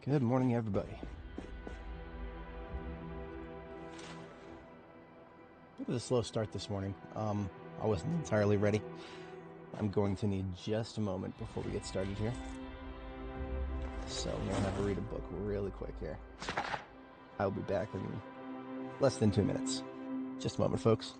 Good morning, everybody. Bit of a slow start this morning. I wasn't entirely ready. I'm going to need just a moment before we get started here. So I'm going to have to read a book really quick here. I'll be back in less than 2 minutes. Just a moment, folks.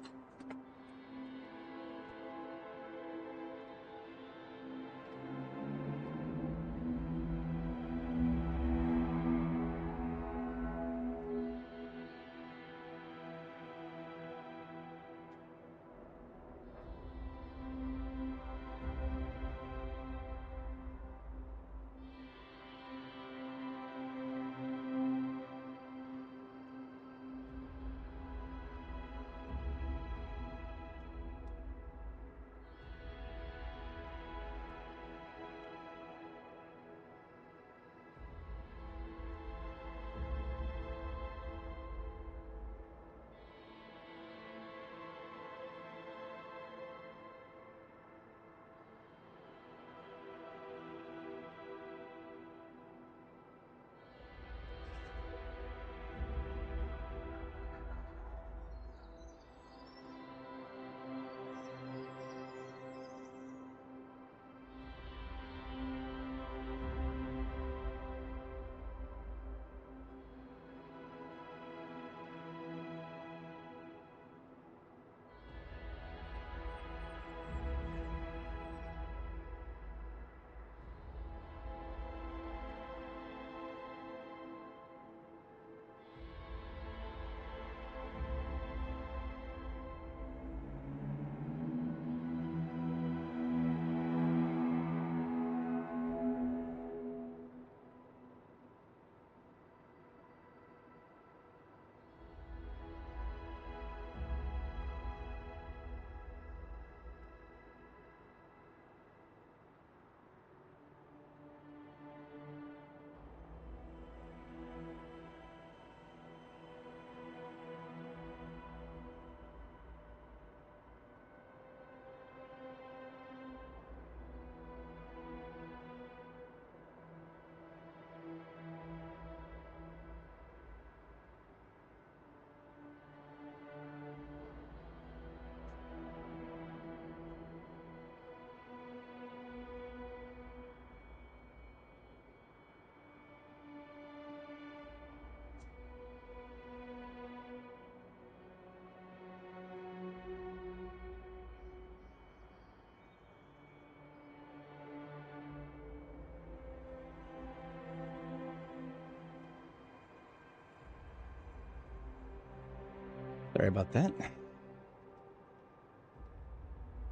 Sorry about that.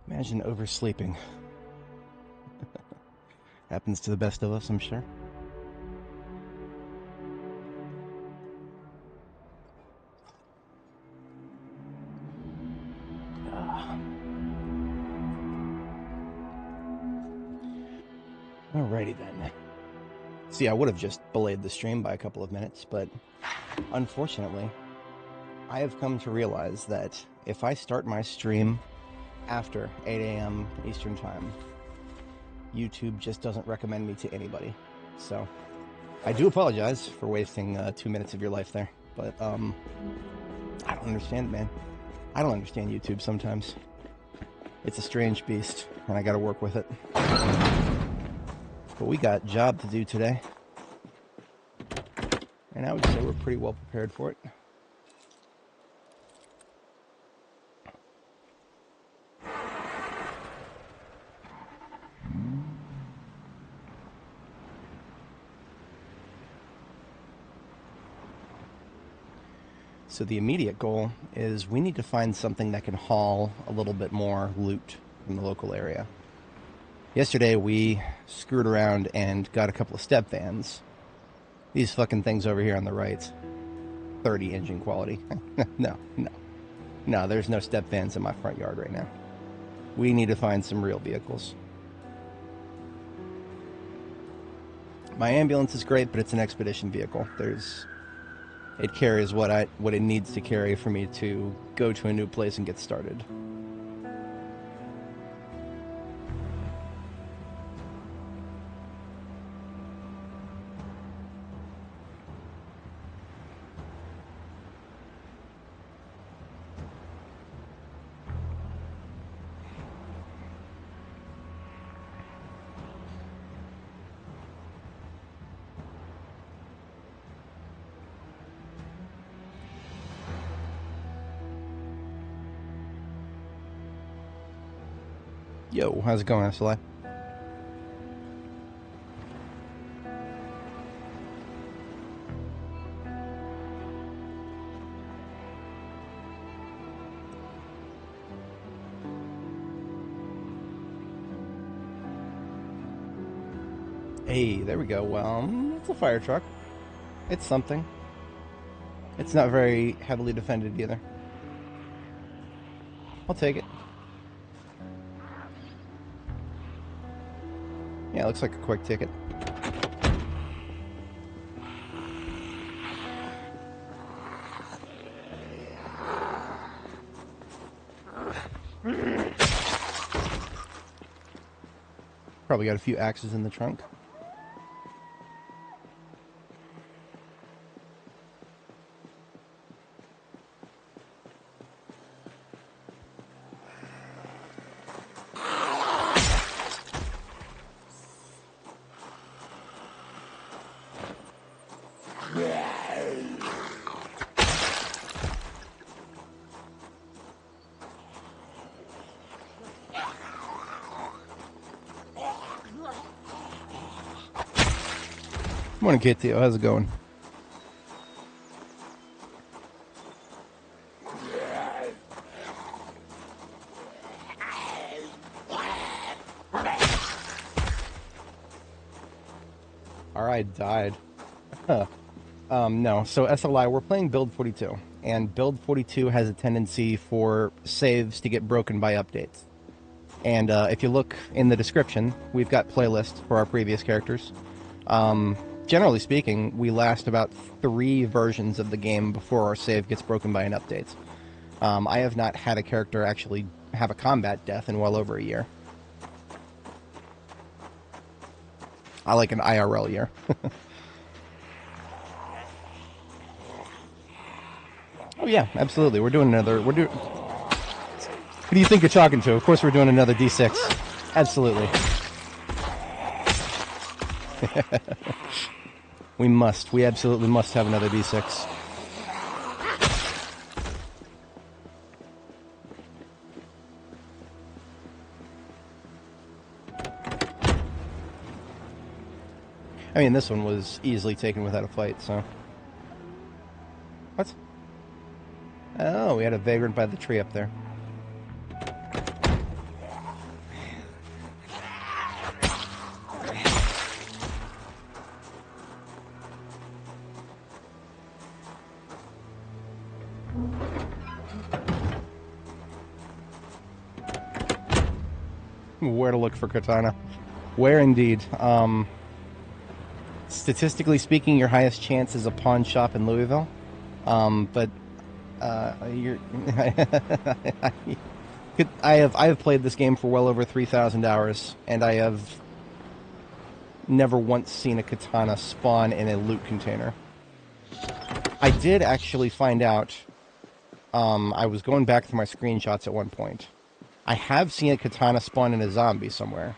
Imagine oversleeping. Happens to the best of us, I'm sure. Alrighty then. See, I would have just delayed the stream by a couple of minutes, but unfortunately, I have come to realize that if I start my stream after 8 a.m. Eastern Time, YouTube just doesn't recommend me to anybody. So, I do apologize for wasting 2 minutes of your life there, but I don't understand, man. I don't understand YouTube sometimes. It's a strange beast, and I gotta work with it. But we got job to do today, and I would say we're pretty well prepared for it. So the immediate goal is we need to find something that can haul a little bit more loot from the local area. Yesterday we screwed around and got a couple of step vans. These fucking things over here on the right, 30 engine quality. No, there's no step vans in my front yard right now. We need to find some real vehicles. My ambulance is great, but it's an expedition vehicle. It carries what it needs to carry for me to go to a new place and get started. Yo, how's it going, SLI? Hey, there we go. Well, it's a fire truck. It's something. It's not very heavily defended either. I'll take it. Yeah, it looks like a quick ticket. Probably got a few axes in the trunk. Morning, Kitio. How's it going? Alright, died. Huh. No. So SLI, we're playing build 42, and build 42 has a tendency for saves to get broken by updates. And if you look in the description, we've got playlists for our previous characters. Generally speaking, we last about 3 versions of the game before our save gets broken by an update. I have not had a character actually have a combat death in well over a year. I like an IRL year. Oh yeah, absolutely. We're doing another. Who do you think you're talking to? Of course, we're doing another D6. Absolutely. We must. We absolutely must have another D6. I mean, this one was easily taken without a fight, so... What? Oh, we had a vagrant by the tree up there. Where to look for katana. Where indeed. Statistically speaking, your highest chance is a pawn shop in Louisville. But you're I have played this game for well over 3,000 hours, and I have never once seen a katana spawn in a loot container. I did actually find out, I was going back through my screenshots at one point. I have seen a katana spawn in a zombie somewhere.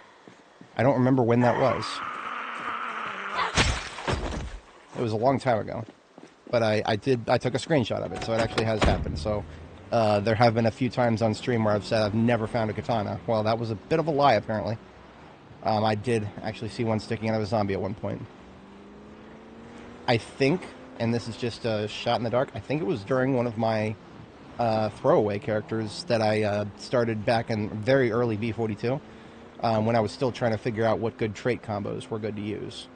I don't remember when that was. It was a long time ago. But I took a screenshot of it, so it actually has happened. So there have been a few times on stream where I've said I've never found a katana. Well, that was a bit of a lie, apparently. I did actually see one sticking out of a zombie at one point. I think, and this is just a shot in the dark, I think it was during one of my throwaway characters that I started back in very early B42, when I was still trying to figure out what good trait combos were good to use.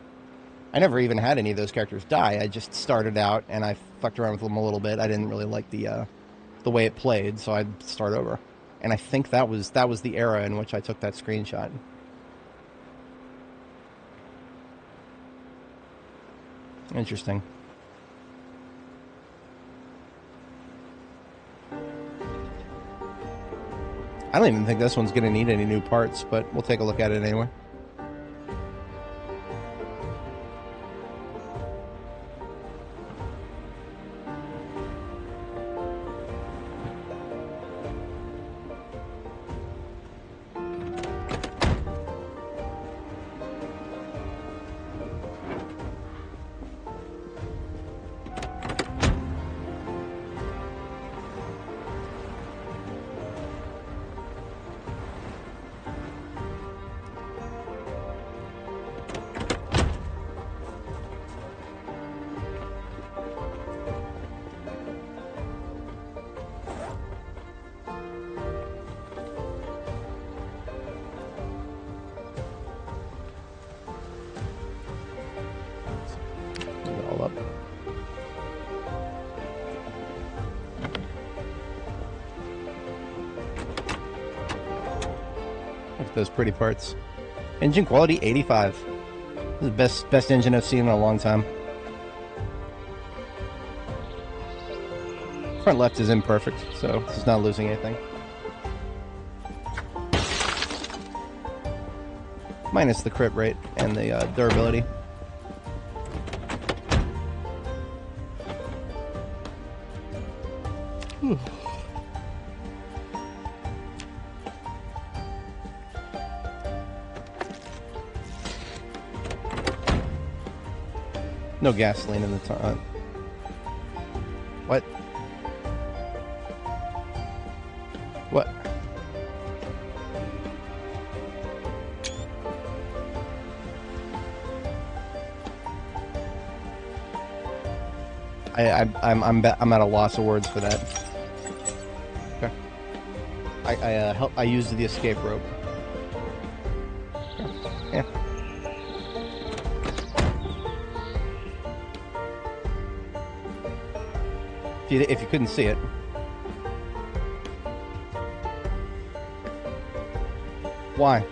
I never even had any of those characters die. I just started out and I fucked around with them a little bit. I didn't really like the way it played, so I'd start over. And I think that was the era in which I took that screenshot. Interesting. I don't even think this one's going to need any new parts, but we'll take a look at it anyway. Look at those pretty parts. Engine quality 85. This is the best engine I've seen in a long time. Front left is imperfect, so it's not losing anything. Minus the crit rate and the durability. No gasoline in the tank. What? What? I'm at a loss of words for that. Okay. I used the escape rope. Okay. Yeah. If you couldn't see it. Why?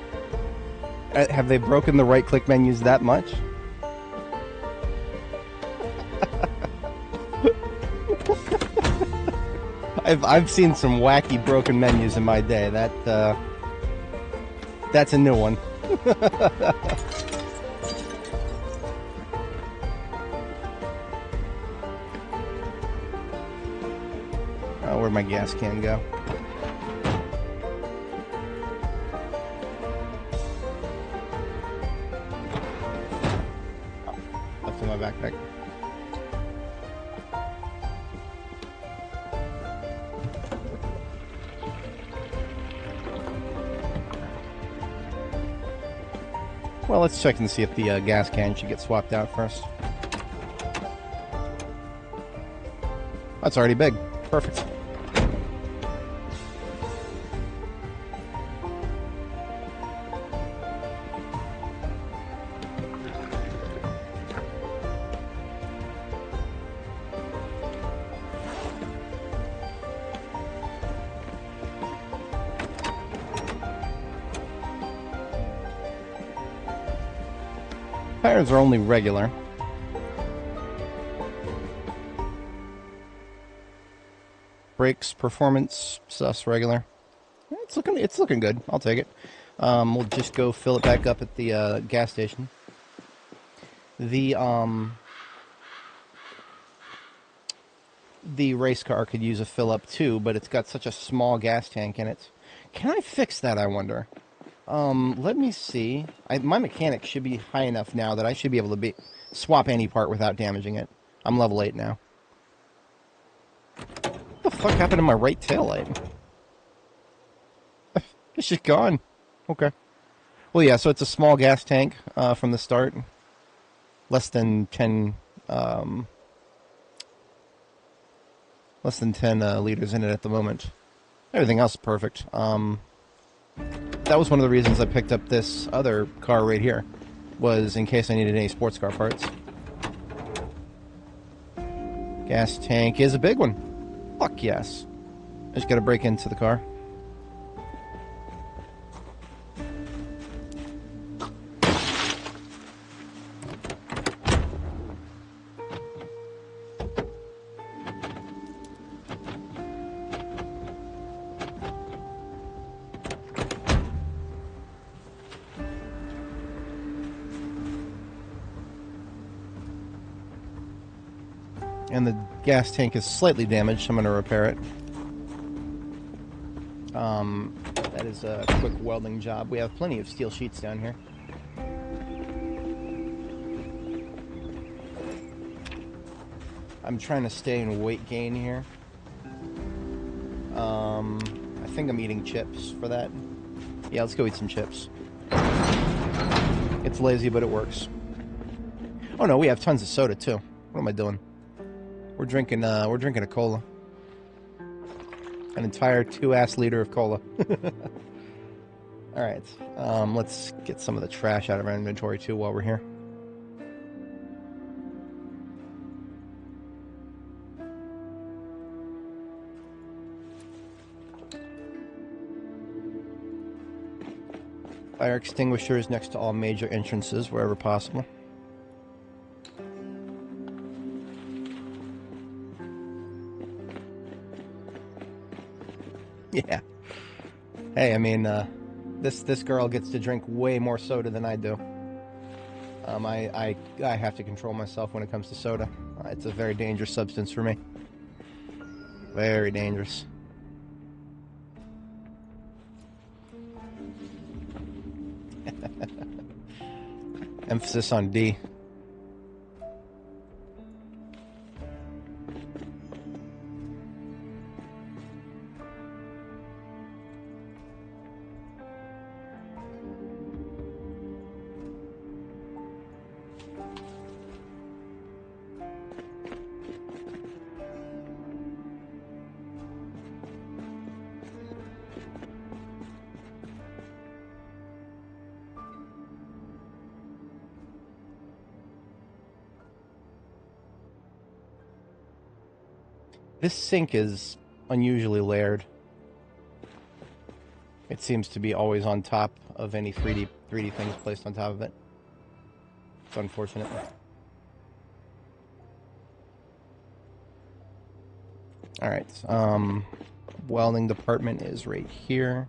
Have they broken the right-click menus that much? I've seen some wacky broken menus in my day. That's a new one. Oh, where'd my gas can go? Oh, left in my backpack. Well, let's check and see if the gas can should get swapped out first. That's already big. Perfect. Tires are only regular. Brakes, performance, sus, regular. It's looking good. I'll take it. We'll just go fill it back up at the gas station. The race car could use a fill up too, but it's got such a small gas tank in it. Can I fix that, I wonder? Let me see. My mechanics should be high enough now that I should be able to swap any part without damaging it. I'm level 8 now. What the fuck happened to my right tail light? It's just gone. Okay. Well, yeah, so it's a small gas tank from the start. Less than 10 liters in it at the moment. Everything else is perfect. That was one of the reasons I picked up this other car right here, was in case I needed any sports car parts. Gas tank is a big one. Fuck yes. I just gotta break into the car. And the gas tank is slightly damaged, so I'm going to repair it. That is a quick welding job. We have plenty of steel sheets down here. I'm trying to stay in weight gain here. I think I'm eating chips for that. Yeah, let's go eat some chips. It's lazy, but it works. Oh no, we have tons of soda too. What am I doing? We're drinking a cola. An entire 2-ass liter of cola. Alright, let's get some of the trash out of our inventory too while we're here. Fire extinguishers next to all major entrances wherever possible. Yeah. Hey, I mean, this girl gets to drink way more soda than I do. I have to control myself when it comes to soda. It's a very dangerous substance for me. Very dangerous. Emphasis on D. This sink is unusually layered. It seems to be always on top of any 3D things placed on top of it. It's unfortunate. Alright, welding department is right here.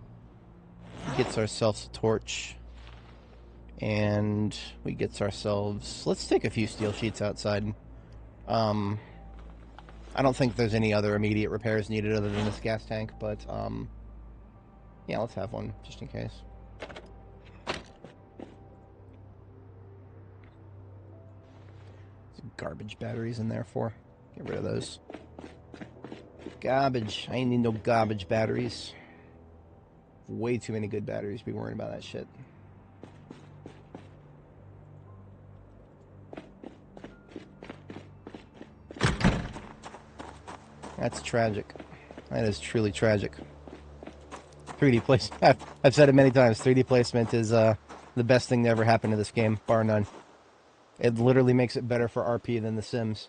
Gets ourselves a torch. And we gets ourselves... Let's take a few steel sheets outside. I don't think there's any other immediate repairs needed other than this gas tank, but, yeah, let's have one, just in case. Some garbage batteries in there for. Get rid of those. Garbage. I ain't need no garbage batteries. Way too many good batteries to be worrying about that shit. That's tragic. That is truly tragic. 3D placement. I've said it many times. 3D placement is the best thing to ever happen to this game, bar none. It literally makes it better for RP than The Sims.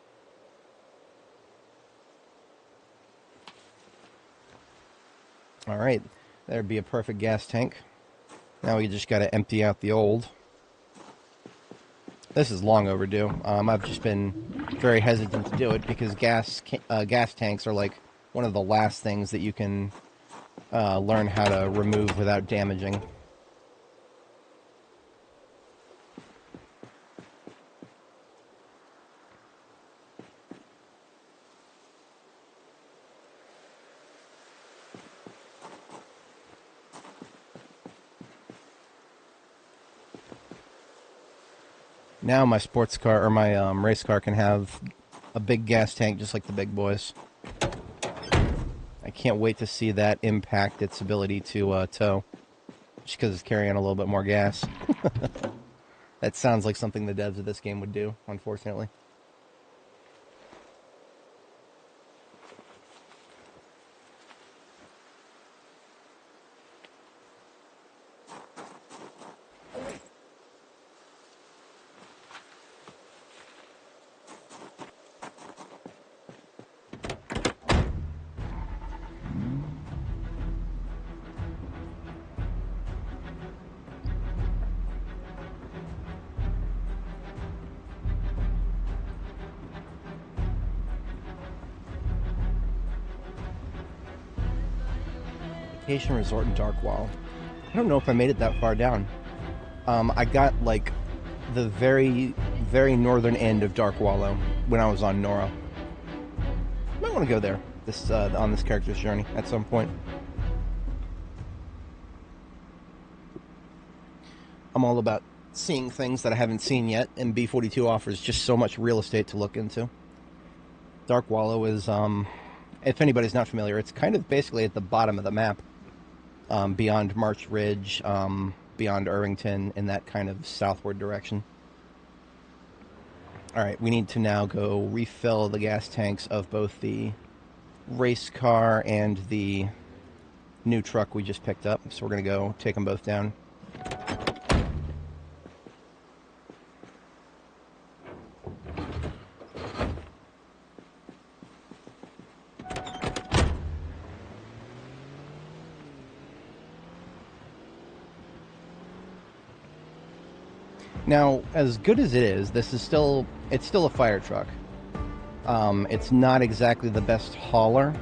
Alright, there'd be a perfect gas tank. Now we just gotta empty out the old. This is long overdue. I've just been very hesitant to do it because gas tanks are like one of the last things that you can learn how to remove without damaging. Now my sports car, or my race car, can have a big gas tank just like the big boys. I can't wait to see that impact its ability to tow. Just because it's carrying a little bit more gas. That sounds like something the devs of this game would do, unfortunately. Vacation Resort in Darkwall. I don't know if I made it that far down. I got like the very, very northern end of Darkwallow when I was on Nora. Might want to go there on this character's journey at some point. I'm all about seeing things that I haven't seen yet, and B42 offers just so much real estate to look into. Darkwallow is, if anybody's not familiar, it's kind of basically at the bottom of the map. Beyond March Ridge, beyond Irvington, in that kind of southward direction. Alright, we need to now go refill the gas tanks of both the race car and the new truck we just picked up. So we're going to go take them both down. Now, as good as it is, this is still, it's still a fire truck. It's not exactly the best hauler,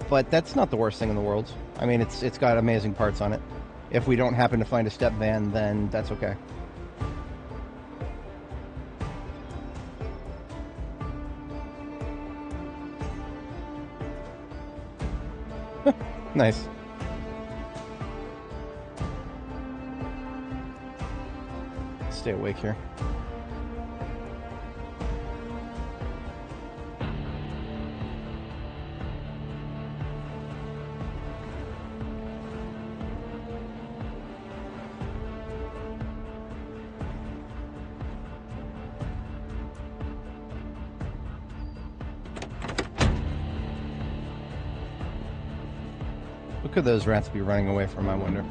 but that's not the worst thing in the world. I mean, it's got amazing parts on it. If we don't happen to find a step van, then that's okay. Nice. Stay awake here. What could those rats be running away from, I wonder?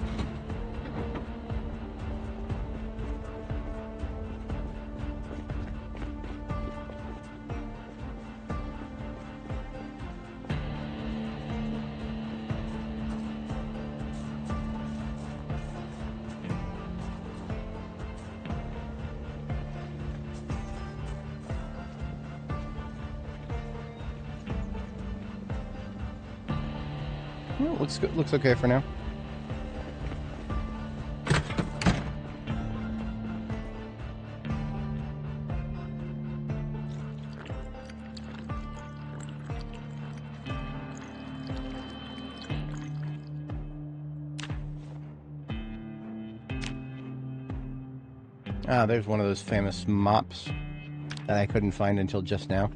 Well, looks good. Looks okay for now. Ah, there's one of those famous mops that I couldn't find until just now.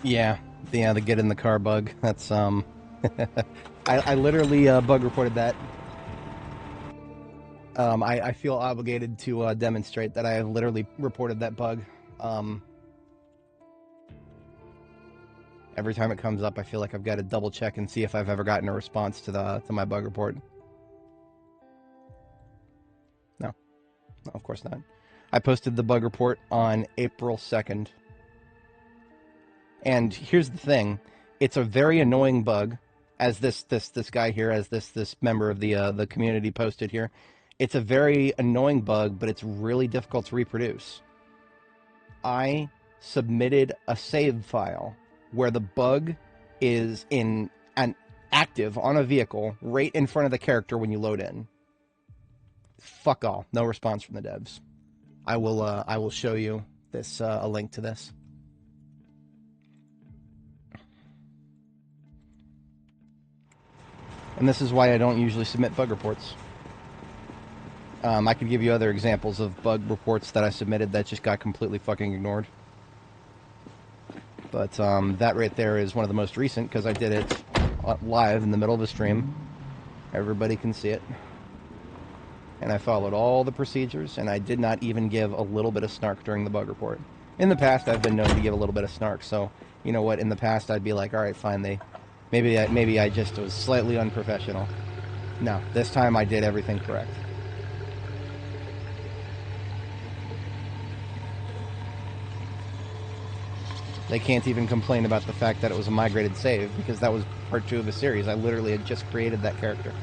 Yeah, the get in the car bug. That's I literally bug reported that. I feel obligated to demonstrate that I literally reported that bug. Every time it comes up, I feel like I've got to double check and see if I've ever gotten a response to my bug report. No, of course not. I posted the bug report on April 2nd. And here's the thing, it's a very annoying bug, as this guy here, as this member of the community posted here. It's a very annoying bug, but it's really difficult to reproduce. I submitted a save file where the bug is in an active on a vehicle right in front of the character when you load in. Fuck all. No response from the devs. I will show you this a link to this. And this is why I don't usually submit bug reports. I could give you other examples of bug reports that I submitted that just got completely fucking ignored. But that right there is one of the most recent because I did it live in the middle of a stream. Everybody can see it. And I followed all the procedures, and I did not even give a little bit of snark during the bug report. In the past, I've been known to give a little bit of snark, so you know what? In the past, I'd be like, all right, fine, maybe I just was slightly unprofessional. No, this time I did everything correct. They can't even complain about the fact that it was a migrated save, because that was part 2 of the series. I literally had just created that character.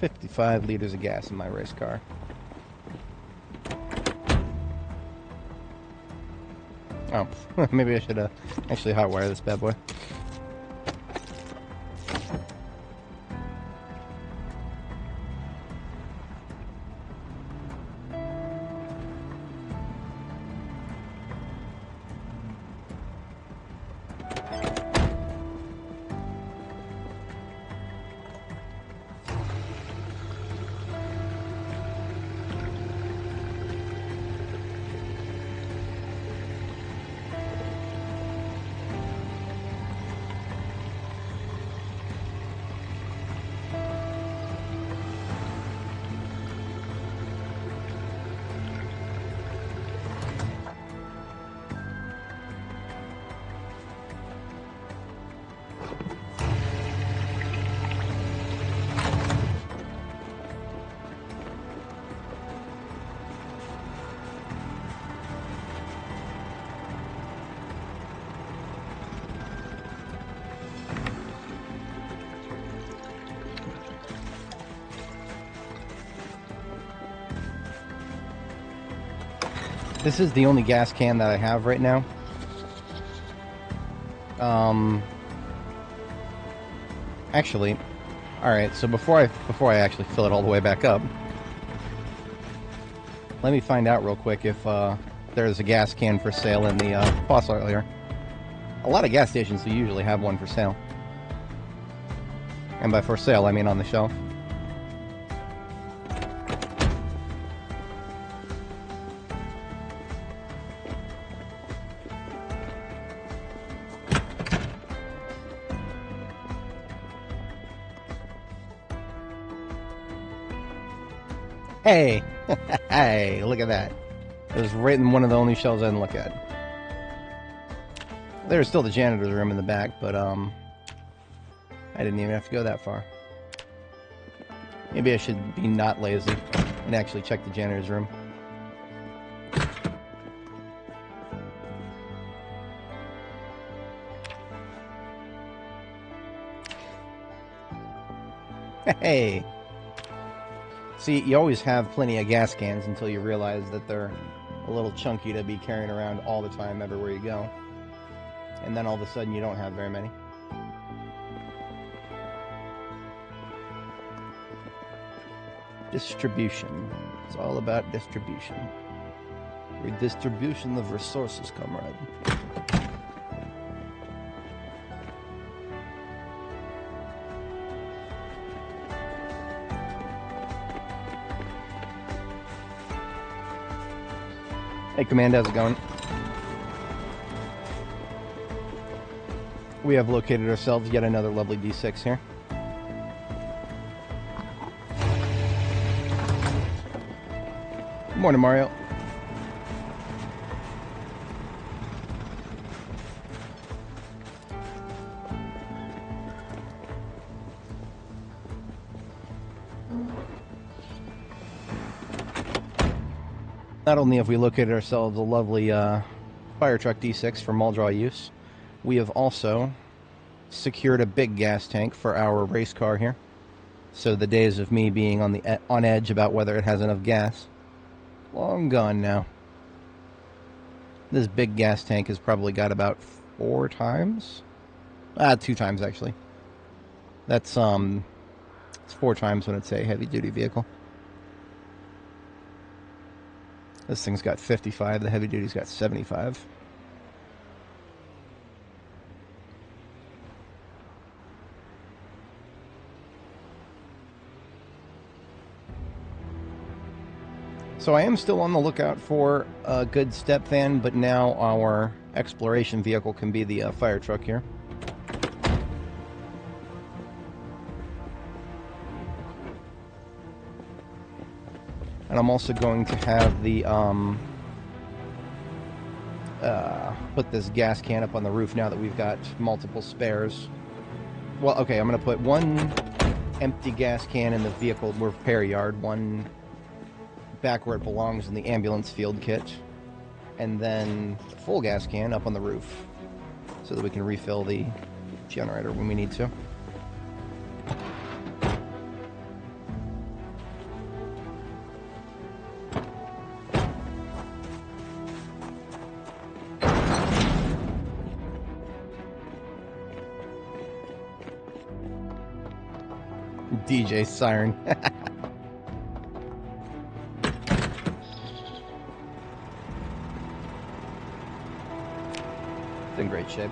$55 liters of gas in my race car. Oh, maybe I should actually hotwire this bad boy. This is the only gas can that I have right now. Actually, all right. So before I actually fill it all the way back up, let me find out real quick if there's a gas can for sale in the fossil oil here. A lot of gas stations will usually have one for sale, and by for sale I mean on the shelf. Hey! Hey, look at that. It was right in one of the only shelves I didn't look at. There's still the janitor's room in the back, but I didn't even have to go that far. Maybe I should be not lazy and actually check the janitor's room. Hey! See, you always have plenty of gas cans until you realize that they're a little chunky to be carrying around all the time everywhere you go. And then all of a sudden you don't have very many. Distribution. It's all about distribution. Redistribution of resources, comrade. Hey, Command, how's it going? We have located ourselves yet another lovely D6 here. Good morning, Mario. Not only have we located ourselves a lovely fire truck D6 for mall draw use, we have also secured a big gas tank for our race car here. So the days of me being on edge about whether it has enough gas, long gone now. This big gas tank has probably got about 4 times. 2 times actually. That's it's 4 times when it's a heavy duty vehicle. This thing's got 55, the heavy duty's got 75. So I am still on the lookout for a good step van, but now our exploration vehicle can be the fire truck here. And I'm also going to have the put this gas can up on the roof now that we've got multiple spares. Well, okay, I'm going to put one empty gas can in the vehicle repair yard, one back where it belongs in the ambulance field kit, and then the full gas can up on the roof so that we can refill the generator when we need to. DJ Siren. It's in great shape.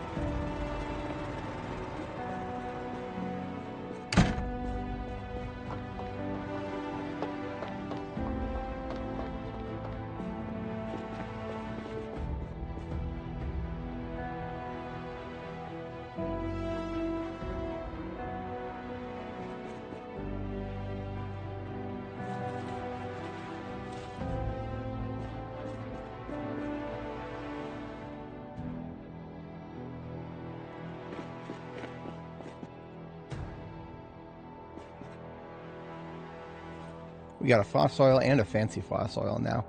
We got a fossil oil and a fancy fossil oil now.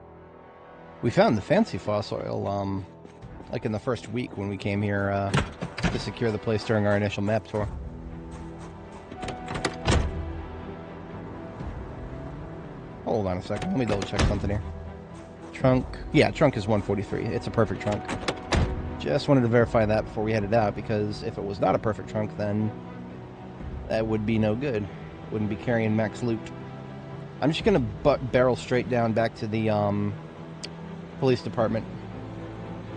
We found the fancy fossil oil, like in the first week when we came here to secure the place during our initial map tour. Hold on a second. Let me double check something here. trunk. Yeah, trunk is 143. It's a perfect trunk. Just wanted to verify that before we headed out, because if it was not a perfect trunk, then that would be no good. Wouldn't be carrying max loot. I'm just going to barrel straight down back to the police department,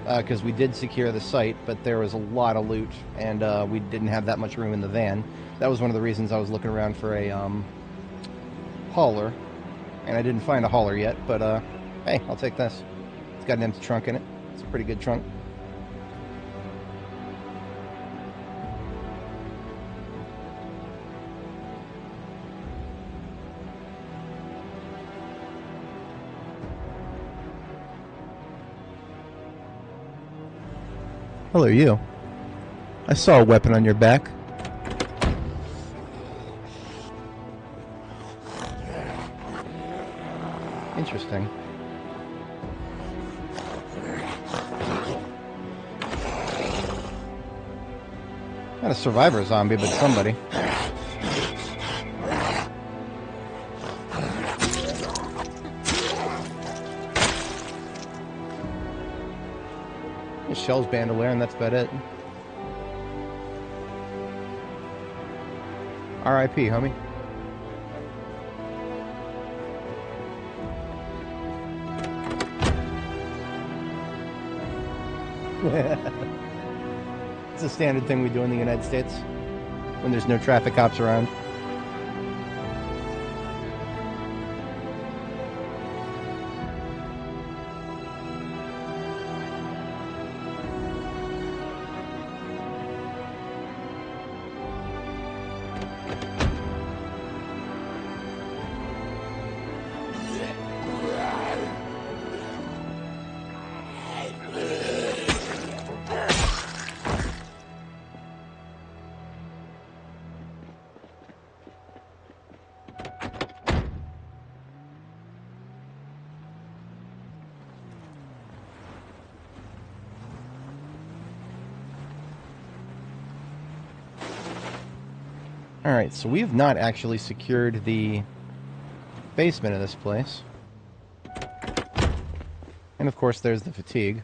because we did secure the site, but there was a lot of loot, and we didn't have that much room in the van. That was one of the reasons I was looking around for a hauler, and I didn't find a hauler yet, but hey, I'll take this. It's got an empty trunk in it. It's a pretty good trunk. Hello, you. I saw a weapon on your back. Interesting. Not a survivor zombie, but somebody. Shell's bandolier, and that's about it. R.I.P., homie. It's a standard thing we do in the United States when there's no traffic cops around. Alright, so we have not actually secured the basement of this place. And of course there's the fatigue.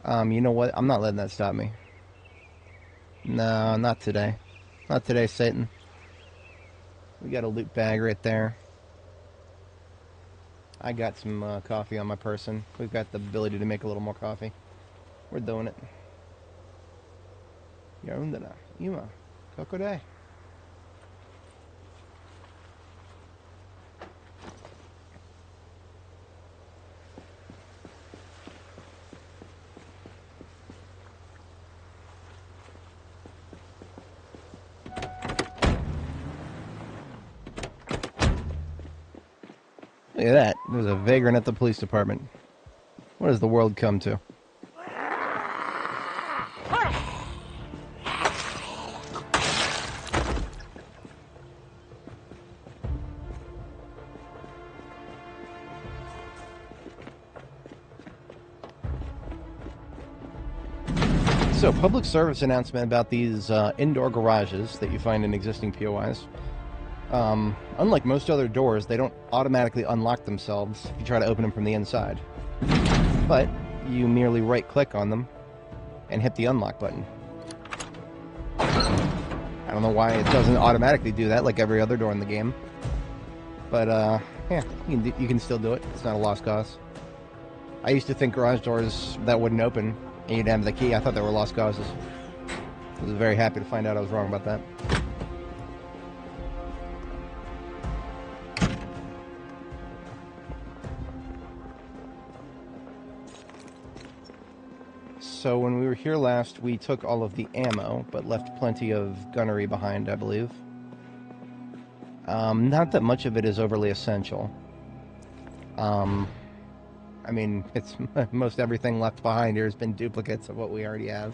You know what? I'm not letting that stop me. No, not today. Not today, Satan. We got a loot bag right there. I got some coffee on my person. We've got the ability to make a little more coffee. We're doing it. Yarundana, Ima, Kokode. Look at that. There's a vagrant at the police department. What has the world come to? So, public service announcement about these indoor garages that you find in existing POIs. Unlike most other doors, they don't automatically unlock themselves if you try to open them from the inside. But you merely right-click on them and hit the unlock button. I don't know why it doesn't automatically do that like every other door in the game. But, yeah, you can still do it. It's not a lost cause. I used to think garage doors that wouldn't open and you'd have the key. I thought they were lost causes. I was very happy to find out I was wrong about that. So when we were here last, we took all of the ammo, but left plenty of gunnery behind, I believe. Not that much of it is overly essential. I mean, it's most everything left behind here has been duplicates of what we already have.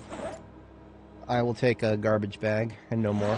I will take a garbage bag, and no more.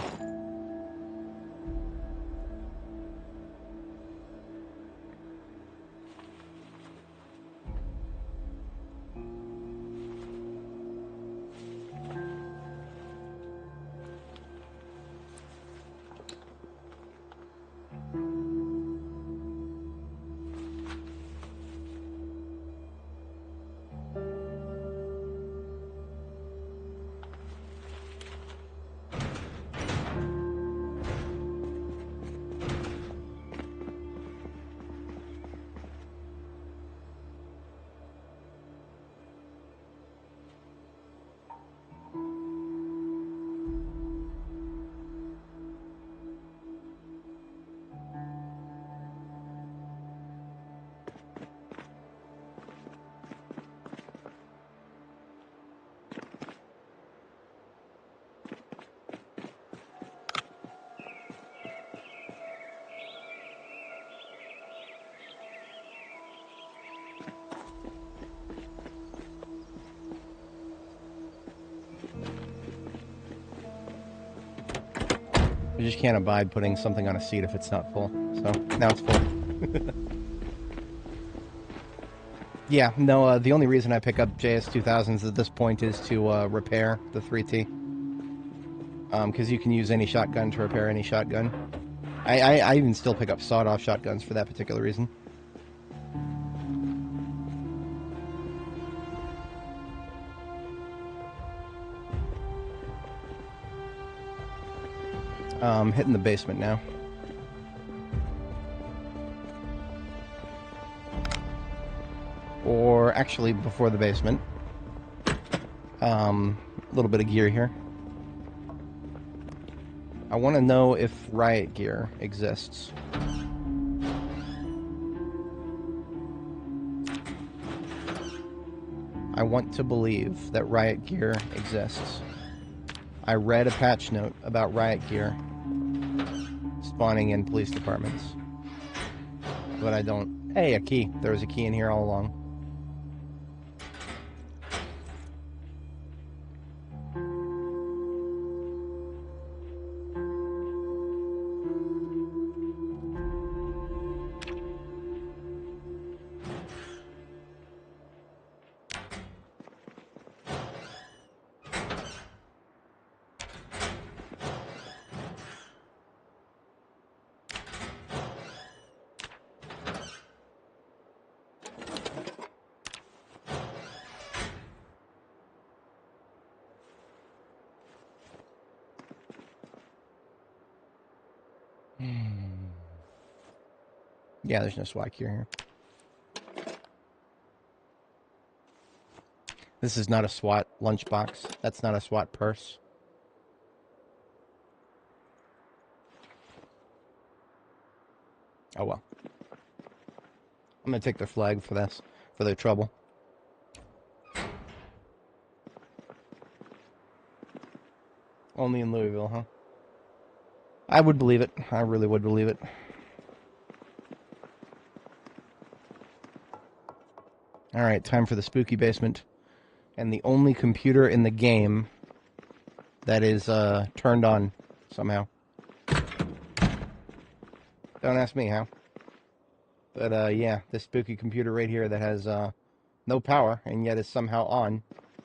I just can't abide putting something on a seat if it's not full. So, now it's full. Yeah, no, the only reason I pick up JS2000s at this point is to repair the 3T. Because you can use any shotgun to repair any shotgun. I even still pick up sawed-off shotguns for that particular reason. Hitting the basement now. Or actually, before the basement. A little bit of gear here. I want to know if riot gear exists. I want to believe that riot gear exists. I read a patch note about riot gear spawning in police departments. But I don't... Hey, a key. There was a key in here all along. Yeah, there's no SWAT gear here. This is not a SWAT lunchbox. That's not a SWAT purse. Oh well. I'm gonna take their flag for this, for their trouble. Only in Louisville, huh? I would believe it. I really would believe it. Alright, time for the spooky basement. And the only computer in the game that is turned on somehow. Don't ask me how. But yeah, this spooky computer right here that has no power and yet is somehow on.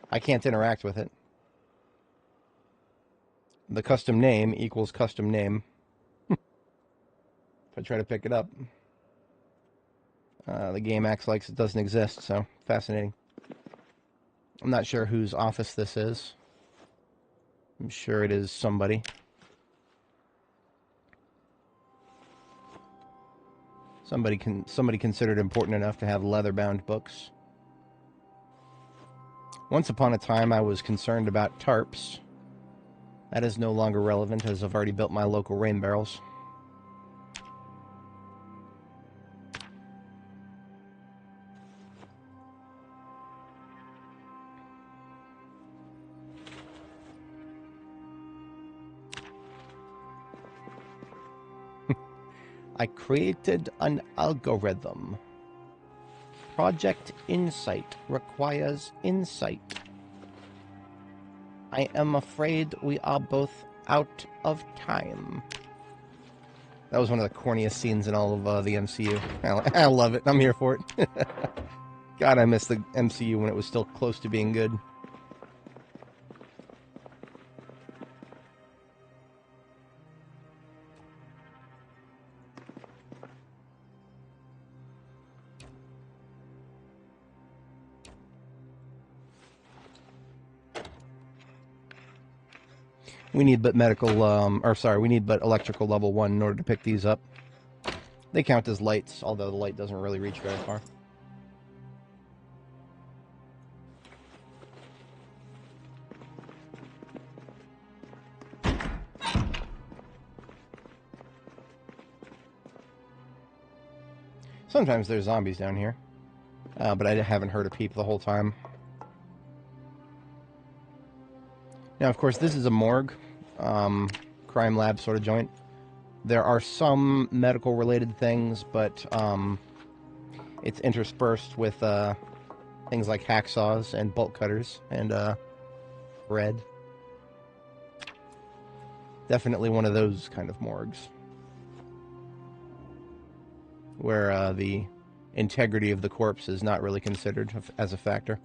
I can't interact with it. The custom name equals custom name. If I try to pick it up, the game acts like it doesn't exist, so fascinating. I'm not sure whose office this is. I'm sure it is somebody. Somebody considered important enough to have leather-bound books. Once upon a time, I was concerned about tarps. That is no longer relevant, as I've already built my local rain barrels. I created an algorithm. Project Insight requires insight. I am afraid we are both out of time. That was one of the corniest scenes in all of the MCU. I love it. I'm here for it. God, I miss the MCU when it was still close to being good. We need but we need but electrical level 1 in order to pick these up. They count as lights, although the light doesn't really reach very far. Sometimes there's zombies down here, but I haven't heard a peep the whole time. Now, of course, this is a morgue, crime lab sort of joint. There are some medical-related things, but it's interspersed with things like hacksaws and bolt cutters and bread. Definitely one of those kind of morgues. Where the integrity of the corpse is not really considered as a factor.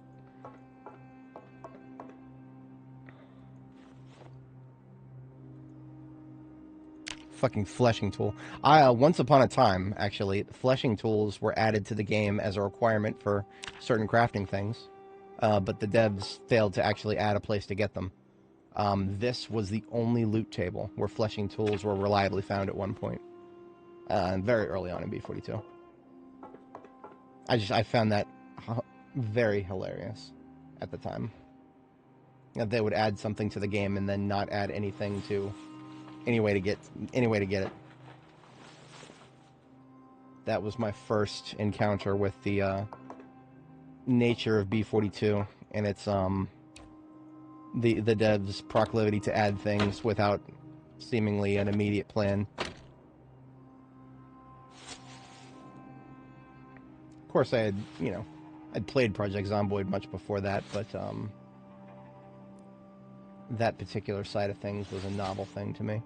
Fucking fleshing tool. Once upon a time, actually, fleshing tools were added to the game as a requirement for certain crafting things, but the devs failed to actually add a place to get them. This was the only loot table where fleshing tools were reliably found at one point, very early on in B42. I found that very hilarious at the time. That they would add something to the game and then not add anything to any way to get it. That was my first encounter with the nature of B42 and its the devs' proclivity to add things without seemingly an immediate plan. Of course, I'd played Project Zomboid much before that, but that particular side of things was a novel thing to me.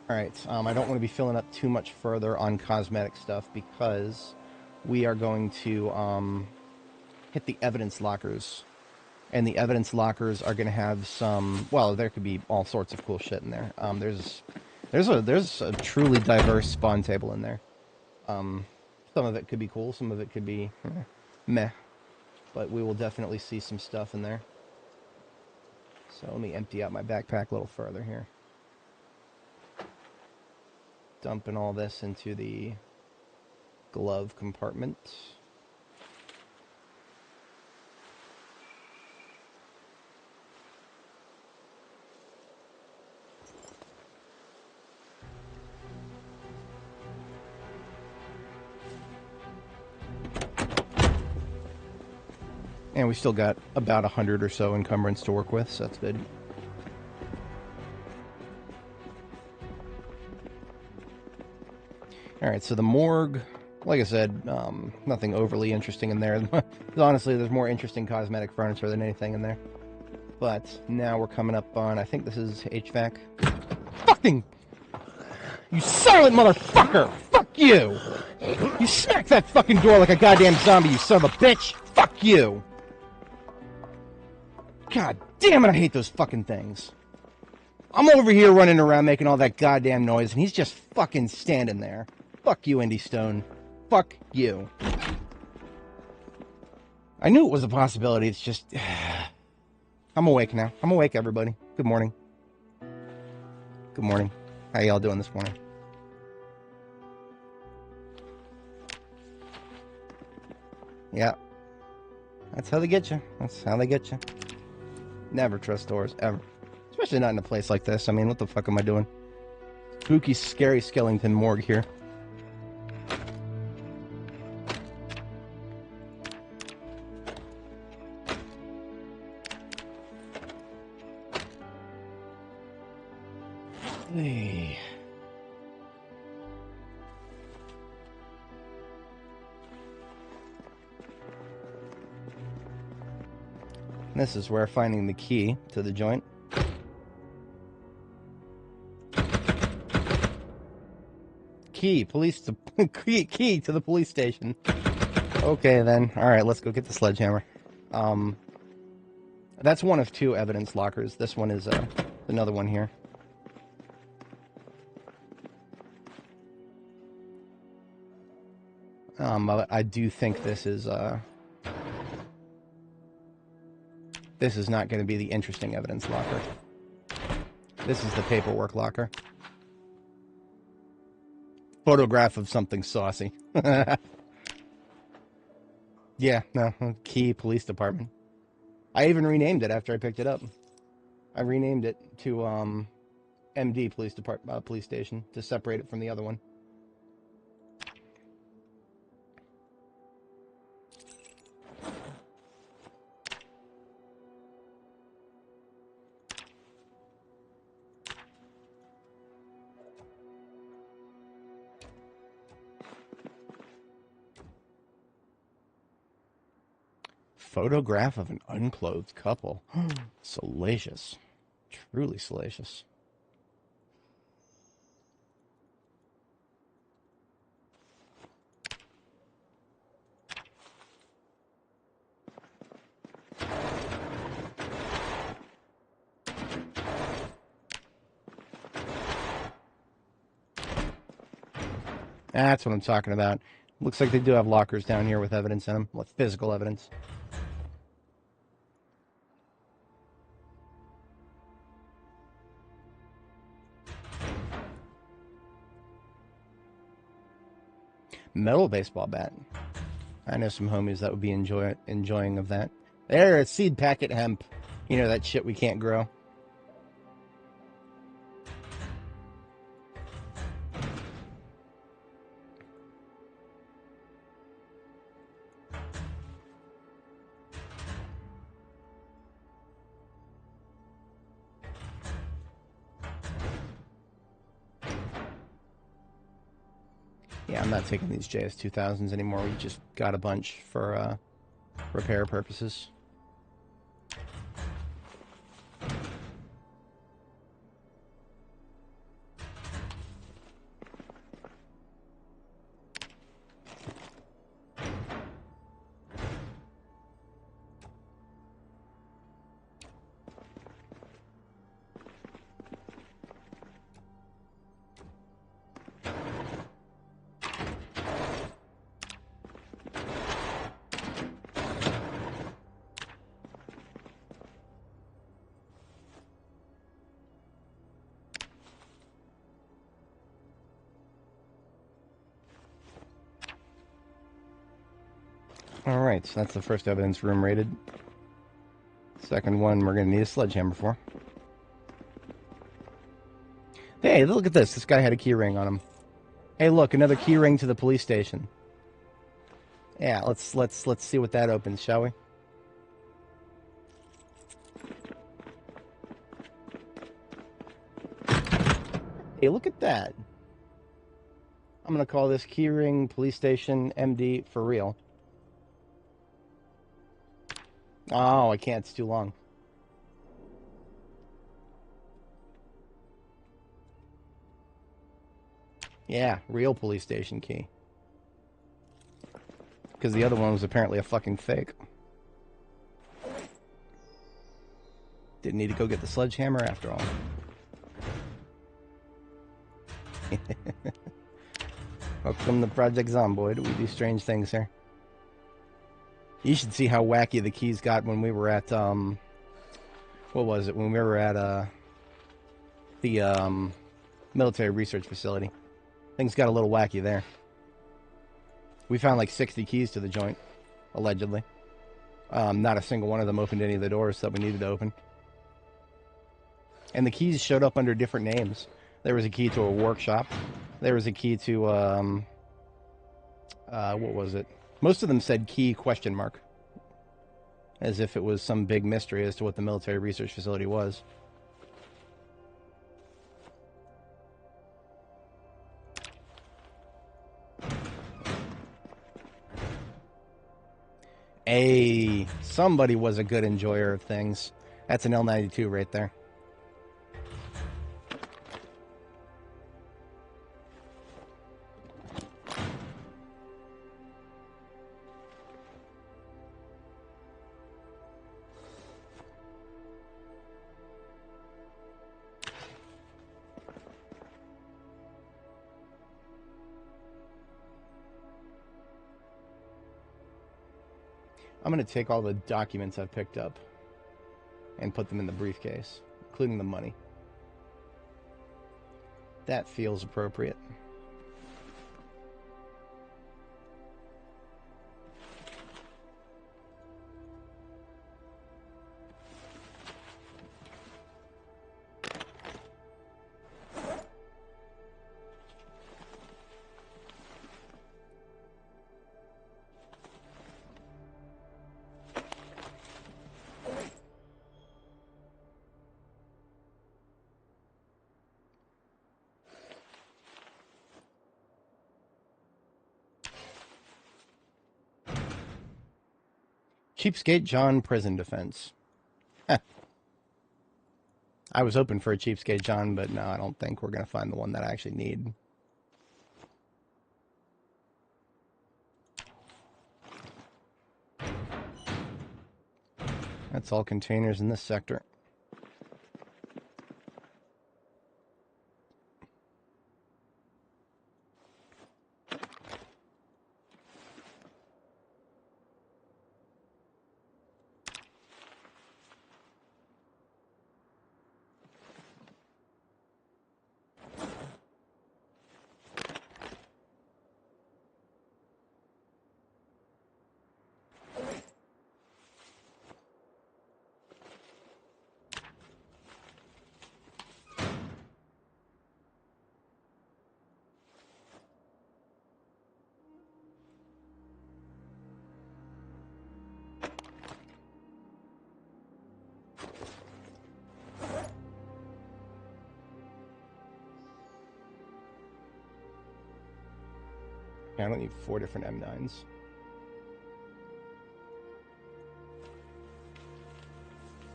Alright, I don't want to be filling up too much further on cosmetic stuff because we are going to hit the evidence lockers. And the evidence lockers are going to have some, well, there could be all sorts of cool shit in there. There's a truly diverse spawn table in there. Some of it could be cool, some of it could be meh. But we will definitely see some stuff in there. So let me empty out my backpack a little further here. Dumping all this into the glove compartment. And we still got about 100 or so encumbrance to work with, so that's good. Alright, so the morgue, like I said, nothing overly interesting in there. Honestly, there's more interesting cosmetic furniture than anything in there. But now we're coming up on, I think this is HVAC. Fucking! You silent motherfucker! Fuck you! You smack that fucking door like a goddamn zombie, you son of a bitch! Fuck you! God damn it, I hate those fucking things. I'm over here running around making all that goddamn noise, and he's just fucking standing there. Fuck you, Indy Stone. Fuck you. I knew it was a possibility, it's just... I'm awake now. I'm awake, everybody. Good morning. Good morning. How y'all doing this morning? Yeah. That's how they get you. That's how they get you. Never trust doors, ever. Especially not in a place like this. I mean, what the fuck am I doing? Spooky, scary skeleton morgue here. Hey. This is where finding the key to the joint. Key to the police station. Okay then. Alright, let's go get the sledgehammer. That's one of two evidence lockers. This one is another one here. I do think this is not going to be the interesting evidence locker. This is the paperwork locker. Photograph of something saucy. Yeah, no, Key Police Department. I even renamed it after I picked it up. I renamed it to MD Police Department, Police Station, to separate it from the other one. Photograph of an unclothed couple. Salacious. Truly salacious. That's what I'm talking about. Looks like they do have lockers down here with evidence in them, with physical evidence. Metal baseball bat. I know some homies that would be enjoying of that. There, seed packet hemp. You know, that shit we can't grow. Yeah, I'm not taking these JS2000s anymore. We just got a bunch for repair purposes. Alright, so that's the first evidence room raided. Second one we're going to need a sledgehammer for. Hey, look at this. This guy had a key ring on him. Hey, look, another key ring to the police station. Yeah, let's see what that opens, shall we? Hey, look at that. I'm going to call this keyring police station MD for real. Oh, I can't. It's too long. Yeah, real police station key. Because the other one was apparently a fucking fake. Didn't need to go get the sledgehammer after all. Welcome to Project Zomboid. We do strange things here. You should see how wacky the keys got when we were at, what was it? When we were at, the, military research facility. Things got a little wacky there. We found like 60 keys to the joint, allegedly. Not a single one of them opened any of the doors that we needed to open. And the keys showed up under different names. There was a key to a workshop. There was a key to, what was it? Most of them said key ? As if it was some big mystery as to what the military research facility was. Hey, somebody was a good enjoyer of things. That's an L92 right there. I'm going to take all the documents I've picked up and put them in the briefcase, including the money. That feels appropriate. Cheapskate John prison defense. I was hoping for a Cheapskate John, but no, I don't think we're going to find the one that I actually need. That's all containers in this sector. I don't need 4 different M9s.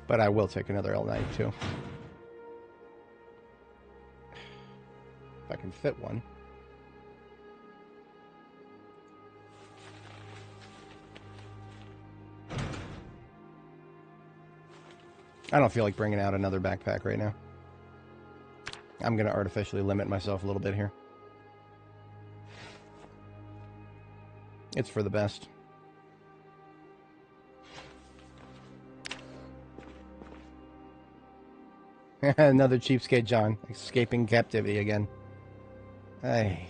But I will take another L9 too. If I can fit one. I don't feel like bringing out another backpack right now. I'm going to artificially limit myself a little bit here. It's for the best. Another cheapskate John, escaping captivity again. Hey.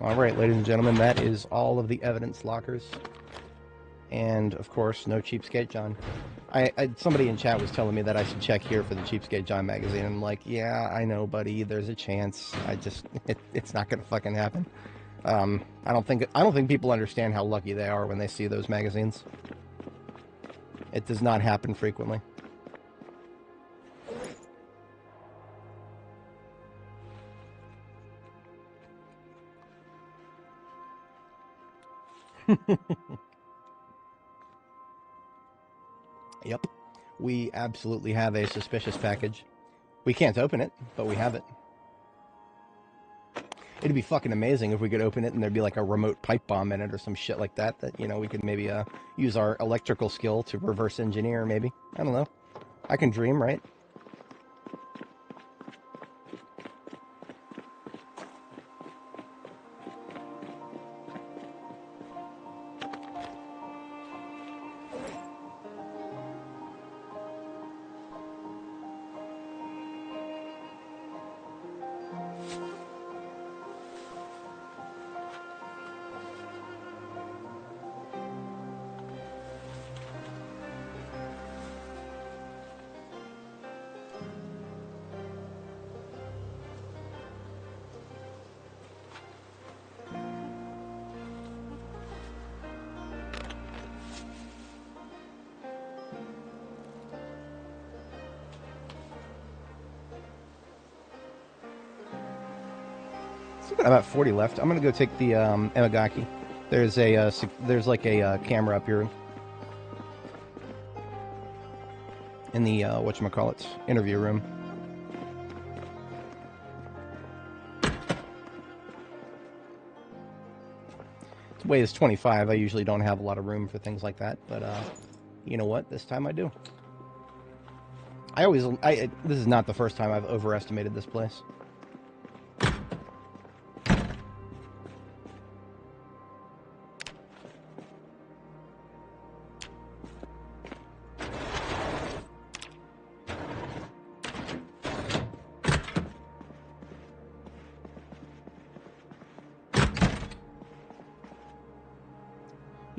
Alright, ladies and gentlemen, that is all of the evidence lockers. And, of course, no Cheapskate John. Somebody in chat was telling me that I should check here for the Cheapskate John magazine. I'm like, yeah, I know, buddy. There's a chance. It's not gonna fucking happen. I don't think people understand how lucky they are when they see those magazines. It does not happen frequently. Yep. We absolutely have a suspicious package. We can't open it, but we have it. It'd be fucking amazing if we could open it and there'd be like a remote pipe bomb in it or some shit like that, you know, we could maybe use our electrical skill to reverse engineer, maybe. I don't know. I can dream, right? I'm at 40 left. I'm gonna go take the Emagaki. There's like a camera up here in the whatchamacallit, interview room. Its weight is 25. I usually don't have a lot of room for things like that, but you know what? This time I do. This is not the first time I've overestimated this place.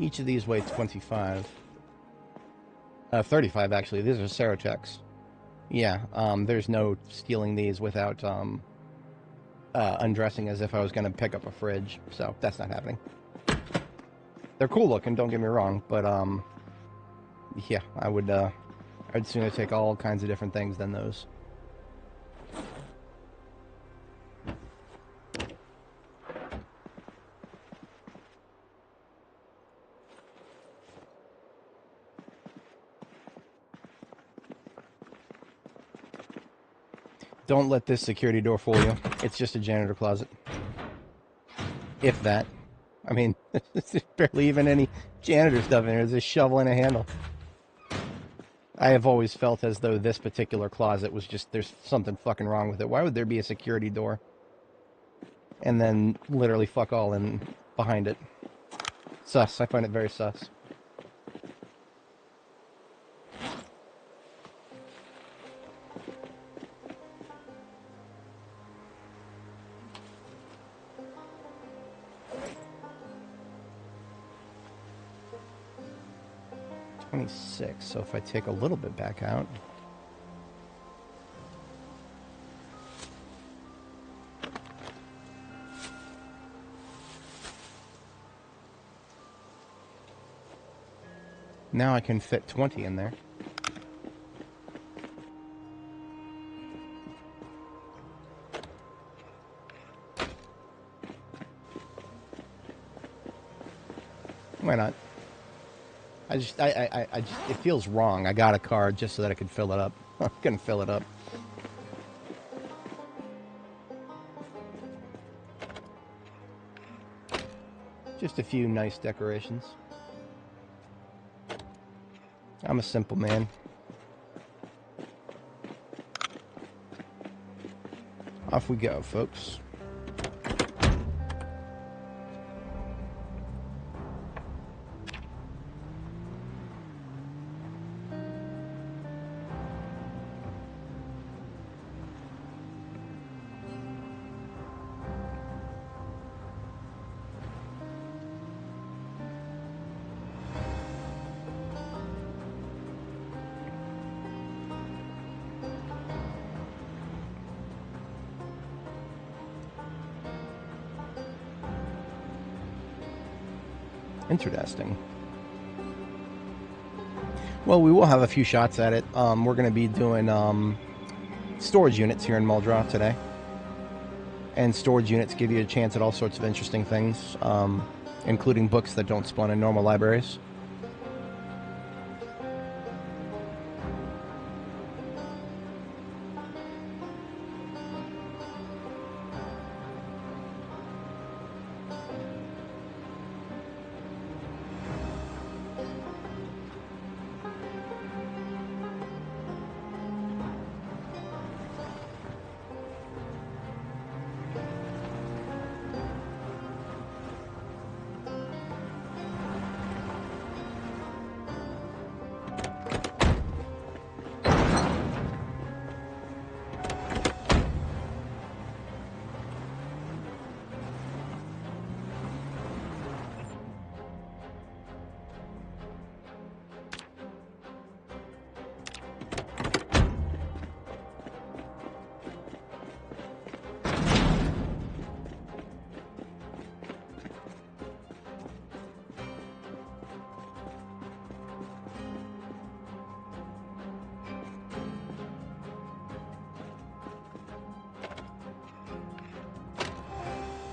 Each of these weigh 25. 35, actually. These are Serotechs. Yeah, there's no stealing these without undressing as if I was going to pick up a fridge. So, that's not happening. They're cool looking, don't get me wrong. But, yeah, I'd sooner take all kinds of different things than those. Don't let this security door fool you. It's just a janitor closet. If that. I mean, there's barely even any janitor stuff in there. There's a shovel and a handle. I have always felt as though this particular closet was just, there's something fucking wrong with it. Why would there be a security door? And then literally fuck all in behind it. Sus. I find it very sus. So if I take a little bit back out, now I can fit 20 in there. Why not? I just, it feels wrong. I got a card just so that I could fill it up. I'm gonna fill it up. Just a few nice decorations. I'm a simple man. Off we go, folks. Interesting. Well, we will have a few shots at it. We're going to be doing storage units here in Muldraugh today. And storage units give you a chance at all sorts of interesting things, including books that don't spawn in normal libraries.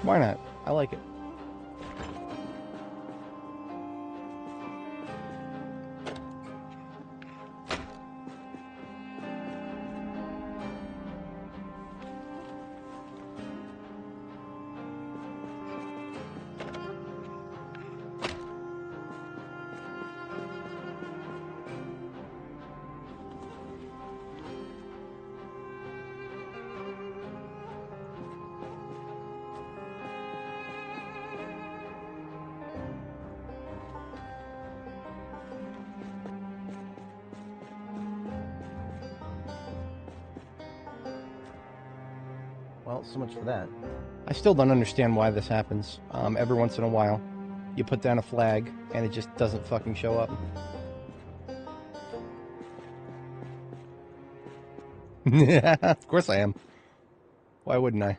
Why not? I like it. Well, so much for that. I still don't understand why this happens. Every once in a while, you put down a flag, and it just doesn't fucking show up. Yeah, of course I am. Why wouldn't I?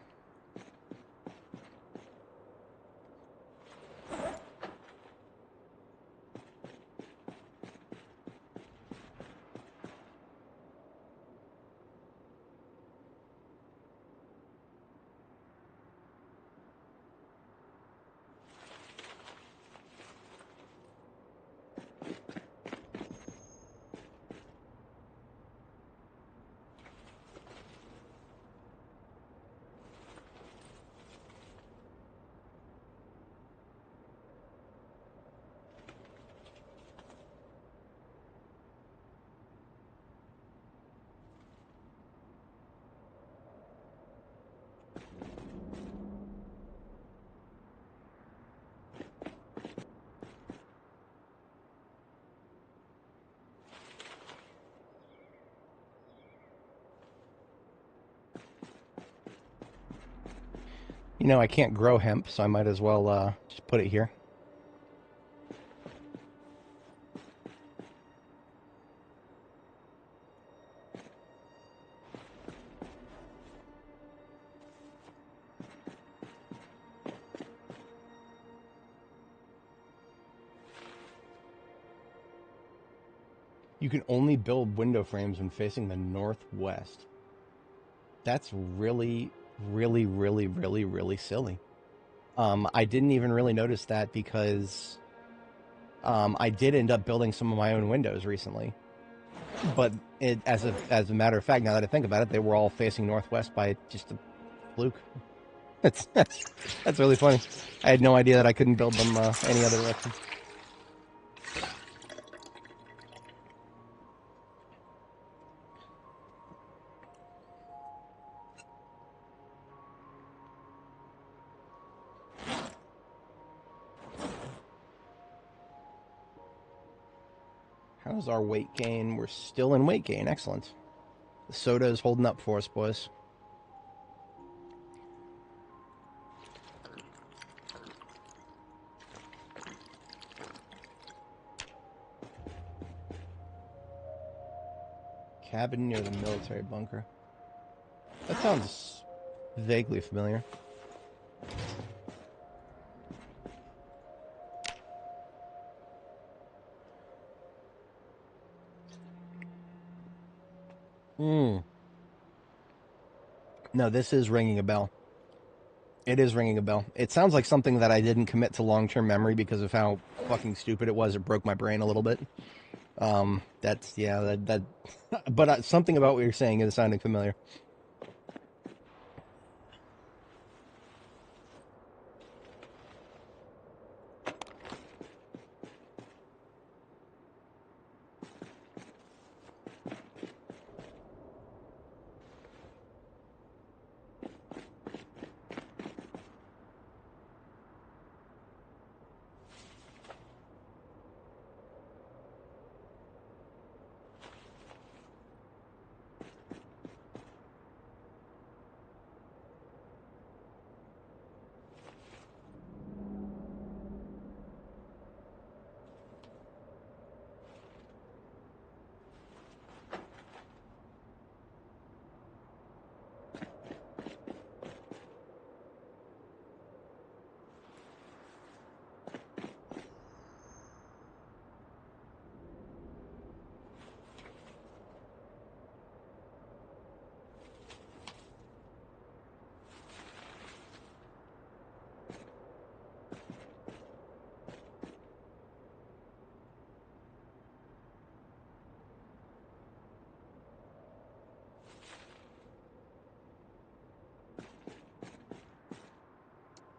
You know, I can't grow hemp, so I might as well just put it here. You can only build window frames when facing the northwest. That's really, really, really, really, really silly. I didn't even really notice that because I did end up building some of my own windows recently. But as a matter of fact, now that I think about it, they were all facing northwest by just a fluke. That's really funny. I had no idea that I couldn't build them any other direction. How's our weight gain? We're still in weight gain. Excellent. The soda is holding up for us, boys. Cabin near the military bunker. That sounds vaguely familiar. Hmm. No, this is ringing a bell. It is ringing a bell. It sounds like something that I didn't commit to long-term memory because of how fucking stupid it was. It broke my brain a little bit. That's yeah. That but something about what you're saying is sounding familiar.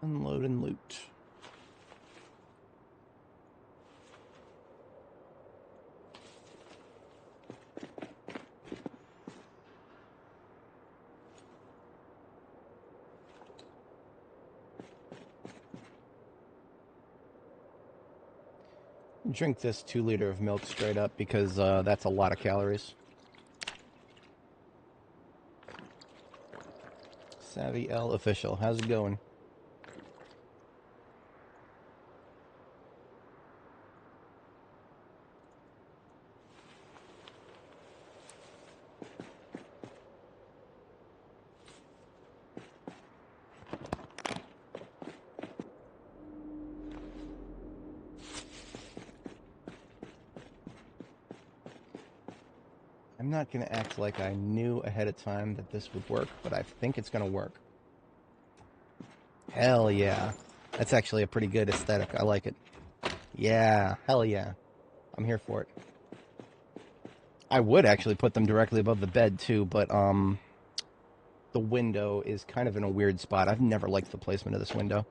Unload and loot. Drink this 2 liter of milk straight up because that's a lot of calories. Savvy L official, how's it going? I'm not going to act like I knew ahead of time that this would work, but I think it's going to work. Hell yeah. That's actually a pretty good aesthetic. I like it. Yeah, hell yeah. I'm here for it. I would actually put them directly above the bed too, but the window is kind of in a weird spot. I've never liked the placement of this window.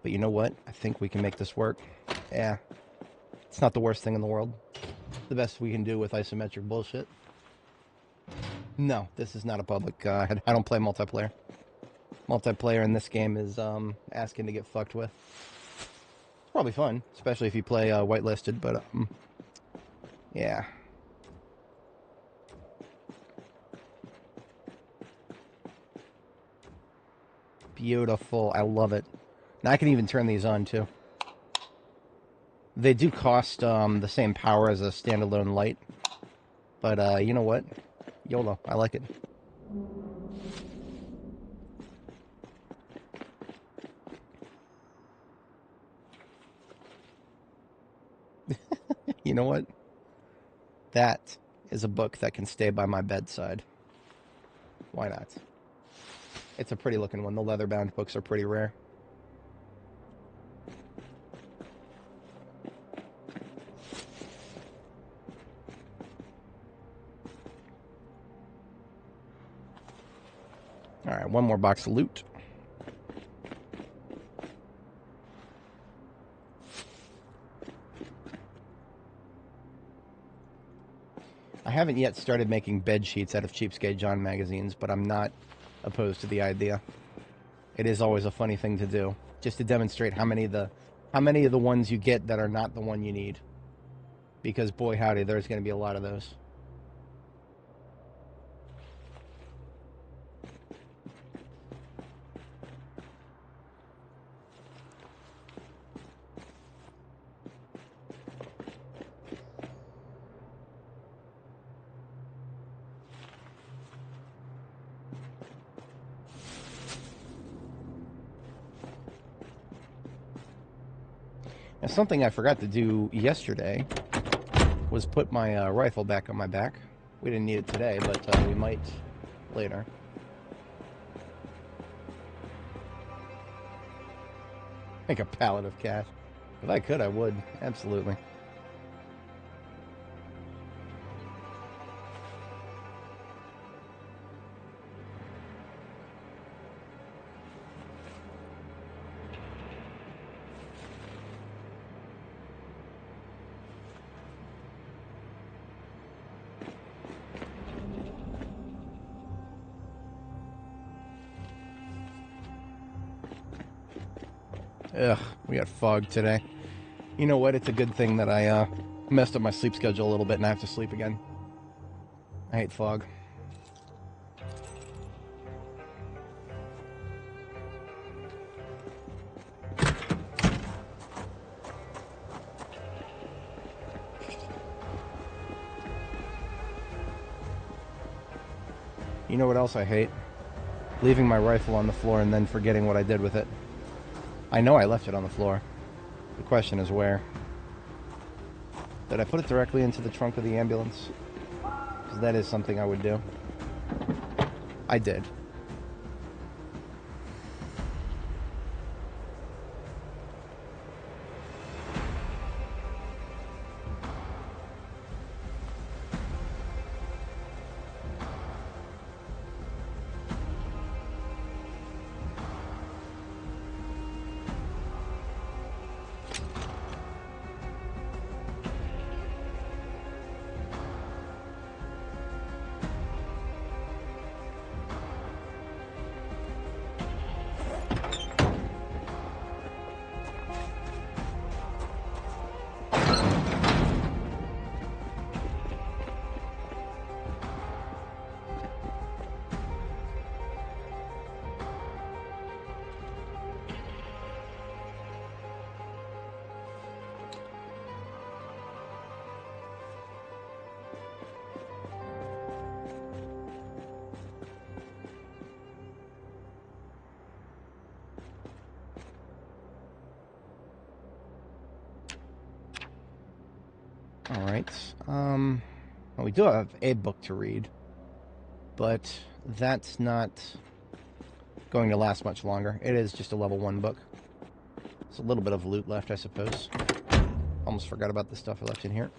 But you know what? I think we can make this work. Yeah. It's not the worst thing in the world. The best we can do with isometric bullshit. No, this is not a public. I don't play multiplayer. Multiplayer in this game is asking to get fucked with. It's probably fun, especially if you play whitelisted, but yeah. Beautiful. I love it. Now I can even turn these on, too. They do cost the same power as a standalone light. But you know what? YOLO. I like it. You know what? That is a book that can stay by my bedside. Why not? It's a pretty looking one. The leather-bound books are pretty rare. Alright, one more box of loot. I haven't yet started making bed sheets out of Cheapskate John magazines, but I'm not opposed to the idea. It is always a funny thing to do, just to demonstrate how many of the ones you get that are not the one you need. Because boy howdy, there's going to be a lot of those. Now, something I forgot to do yesterday was put my rifle back on my back. We didn't need it today, but we might later. Make a pallet of cash. If I could, I would. Absolutely. Ugh, we got fog today. You know what? It's a good thing that I messed up my sleep schedule a little bit and I have to sleep again. I hate fog. You know what else I hate? Leaving my rifle on the floor and then forgetting what I did with it. I know I left it on the floor. The question is where. Did I put it directly into the trunk of the ambulance? Because that is something I would do. I did. Alright, well, we do have a book to read, but that's not going to last much longer. It is just a level 1 book. There's a little bit of loot left, I suppose. Almost forgot about the stuff I left in here.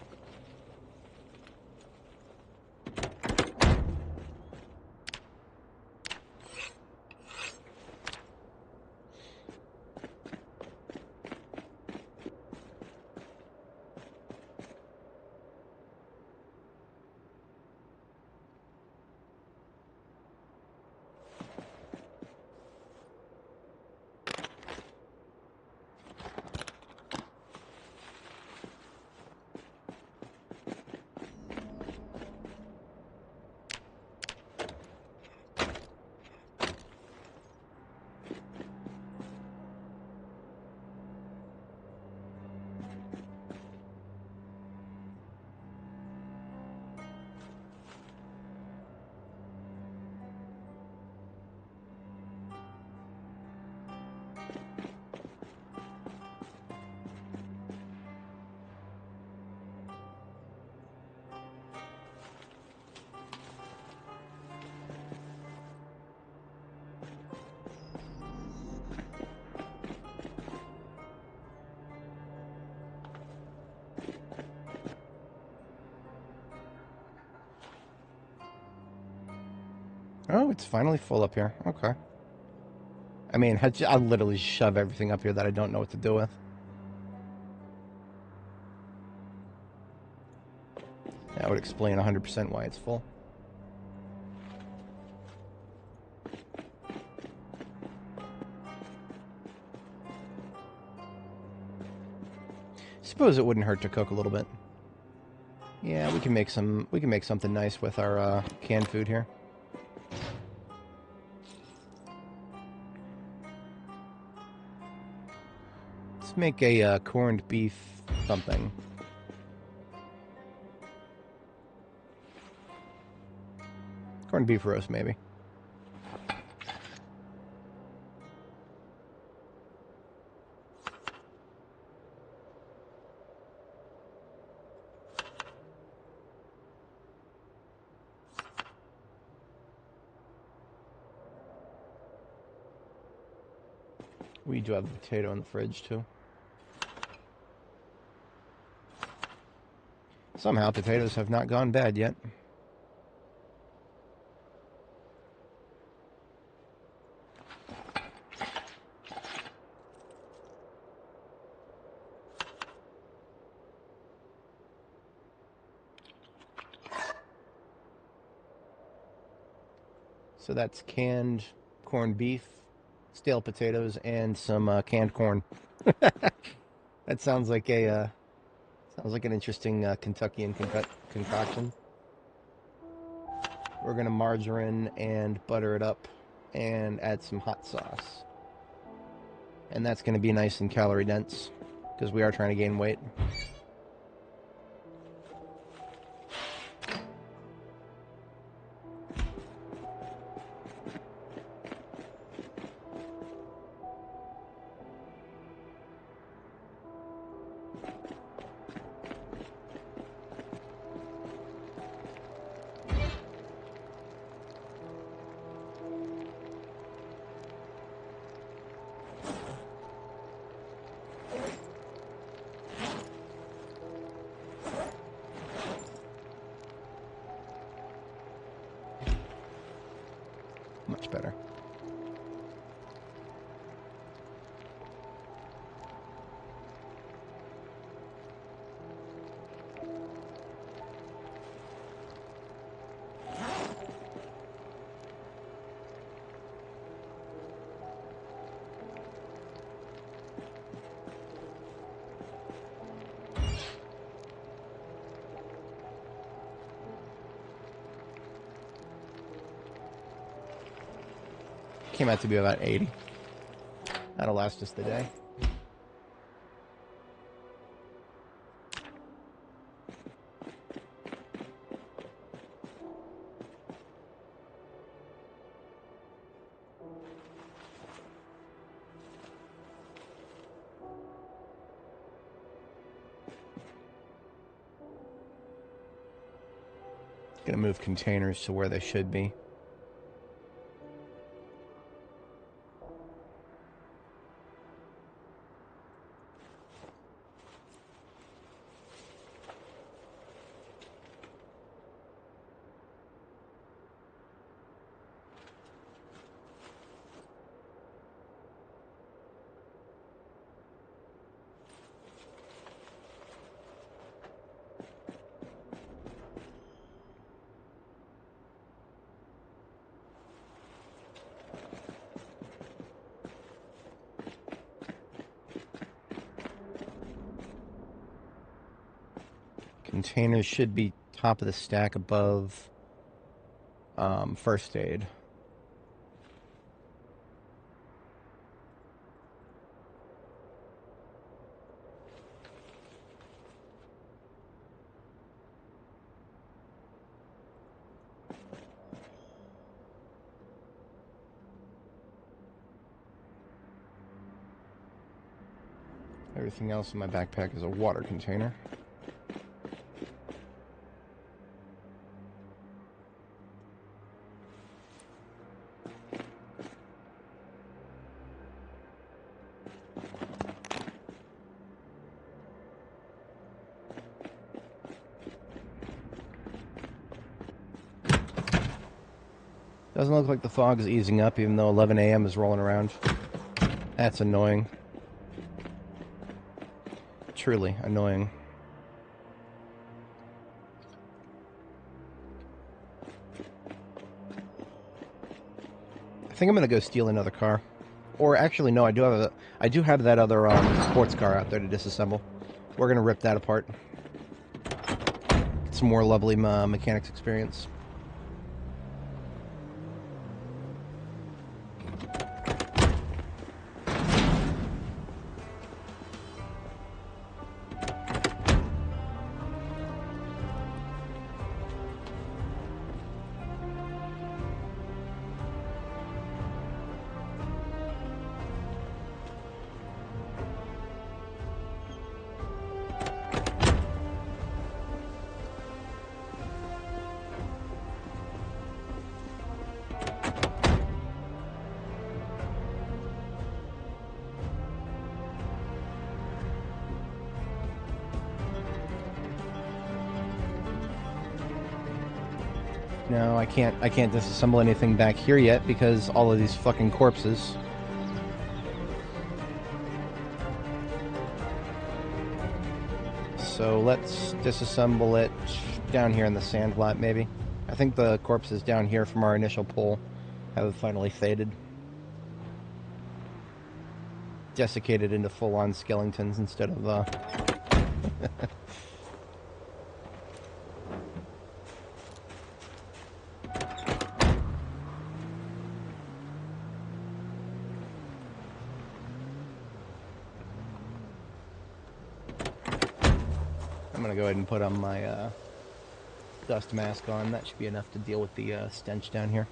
Oh, it's finally full up here. Okay. I mean, I literally shove everything up here that I don't know what to do with. That would explain 100% why it's full. Suppose it wouldn't hurt to cook a little bit. Yeah, we can make something nice with our canned food here. Let's make a corned beef something. Corned beef roast, maybe. We do have a potato in the fridge, too. Somehow, potatoes have not gone bad yet. So that's canned corned beef, stale potatoes, and some canned corn. That sounds like an interesting Kentuckian concoction. We're gonna margarine and butter it up, and add some hot sauce, and that's gonna be nice and calorie dense because we are trying to gain weight. Much better. Came out to be about 80. That'll last us the day. Gonna move containers to where they should be. Containers should be top of the stack above first aid. Everything else in my backpack is a water container. Doesn't look like the fog is easing up, even though 11 a.m. is rolling around. That's annoying. Truly annoying. I think I'm gonna go steal another car. Or actually, no, I do have that other sports car out there to disassemble. We're gonna rip that apart. Get some more lovely mechanics experience. No, I can't disassemble anything back here yet because all of these fucking corpses. So let's disassemble it down here in the sand lot, maybe. I think the corpses down here from our initial pull have finally faded. Desiccated into full-on skeletons instead of, I'm gonna go ahead and put on my dust mask on. That should be enough to deal with the stench down here.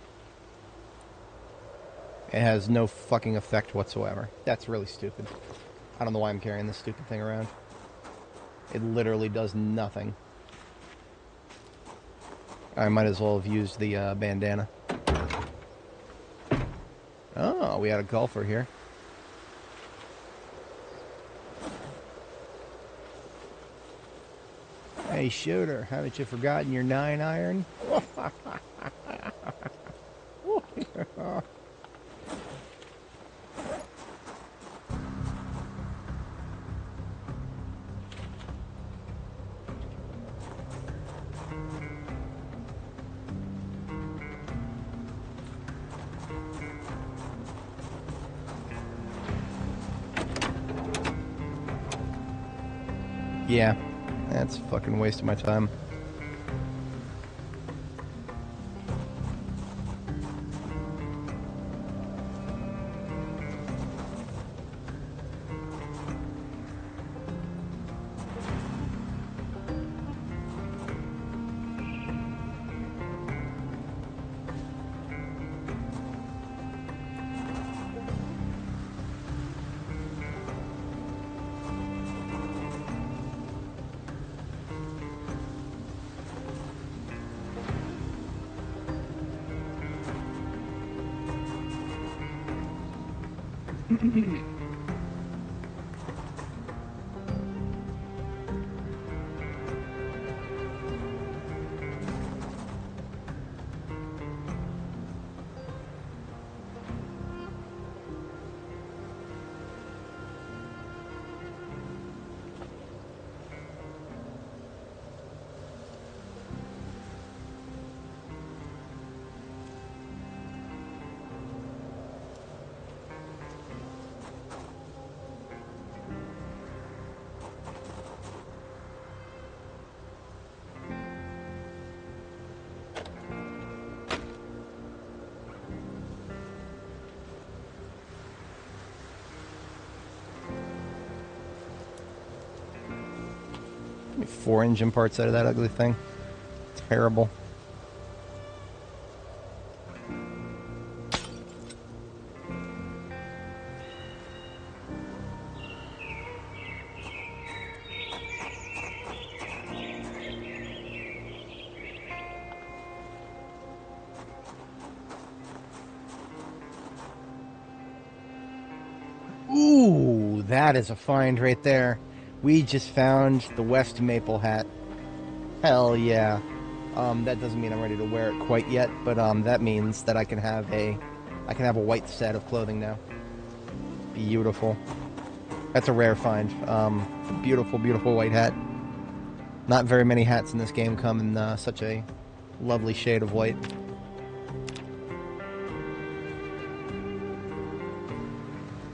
It has no fucking effect whatsoever. That's really stupid. I don't know why I'm carrying this stupid thing around. It literally does nothing. I might as well have used the bandana. Oh, we had a golfer here. Hey, shooter, haven't you forgotten your 9-iron? Yeah, that's a fucking waste of my time. Get 4 engine parts out of that ugly thing. Terrible. Ooh, that is a find right there. We just found the West Maple hat. Hell yeah. That doesn't mean I'm ready to wear it quite yet, but that means that I can have a white set of clothing now. Beautiful. That's a rare find. Beautiful, beautiful white hat. Not very many hats in this game come in such a lovely shade of white.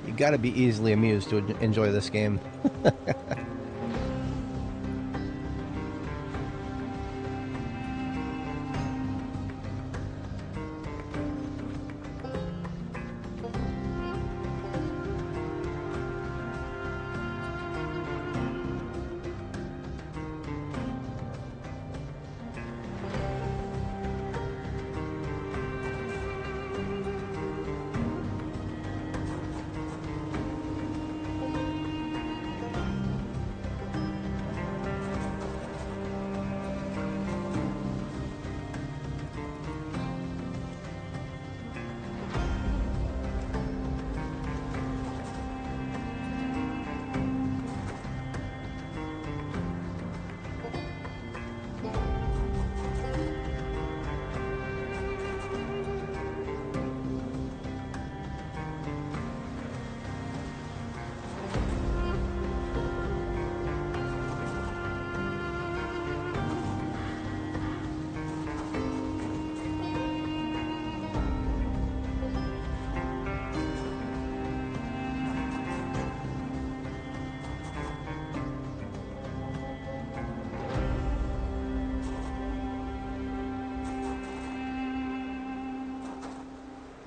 You gotta be easily amused to enjoy this game.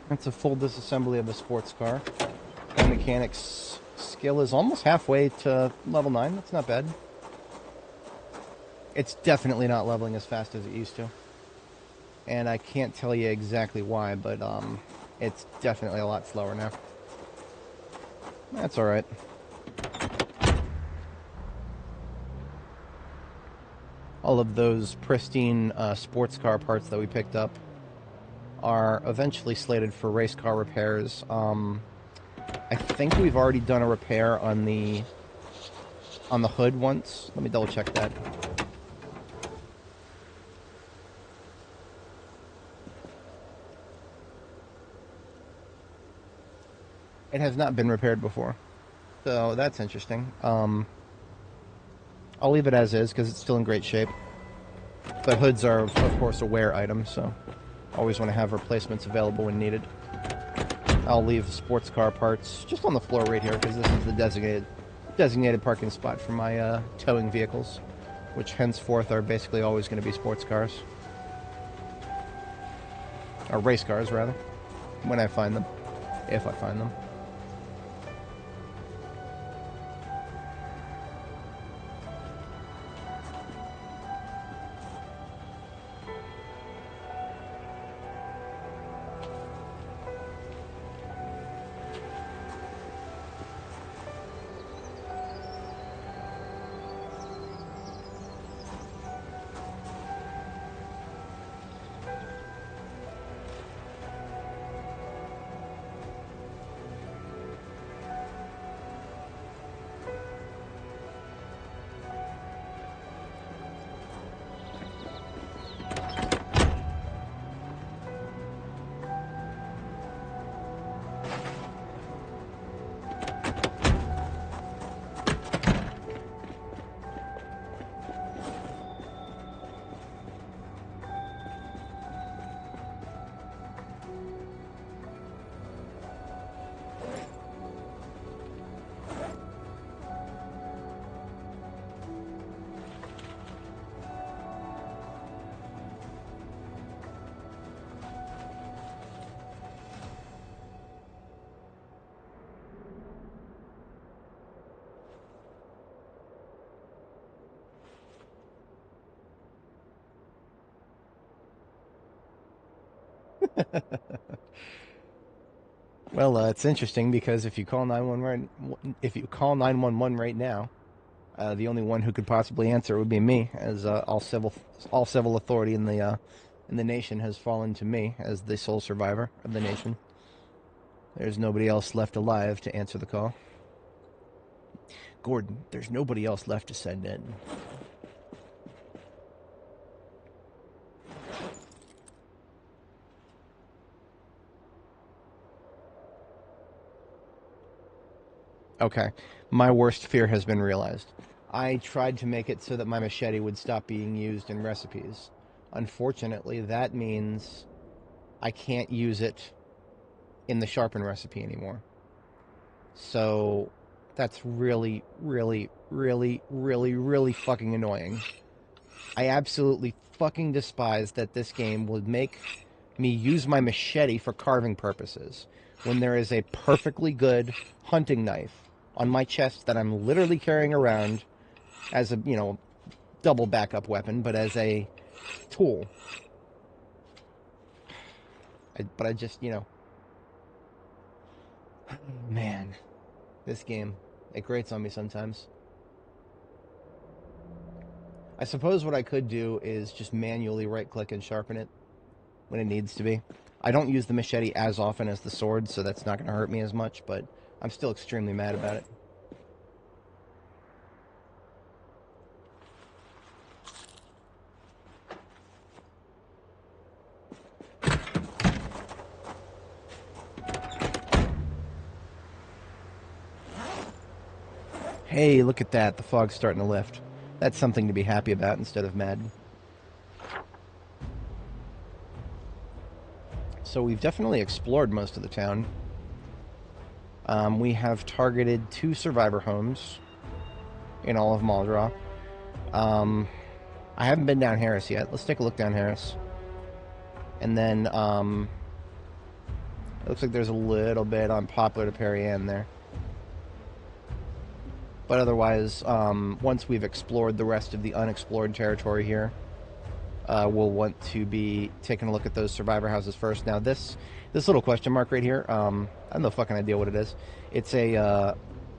That's a full disassembly of a sports car. My mechanic's skill is almost halfway to level 9. That's not bad. It's definitely not leveling as fast as it used to. And I can't tell you exactly why, but it's definitely a lot slower now. That's alright. All of those pristine sports car parts that we picked up are eventually slated for race car repairs. I think we've already done a repair on the hood once. Let me double check that. It has not been repaired before, so that's interesting. I'll leave it as is because it's still in great shape. But hoods are, of course, a wear item, so always want to have replacements available when needed. I'll leave sports car parts just on the floor right here because this is the designated parking spot for my towing vehicles, which henceforth are basically always going to be sports cars. Or race cars, rather, when I find them. If I find them. Well, it's interesting because if you call 911 right now, the only one who could possibly answer would be me, as all civil authority in the nation has fallen to me as the sole survivor of the nation. There's nobody else left alive to answer the call. Gordon, there's nobody else left to send in. Okay. My worst fear has been realized. I tried to make it so that my machete would stop being used in recipes. Unfortunately, that means I can't use it in the sharpen recipe anymore. So that's really, really, really, really, really fucking annoying. I absolutely fucking despise that this game would make me use my machete for carving purposes when there is a perfectly good hunting knife on my chest that I'm literally carrying around as a, double backup weapon, but as a tool. But I just, man, this game, it grates on me sometimes. I suppose what I could do is just manually right-click and sharpen it when it needs to be. I don't use the machete as often as the sword, so that's not going to hurt me as much, but I'm still extremely mad about it. Hey, look at that. The fog's starting to lift. That's something to be happy about instead of mad. So we've definitely explored most of the town. We have targeted 2 survivor homes in all of Maldra. I haven't been down Harris yet. Let's take a look down Harris. And then, it looks like there's a little bit on Poplar to Perianne there. But otherwise, once we've explored the rest of the unexplored territory here, we'll want to be taking a look at those survivor houses first. Now, this little question mark right here, I have no fucking idea what it is. It's a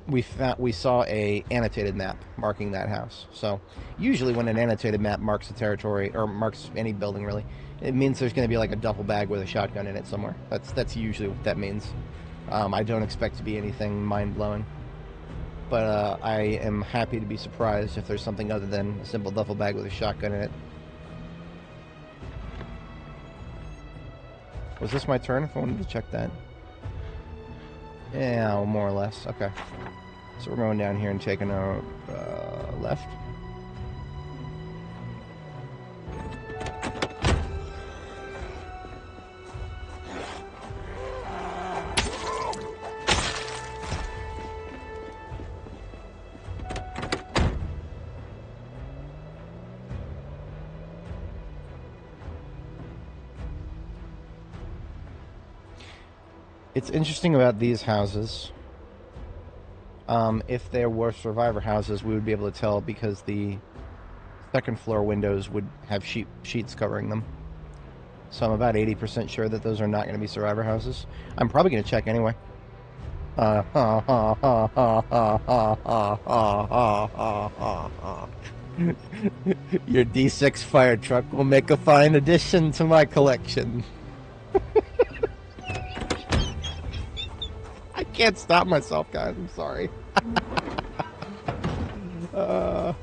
we saw a annotated map marking that house. So usually when an annotated map marks a territory or marks any building really, it means there's going to be like a duffel bag with a shotgun in it somewhere. That's usually what that means. I don't expect to be anything mind blowing. But I am happy to be surprised if there's something other than a simple duffel bag with a shotgun in it. Was this my turn if I wanted to check that? Yeah, more or less. Okay. So we're going down here and taking a left. It's interesting about these houses. If there were survivor houses, we would be able to tell because the second floor windows would have sheets covering them. So I'm about 80% sure that those are not going to be survivor houses. I'm probably going to check anyway. Your D6 fire truck will make a fine addition to my collection. I can't stop myself, guys. I'm sorry. How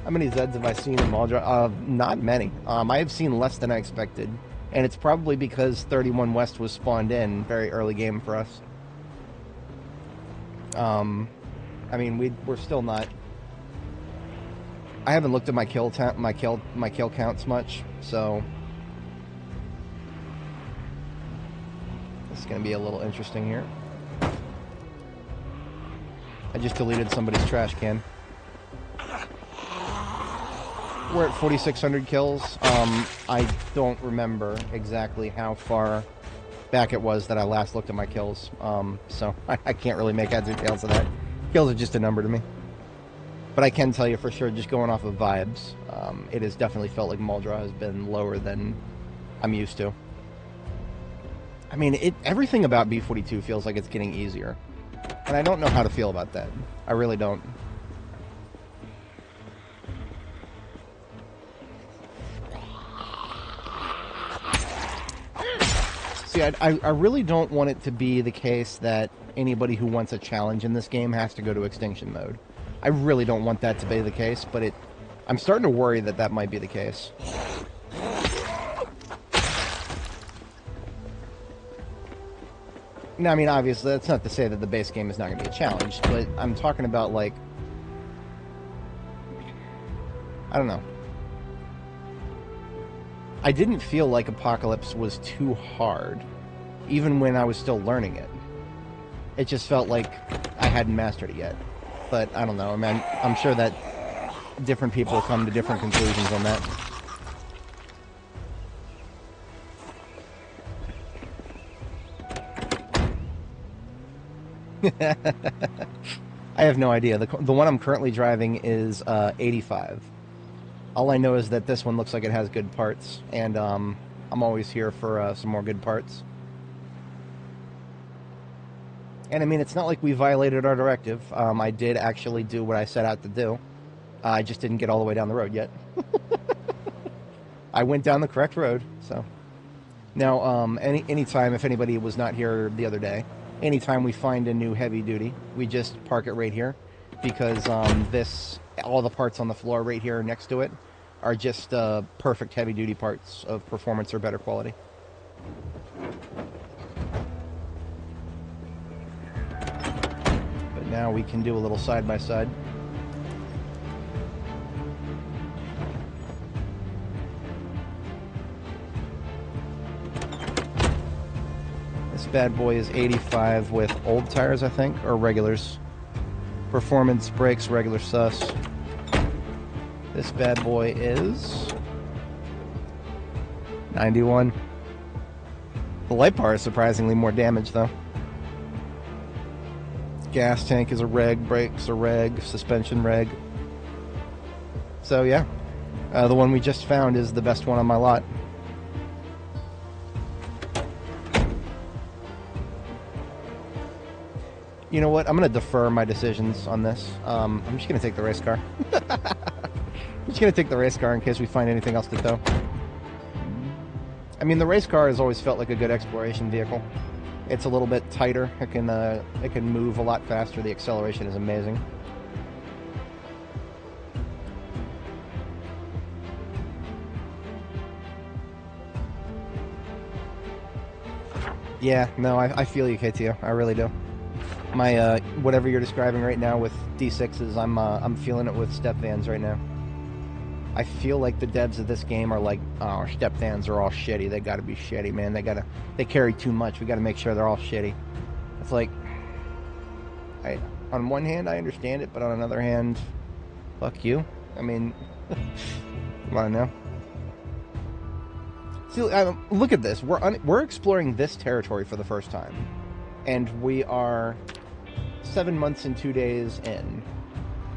many Zeds have I seen in Maldra? Not many. I have seen less than I expected. And it's probably because 31 West was spawned in very early game for us. I mean, we're still not... I haven't looked at my kill counts much, so... This is going to be a little interesting here. I just deleted somebody's trash can. We're at 4,600 kills. I don't remember exactly how far back it was that I last looked at my kills. So I can't really make heads or tails of that. Kills are just a number to me. But I can tell you for sure, just going off of vibes, it has definitely felt like Maldra has been lower than I'm used to. I mean, everything about B42 feels like it's getting easier. And I don't know how to feel about that. I really don't. See, I really don't want it to be the case that anybody who wants a challenge in this game has to go to extinction mode. I really don't want that to be the case, but I'm starting to worry that that might be the case. No, I mean, obviously, that's not to say that the base game is not going to be a challenge, but I'm talking about, like, I don't know. I didn't feel like Apocalypse was too hard, even when I was still learning it. It just felt like I hadn't mastered it yet. But I don't know. I mean, I'm sure that different people come to different conclusions on that. I have no idea. The one I'm currently driving is 85. All I know is that this one looks like it has good parts, and I'm always here for some more good parts. And I mean, it's not like we violated our directive. I did actually do what I set out to do. I just didn't get all the way down the road yet. I went down the correct road, so. Now, anytime, if anybody was not here the other day, anytime we find a new heavy duty, we just park it right here, because all the parts on the floor right here next to it are just perfect heavy duty parts of performance or better quality. But now we can do a little side by side. This bad boy is 85 with old tires, I think, or regulars. Performance brakes, regular sus. This bad boy is 91. The light bar is surprisingly more damaged, though. Gas tank is a reg, brakes a reg, suspension reg. So yeah, the one we just found is the best one on my lot. You know what? I'm going to defer my decisions on this. I'm just going to take the race car. I'm just going to take the race car in case we find anything else to tow. I mean, the race car has always felt like a good exploration vehicle. It's a little bit tighter. It can move a lot faster. The acceleration is amazing. Yeah, no, I feel you, KTO. I really do. My whatever you're describing right now with D6s, I'm feeling it with step vans right now. I feel like the devs of this game are like, oh, step vans are all shitty. They got to be shitty, man. They carry too much. We got to make sure they're all shitty. It's like, on one hand I understand it, but on another hand, fuck you. I mean, come on now. See, look at this. We're exploring this territory for the first time, and we are 7 months and 2 days in,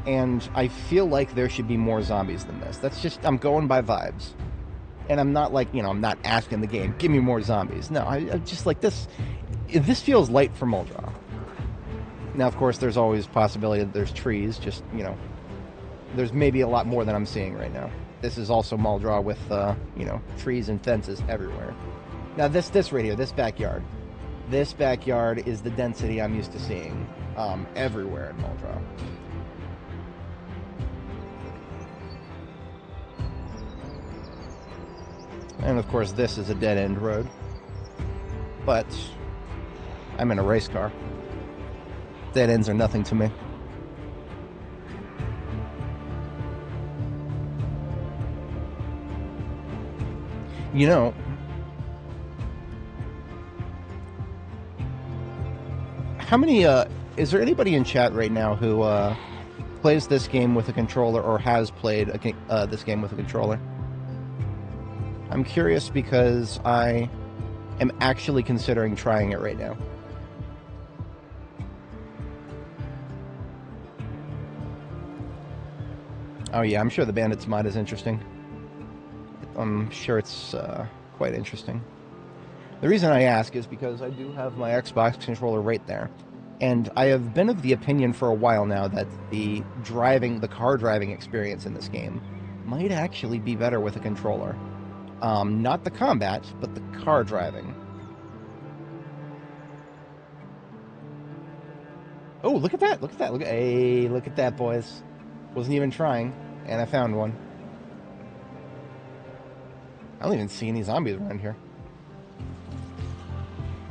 and I feel like there should be more zombies than this. That's just, I'm going by vibes, and I'm not like, I'm not asking the game, give me more zombies. No, I'm just like, this feels light for Muldraw. Now, of course, there's always possibility that there's trees, just, there's maybe a lot more than I'm seeing right now. This is also Muldraw with, trees and fences everywhere. Now, this right here, this backyard is the density I'm used to seeing everywhere in Muldraw. And, of course, this is a dead-end road. But I'm in a race car. Dead ends are nothing to me. How many, is there anybody in chat right now who plays this game with a controller or has played this game with a controller? I'm curious because I am actually considering trying it right now. Oh yeah, I'm sure the Bandits mod is interesting. I'm sure it's quite interesting. The reason I ask is because I do have my Xbox controller right there. And I have been of the opinion for a while now that the car driving experience in this game might actually be better with a controller. Not the combat, but the car driving. Oh, look at that! Look at that! Hey, look at that, boys. Wasn't even trying, and I found one. I don't even see any zombies around here.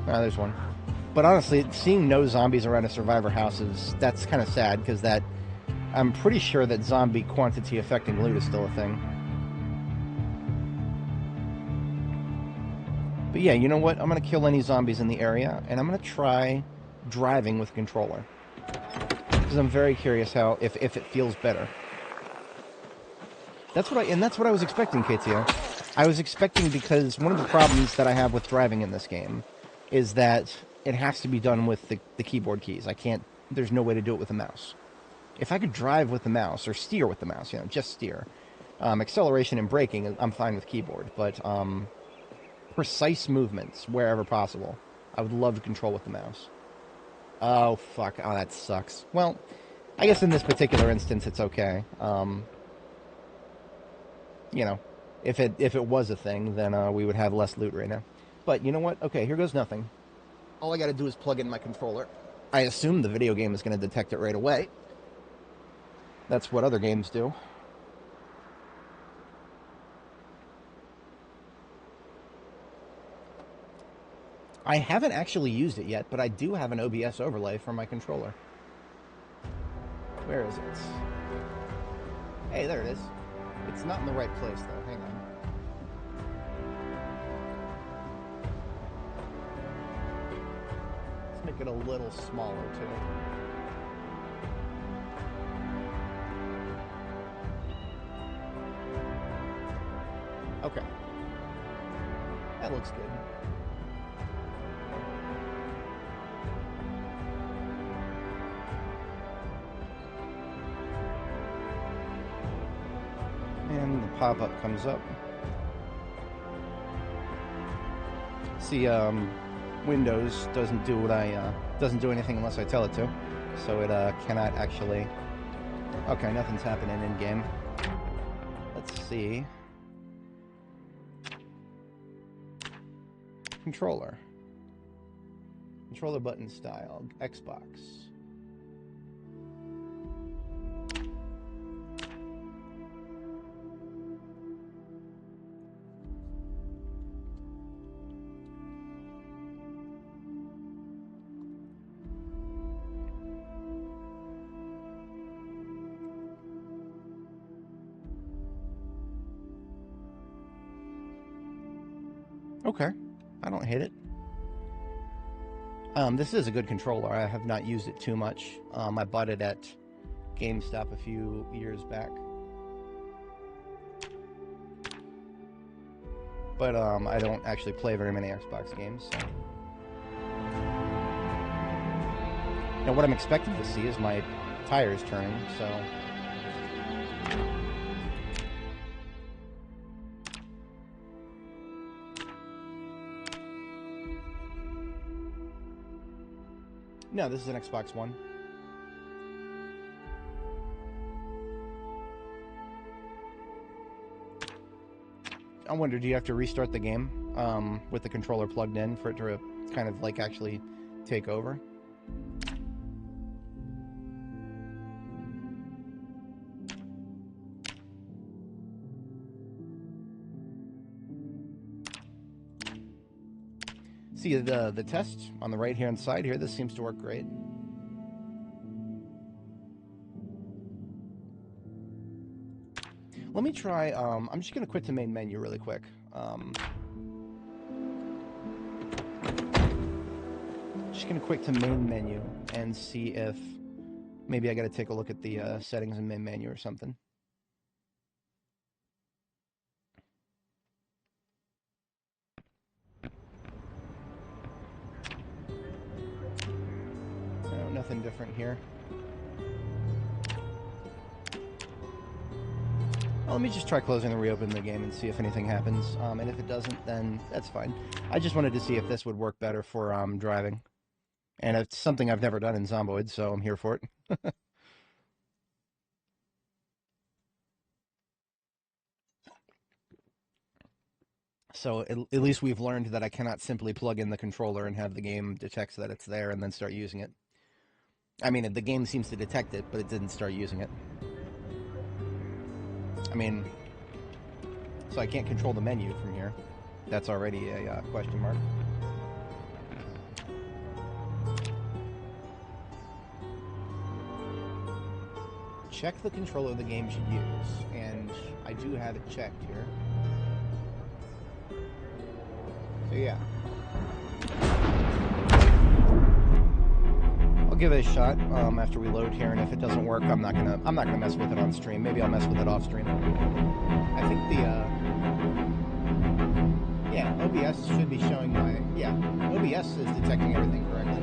Ah, there's one. But honestly, seeing no zombies around a survivor house that's kind of sad, because I'm pretty sure that zombie quantity affecting loot is still a thing. But yeah, you know what? I'm going to kill any zombies in the area, and I'm going to try driving with a controller. Because I'm very curious if it feels better. That's what I was expecting, KTO. I was expecting, because one of the problems that I have with driving in this game is that it has to be done with the keyboard keys. There's no way to do it with a mouse. If I could drive with the mouse, or steer with the mouse, just steer. Acceleration and braking, I'm fine with keyboard, but precise movements, wherever possible, I would love to control with the mouse. Oh, fuck. Oh, that sucks. Well, I guess in this particular instance, it's okay. If it was a thing, then we would have less loot right now. But you know what? Okay, here goes nothing. All I gotta do is plug in my controller. I assume the video game is gonna detect it right away. That's what other games do. I haven't actually used it yet, but I do have an OBS overlay for my controller. Where is it? Hey, there it is. It's not in the right place, though. Hang on. Let's make it a little smaller, too. Okay. That looks good. And the pop-up comes up. See, Windows doesn't do anything unless I tell it to, so it cannot actually. Okay, nothing's happening in game. Let's see. Controller button style, Xbox. Okay, I don't hate it. This is a good controller. I have not used it too much. I bought it at GameStop a few years back. But I don't actually play very many Xbox games, so. Now what I'm expecting to see is my tires turning, so. No, this is an Xbox One. I wonder, do you have to restart the game with the controller plugged in for it to kind of like actually take over? See the test on the right hand side here, this seems to work great. Let me try, I'm just going to quit the main menu really quick. Just going to quit to main menu and see if maybe I got to take a look at the settings in main menu or something. No, nothing different here. Well, let me just try closing and reopen the game and see if anything happens. And if it doesn't, then that's fine. I just wanted to see if this would work better for driving. And it's something I've never done in Zomboid, so I'm here for it. So at least we've learned that I cannot simply plug in the controller and have the game detect that it's there and then start using it. I mean, the game seems to detect it, but it didn't start using it. I mean, so I can't control the menu from here. That's already a question mark. check the controller the game should use, and I do have it checked here. So yeah. I'll give it a shot after we load here, and if it doesn't work, I'm not gonna mess with it on stream. Maybe I'll mess with it off stream. I think the yeah, OBS should be showing my OBS is detecting everything correctly.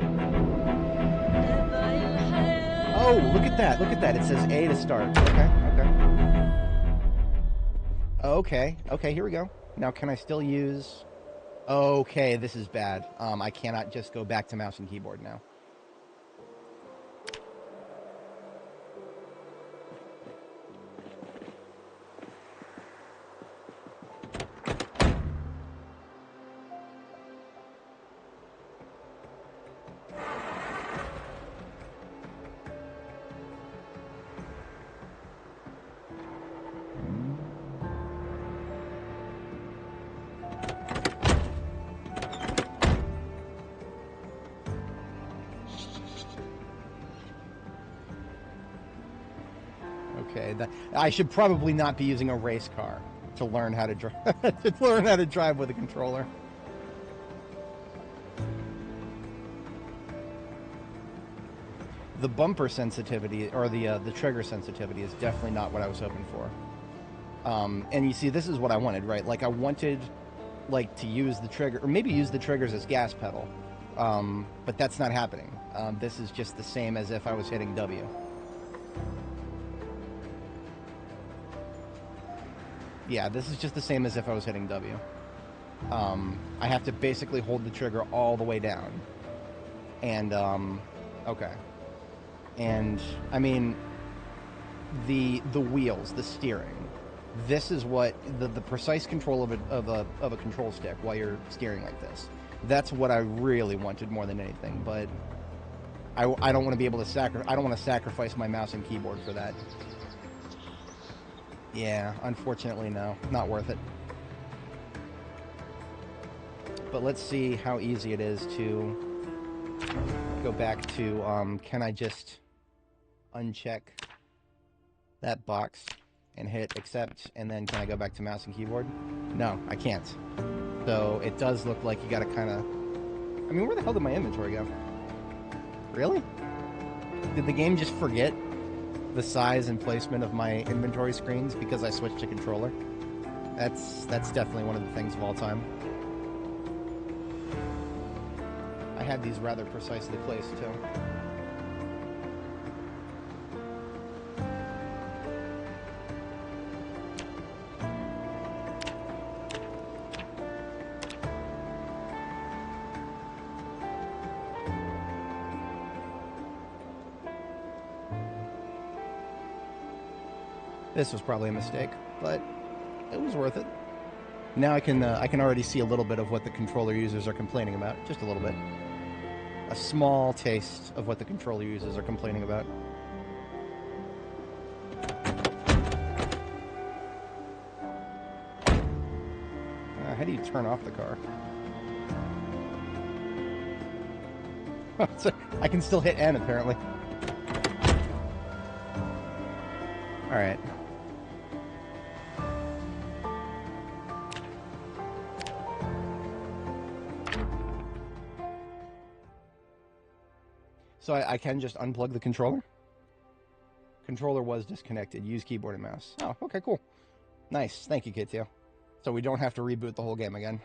Oh, look at that! Look at that! It says A to start. Okay. Here we go. Now, can I still use? Okay, this is bad. I cannot just go back to mouse and keyboard now. Okay, I should probably not be using a race car to learn how to drive. To learn how to drive with a controller. The bumper sensitivity or the trigger sensitivity is definitely not what I was hoping for. And you see, this is what I wanted, right? Like I wanted, like to use the trigger, or maybe use the triggers as gas pedal, but that's not happening. This is just the same as if I was hitting W. Yeah, this is just the same as if I was hitting W. I have to basically hold the trigger all the way down. And, okay. And, I mean, the wheels, the steering, this is what, the precise control of a control stick while you're steering like this. That's what I really wanted more than anything, but I don't want to be able to I don't want to sacrifice my mouse and keyboard for that. Yeah, unfortunately, no. Not worth it. But let's see how easy it is to go back to, can I just uncheck that box and hit accept, and then can I go back to mouse and keyboard? No, I can't. So it does look like you gotta kind of... I mean, where the hell did my inventory go? Really? Did the game just forget the size and placement of my inventory screens because I switched to controller? That's definitely one of the things of all time. I had these rather precisely placed too. This was probably a mistake, but it was worth it. Now I can already see a little bit of what the controller users are complaining about. Just a little bit. A small taste of what the controller users are complaining about. How do you turn off the car? So I can still hit N, apparently. Alright. So I can just unplug the controller? Controller was disconnected. Use keyboard and mouse. Oh, okay, cool. Nice. Thank you, Kitio. So we don't have to reboot the whole game again.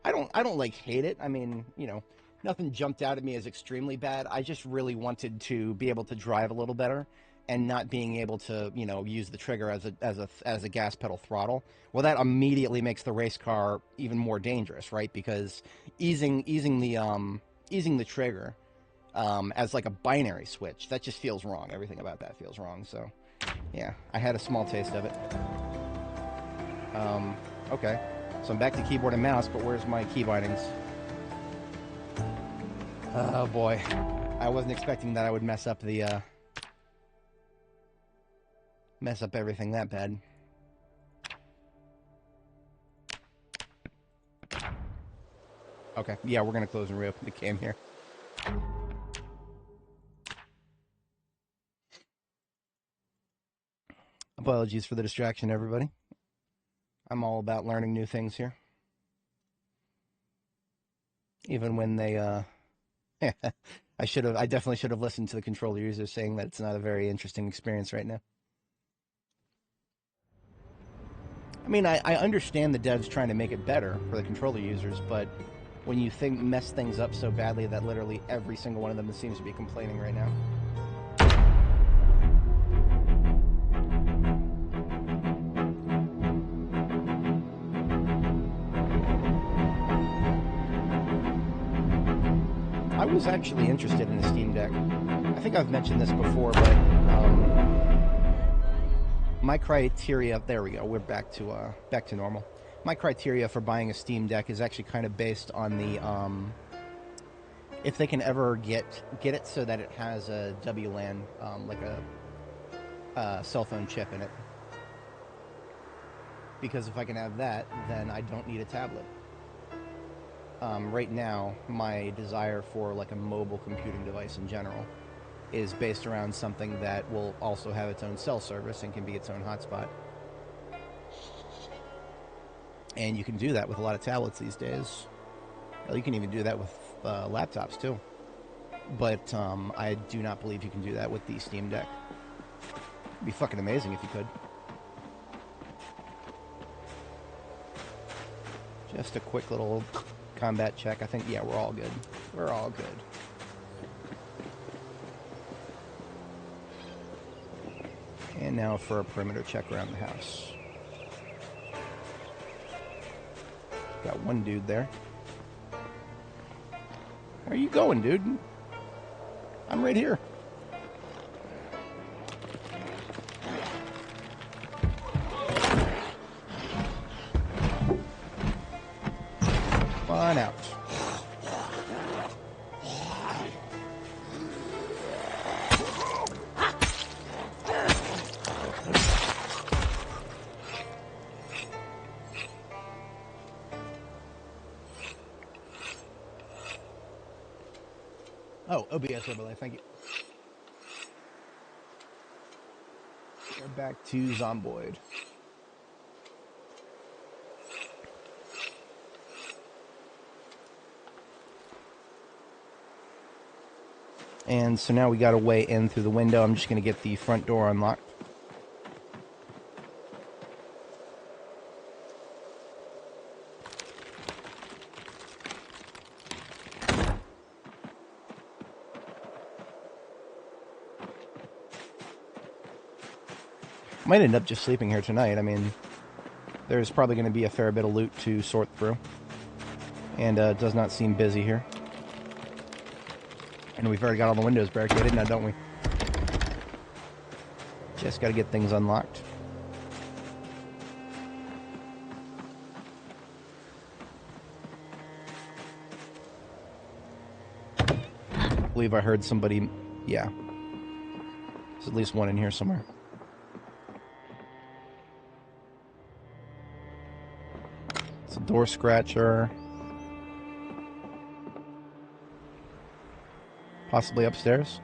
I don't like hate it. I mean, you know, nothing jumped out at me as extremely bad. I just really wanted to be able to drive a little better and not being able to, you know, use the trigger as a gas pedal throttle. Well, that immediately makes the race car even more dangerous, right? Because easing the trigger as like a binary switch, that just feels wrong. Everything about that feels wrong. So, yeah, I had a small taste of it. Okay, so I'm back to keyboard and mouse, but where's my key bindings? Oh boy, I wasn't expecting that I would mess up the mess up everything that bad. Okay, yeah, we're gonna close and reopen the game here. Apologies for the distraction, everybody. I'm all about learning new things here. Even when they, I definitely should have listened to the controller users saying that it's not a very interesting experience right now. I mean, I understand the devs trying to make it better for the controller users, but when you mess things up so badly that literally every single one of them seems to be complaining right now. I was actually interested in a Steam Deck. I think I've mentioned this before, but my criteria, there we go, we're back to normal. My criteria for buying a Steam Deck is actually kind of based on the if they can ever get it so that it has a WLAN, like a cell phone chip in it. Because if I can have that, then I don't need a tablet. Right now, my desire for like a mobile computing device in general is based around something that will also have its own cell service and can be its own hotspot. And you can do that with a lot of tablets these days. Well, you can even do that with laptops too. But I do not believe you can do that with the Steam Deck. It'd be fucking amazing if you could. Just a quick little combat check. I think, yeah, we're all good. We're all good. And now for a perimeter check around the house. Got one dude there. Where are you going, dude? I'm right here. Come on out. Oh, OBS overlay, thank you. We're back to Zomboid. And so now we got a way in through the window. I'm just going to get the front door unlocked. Might end up just sleeping here tonight. I mean, there's probably going to be a fair bit of loot to sort through. And it does not seem busy here. And we've already got all the windows barricaded now, don't we? Just got to get things unlocked. I believe I heard somebody... Yeah. There's at least one in here somewhere. It's a door scratcher. Possibly upstairs.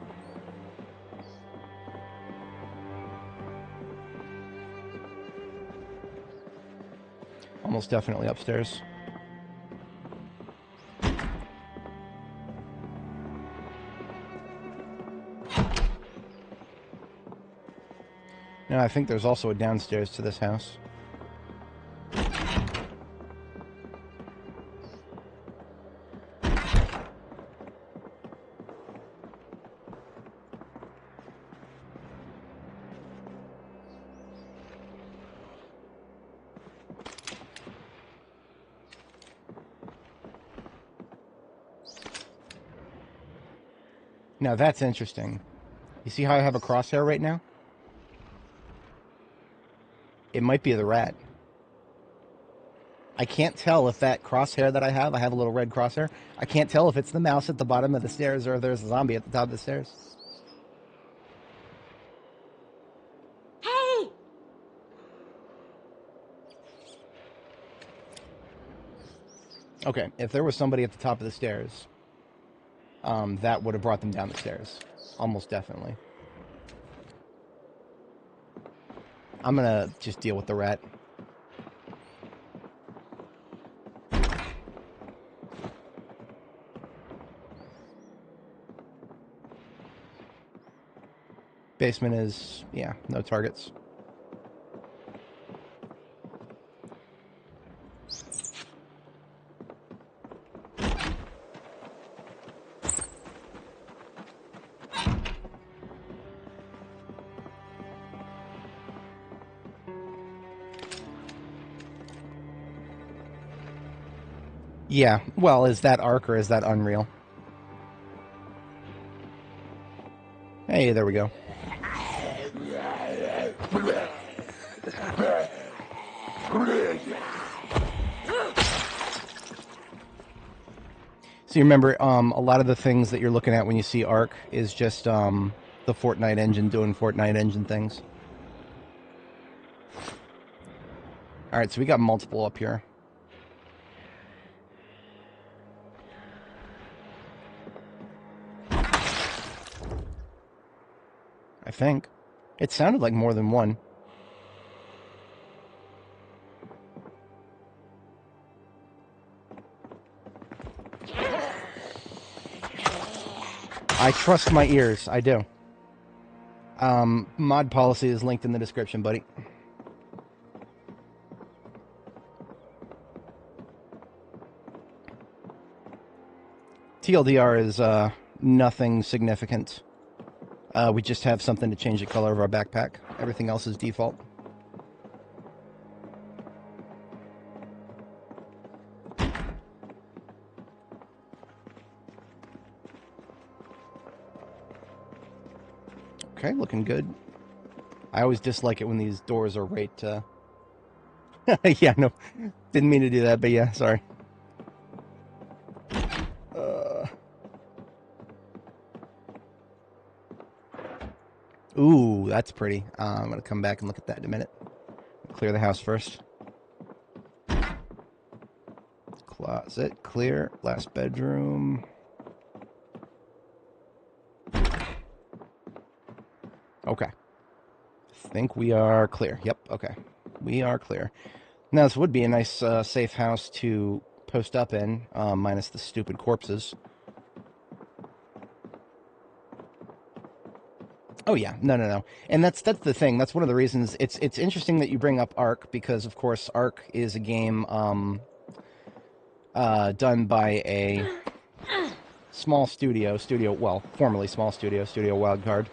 Almost definitely upstairs. Now I think there's also a downstairs to this house. Now that's interesting. You see how I have a crosshair right now? It might be the rat. I can't tell if that crosshair that I have a little red crosshair. I can't tell if it's the mouse at the bottom of the stairs or if there's a zombie at the top of the stairs. Hey! Okay, if there was somebody at the top of the stairs, that would have brought them down the stairs. Almost definitely. I'm gonna just deal with the rat. Basement is, yeah, no targets. Yeah, well, is that Arc or is that Unreal? Hey, there we go. So you remember, a lot of the things that you're looking at when you see Arc is just the Fortnite engine doing Fortnite engine things. All right, so we got multiple up here. I think. It sounded like more than one. I trust my ears. I do. Mod policy is linked in the description, buddy. TLDR is nothing significant. We just have something to change the color of our backpack. Everything else is default. Okay, looking good. I always dislike it when these doors are right... yeah, no. Didn't mean to do that, but yeah, sorry. Ooh, that's pretty. I'm going to come back and look at that in a minute. Clear the house first. Closet, clear. Last bedroom. Okay. I think we are clear. Yep, okay. We are clear. Now, this would be a nice, safe house to post up in, minus the stupid corpses. Oh yeah, no. And that's the thing. That's one of the reasons it's interesting that you bring up Ark, because of course Ark is a game done by a small studio, well, formerly small studio Wildcard,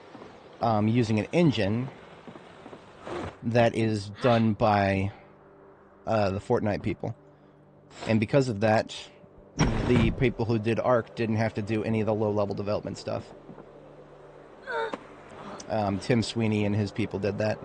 using an engine that is done by the Fortnite people. And because of that, the people who did Ark didn't have to do any of the low-level development stuff. Tim Sweeney and his people did that.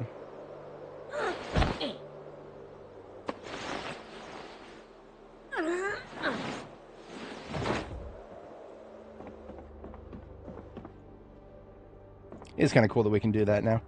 It's kind of cool that we can do that now.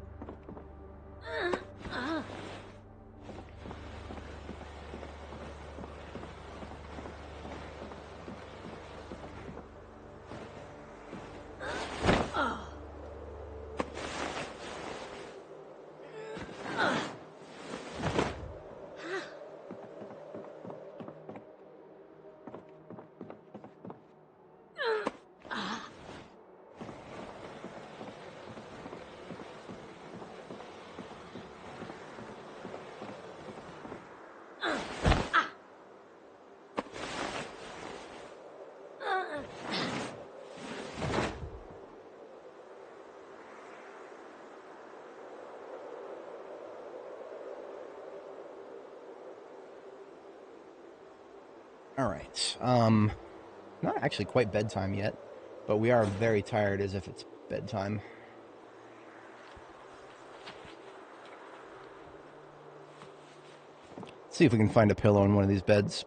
Alright, not actually quite bedtime yet, but we are very tired as if it's bedtime. Let's see if we can find a pillow in one of these beds.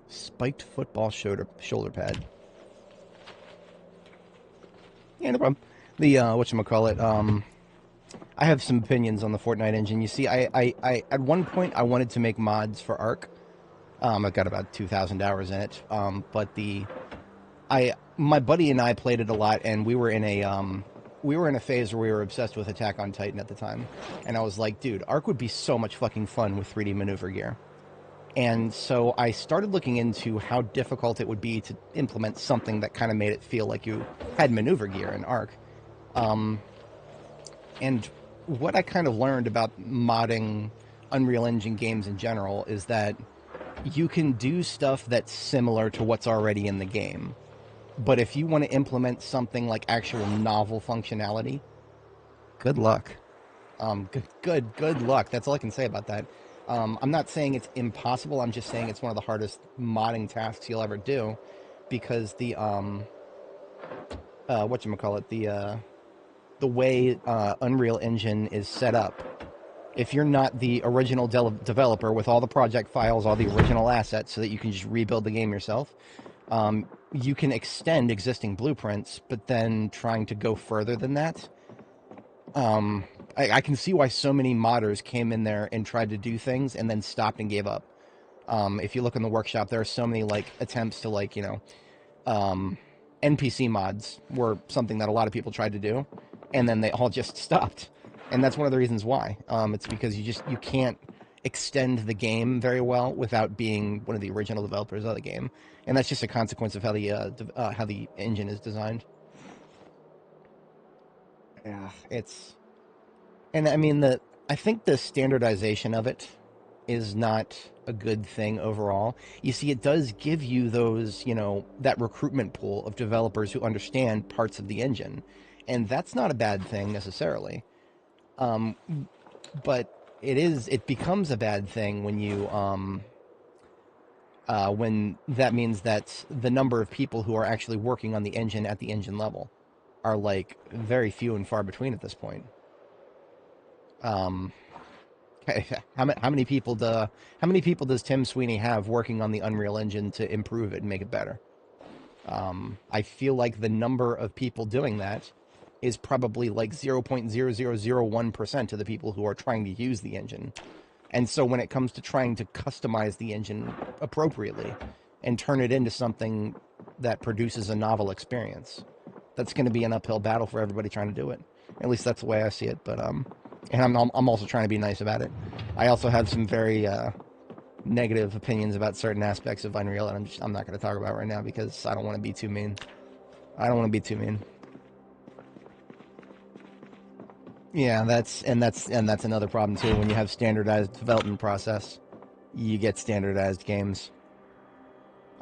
Spiked football shoulder pad. Yeah, no problem. The, whatchamacallit, I have some opinions on the Fortnite engine. You see, I at one point, I wanted to make mods for Ark, I've got about 2,000 hours in it. But my buddy and I played it a lot, and we were in a phase where we were obsessed with Attack on Titan at the time, and I was like, dude, Arc would be so much fucking fun with 3D maneuver gear. And so I started looking into how difficult it would be to implement something that kind of made it feel like you had maneuver gear in Arc. Um, and what I kind of learned about modding Unreal Engine games in general is that you can do stuff that's similar to what's already in the game. But if you want to implement something like actual novel functionality, good luck. Good luck. That's all I can say about that. I'm not saying it's impossible. I'm just saying it's one of the hardest modding tasks you'll ever do, because whatchamacallit, the way Unreal Engine is set up. If you're not the original developer with all the project files, all the original assets, so that you can just rebuild the game yourself, you can extend existing blueprints, but then trying to go further than that, I can see why so many modders came in there and tried to do things and then stopped and gave up. If you look in the workshop, there are so many like attempts to NPC mods were something that a lot of people tried to do, and then they all just stopped. And that's one of the reasons why. It's because you can't extend the game very well without being one of the original developers of the game, and that's just a consequence of how the engine is designed. Yeah, and I mean I think the standardization of it is not a good thing overall. You see, it does give you those, that recruitment pool of developers who understand parts of the engine, and that's not a bad thing necessarily. Um, but it becomes a bad thing when that means that the number of people who are actually working on the engine at the engine level are like very few and far between at this point. Um, how many people does Tim Sweeney have working on the Unreal Engine to improve it and make it better? I feel like the number of people doing that is probably like 0.0001% of the people who are trying to use the engine. And so when it comes to trying to customize the engine appropriately and turn it into something that produces a novel experience, that's going to be an uphill battle for everybody trying to do it. At least that's the way I see it. But and I'm also trying to be nice about it. I also have some very negative opinions about certain aspects of Unreal, and I'm not going to talk about right now because I don't want to be too mean. I don't want to be too mean. Yeah, that's another problem too. When you have standardized development process, you get standardized games.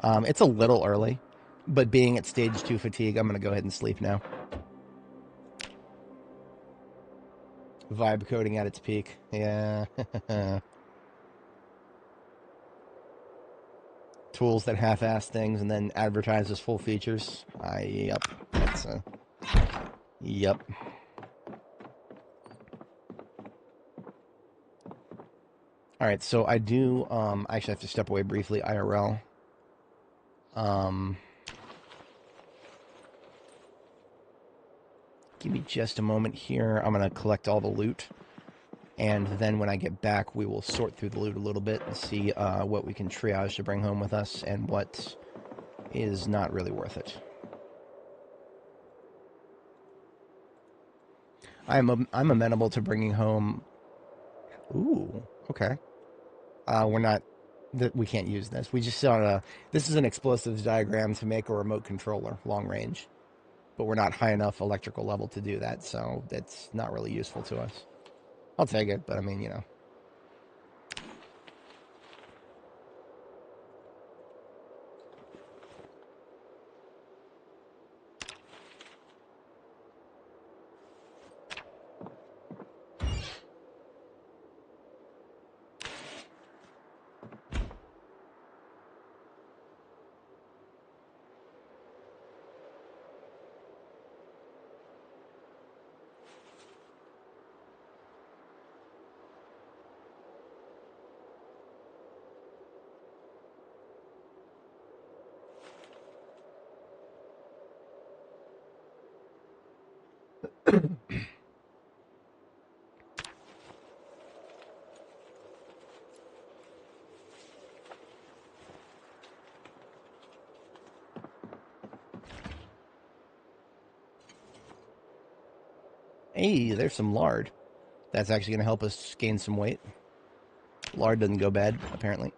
It's a little early, but being at stage 2 fatigue, I'm going to go ahead and sleep now. Vibe coding at its peak. Yeah. Tools that half-ass things and then advertise as full features. Yep. Yep. All right, so I do actually have to step away briefly IRL. Give me just a moment here. I'm going to collect all the loot. And then when I get back, we will sort through the loot a little bit and see what we can triage to bring home with us and what is not really worth it. I'm amenable to bringing home... Ooh, okay. We're not... We can't use this. We just saw this is an explosives diagram to make a remote controller, long range. But we're not high enough electrical level to do that, so that's not really useful to us. I'll take it, but I mean, Hey, there's some lard. That's actually going to help us gain some weight. Lard doesn't go bad, apparently.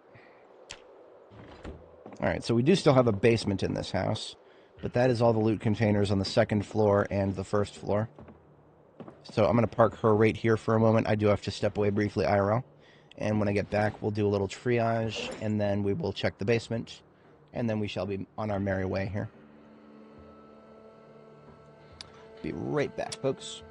Alright, so we do still have a basement in this house, but that is all the loot containers on the second floor and the first floor. So I'm going to park her right here for a moment. I do have to step away briefly, IRL. And when I get back, we'll do a little triage, and then we will check the basement, and then we shall be on our merry way here. Be right back, folks.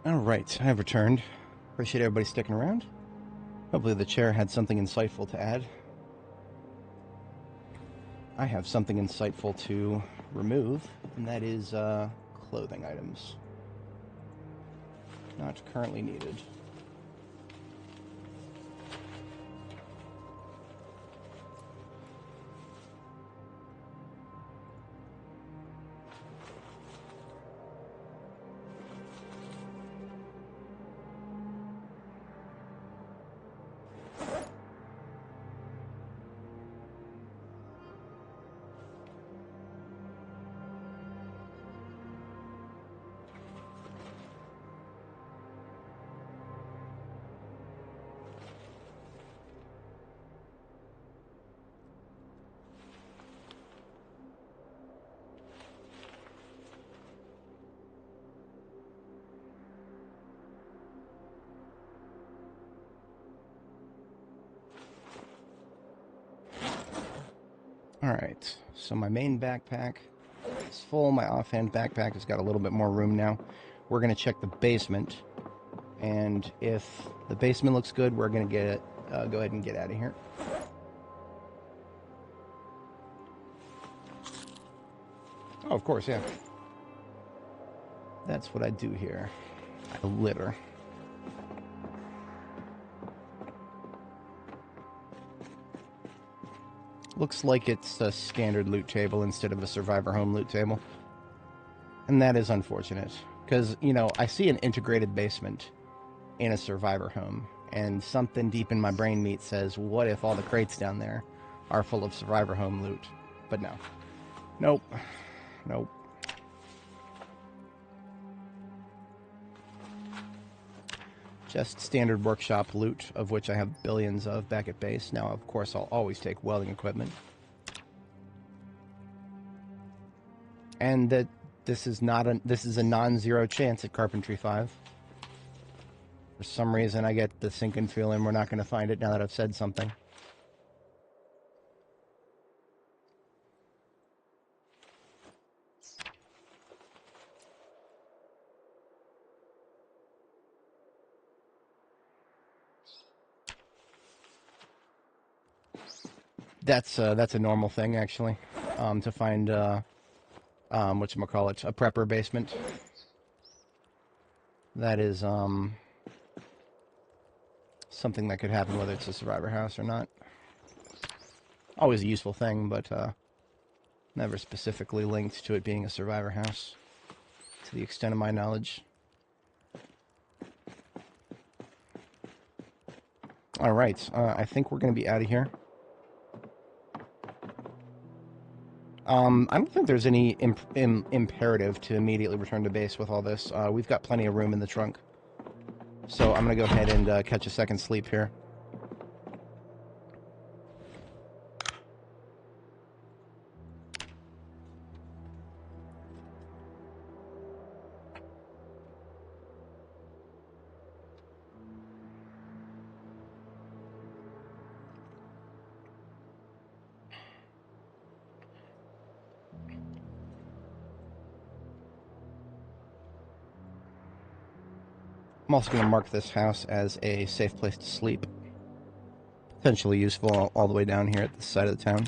Alright, I have returned. Appreciate everybody sticking around. Hopefully the chair had something insightful to add. I have something insightful to remove, and that is clothing items. Not currently needed. Alright, so my main backpack is full. My offhand backpack has got a little bit more room now. We're going to check the basement. And if the basement looks good, we're going to go ahead and get out of here. Oh, of course, yeah. That's what I do here. I litter. Looks like it's a standard loot table instead of a survivor home loot table. And that is unfortunate. Because, you know, I see an integrated basement in a survivor home. And something deep in my brain meat says, what if all the crates down there are full of survivor home loot? But no. Nope. Nope. Just standard workshop loot, of which I have billions of back at base. Now, of course, I'll always take welding equipment. And that this is a non-zero chance at Carpentry 5. For some reason, I get the sinking feeling we're not going to find it now that I've said something. That's a normal thing, actually, to find whatchamacallit, a prepper basement. That is something that could happen whether it's a survivor house or not. Always a useful thing, but never specifically linked to it being a survivor house, to the extent of my knowledge. Alright, I think we're going to be out of here. I don't think there's any imperative to immediately return to base with all this. We've got plenty of room in the trunk. So I'm going to go ahead and catch a second sleep here. I'm also going to mark this house as a safe place to sleep. Potentially useful all the way down here at this side of the town.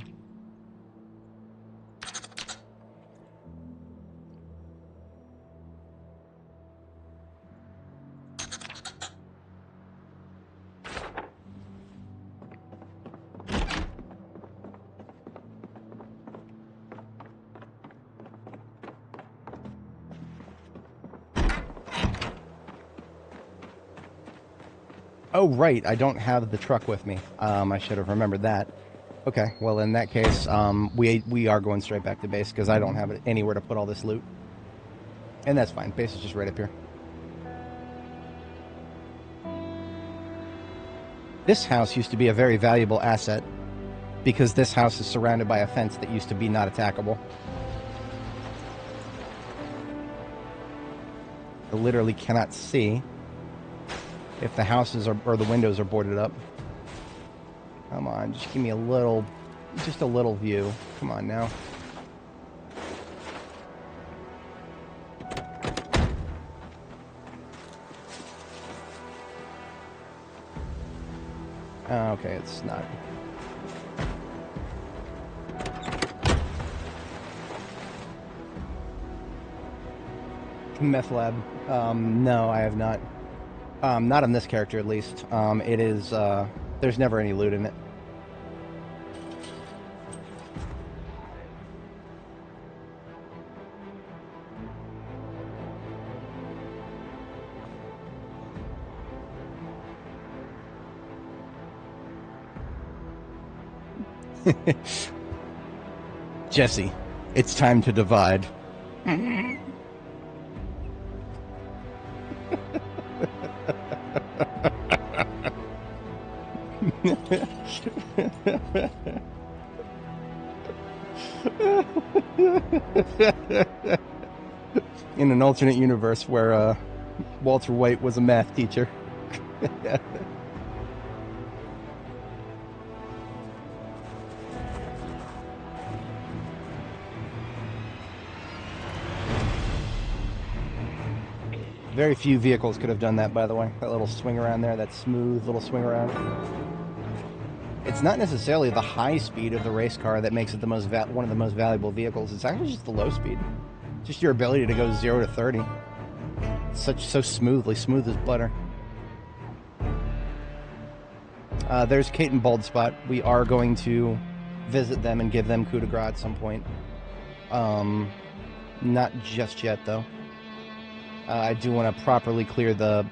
Oh, right, I don't have the truck with me. I should have remembered that. Okay, well, in that case, we are going straight back to base, because I don't have anywhere to put all this loot. And that's fine, base is just right up here. This house used to be a very valuable asset, because this house is surrounded by a fence that used to be not attackable. I literally cannot see if the houses or the windows are boarded up. Come on, just give me just a little view. Come on now. Okay, it's not. Meth lab. No, I have not. Not on this character, at least. It is, there's never any loot in it. Jesse, it's time to divide. In an alternate universe where Walter White was a math teacher. Very few vehicles could have done that, by the way. That little swing around there, that smooth little swing around. It's not necessarily the high speed of the race car that makes it one of the most valuable vehicles. It's actually just the low speed. Just your ability to go 0 to 30. So smoothly, smooth as butter. There's Kate and Baldspot. We are going to visit them and give them coup de grace at some point. Not just yet, though. I do want to properly clear the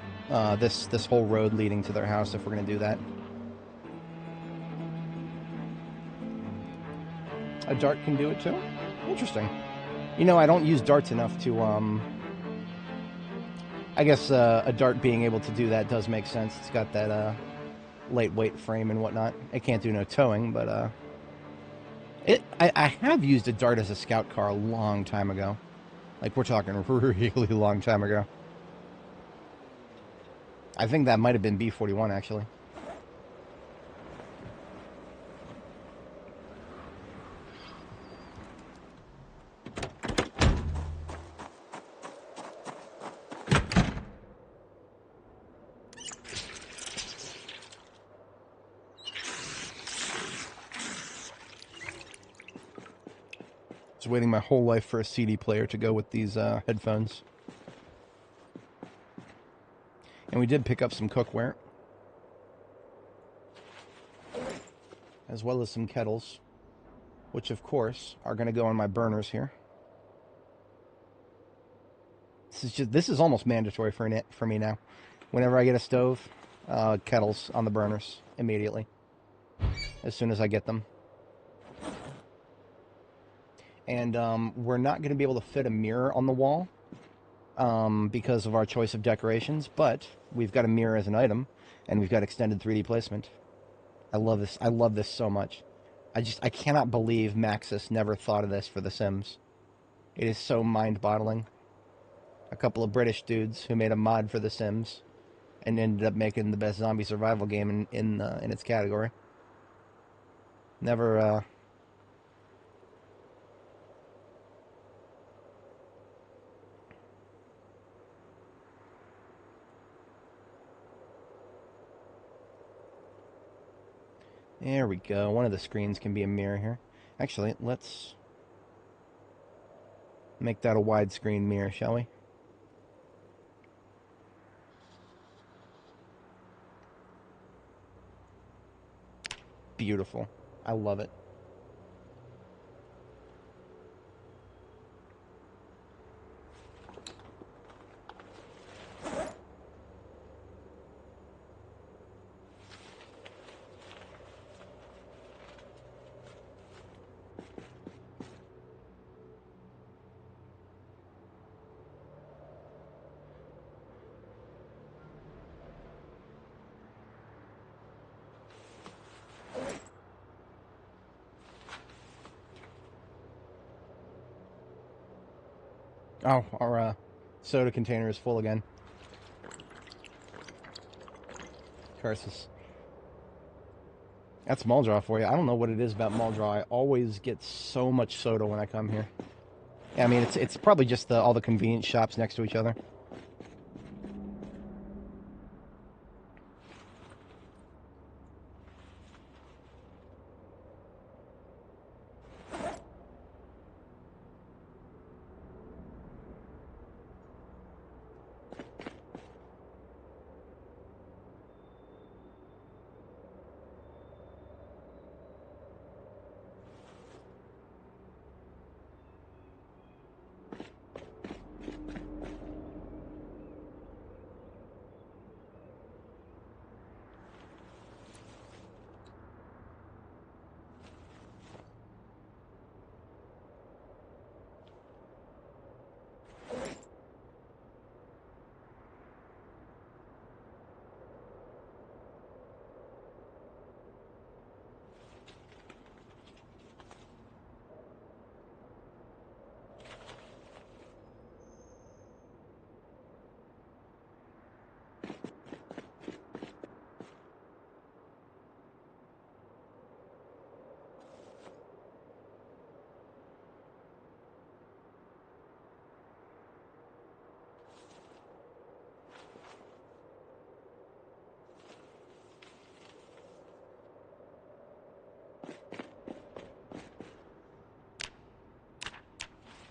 this whole road leading to their house if we're going to do that. A dart can do it too? Interesting. You know, I don't use darts enough to, I guess a dart being able to do that does make sense. It's got that lightweight frame and whatnot. It can't do no towing, but I have used a dart as a scout car a long time ago. Like, we're talking a really long time ago. I think that might have been B41, actually. I was waiting my whole life for a CD player to go with these headphones. And we did pick up some cookware. As well as some kettles. Which, of course, are going to go on my burners here. This is almost mandatory for me now. Whenever I get a stove, kettles on the burners immediately. As soon as I get them. And we're not going to be able to fit a mirror on the wall because of our choice of decorations, but we've got a mirror as an item, and we've got extended 3D placement. I love this. I love this so much. I cannot believe Maxis never thought of this for The Sims. It is so mind-boggling. A couple of British dudes who made a mod for The Sims and ended up making the best zombie survival game in its category. Never. There we go. One of the screens can be a mirror here. Actually, let's make that a widescreen mirror, shall we? Beautiful. I love it. Oh, our soda container is full again. Curses. That's Muldraw for you. I don't know what it is about Muldraw. I always get so much soda when I come here. Yeah, I mean, it's probably just all the convenience shops next to each other.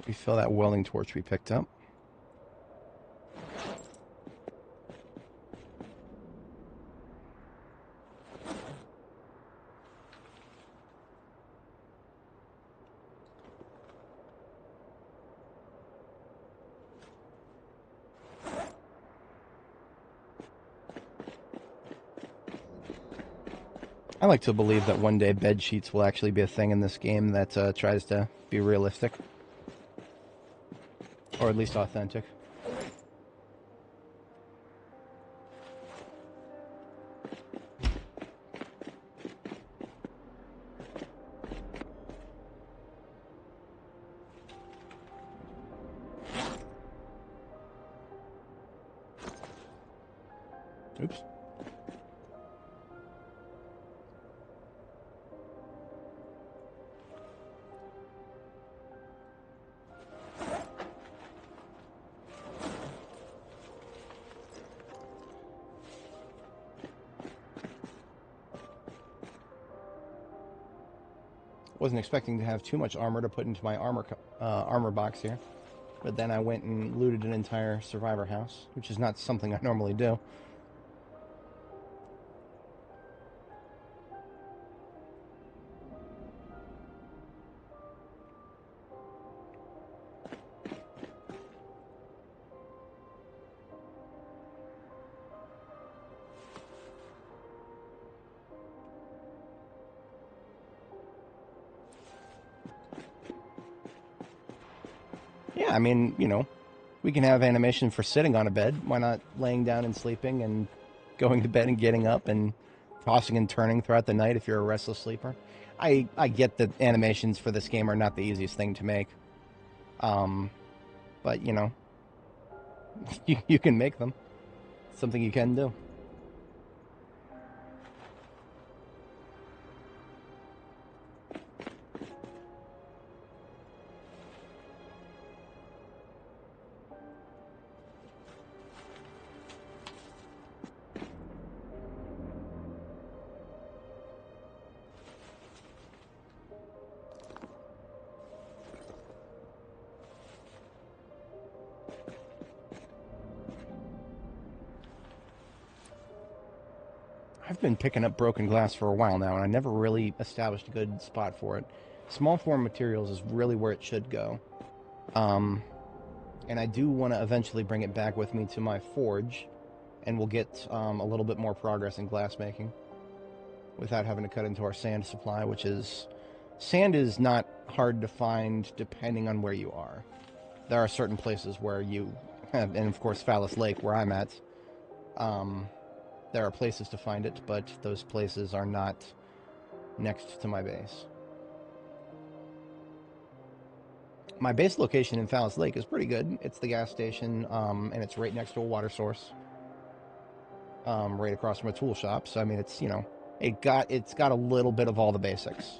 Refill that welding torch we picked up. I like to believe that one day bed sheets will actually be a thing in this game that tries to be realistic. Or at least authentic. Oops. Wasn't expecting to have too much armor to put into my armor box here, but then I went and looted an entire survivor house, which is not something I normally do. Yeah, I mean, you know, we can have animation for sitting on a bed. Why not laying down and sleeping and going to bed and getting up and tossing and turning throughout the night if you're a restless sleeper? I get that animations for this game are not the easiest thing to make. But, you know, you can make them. It's something you can do. I've been picking up broken glass for a while now, and I never really established a good spot for it. Small form materials is really where it should go. And I do want to eventually bring it back with me to my forge, and we'll get a little bit more progress in glass making without having to cut into our sand supply, which is... Sand is not hard to find depending on where you are. There are certain places where you... And of course, Phallus Lake, where I'm at, there are places to find it, but those places are not next to my base. My base location in Phallus Lake is pretty good. It's the gas station, and it's right next to a water source, right across from a tool shop. So I mean, it's, you know, it's got a little bit of all the basics,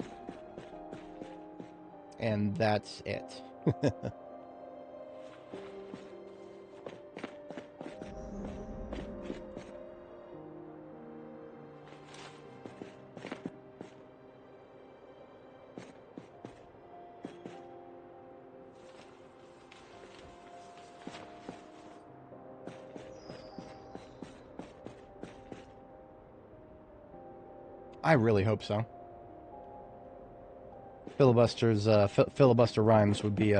and that's it. I really hope so. Filibuster Rhymes would be,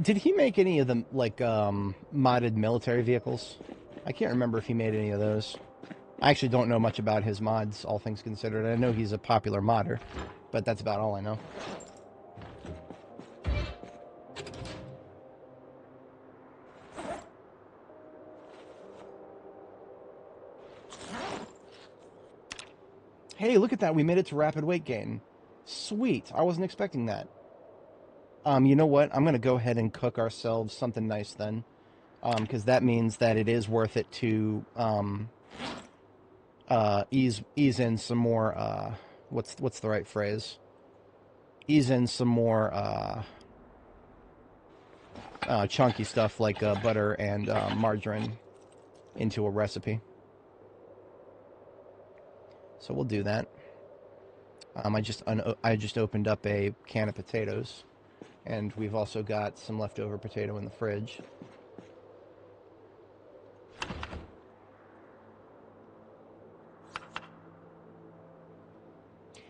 Did he make any of the, like, modded military vehicles? I can't remember if he made any of those. I actually don't know much about his mods, all things considered. I know he's a popular modder, but that's about all I know. Hey, look at that. We made it to rapid weight gain. Sweet. I wasn't expecting that. You know what? I'm going to go ahead and cook ourselves something nice then. Because that means that it is worth it to ease in some more, what's the right phrase? Ease in some more chunky stuff like butter and margarine into a recipe. So we'll do that. I just opened up a can of potatoes, and we've also got some leftover potato in the fridge.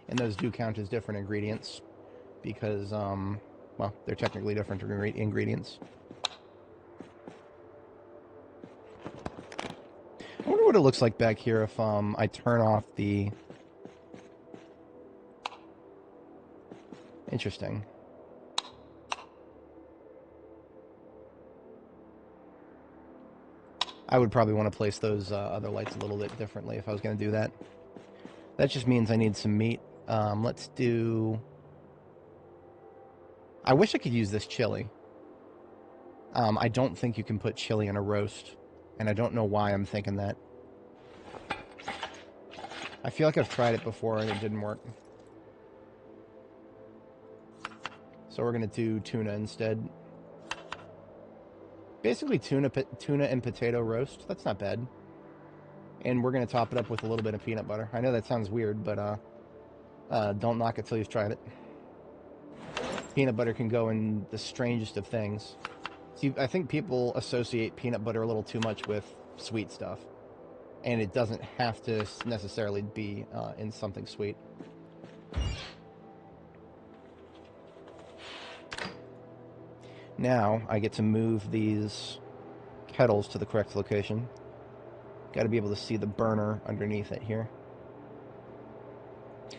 And those do count as different ingredients because, well, they're technically different ingredients. I wonder what it looks like back here if I turn off the... Interesting. I would probably want to place those other lights a little bit differently if I was going to do that. That just means I need some meat. Let's do... I wish I could use this chili. I don't think you can put chili in a roast, and I don't know why I'm thinking that. I feel like I've tried it before and it didn't work. So we're going to do tuna instead. Basically tuna and potato roast. That's not bad. And we're going to top it up with a little bit of peanut butter. I know that sounds weird, but don't knock it till you've tried it. Peanut butter can go in the strangest of things. See, I think people associate peanut butter a little too much with sweet stuff. And it doesn't have to necessarily be in something sweet. Now, I get to move these kettles to the correct location. Got to be able to see the burner underneath it here.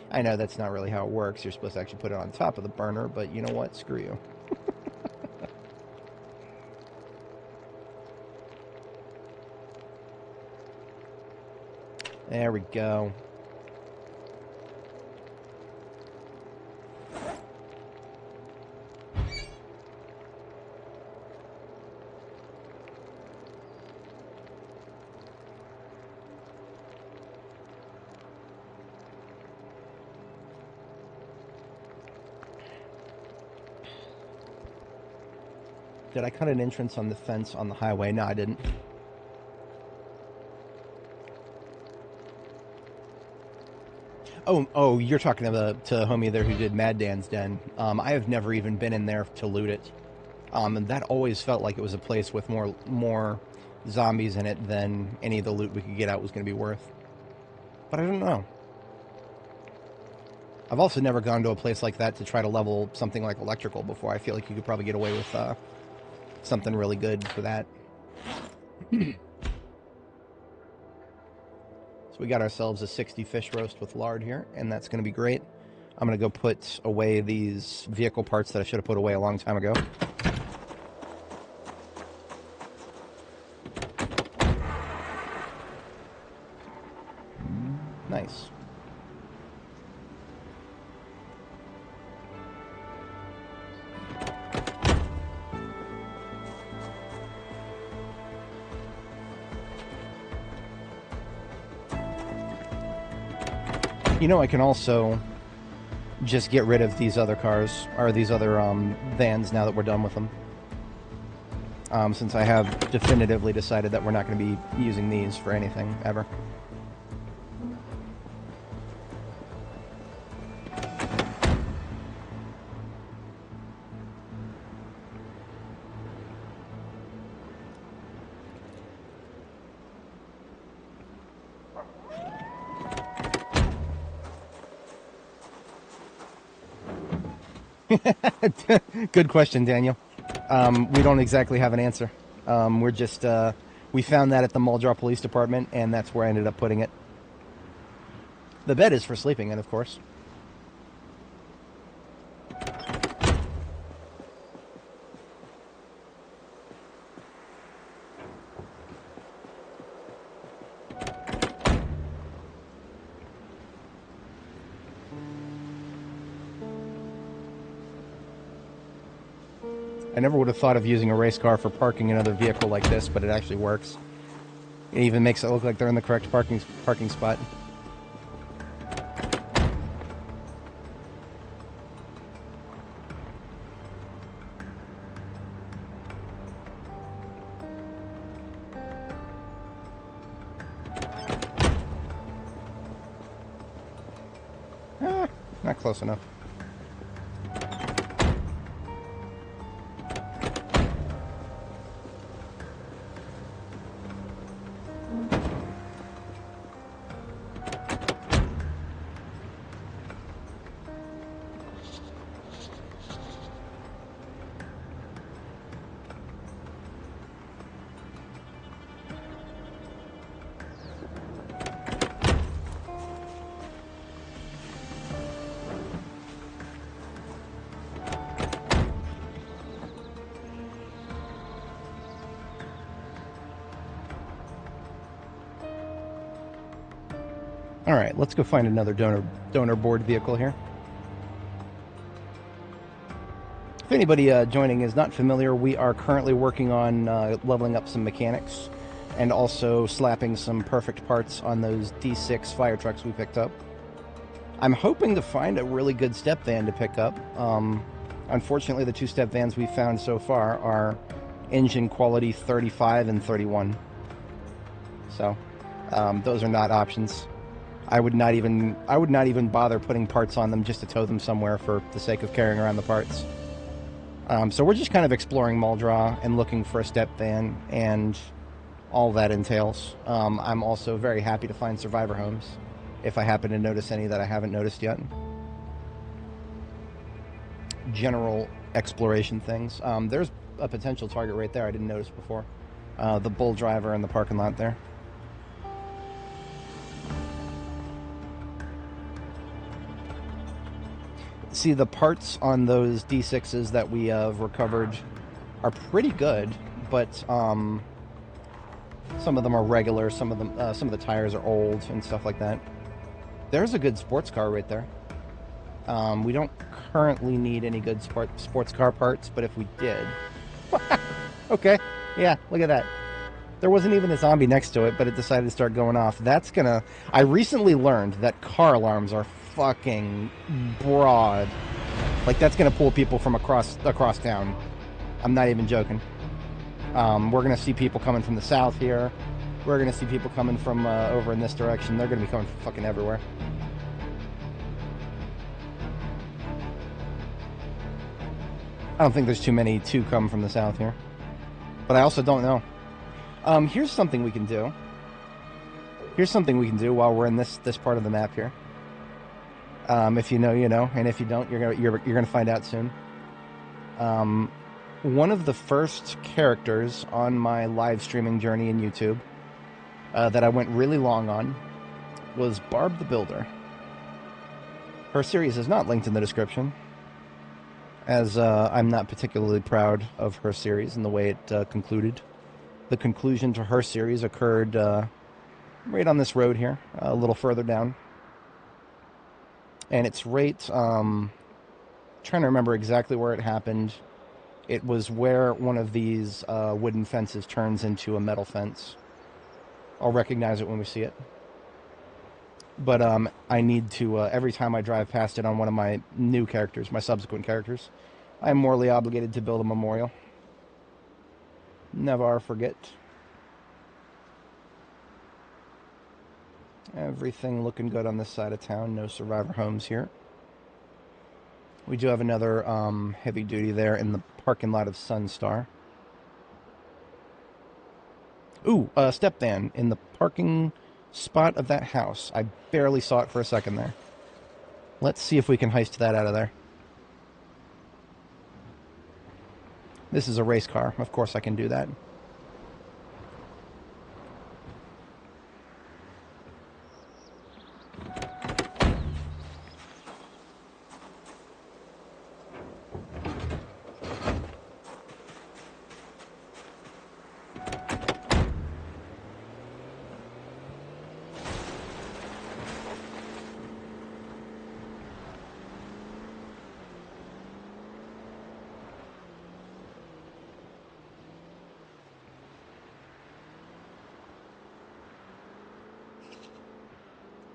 I know that's not really how it works. You're supposed to actually put it on top of the burner, but you know what? Screw you. There we go. Did I cut an entrance on the fence on the highway? No, I didn't. Oh, you're talking to homie there who did Mad Dan's Den. I have never even been in there to loot it. And that always felt like it was a place with more zombies in it than any of the loot we could get out was going to be worth. But I don't know. I've also never gone to a place like that to try to level something like electrical before. I feel like you could probably get away with something really good for that. So we got ourselves a 60 fish roast with lard here, and that's going to be great. I'm going to go put away these vehicle parts that I should have put away a long time ago. Nice. You know, I can also just get rid of these other cars, or these other vans now that we're done with them. Since I have definitively decided that we're not going to be using these for anything, ever. Good question, Daniel. We don't exactly have an answer. We're just, we found that at the Muldraugh Police Department, and that's where I ended up putting it. The bed is for sleeping in, of course. I never would have thought of using a race car for parking another vehicle like this, but it actually works. It even makes it look like they're in the correct parking spot. close enough. All right, let's go find another donor board vehicle here. If anybody joining is not familiar, we are currently working on leveling up some mechanics and also slapping some perfect parts on those D6 fire trucks we picked up. I'm hoping to find a really good step van to pick up. Unfortunately, the 2 step vans we've found so far are engine quality 35 and 31. So those are not options. I would not even bother putting parts on them just to tow them somewhere for the sake of carrying around the parts. So we're just kind of exploring Muldraugh and looking for a step van and all that entails. I'm also very happy to find survivor homes if I happen to notice any that I haven't noticed yet. General exploration things. There's a potential target right there I didn't notice before. The bull driver in the parking lot there. See, the parts on those D6s that we have recovered are pretty good, but some of them are regular, some of the tires are old and stuff like that. There's a good sports car right there. We don't currently need any good sports car parts, but if we did... Okay, yeah, look at that. There wasn't even a zombie next to it, but it decided to start going off. That's gonna... I recently learned that car alarms are fucking broad. Like, that's gonna pull people from across town. I'm not even joking. We're gonna see people coming from the south here. We're gonna see people coming from over in this direction. They're gonna be coming from fucking everywhere. I don't think there's too many to come from the south here, but I also don't know. Here's something we can do. Here's something we can do while we're in this part of the map here. If you know, you know, and if you don't, you're gonna find out soon. One of the first characters on my live streaming journey in YouTube that I went really long on was Barb the Builder. Her series is not linked in the description, as I'm not particularly proud of her series and the way it concluded. The conclusion to her series occurred right on this road here, a little further down. And it's right, trying to remember exactly where it happened. It was where one of these wooden fences turns into a metal fence. I'll recognize it when we see it. But I need to, every time I drive past it on one of my new characters, my subsequent characters, I'm morally obligated to build a memorial. Never forget. Everything looking good on this side of town. No survivor homes here. We do have another heavy duty there in the parking lot of Sunstar. Ooh, a step van in the parking spot of that house. I barely saw it for a second there. Let's see if we can heist that out of there. This is a race car. Of course I can do that.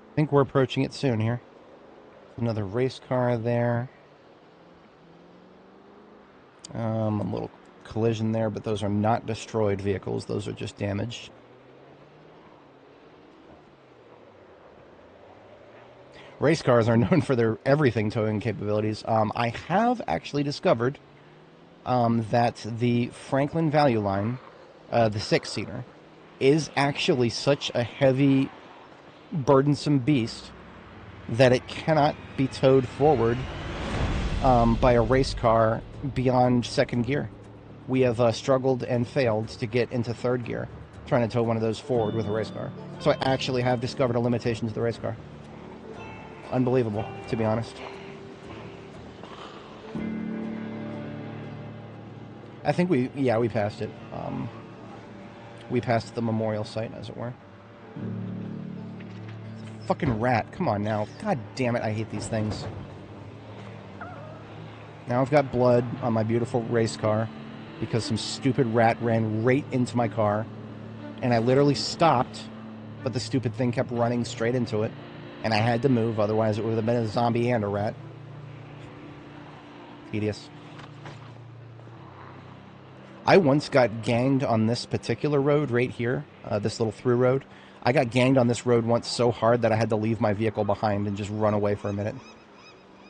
I think we're approaching it soon here. Another race car there. A little collision there, but those are not destroyed vehicles. Those are just damaged. Race cars are known for their everything towing capabilities. I have actually discovered that the Franklin Value Line, the six-seater, is actually such a heavy, burdensome beast that it cannot be towed forward by a race car beyond second gear. We have struggled and failed to get into third gear trying to tow one of those forward with a race car. So I actually have discovered a limitation to the race car. Unbelievable, to be honest. I think we passed it. We passed the memorial site, as it were. Fucking rat, come on now. God damn it, I hate these things. Now I've got blood on my beautiful race car because some stupid rat ran right into my car, and I literally stopped, but the stupid thing kept running straight into it, and I had to move, otherwise it would have been a zombie and a rat. Tedious. I once got ganged on this particular road right here, this little through road. I got ganged on this road once so hard that I had to leave my vehicle behind and just run away for a minute.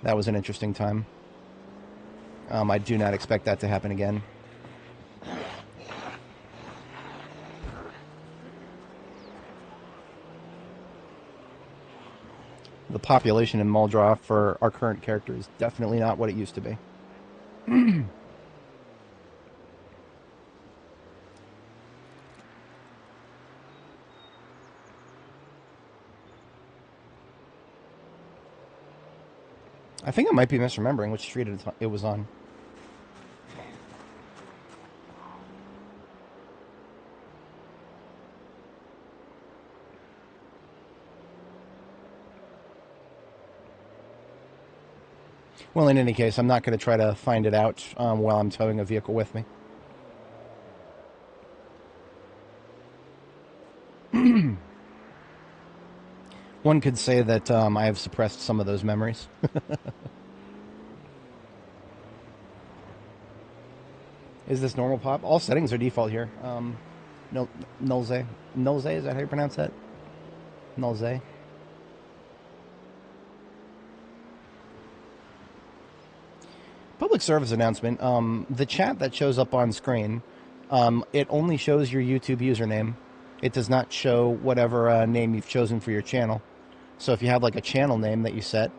That was an interesting time. I do not expect that to happen again. The population in Muldraugh for our current character is definitely not what it used to be. I think I might be misremembering which street it was on. Well, in any case, I'm not going to try to find it out while I'm towing a vehicle with me. One could say that I have suppressed some of those memories. Is this normal pop? All settings are default here. Nulze. Nulze, is that how you pronounce that? Nulze. Public service announcement. The chat that shows up on screen, it only shows your YouTube username. It does not show whatever name you've chosen for your channel. So if you have like a channel name that you set,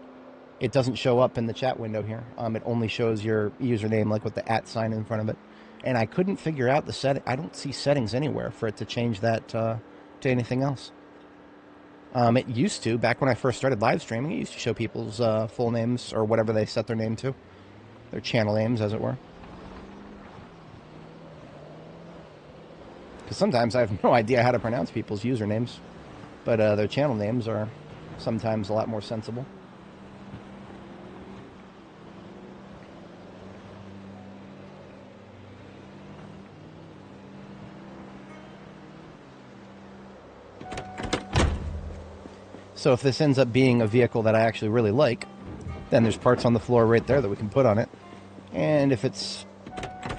it doesn't show up in the chat window here. It only shows your username like with the @ sign in front of it. And I couldn't figure out the setting. I don't see settings anywhere for it to change that to anything else. It used to, back when I first started live streaming, it used to show people's full names or whatever they set their name to. Their channel names, as it were. Because sometimes I have no idea how to pronounce people's usernames. But their channel names are sometimes a lot more sensible. So if this ends up being a vehicle that I actually really like, then there's parts on the floor right there that we can put on it. And if it's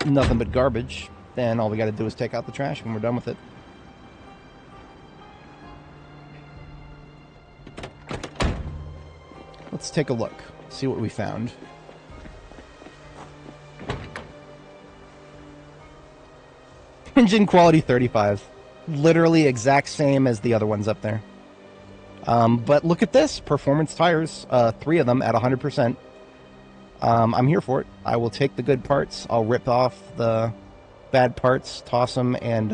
nothing but garbage, then all we got to do is take out the trash when we're done with it. Let's take a look, see what we found. Engine quality 35. Literally exact same as the other ones up there. But look at this, performance tires, 3 of them at 100%. I'm here for it. I will take the good parts, I'll rip off the bad parts, toss them, and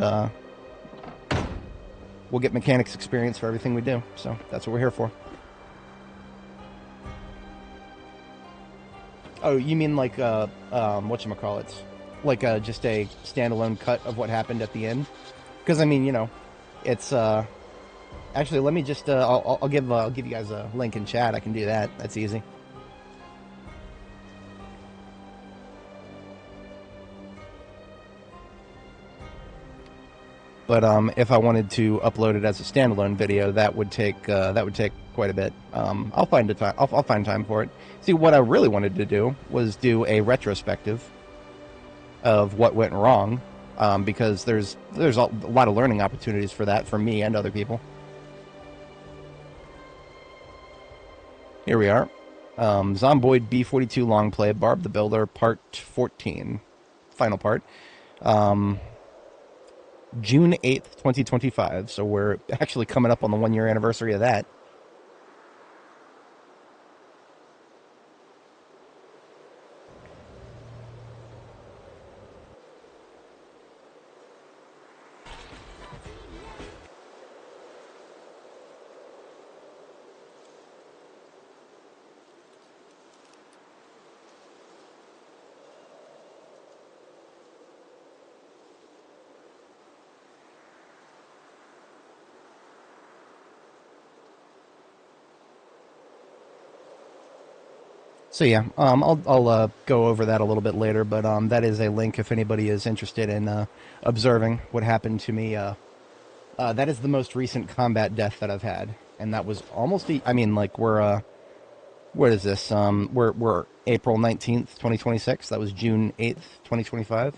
we'll get mechanics experience for everything we do. So that's what we're here for. Oh, you mean like, whatchamacallits? Like just a standalone cut of what happened at the end? Because, I mean, you know, it's... Actually, let me just... I'll give you guys a link in chat. I can do that. That's easy. But if I wanted to upload it as a standalone video, that would take quite a bit. I'll find time. I'll find time for it. See, what I really wanted to do was do a retrospective of what went wrong, because there's a lot of learning opportunities for that for me and other people. Here we are. Zomboid B42 Longplay, Barb the Builder, Part 14. Final part. June 8th, 2025. So we're actually coming up on the 1-year anniversary of that. So yeah, I'll go over that a little bit later, but that is a link if anybody is interested in observing what happened to me. That is the most recent combat death that I've had, and that was almost. I mean, like we're what is this? We're April 19th, 2026. That was June 8th, 2025.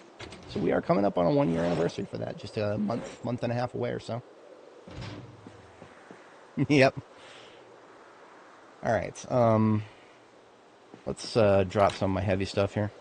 So we are coming up on a 1-year anniversary for that. Just a month and a half away or so. Yep. All right. Let's drop some of my heavy stuff here.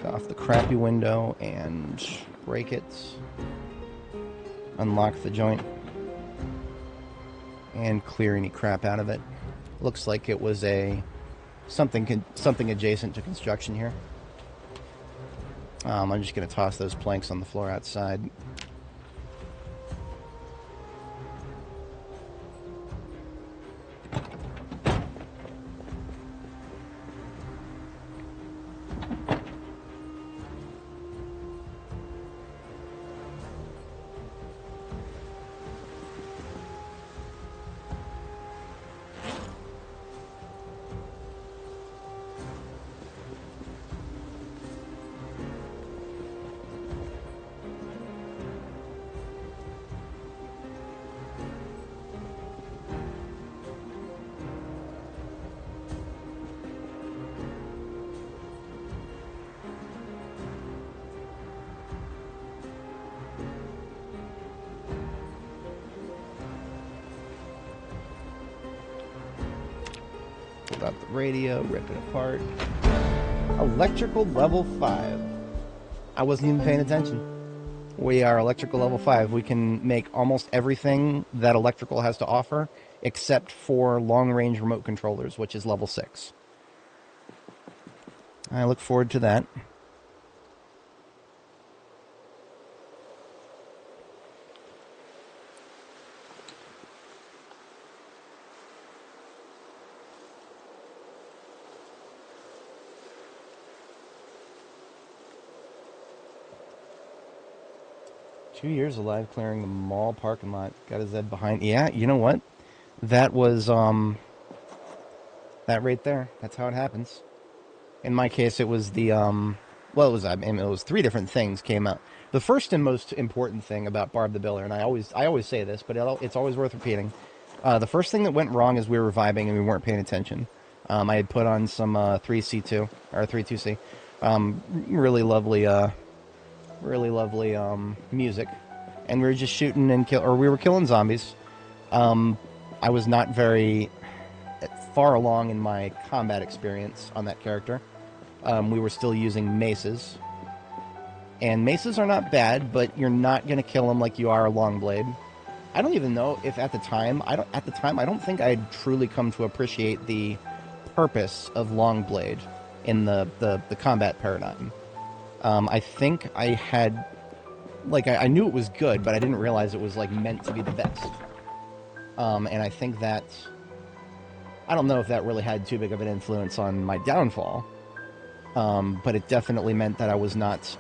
Off the crappy window and break it. Unlock the joint and clear any crap out of it. Looks like it was something adjacent to construction here. I'm just going to toss those planks on the floor outside. Pulled out the radio, rip it apart. Electrical level 5. I wasn't even paying attention. We are electrical level 5. We can make almost everything that electrical has to offer, except for long-range remote controllers, which is level 6. I look forward to that. Two years alive clearing the mall parking lot. Got his head behind. Yeah, you know what? That was, that right there. That's how it happens. In my case, it was the, well, it was 3 different things came out. The first and most important thing about Barb the Builder, and I always say this, but it's always worth repeating. The first thing that went wrong is we were vibing and we weren't paying attention. I had put on some 3C2, or 32C. Really lovely music, and we were just shooting and we were killing zombies. I was not very far along in my combat experience on that character. We were still using maces, and maces are not bad, but you're not going to kill them like you are a long blade. I don't even know if at the time I don't think I had truly come to appreciate the purpose of long blade in the combat paradigm. I think I had like, I knew it was good, but I didn't realize it was, like, meant to be the best. And I think that, I don't know if that really had too big of an influence on my downfall, but it definitely meant that I was not,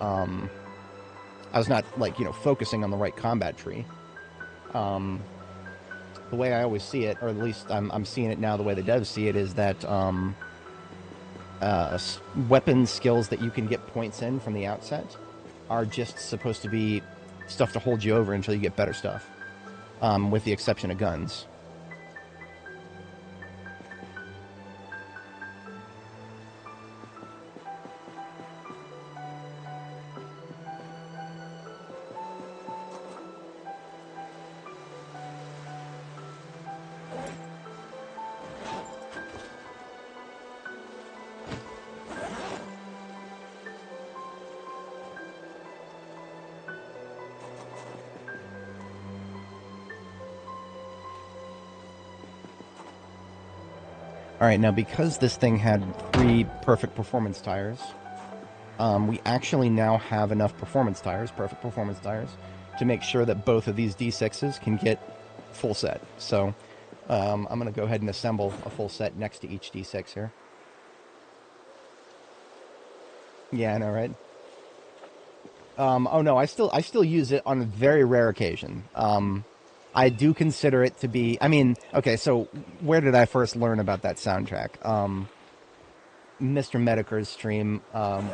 like, you know, focusing on the right combat tree. The way I always see it, or at least I'm seeing it now the way the devs see it, is that weapon skills that you can get points in from the outset are just supposed to be stuff to hold you over until you get better stuff, with the exception of guns. Alright, now because this thing had 3 perfect performance tires, we actually now have enough performance tires, perfect performance tires, to make sure that both of these D6s can get full set. So, I'm going to go ahead and assemble a full set next to each D6 here. Yeah, I know, right? Oh no, I still use it on a very rare occasion. I do consider it to be, I mean, okay, so where did I first learn about that soundtrack? Mr. Mediker's stream,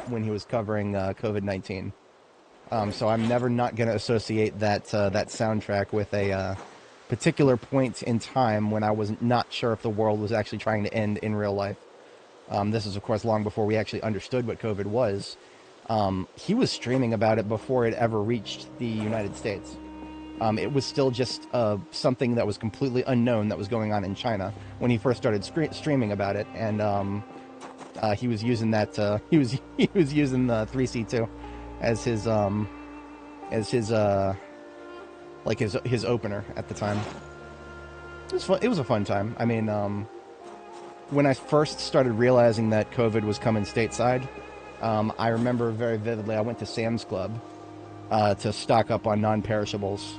when he was covering COVID-19. So I'm never not going to associate that that soundtrack with a particular point in time when I was not sure if the world was actually trying to end in real life. This is, of course, long before we actually understood what COVID was. He was streaming about it before it ever reached the United States. It was still just something that was completely unknown that was going on in China when he first started streaming about it, and he was using that he was using the 3C2 as his like his opener at the time. It was fun. It was a fun time. I mean, when I first started realizing that COVID was coming stateside, I remember very vividly. I went to Sam's Club to stock up on non-perishables.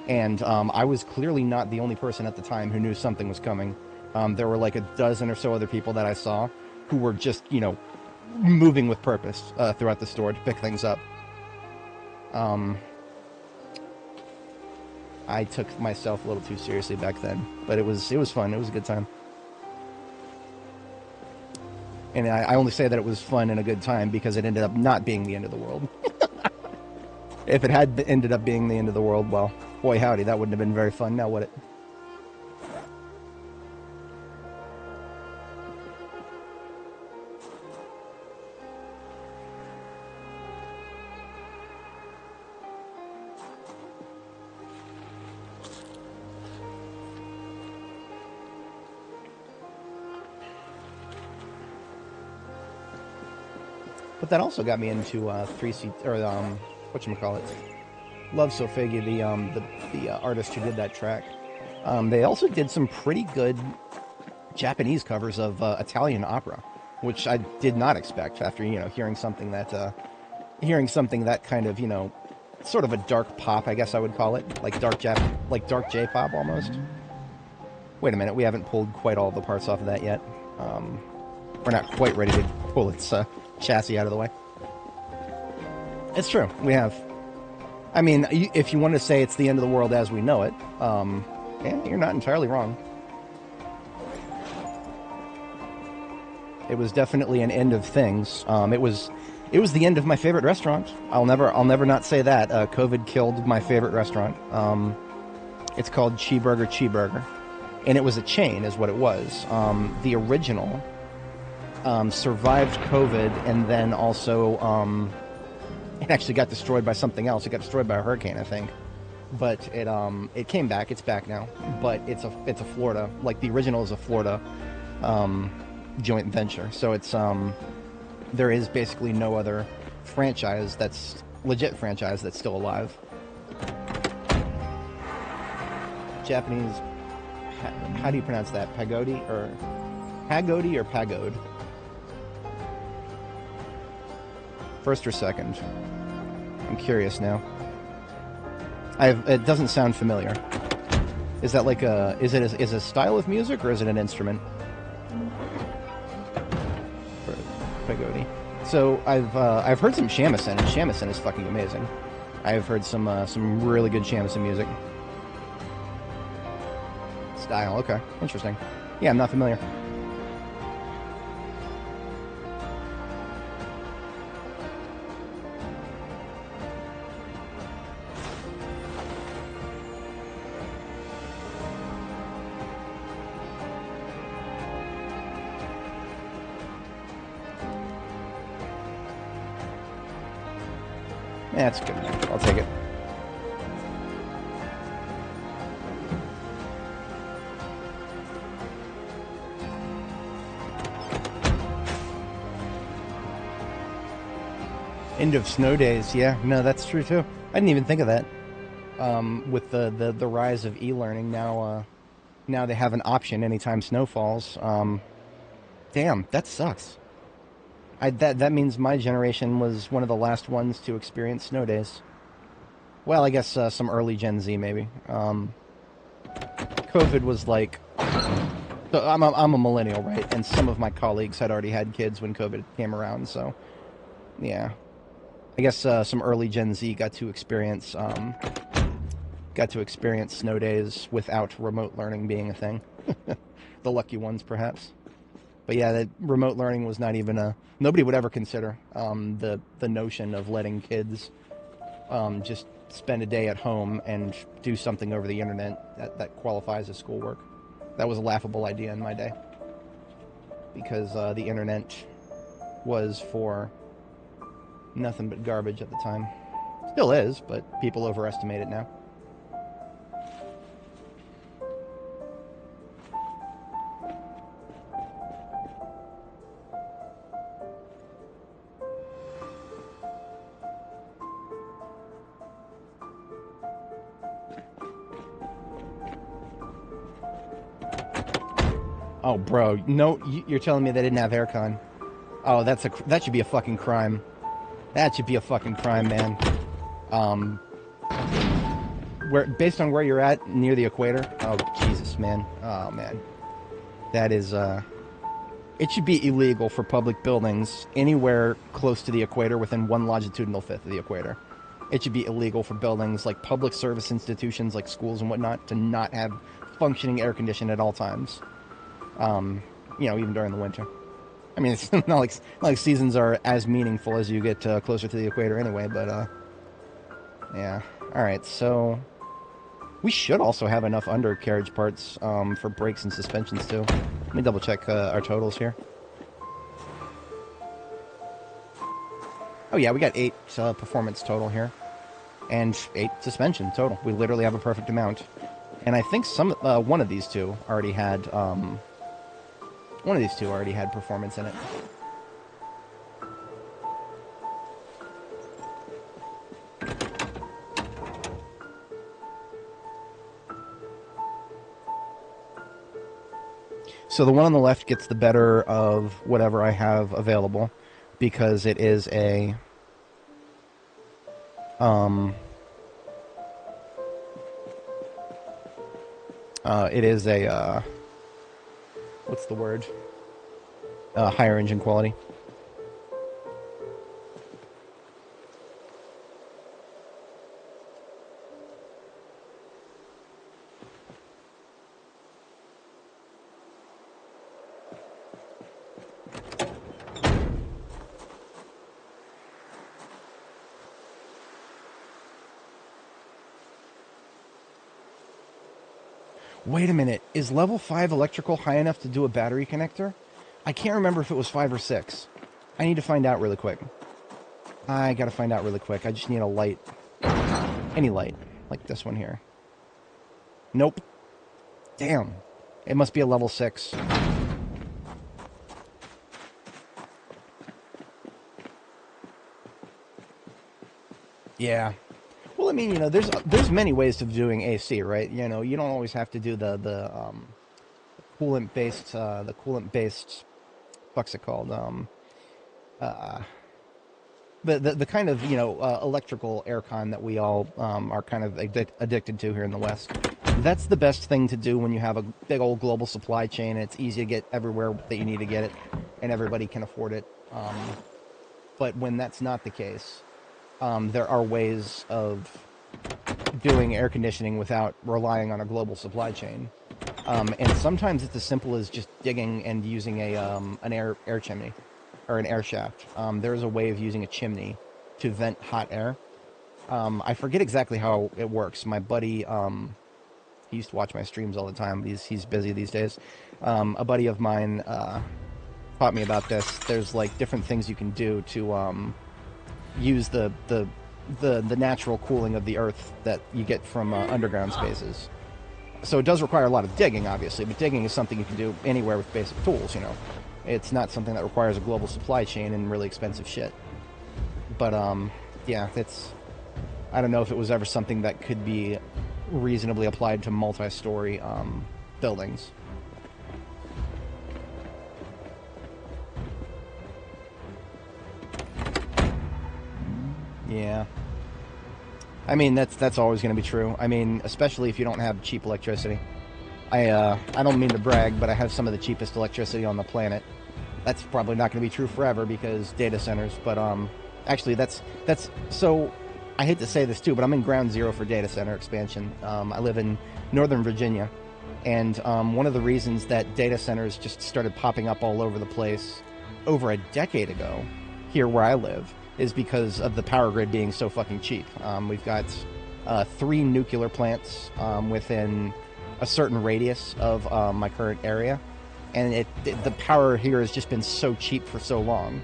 And I was clearly not the only person at the time who knew something was coming. There were like a dozen or so other people that I saw who were just, you know, moving with purpose throughout the store to pick things up. I took myself a little too seriously back then, but it was fun. It was a good time. And I only say that it was fun and a good time because it ended up not being the end of the world. If it had ended up being the end of the world, well, boy howdy, that wouldn't have been very fun, now would it? But that also got me into 3C, or whatchamacallit, Love So Figgy, the artist who did that track. They also did some pretty good Japanese covers of Italian opera, which I did not expect after, you know, hearing something that kind of, you know, sort of a dark pop, I guess I would call it, like dark J-pop almost. Wait a minute, we haven't pulled quite all the parts off of that yet. We're not quite ready to pull its chassis out of the way. It's true, we have. I mean, if you want to say it's the end of the world as we know it, yeah, you're not entirely wrong. It was definitely an end of things. It was the end of my favorite restaurant. I'll never not say that. COVID killed my favorite restaurant. It's called Cheeseburger, and it was a chain, is what it was. The original survived COVID, and then also it actually got destroyed by something else. It got destroyed by a hurricane, I think. But it came back. It's back now. But it's a Florida, like the original is a Florida joint venture. So it's there is basically no other franchise that's legit franchise that's still alive. Japanese, how do you pronounce that? Pagode or pagode? First or second? I'm curious now. It doesn't sound familiar. Is that like a... Is it a style of music, or is it an instrument? Pagodi. So I've heard some shamisen, and shamisen is fucking amazing. I've heard some really good shamisen music. Style, okay, interesting. Yeah, I'm not familiar. That's good enough. I'll take it. End of snow days. Yeah, no, that's true too. I didn't even think of that. With the rise of e-learning, now they have an option anytime snow falls. Damn, that sucks. That means my generation was one of the last ones to experience snow days. Well, I guess some early Gen Z maybe. COVID was like... So I'm a millennial, right? And some of my colleagues had already had kids when COVID came around, so... Yeah. I guess some early Gen Z got to experience snow days without remote learning being a thing. The lucky ones, perhaps. But yeah, that remote learning was not even nobody would ever consider the notion of letting kids just spend a day at home and do something over the internet that qualifies as schoolwork. That was a laughable idea in my day. Because the internet was for nothing but garbage at the time. Still is, but people overestimate it now. Oh, bro, no, you're telling me they didn't have aircon. Oh, that should be a fucking crime. That should be a fucking crime, man. Based on where you're at, near the equator. Oh, Jesus, man. Oh, man. That is, it should be illegal for public buildings anywhere close to the equator within 1 longitudinal fifth of the equator. It should be illegal for buildings like public service institutions like schools and whatnot to not have functioning air conditioning at all times. Even during the winter. I mean, it's not like seasons are as meaningful as you get closer to the equator anyway, but, yeah. Alright, so... We should also have enough undercarriage parts for brakes and suspensions, too. Let me double check our totals here. Oh yeah, we got 8 performance total here. And 8 suspension total. We literally have a perfect amount. And I think one of these two already had... One of these two already had performance in it. So the one on the left gets the better of whatever I have available, because it is a... what's the word? Higher engine quality. Wait a minute, is level 5 electrical high enough to do a battery connector? I can't remember if it was 5 or 6. I need to find out really quick. I gotta find out really quick. I just need a light. Any light. Like this one here. Nope. Damn. It must be a level 6. Yeah. Well, I mean, there's many ways of doing AC, right? You don't always have to do the coolant based what's it called? the kind of, electrical aircon that we all are kind of addicted to here in the West. That's the best thing to do when you have a big old global supply chain. It's easy to get everywhere that you need to get it, and everybody can afford it. But when that's not the case, there are ways of doing air conditioning without relying on a global supply chain. And sometimes it's as simple as just digging and using an air chimney or an air shaft. There's a way of using a chimney to vent hot air. I forget exactly how it works. My buddy, he used to watch my streams all the time. He's busy these days. A buddy of mine taught me about this. There's like different things you can do to use the natural cooling of the earth that you get from underground spaces. So it does require a lot of digging, obviously, but digging is something you can do anywhere with basic tools, It's not something that requires a global supply chain and really expensive shit. But, yeah, I don't know if it was ever something that could be reasonably applied to multi-story buildings. Yeah. I mean, that's always going to be true. I mean, especially if you don't have cheap electricity. I don't mean to brag, but I have some of the cheapest electricity on the planet. That's probably not going to be true forever because data centers, but actually that's so I hate to say this too, but I'm in ground zero for data center expansion. I live in Northern Virginia, and one of the reasons that data centers just started popping up all over the place over a decade ago here where I live is because of the power grid being so fucking cheap. We've got 3 nuclear plants within a certain radius of my current area, and the power here has just been so cheap for so long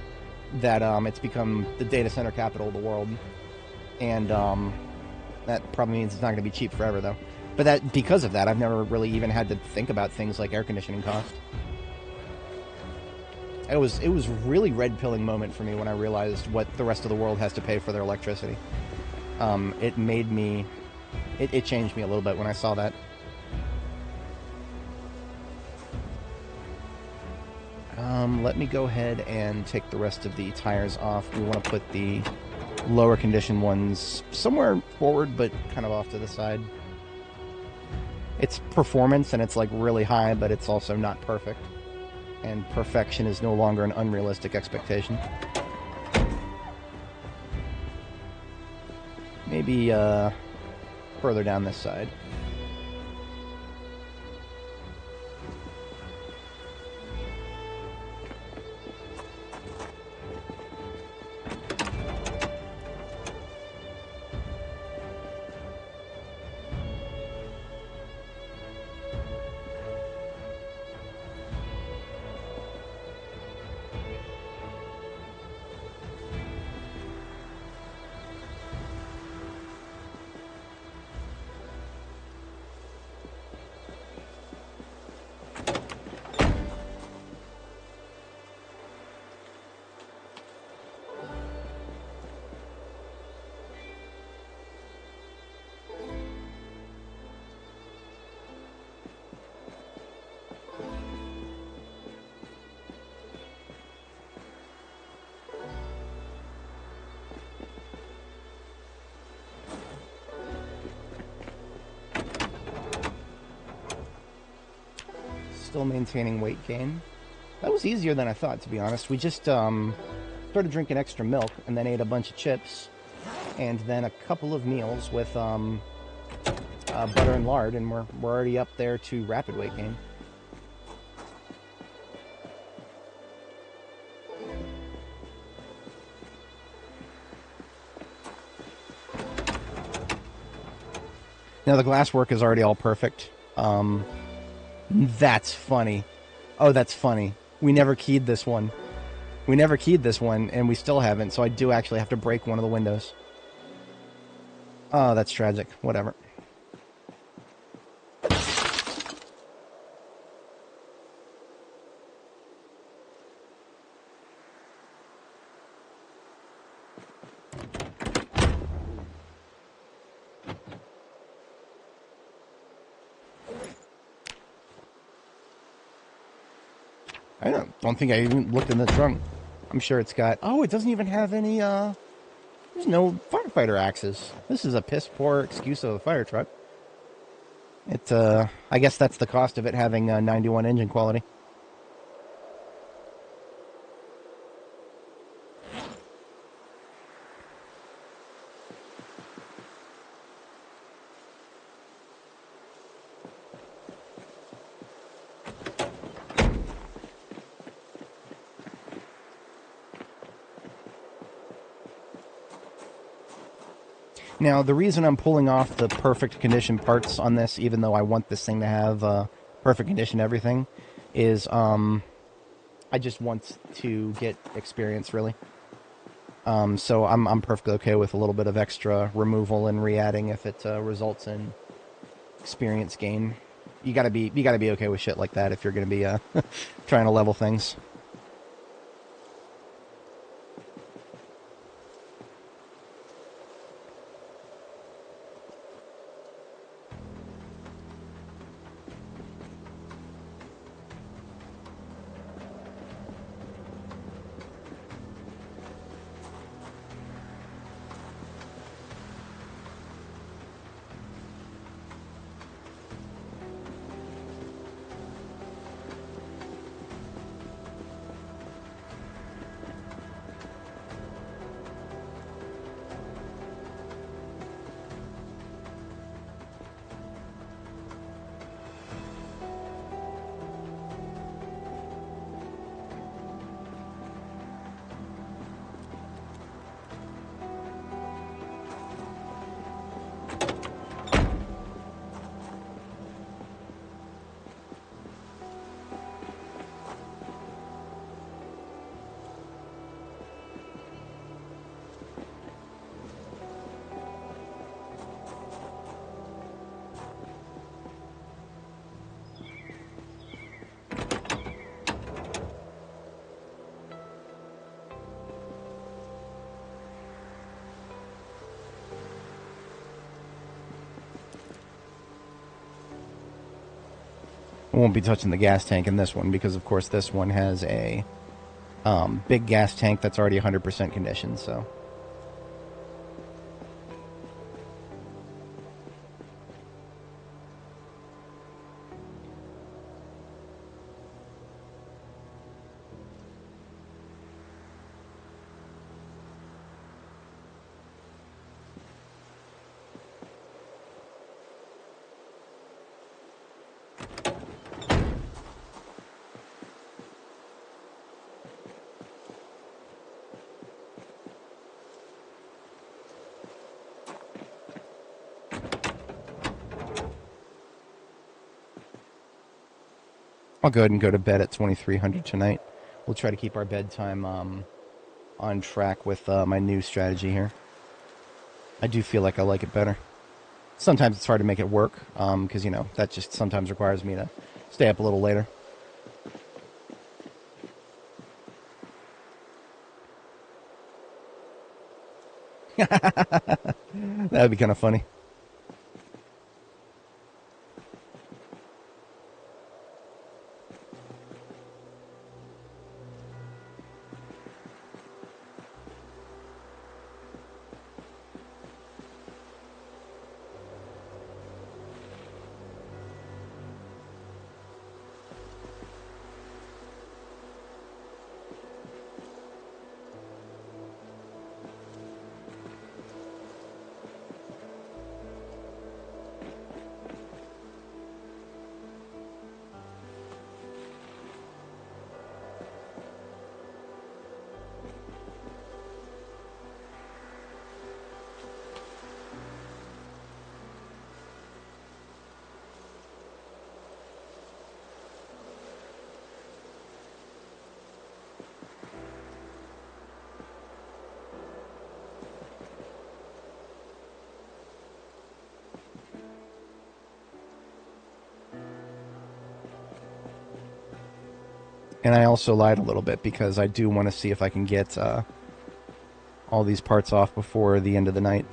that it's become the data center capital of the world. And that probably means it's not going to be cheap forever, though. But because of that, I've never really even had to think about things like air conditioning cost. It was really red-pilling moment for me when I realized what the rest of the world has to pay for their electricity. It changed me a little bit when I saw that. Let me go ahead and take the rest of the tires off. We want to put the lower condition ones somewhere forward, but kind of off to the side. It's performance, and it's like really high, but it's also not perfect. And perfection is no longer an unrealistic expectation. Maybe further down this side. Still maintaining weight gain. That was easier than I thought, to be honest. We just started drinking extra milk and then ate a bunch of chips and then a couple of meals with butter and lard, and we're already up there to rapid weight gain. Now the glass work is already all perfect. That's funny. Oh, that's funny. We never keyed this one. And we still haven't, so I do actually have to break one of the windows. Oh, that's tragic. Whatever. I don't think I even looked in the trunk. I'm sure it's got... Oh, it doesn't even have any There's no firefighter axes. This is a piss-poor excuse of a fire truck. I guess that's the cost of it having 91 engine quality. Now, the reason I'm pulling off the perfect condition parts on this, even though I want this thing to have perfect condition everything, is I just want to get experience, really. So I'm perfectly okay with a little bit of extra removal and re-adding if it results in experience gain. You gotta be okay with shit like that if you're gonna be trying to level things. I won't be touching the gas tank in this one because, of course, this one has a big gas tank that's already 100% conditioned, so... I'll go ahead and go to bed at 2300 tonight. We'll try to keep our bedtime on track with my new strategy here. I do feel like I like it better. Sometimes it's hard to make it work, because, you know, that just sometimes requires me to stay up a little later. That would be kind of funny. And I also lied a little bit because I do want to see if I can get all these parts off before the end of the night.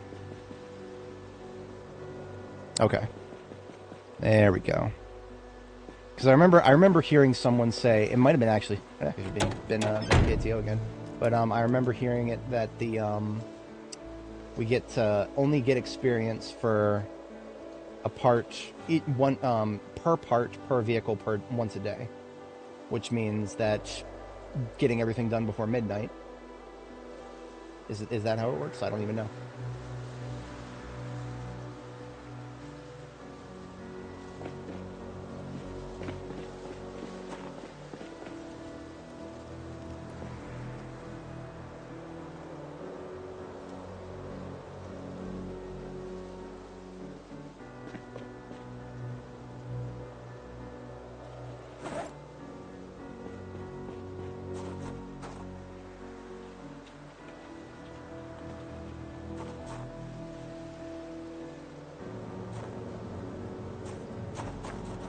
Okay. There we go. Because I remember hearing someone say, it might have been actually been PTO again, but I remember hearing it that the We get to only get experience for a part, per part per vehicle per once a day, which means that getting everything done before midnight is that how it works? I don't even know.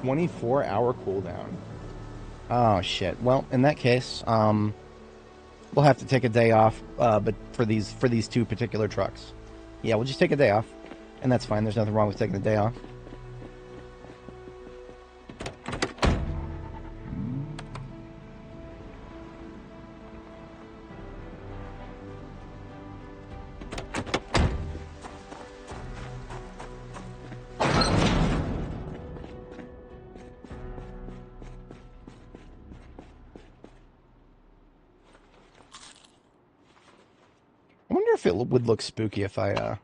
$24-hour cooldown. Oh shit. Well, in that case, we'll have to take a day off. But for these two particular trucks, yeah, we'll just take a day off, and that's fine. There's nothing wrong with taking a day off. I wonder if it would look spooky if I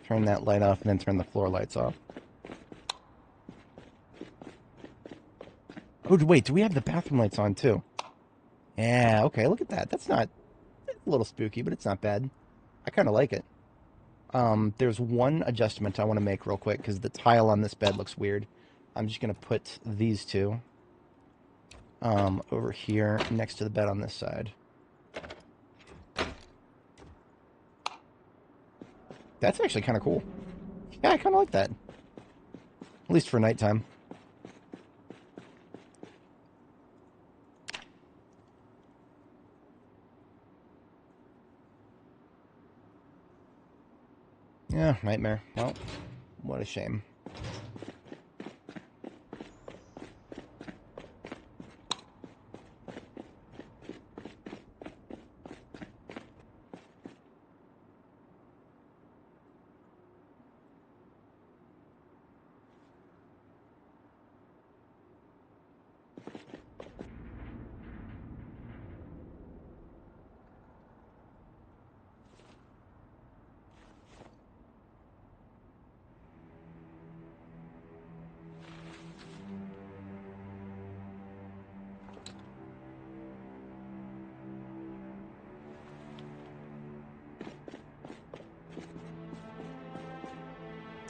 turn that light off and then turn the floor lights off. Oh, wait, do we have the bathroom lights on too? Yeah, okay, look at that. That's not a little spooky, but it's not bad. I kind of like it. There's one adjustment I want to make real quick because the tile on this bed looks weird. I'm just going to put these two over here next to the bed on this side. That's actually kind of cool. Yeah, I kind of like that. At least for nighttime. Yeah, nightmare. Well, what a shame.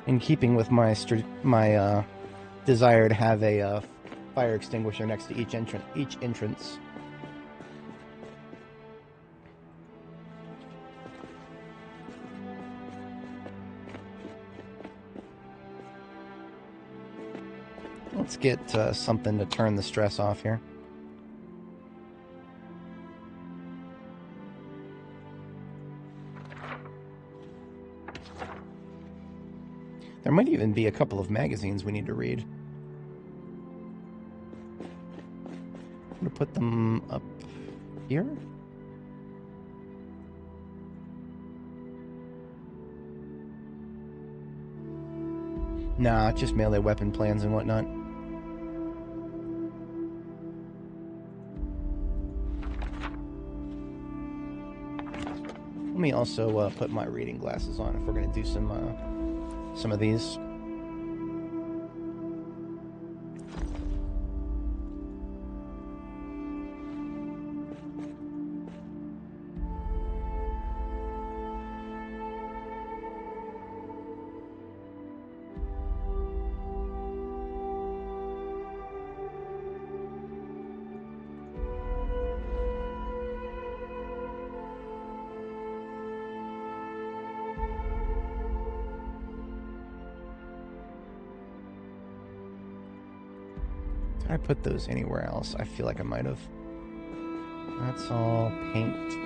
In keeping with my desire to have a fire extinguisher next to each entrance. Let's get something to turn the stress off here. There might even be a couple of magazines we need to read. I'm going to put them up here. Nah, just melee weapon plans and whatnot. Let me also put my reading glasses on if we're going to do some of these. Did I put those anywhere else? I feel like I might have. That's all paint.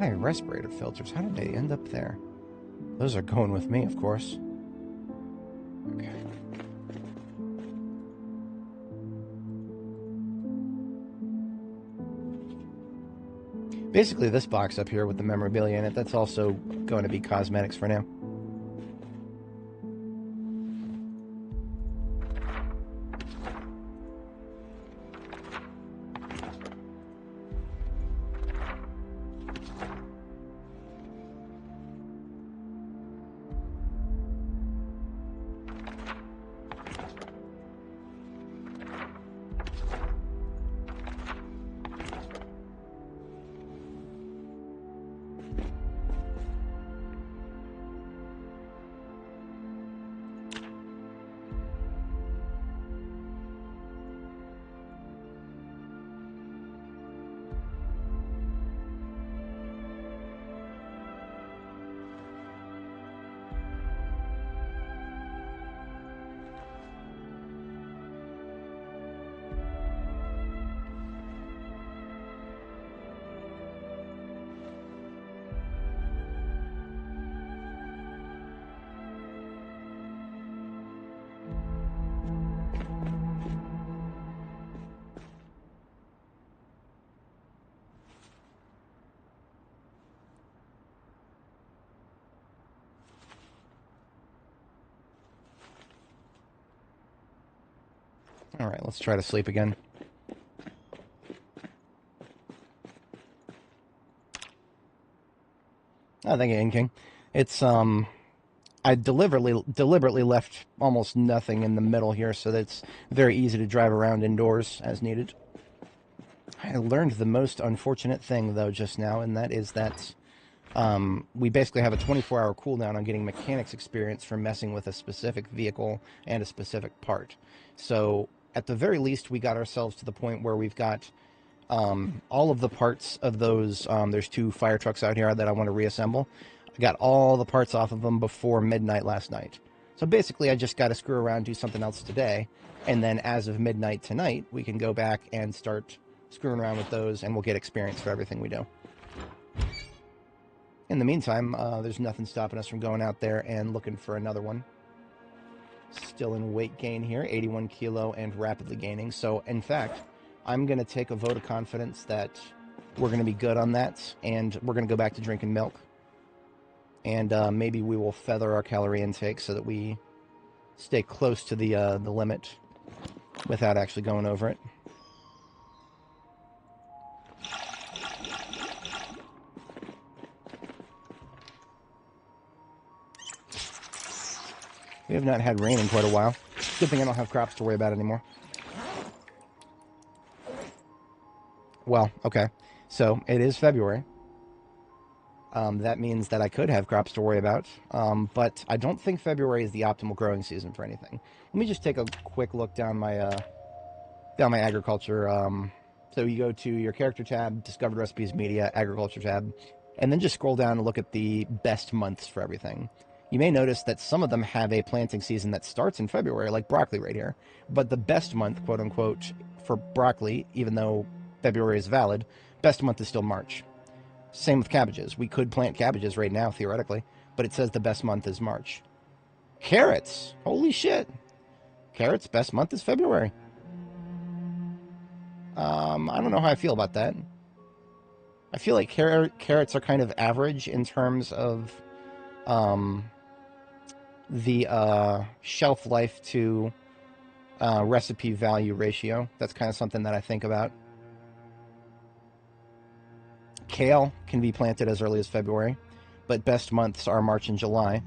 Hi, respirator filters. How did they end up there? Those are going with me, of course. Okay. Basically, this box up here with the memorabilia in it, that's also going to be cosmetics for now. All right, let's try to sleep again. Oh, thank you, King. It's I deliberately left almost nothing in the middle here, so that it's very easy to drive around indoors as needed. I learned the most unfortunate thing though just now, and that is that we basically have a 24-hour cooldown on getting mechanics experience for messing with a specific vehicle and a specific part. So at the very least, we got ourselves to the point where we've got all of the parts of those. There's 2 fire trucks out here that I want to reassemble. I got all the parts off of them before midnight last night. So basically, I just got to screw around, do something else today, and then as of midnight tonight, we can go back and start screwing around with those, and we'll get experience for everything we do. In the meantime, there's nothing stopping us from going out there and looking for another one. Still in weight gain here, 81 kilo and rapidly gaining. So, in fact, I'm going to take a vote of confidence that we're going to be good on that, and we're going to go back to drinking milk. And maybe we will feather our calorie intake so that we stay close to the limit without actually going over it. We have not had rain in quite a while. Good thing I don't have crops to worry about anymore. Well, okay. So, it is February. That means that I could have crops to worry about, but I don't think February is the optimal growing season for anything. Let me just take a quick look down my agriculture. So you go to your character tab, discovered recipes, media, agriculture tab, and then just scroll down and look at the best months for everything. You may notice that some of them have a planting season that starts in February, like broccoli right here. But the best month, quote unquote, for broccoli, even though February is valid, best month is still March. Same with cabbages. We could plant cabbages right now, theoretically, but it says the best month is March. Carrots! Holy shit! Carrots, best month is February. I don't know how I feel about that. I feel like carrots are kind of average in terms of the shelf life to recipe value ratio. That's kind of something that I think about. Kale can be planted as early as February, but best months are March and July.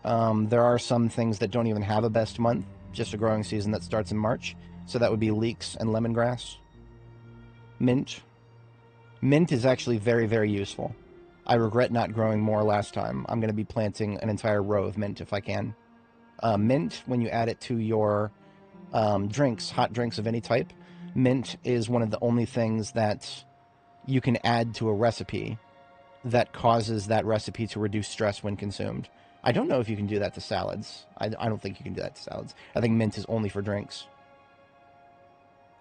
There are some things that don't even have a best month, just a growing season that starts in March. So that would be leeks and lemongrass. Mint. Mint is actually very, very useful. I regret not growing more last time. I'm going to be planting an entire row of mint if I can. Mint, when you add it to your drinks, hot drinks of any type, mint is one of the only things that you can add to a recipe that causes that recipe to reduce stress when consumed. I don't know if you can do that to salads. I don't think you can do that to salads. I think mint is only for drinks.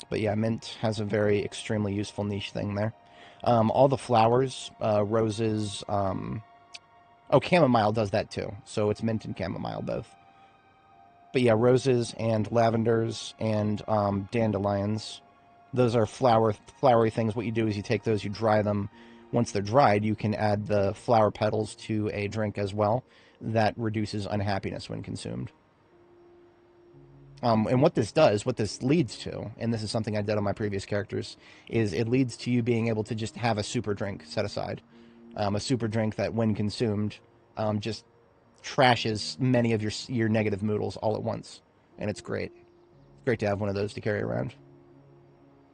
But yeah, mint has a very extremely useful niche thing there. All the flowers, roses, oh, chamomile does that too. So it's mint and chamomile both. But yeah, roses and lavenders and dandelions. Those are flowery things. What you do is you take those, you dry them. Once they're dried, you can add the flower petals to a drink as well. That reduces unhappiness when consumed. And what this does, what this leads to, and this is something I did on my previous characters, is it leads to you being able to just have a super drink set aside. A super drink that, when consumed, just trashes many of your negative moodles all at once. And it's great. It's great to have one of those to carry around.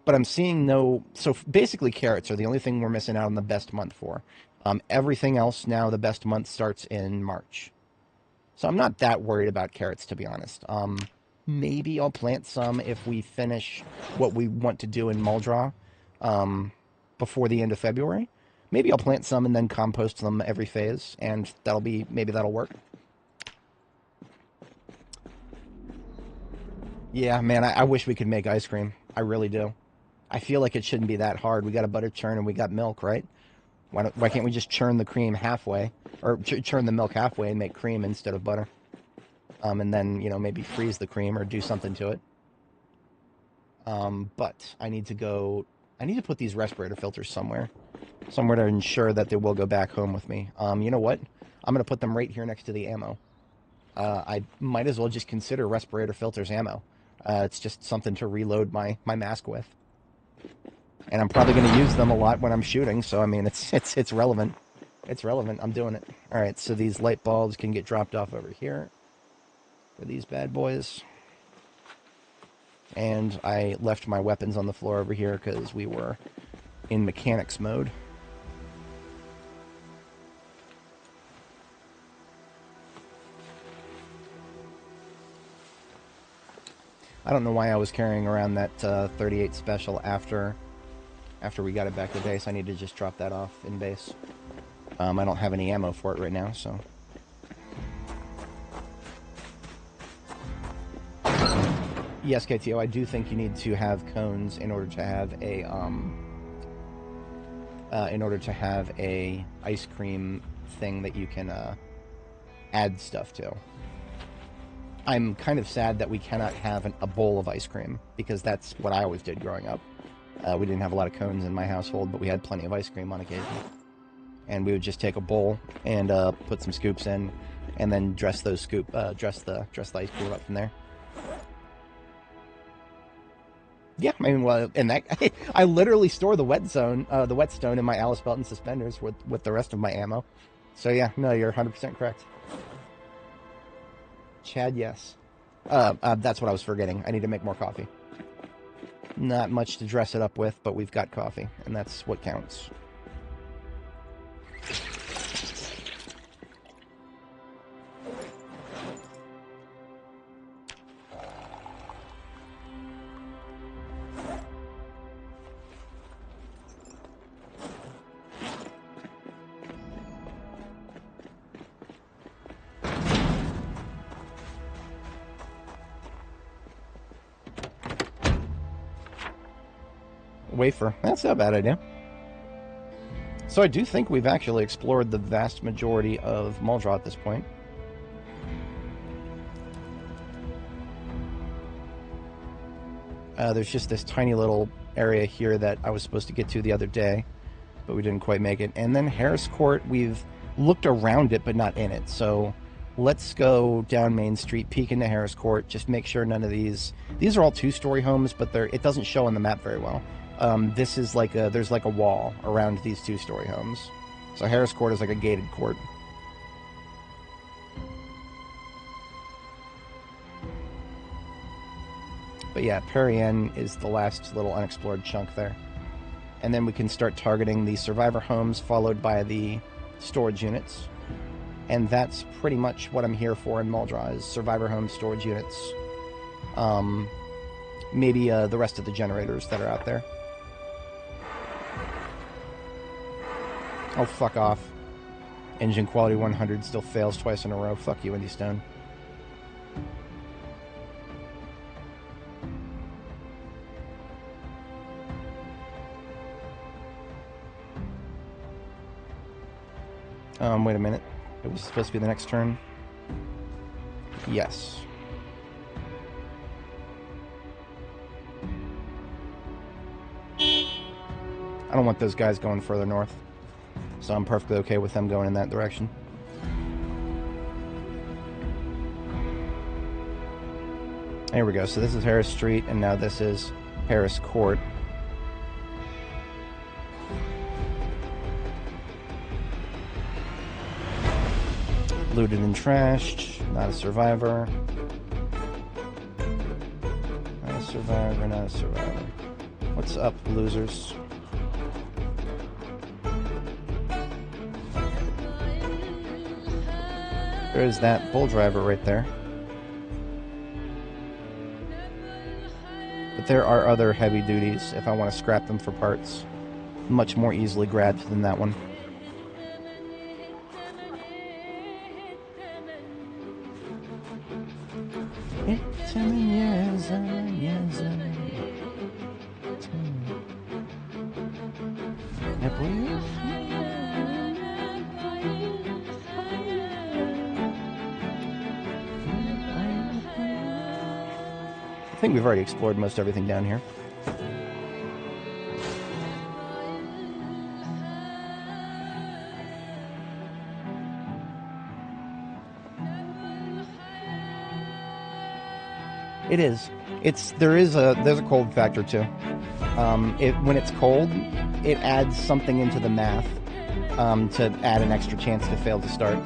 But I'm seeing no... So basically carrots are the only thing we're missing out on the best month for. Everything else now, the best month starts in March. So I'm not that worried about carrots, to be honest. Maybe I'll plant some if we finish what we want to do in Muldraugh before the end of February. Maybe I'll plant some and then compost them every phase, and maybe that'll work. Yeah, man, I wish we could make ice cream. I really do. I feel like it shouldn't be that hard. We got a butter churn and we got milk, right? Why can't we just churn the cream halfway, or churn the milk halfway and make cream instead of butter? And then, maybe freeze the cream or do something to it. But I need to put these respirator filters somewhere to ensure that they will go back home with me. You know what? I'm going to put them right here next to the ammo. I might as well just consider respirator filters ammo. It's just something to reload my mask with. And I'm probably going to use them a lot when I'm shooting, so I mean, it's relevant. It's relevant. I'm doing it. All right, so these light bulbs can get dropped off over here for these bad boys. And I left my weapons on the floor over here because we were in mechanics mode. I don't know why I was carrying around that 38 special after we got it back to base. I need to just drop that off in base. I don't have any ammo for it right now, so... Yes, KTO, I do think you need to have cones in order to have a ice cream thing that you can add stuff to. I'm kind of sad that we cannot have a bowl of ice cream, because that's what I always did growing up. We didn't have a lot of cones in my household, but we had plenty of ice cream on occasion. And we would just take a bowl and put some scoops in, and then dress the ice cream up from there. Yeah, I mean, well, and that I literally store the whetstone in my Alice belt and suspenders with the rest of my ammo. So yeah, no, you're 100% correct. Chad, yes. That's what I was forgetting. I need to make more coffee. Not much to dress it up with, but we've got coffee, and that's what counts. Wafer. That's not a bad idea. So I do think we've actually explored the vast majority of Muldraugh at this point. There's just this tiny little area here that I was supposed to get to the other day, but we didn't quite make it. And then Harris Court, we've looked around it, but not in it. So let's go down Main Street, peek into Harris Court, just make sure none of these are all two-story homes, but it doesn't show on the map very well. This is there's like a wall around these two-story homes. So Harris Court is like a gated court. But yeah, Perrienne is the last little unexplored chunk there. And then we can start targeting the survivor homes, followed by the storage units. And that's pretty much what I'm here for in Muldraugh, is survivor homes, storage units. Maybe the rest of the generators that are out there. Oh, fuck off. Engine quality 100 still fails twice in a row. Fuck you, Indy Stone. Wait a minute. It was supposed to be the next turn. Yes. I don't want those guys going further north, so I'm perfectly okay with them going in that direction. Here we go. So this is Harris Street, and now this is Harris Court. Looted and trashed. Not a survivor. Not a survivor, not a survivor. What's up, losers? There's that bull driver right there. But there are other heavy duties if I want to scrap them for parts. Much more easily grabbed than that one. I think we've already explored most everything down here. It is. There's a cold factor too. When it's cold, it adds something into the math to add an extra chance to fail to start.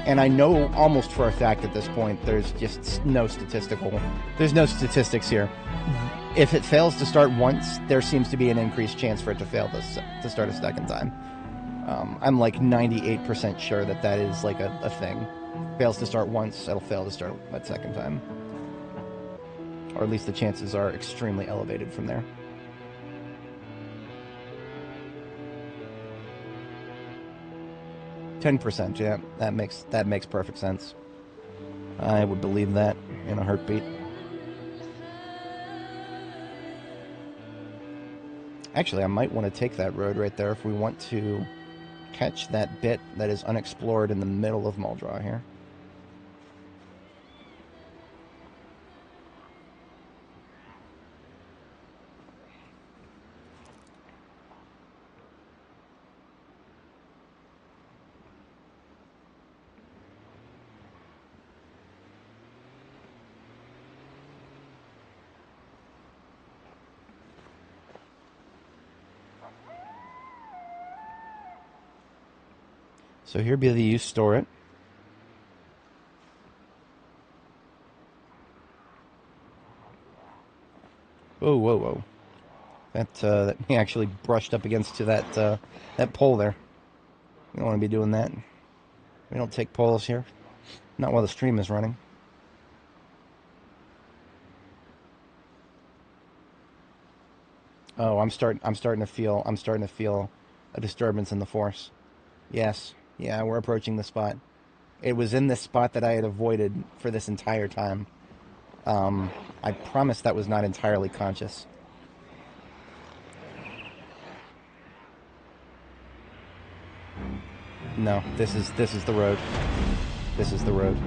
And I know almost for a fact at this point there's just no statistics here. If it fails to start once, there seems to be an increased chance for it to fail to start a second time. I'm like 98% sure that is like a thing. Fails to start once, it'll fail to start a second time. Or at least the chances are extremely elevated from there. %, yeah, that makes perfect sense. I would believe that in a heartbeat. Actually, I might want to take that road right there if we want to catch that bit that is unexplored in the middle of Muldraugh here. So here be the you store it. Whoa, whoa, whoa. That he actually brushed up against that pole there. We don't want to be doing that. We don't take poles here. Not while the stream is running. Oh, I'm starting to feel a disturbance in the force. Yes. Yeah, we're approaching the spot. It was in this spot that I had avoided for this entire time. I promise that was not entirely conscious. No, this is the road. This is the road.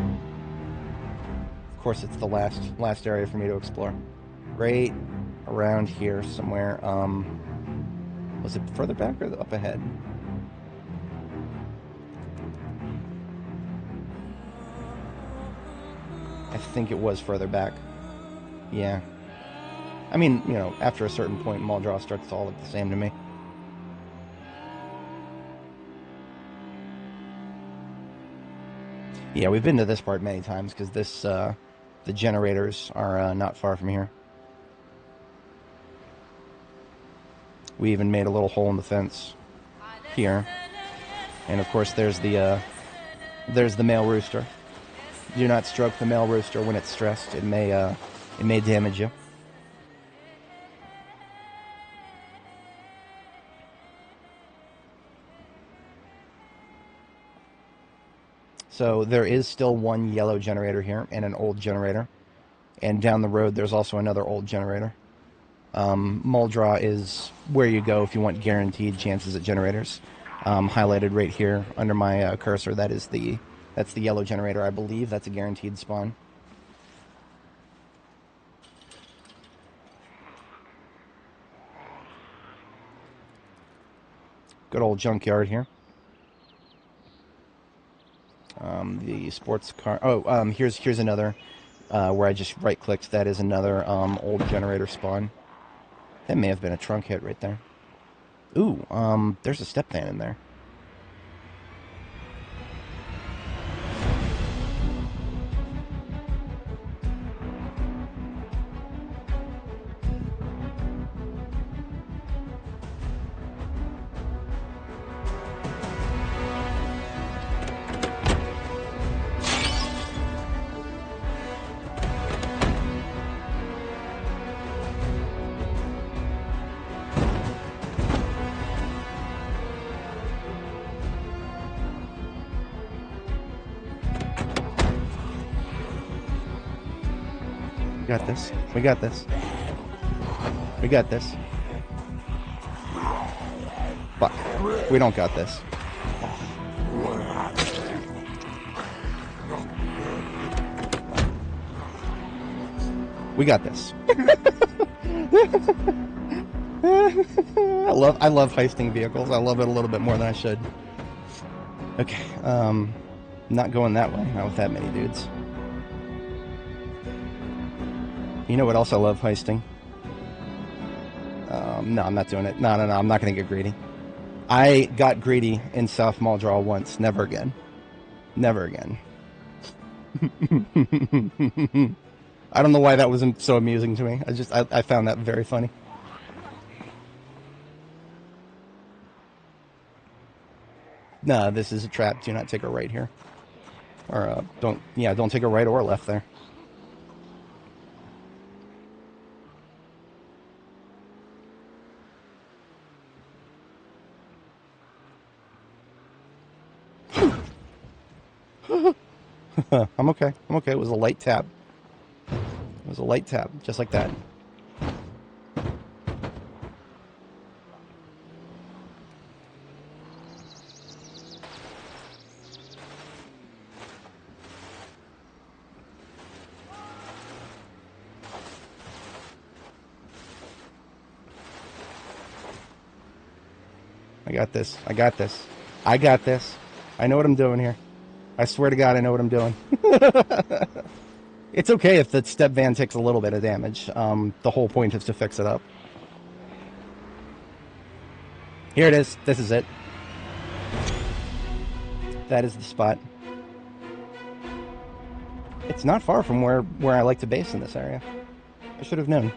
Of course, it's the last area for me to explore. Right around here somewhere. Was it further back or up ahead? I think it was further back. Yeah. I mean, you know, after a certain point, Muldraugh starts to all look the same to me. Yeah, we've been to this part many times because the generators are not far from here. We even made a little hole in the fence here, and of course there's the male rooster. Do not stroke the male rooster when it's stressed. It may damage you. So there is still one yellow generator here and an old generator. And down the road there's also another old generator. Muldraugh is where you go if you want guaranteed chances at generators. highlighted right here under my cursor. That's the yellow generator. I believe that's a guaranteed spawn. Good old junkyard here. The sports car. Oh, here's another where I just right-clicked. That is another old generator spawn. That may have been a trunk hit right there. Ooh, there's a step van in there. Got this. We got this. We got this. Fuck. We don't got this. We got this. I love heisting vehicles. I love it a little bit more than I should. Okay. Not going that way. Not with that many dudes. You know what else I love heisting? No, I'm not doing it. No, I'm not going to get greedy. I got greedy in South Mall Draw once. Never again. Never again. I don't know why that wasn't so amusing to me. I found that very funny. No, this is a trap. Do not take a right here. Or, don't take a right or a left there. I'm okay. I'm okay. It was a light tap. It was a light tap, just like that. I got this. I got this. I got this. I know what I'm doing here. I swear to God, I know what I'm doing. It's okay if the step van takes a little bit of damage. The whole point is to fix it up. Here it is. This is it. That is the spot. It's not far from where I like to base in this area. I should have known.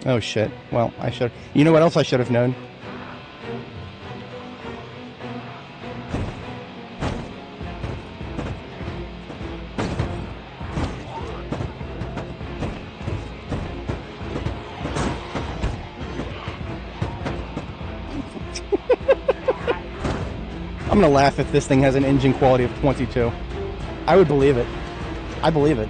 Oh shit. Well, I should. You know what else I should have known? I'm gonna laugh if this thing has an engine quality of 22. I would believe it. I believe it.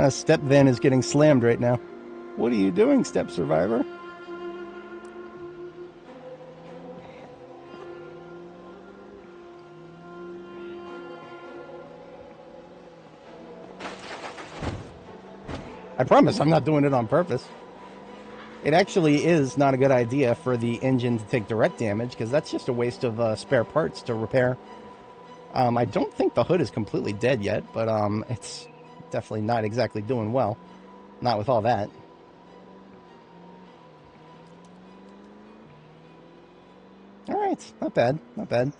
Step van is getting slammed right now. What are you doing, Step Survivor? I promise I'm not doing it on purpose. It actually is not a good idea for the engine to take direct damage, because that's just a waste of spare parts to repair. I don't think the hood is completely dead yet, but definitely not exactly doing well. Not with all that. Alright, not bad, not bad.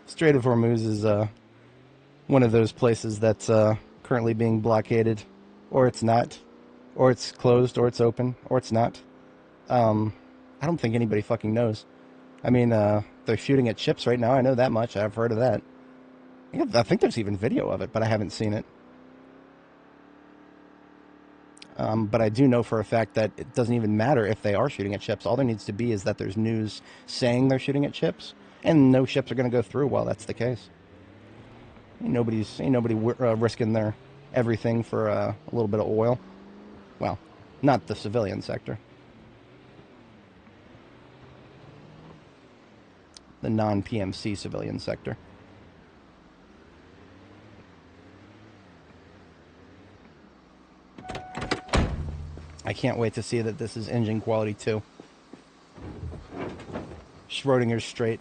Strait of Hormuz is one of those places that's currently being blockaded, or it's not, or it's closed, or it's open, or it's not. I don't think anybody fucking knows. I mean, they're shooting at ships right now. I know that much. I've heard of that. I think there's even video of it, but I haven't seen it. But I do know for a fact that it doesn't even matter if they are shooting at ships. All there needs to be is that there's news saying they're shooting at ships, and no ships are going to go through while that's the case. Ain't nobody risking their everything for a little bit of oil. Well, not the civilian sector. The non-PMC civilian sector. I can't wait to see that this is engine quality too. Schrodinger's straight.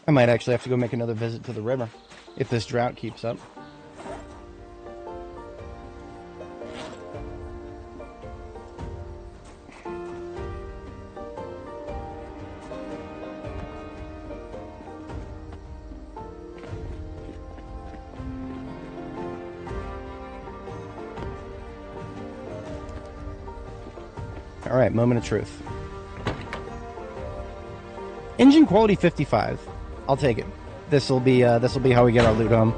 I might actually have to go make another visit to the river if this drought keeps up. All right, moment of truth. Engine quality 55. I'll take it. This'll be how we get our loot home.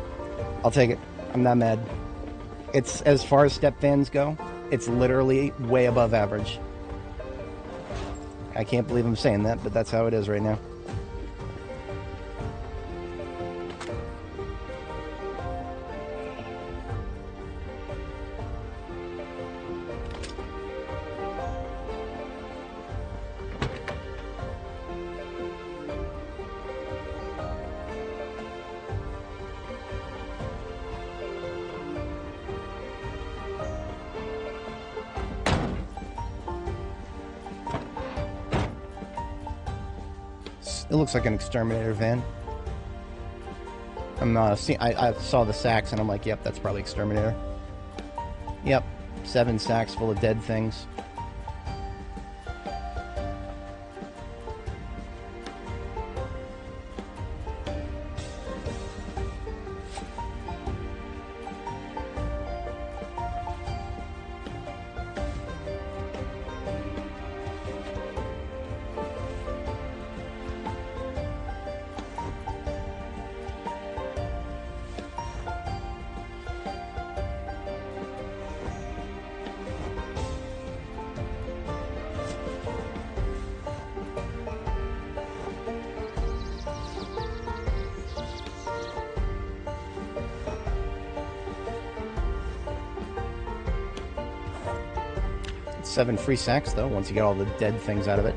I'll take it. I'm not mad. It's, as far as step fans go, it's literally way above average. I can't believe I'm saying that, but that's how it is right now. It looks like an exterminator van. I saw the sacks and I'm like, yep, that's probably exterminator. Yep, 7 sacks full of dead things. Seven free sacks, though, once you get all the dead things out of it.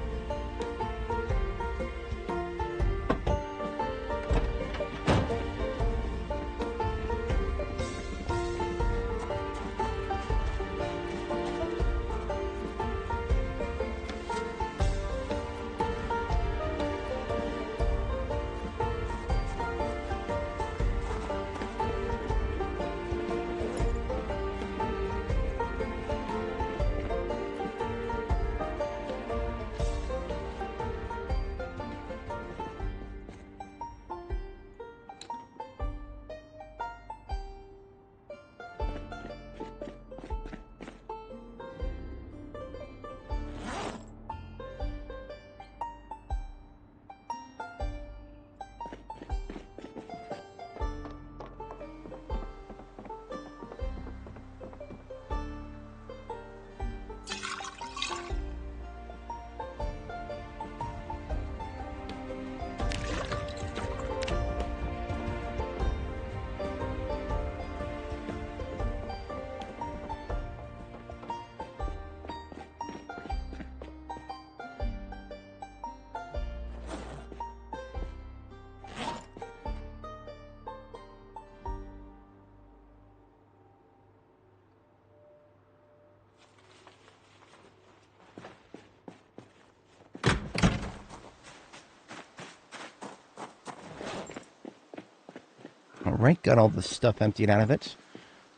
Alright, got all the stuff emptied out of it.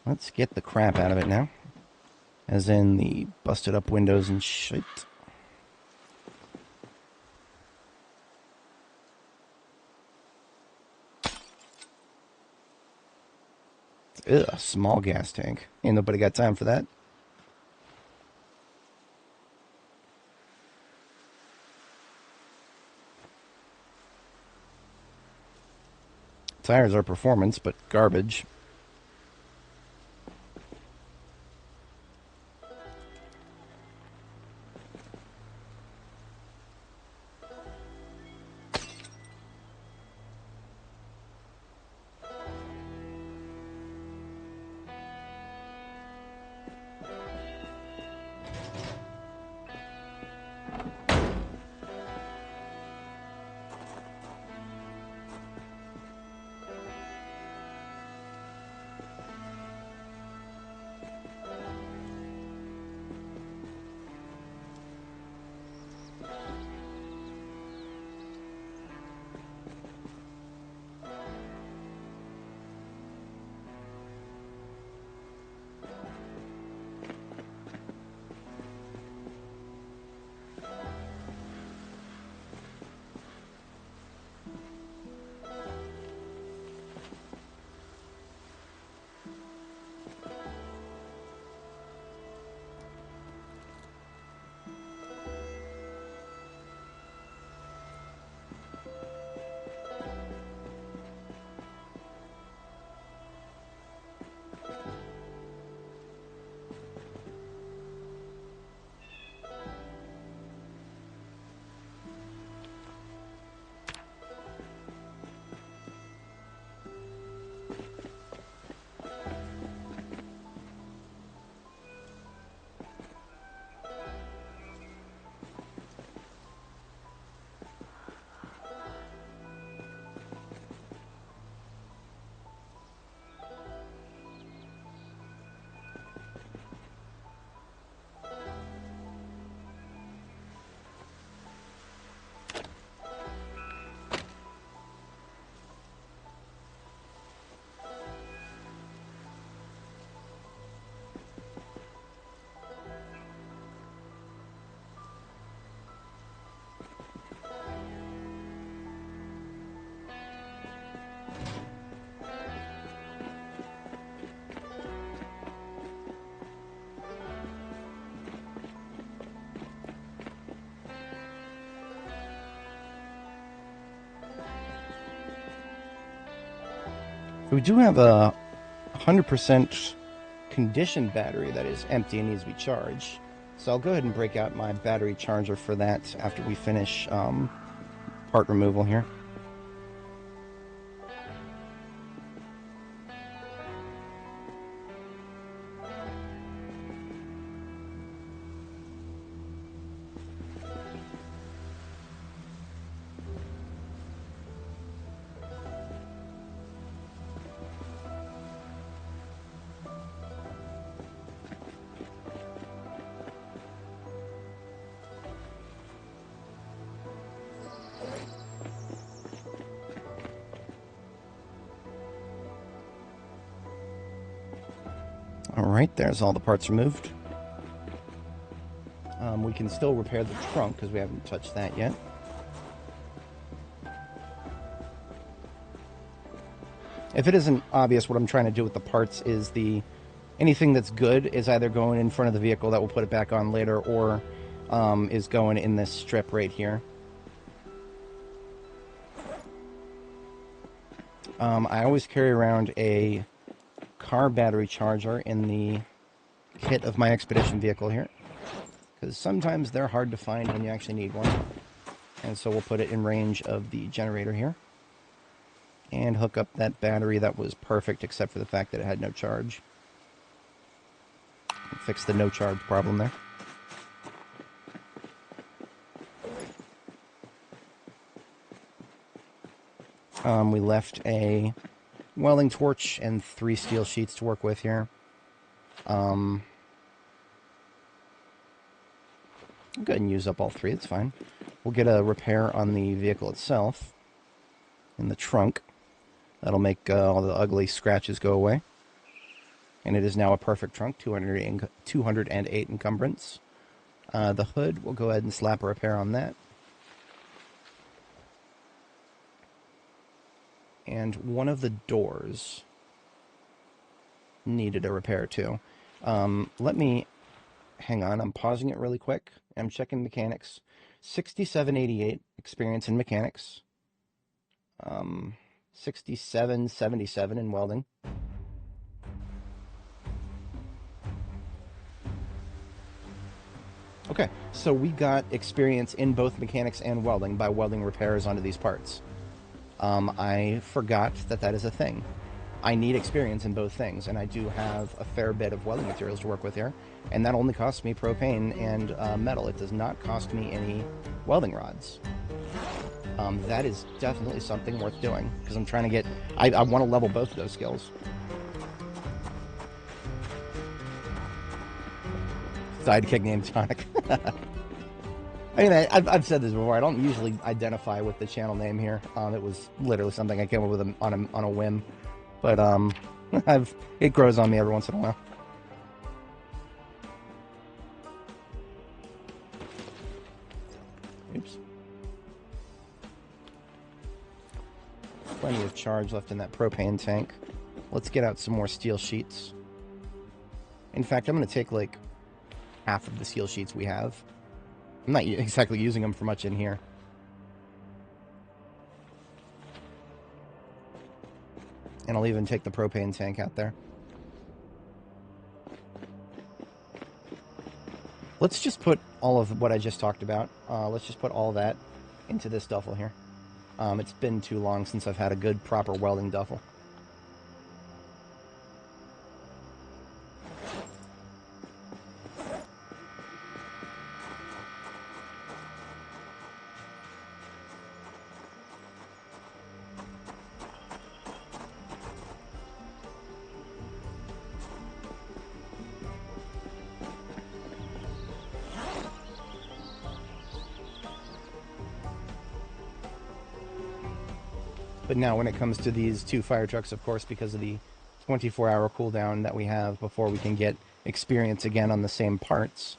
Let's get the crap out of it now. As in the busted up windows and shit. Ugh, small gas tank. Ain't nobody got time for that. Tires are performance, but garbage. We do have a 100% conditioned battery that is empty and needs to be charged. So I'll go ahead and break out my battery charger for that after we finish part removal here. Alright, there's all the parts removed. We can still repair the trunk because we haven't touched that yet. If it isn't obvious, what I'm trying to do with the parts is anything that's good is either going in front of the vehicle that will put it back on later, or is going in this strip right here. I always carry around a car battery charger in the kit of my expedition vehicle here, because sometimes they're hard to find when you actually need one. And so we'll put it in range of the generator here and hook up that battery that was perfect except for the fact that it had no charge. Fix the no charge problem there. We left a welding torch and 3 steel sheets to work with here. Go ahead and use up all 3, it's fine. We'll get a repair on the vehicle itself in the trunk. That'll make all the ugly scratches go away. And it is now a perfect trunk, 208 encumbrance. The hood, we'll go ahead and slap a repair on that. And one of the doors needed a repair too. Let me, hang on, I'm pausing it really quick. I'm checking mechanics. 6788 experience in mechanics. 6777 in welding. Okay, so we got experience in both mechanics and welding by welding repairs onto these parts. I forgot that that is a thing. I need experience in both things, and I do have a fair bit of welding materials to work with here, and that only costs me propane and metal. It does not cost me any welding rods. That is definitely something worth doing, because I'm trying to get... I want to level both of those skills. Sidekick named Tonic. I mean, I've said this before. I don't usually identify with the channel name here. It was literally something I came up with on a whim. But it grows on me every once in a while. Oops. Plenty of charge left in that propane tank. Let's get out some more steel sheets. In fact, I'm going to take like half of the steel sheets we have. I'm not exactly using them for much in here. And I'll even take the propane tank out there. Let's just put all of what I just talked about. Let's just put all that into this duffel here. It's been too long since I've had a good, proper welding duffel. But now when it comes to these two fire trucks, of course, because of the 24-hour cooldown that we have before we can get experience again on the same parts,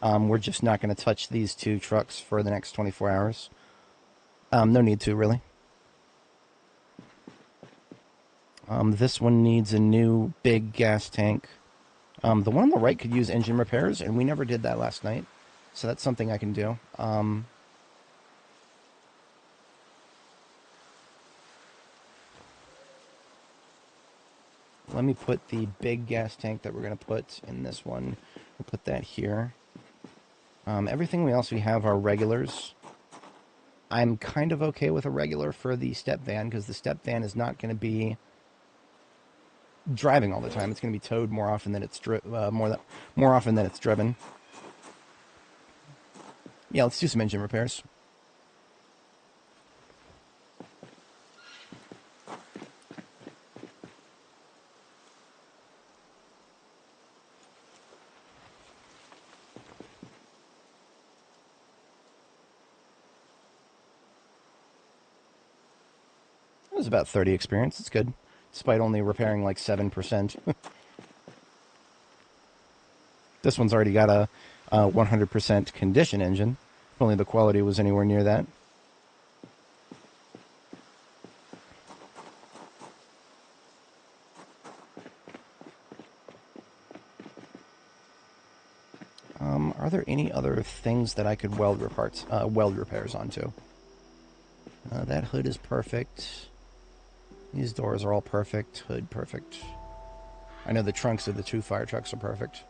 we're just not going to touch these two trucks for the next 24 hours. No need to, really. This one needs a new big gas tank. The one on the right could use engine repairs, and we never did that last night. So that's something I can do. Let me put the big gas tank that we're going to put in this one. We'll put that here. Everything else we have are regulars. I'm kind of okay with a regular for the step van, because the step van is not going to be driving all the time. It's going to be towed more often than it's more often than it's driven. Yeah, let's do some engine repairs. It was about 30 experience. It's good, despite only repairing like 7%. This one's already got a 100% condition engine. If only the quality was anywhere near that. Are there any other things that I could weld repairs onto? That hood is perfect. These doors are all perfect. Hood perfect. I know the trunks of the two fire trucks are perfect.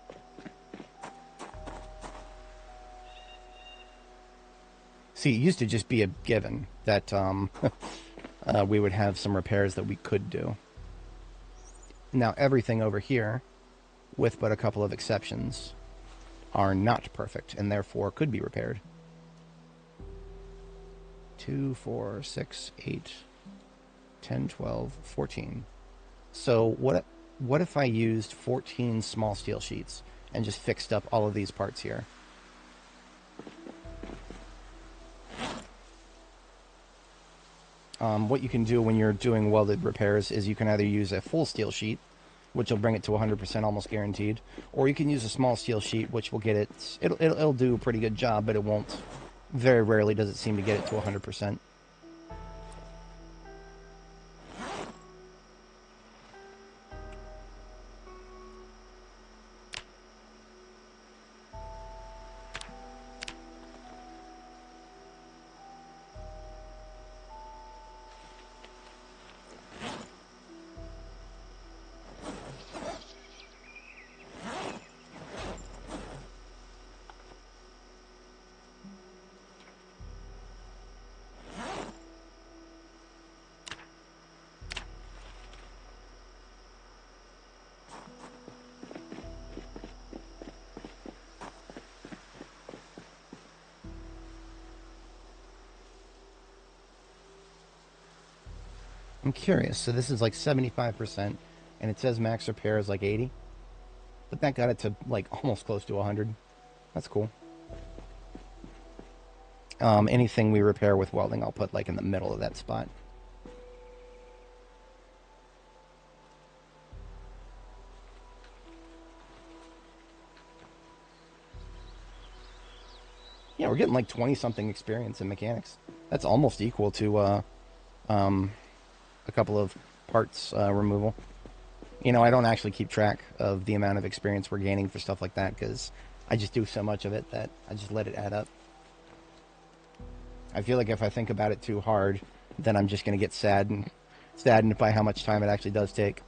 See, it used to just be a given that we would have some repairs that we could do. Now everything over here, with but a couple of exceptions, are not perfect and therefore could be repaired. 2, 4, 6, 8, 10, 12, 14. So what if I used 14 small steel sheets and just fixed up all of these parts here? what you can do when you're doing welded repairs is you can either use a full steel sheet, which will bring it to 100% almost guaranteed, or you can use a small steel sheet, which will get it'll do a pretty good job, but it won't. Very rarely does it seem to get it to 100%. I'm curious. So this is like 75%, and it says max repair is like 80. But that got it to like almost close to 100. That's cool. Anything we repair with welding, I'll put like in the middle of that spot. Yeah, we're getting like 20-something experience in mechanics. That's almost equal to a couple of parts removal. You know, I don't actually keep track of the amount of experience we're gaining for stuff like that because I just do so much of it that I just let it add up. I feel like if I think about it too hard, then I'm just going to get saddened by how much time it actually does take.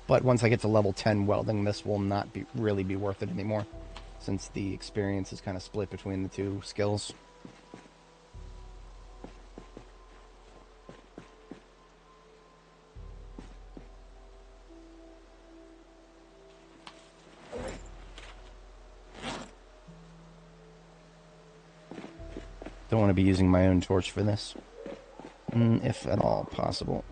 But once I get to level 10 welding, this will not really be worth it anymore, since the experience is kind of split between the two skills. Don't want to be using my own torch for this, if at all possible.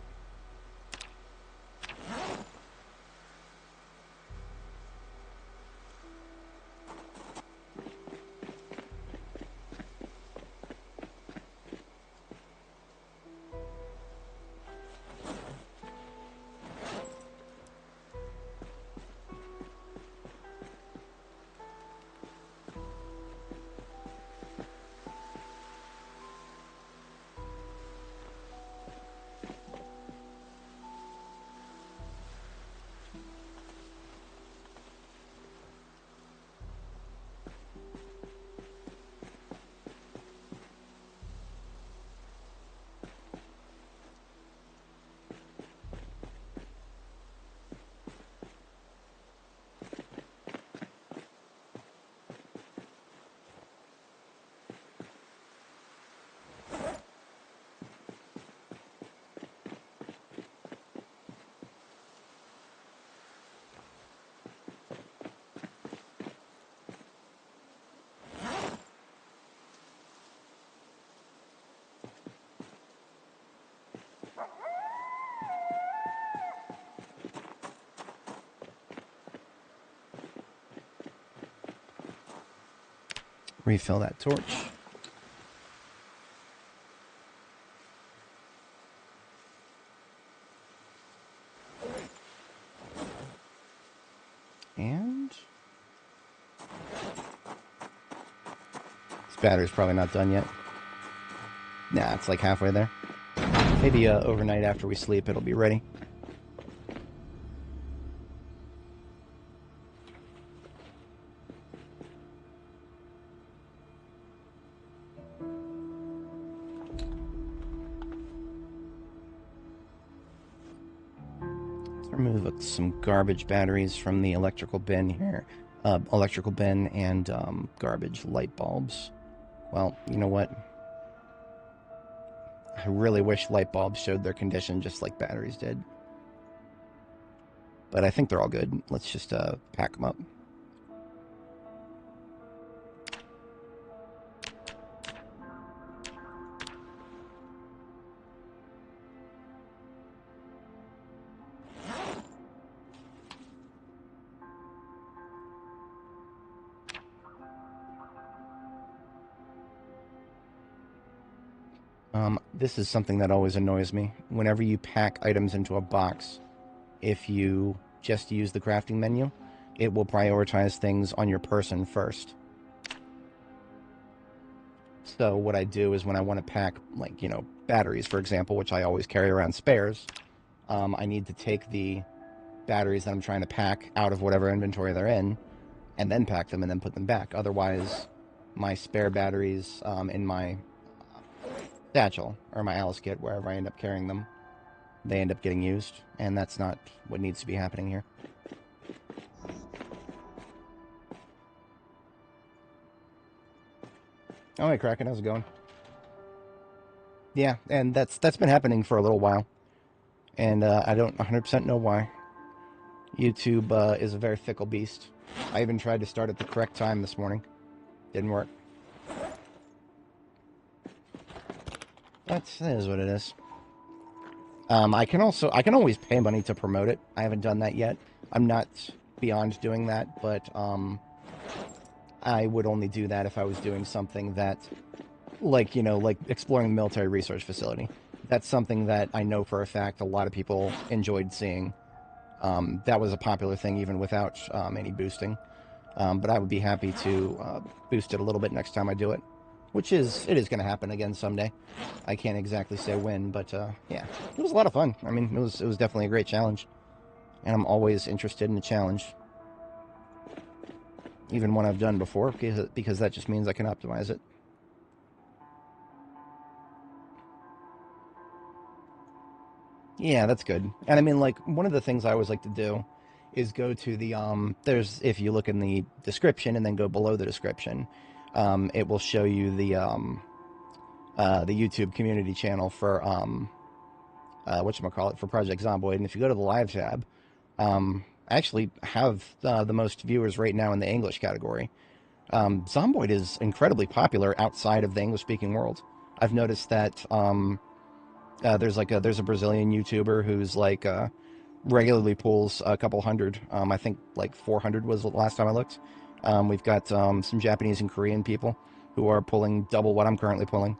Refill that torch. And this battery's probably not done yet. Nah, it's like halfway there. Maybe overnight after we sleep, it'll be ready. Remove some garbage batteries from the electrical bin here. Electrical bin and garbage light bulbs. Well, you know what? I really wish light bulbs showed their condition just like batteries did. But I think they're all good. Let's just pack them up. This is something that always annoys me. Whenever you pack items into a box, if you just use the crafting menu, it will prioritize things on your person first. So what I do is when I want to pack, like, you know, batteries, for example, which I always carry around spares, I need to take the batteries that I'm trying to pack out of whatever inventory they're in, and then pack them and then put them back. Otherwise, my spare batteries in my satchel or my Alice kit, wherever I end up carrying them, they end up getting used, and that's not what needs to be happening here. Oh, hey, Kraken, how's it going? Yeah, and that's been happening for a little while, and I don't 100% know why. YouTube is a very fickle beast. I even tried to start at the correct time this morning. Didn't work. That is what it is. I can always pay money to promote it. I haven't done that yet. I'm not beyond doing that, but I would only do that if I was doing something that, like, you know, like exploring the military research facility. That's something that I know for a fact a lot of people enjoyed seeing. That was a popular thing even without any boosting. But I would be happy to boost it a little bit next time I do it. It is going to happen again someday. I can't exactly say when, but yeah, it was a lot of fun. I mean, it was definitely a great challenge, and I'm always interested in a challenge, even one I've done before, because that just means I can optimize it. Yeah, that's good. And I mean, like, one of the things I always like to do is go to the there's, if you look in the description and then go below the description, it will show you the YouTube community channel for whatchamacallit, for Project Zomboid. And if you go to the live tab, I actually have the most viewers right now in the English category. Zomboid is incredibly popular outside of the English-speaking world. I've noticed that there's a Brazilian YouTuber who's like regularly pulls a couple hundred. I think like 400 was the last time I looked. We've got some Japanese and Korean people who are pulling double what I'm currently pulling.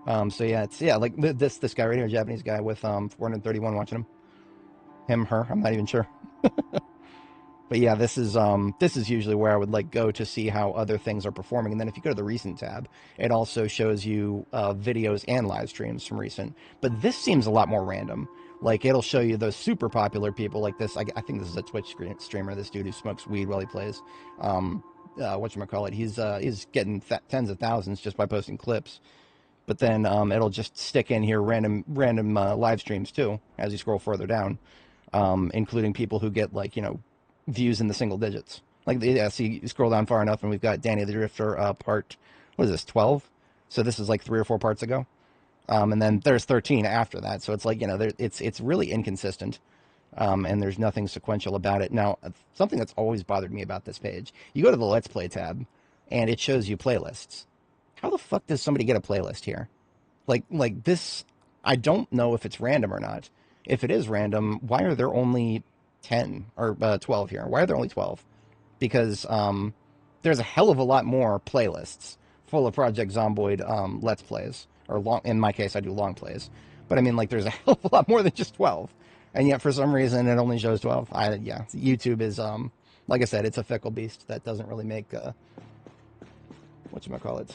So yeah, it's like this guy right here, Japanese guy with 431 watching him, her. I'm not even sure. But yeah, this is usually where I would like go to see how other things are performing. And then if you go to the recent tab, it also shows you videos and live streams from recent. But this seems a lot more random. Like, it'll show you those super popular people like this. I think this is a Twitch streamer. This dude who smokes weed while he plays. Whatchamacallit, he's getting tens of thousands just by posting clips. But then it'll just stick in here random live streams too as you scroll further down, including people who get, like, you know, views in the single digits. Like, yeah, so you scroll down far enough and we've got Dani the Drifter part, what is this, 12? So this is like 3 or 4 parts ago. And then there's 13 after that. So it's like, you know, it's really inconsistent. And there's nothing sequential about it. Now, something that's always bothered me about this page, you go to the Let's Play tab and it shows you playlists. How the fuck does somebody get a playlist here? Like this, I don't know if it's random or not. If it is random, why are there only 10 or 12 here? Why are there only 12? Because there's a hell of a lot more playlists full of Project Zomboid Let's Plays. Or in my case, I do long plays. But I mean, like, there's a hell of a lot more than just 12. And yet, for some reason, it only shows 12. Yeah, YouTube is, like I said, it's a fickle beast that doesn't really make, whatchamacallit,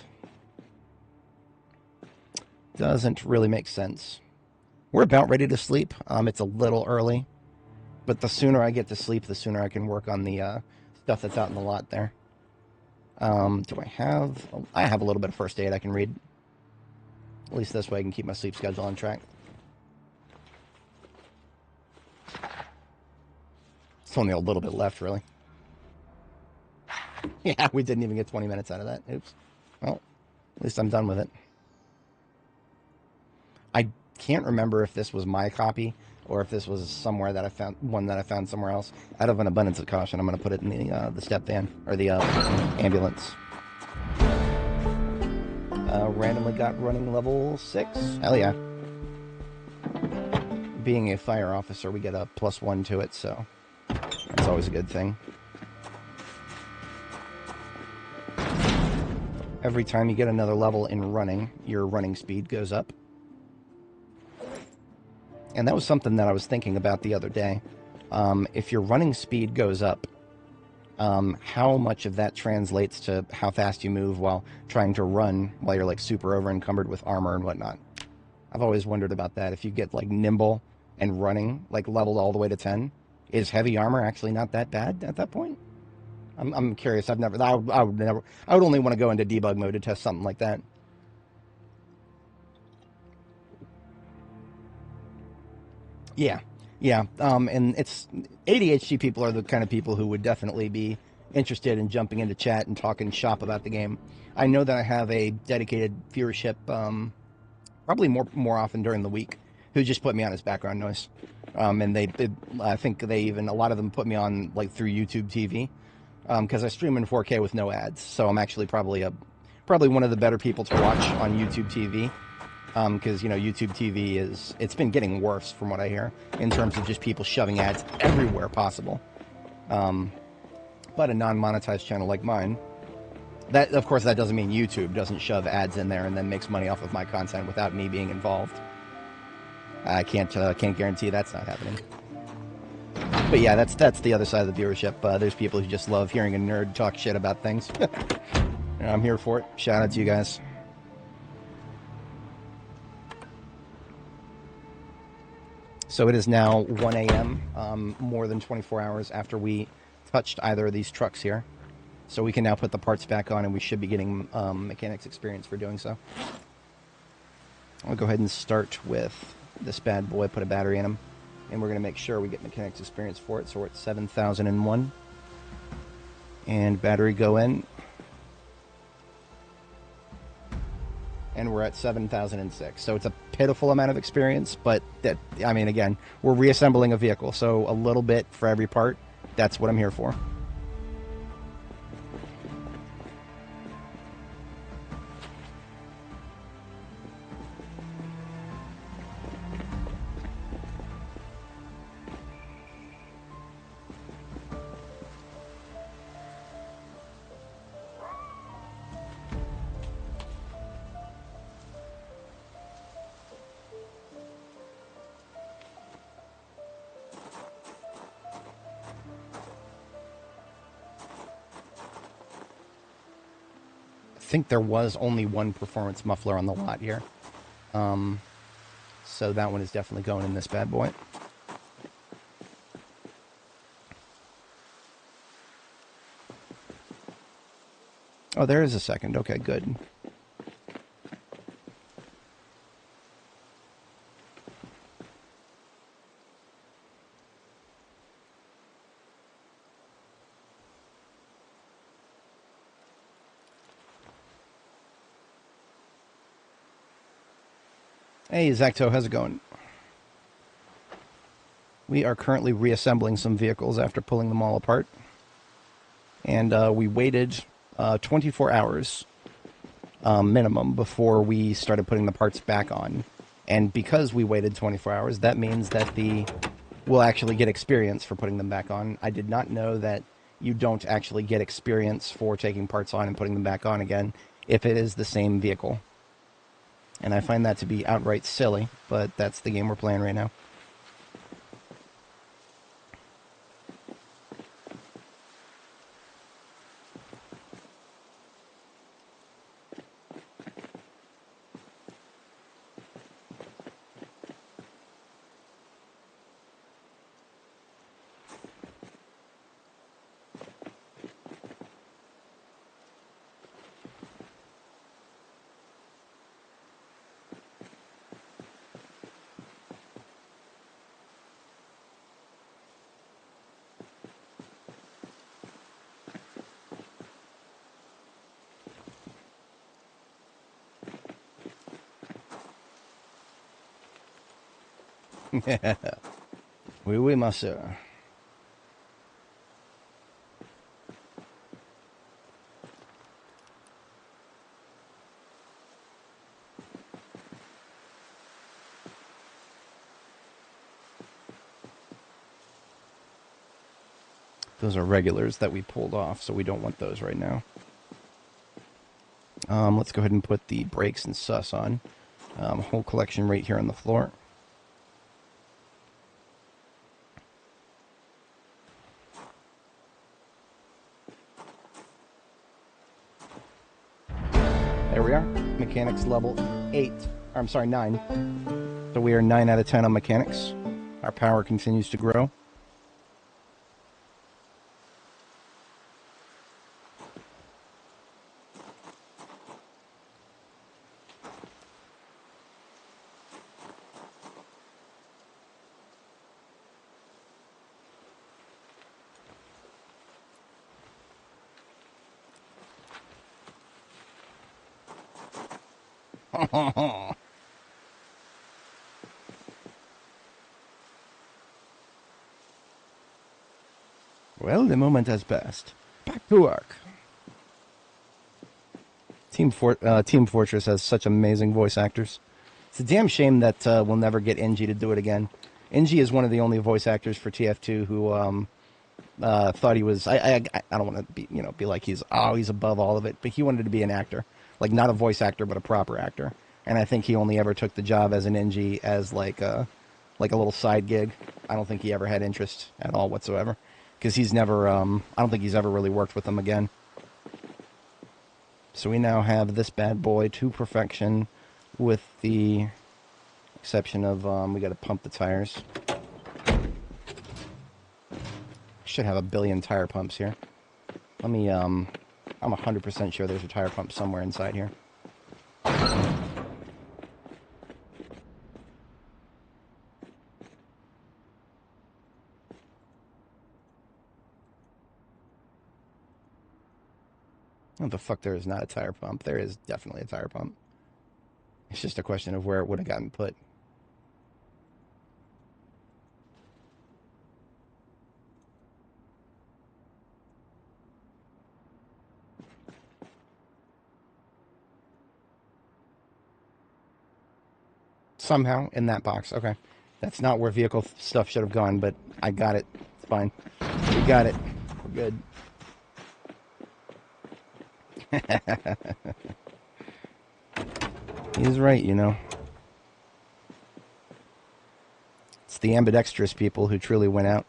doesn't really make sense. We're about ready to sleep. It's a little early. But the sooner I get to sleep, the sooner I can work on the stuff that's out in the lot there. Do I have... I have a little bit of first aid I can read. At least this way I can keep my sleep schedule on track. It's only a little bit left, really. Yeah, we didn't even get 20 minutes out of that. Oops. Well, at least I'm done with it. I can't remember if this was my copy or if this was somewhere that I found, one that I found somewhere else. Out of an abundance of caution, I'm going to put it in the step van, or the ambulance. Randomly got running level 6. Hell yeah. Being a fire officer, we get a +1 to it, so that's always a good thing. every time you get another level in running, your running speed goes up. And that was something that I was thinking about the other day. If your running speed goes up, how much of that translates to how fast you move while trying to run while you're like super over encumbered with armor and whatnot. I've always wondered about that. If you get like nimble and running, like leveled all the way to 10, is heavy armor actually not that bad at that point? I'm curious. I would only want to go into debug mode to test something like that. Yeah, yeah. And it's ADHD people are the kind of people who would definitely be interested in jumping into chat and talking shop about the game. I know that I have a dedicated viewership, probably more often during the week, who just put me on as background noise. And I think they even, a lot of them put me on like through YouTube TV, because I stream in 4K with no ads. So I'm actually probably one of the better people to watch on YouTube TV. Because, you know, YouTube TV it's been getting worse from what I hear in terms of just people shoving ads everywhere possible. But a non-monetized channel like mine, that, of course, that doesn't mean YouTube doesn't shove ads in there and then makes money off of my content without me being involved. I can't guarantee that's not happening. But yeah, that's the other side of the viewership. There's people who just love hearing a nerd talk shit about things. I'm here for it. Shout out to you guys. So it is now 1 a.m., more than 24 hours after we touched either of these trucks here. So we can now put the parts back on, and we should be getting mechanics experience for doing so. I'll go ahead and start with this bad boy, put a battery in him, and we're going to make sure we get mechanics experience for it. So we're at 7,001. And battery go in. And we're at 7,006. So it's a pitiful amount of experience, but that, I mean, again, we're reassembling a vehicle, so a little bit for every part. That's what I'm here for. I think there was only one performance muffler on the lot here. So that one is definitely going in this bad boy. Oh, there is a second. Okay, good. Hey, Zacto, how's it going? We are currently reassembling some vehicles after pulling them all apart. And we waited 24 hours minimum before we started putting the parts back on. And because we waited 24 hours, that means that we'll actually get experience for putting them back on. I did not know that you don't actually get experience for taking parts on and putting them back on again if it is the same vehicle. And I find that to be outright silly, but that's the game we're playing right now. Oui, oui, ma soeur. Those are regulars that we pulled off, so we don't want those right now. Let's go ahead and put the brakes and sus on. Whole collection right here on the floor. There we are. Mechanics level 8. Or, I'm sorry, 9. So we are 9 out of 10 on mechanics. Our power continues to grow. Well, the moment has passed. Back to work. Team Fortress has such amazing voice actors. It's a damn shame that we'll never get NG to do it again. NG is one of the only voice actors for TF2 who thought he was. I don't want to be like he's above all of it, but he wanted to be an actor, like not a voice actor, but a proper actor. And I think he only ever took the job as an NG as like a little side gig. I don't think he ever had interest at all whatsoever, because he's never. I don't think he's ever really worked with them again. So we now have this bad boy to perfection, with the exception of we got to pump the tires. Should have a billion tire pumps here. Let me, I'm 100% sure there's a tire pump somewhere inside here. What the fuck, there is not a tire pump. There is definitely a tire pump. It's just a question of where it would have gotten put. Somehow in that box. Okay. That's not where vehicle stuff should have gone, but I got it. It's fine. We got it. We're good. He's right, you know. It's the ambidextrous people who truly went out.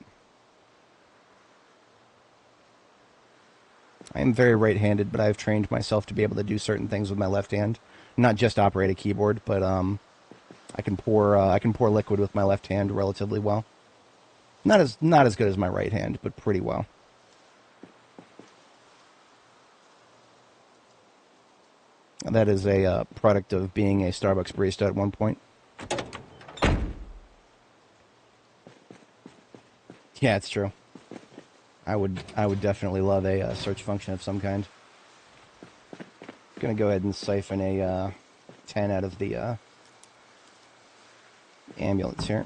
I am very right-handed, but I've trained myself to be able to do certain things with my left hand. Not just operate a keyboard, but I can pour liquid with my left hand relatively well. Not as good as my right hand, but pretty well. That is a product of being a Starbucks barista at one point. Yeah, it's true. I would definitely love a search function of some kind. Gonna go ahead and siphon a 10 out of the ambulance here.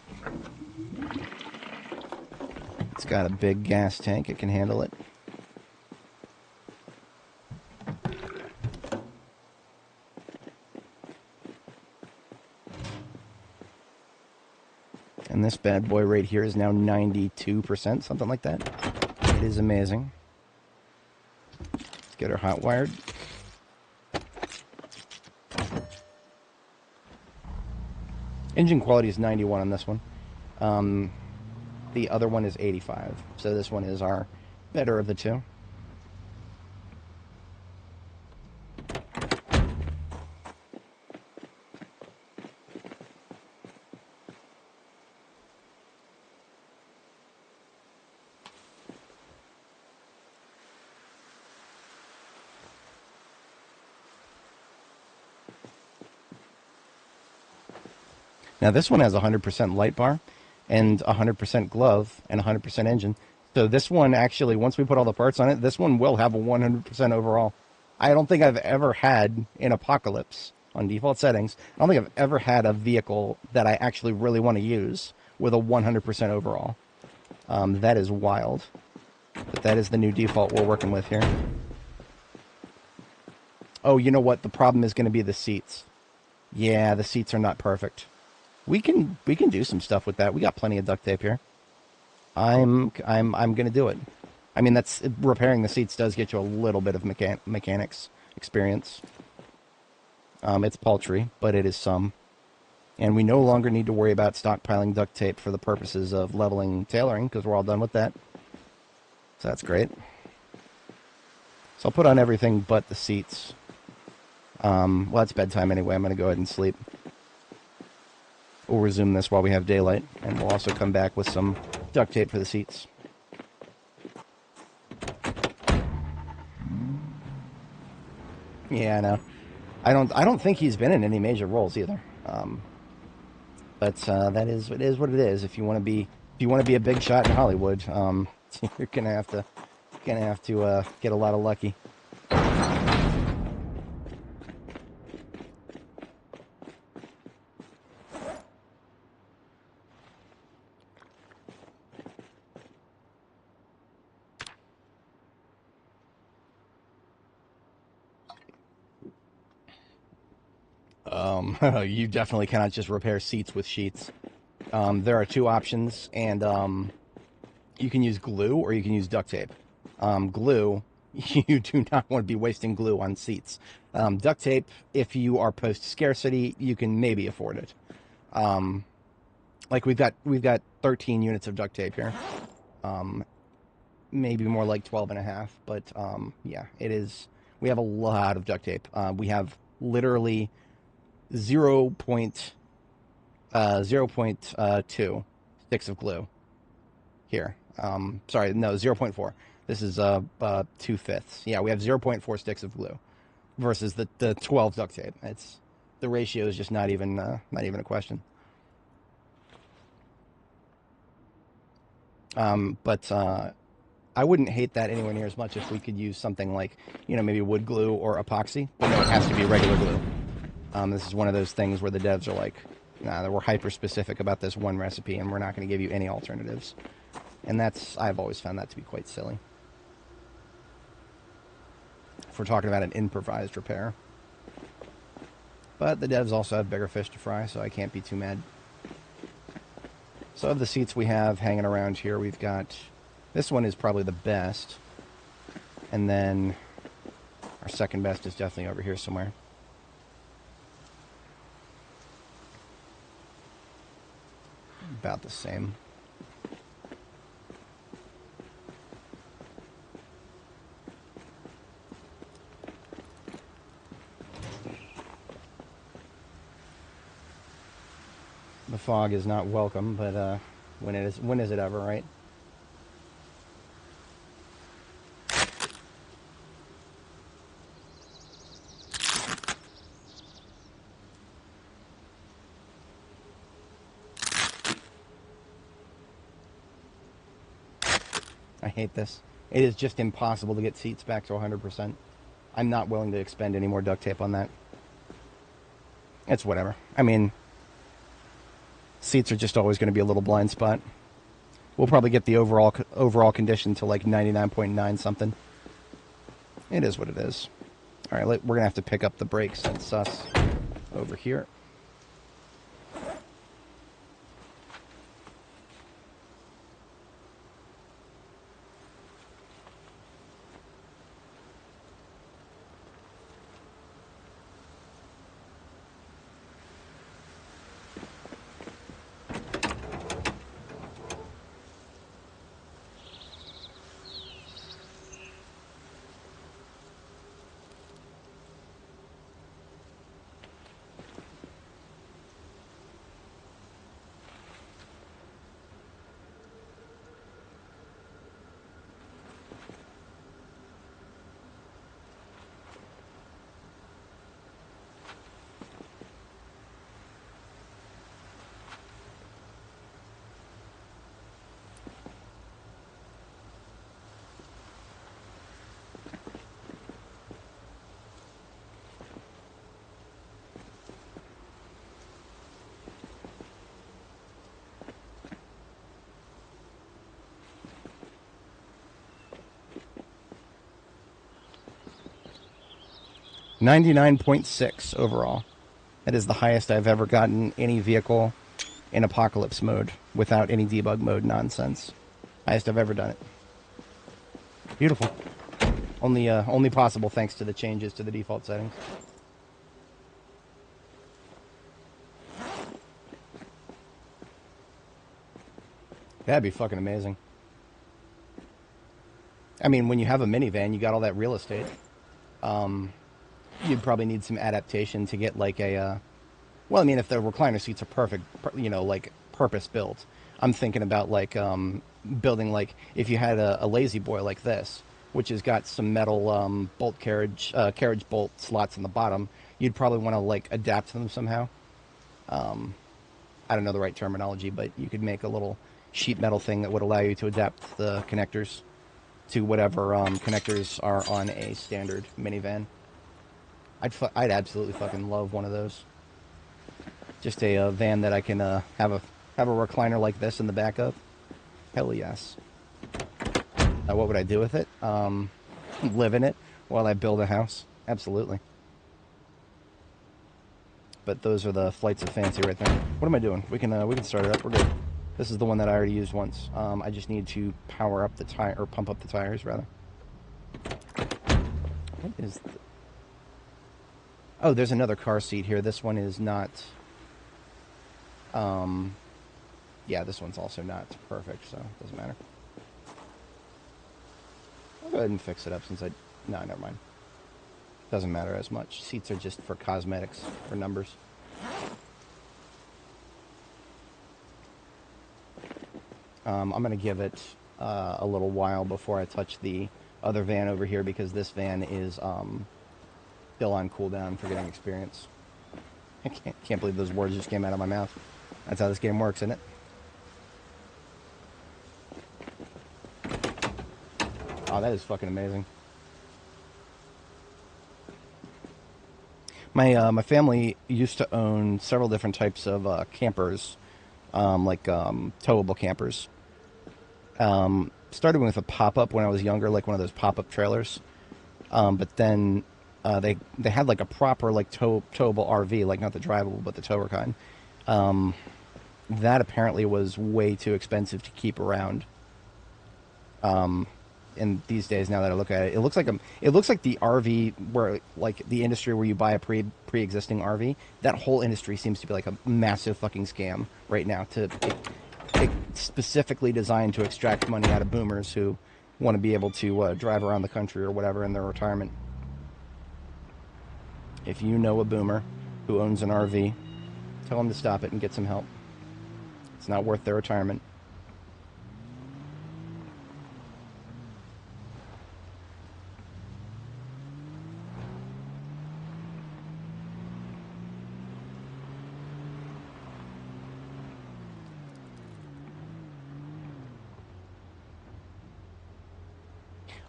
It's got a big gas tank, it can handle it. And this bad boy right here is now 92%, something like that. It is amazing. Let's get her hot wired. Engine quality is 91 on this one. The other one is 85. So this one is our better of the two. Now this one has 100% light bar and 100% glove and 100% engine. So this one actually, once we put all the parts on it, this one will have a 100% overall. I don't think I've ever had, in Apocalypse, on default settings, I don't think I've ever had a vehicle that I actually really want to use with a 100% overall. That is wild. But that is the new default we're working with here. Oh, you know what? The problem is going to be the seats. Yeah, the seats are not perfect. We can do some stuff with that. We got plenty of duct tape here. I'm gonna do it. I mean, repairing the seats does get you a little bit of mechanics experience. It's paltry, but it is some. And we no longer need to worry about stockpiling duct tape for the purposes of leveling tailoring, because we're all done with that. So that's great. So I'll put on everything but the seats. Well, it's bedtime anyway. I'm going to go ahead and sleep. We'll resume this while we have daylight, and we'll also come back with some duct tape for the seats. Yeah, I know. I don't think he's been in any major roles either. But that is it is what it is. If you want to be a big shot in Hollywood, you're gonna have to get a lot of lucky. You definitely cannot just repair seats with sheets. There are two options, and you can use glue or you can use duct tape. Glue, you do not want to be wasting glue on seats. Duct tape, if you are post scarcity, you can maybe afford it. Like we've got 13 units of duct tape here. Maybe more like 12 and a half, but yeah, it is. We have a lot of duct tape. We have literally 0.2 sticks of glue here. Sorry, no, 0.4. This is 2/5. Yeah, we have 0.4 sticks of glue versus the 12 duct tape. It's the ratio is just not even a question. But I wouldn't hate that anywhere near as much if we could use something like, maybe wood glue or epoxy. But no, it has to be regular glue. This is one of those things where the devs are like, nah, we're hyper specific about this one recipe, and we're not going to give you any alternatives. And I've always found that to be quite silly. If we're talking about an improvised repair. But the devs also have bigger fish to fry, so I can't be too mad. So of the seats we have hanging around here, we've got, this one is probably the best. And then our second best is definitely over here somewhere. About the same. The fog is not welcome, but when is it ever, right? I hate this. It is just impossible to get seats back to 100%. I'm not willing to expend any more duct tape on that. It's whatever. I mean, seats are just always going to be a little blind spot. We'll probably get the overall condition to like 99.9 something. It is what it is. All right, we're going to have to pick up the brakes and sus over here. $99.6 overall. That is the highest I've ever gotten any vehicle in apocalypse mode without any debug mode nonsense. Highest I've ever done it. Beautiful. Only possible thanks to the changes to the default settings. That'd be fucking amazing. I mean, when you have a minivan, you got all that real estate. You'd probably need some adaptation to get like a. Well, I mean, if the recliner seats are perfect, like purpose built, I'm thinking about like building like if you had a lazy boy like this, which has got some metal bolt carriage bolt slots on the bottom. You'd probably want to like adapt them somehow. I don't know the right terminology, but you could make a little sheet metal thing that would allow you to adapt the connectors to whatever connectors are on a standard minivan. I'd absolutely fucking love one of those. Just a van that I can have a recliner like this in the back of. Hell yes. What would I do with it? Live in it while I build a house. Absolutely. But those are the flights of fancy right there. What am I doing? We can start it up. We're good. This is the one that I already used once. I just need to power up the tire, or pump up the tires rather. What is? Oh, there's another car seat here. This one is not. Yeah, this one's also not perfect, so it doesn't matter. I'll go ahead and fix it up since no, never mind. Doesn't matter as much. Seats are just for cosmetics, for numbers. I'm going to give it a little while before I touch the other van over here because this van is still on cooldown for getting experience. I can't believe those words just came out of my mouth. That's how this game works, isn't it? Oh, that is fucking amazing. My family used to own several different types of campers, like towable campers. Started with a pop-up when I was younger, like one of those pop-up trailers. But then they had like a proper like towable RV, like not the drivable, but the tower kind. That apparently was way too expensive to keep around. And these days, now that I look at it, it looks like the RV where like the industry where you buy a pre-existing RV. That whole industry seems to be like a massive fucking scam right now. It's specifically designed to extract money out of boomers who want to be able to drive around the country or whatever in their retirement. If you know a boomer who owns an RV, tell them to stop it and get some help. It's not worth their retirement.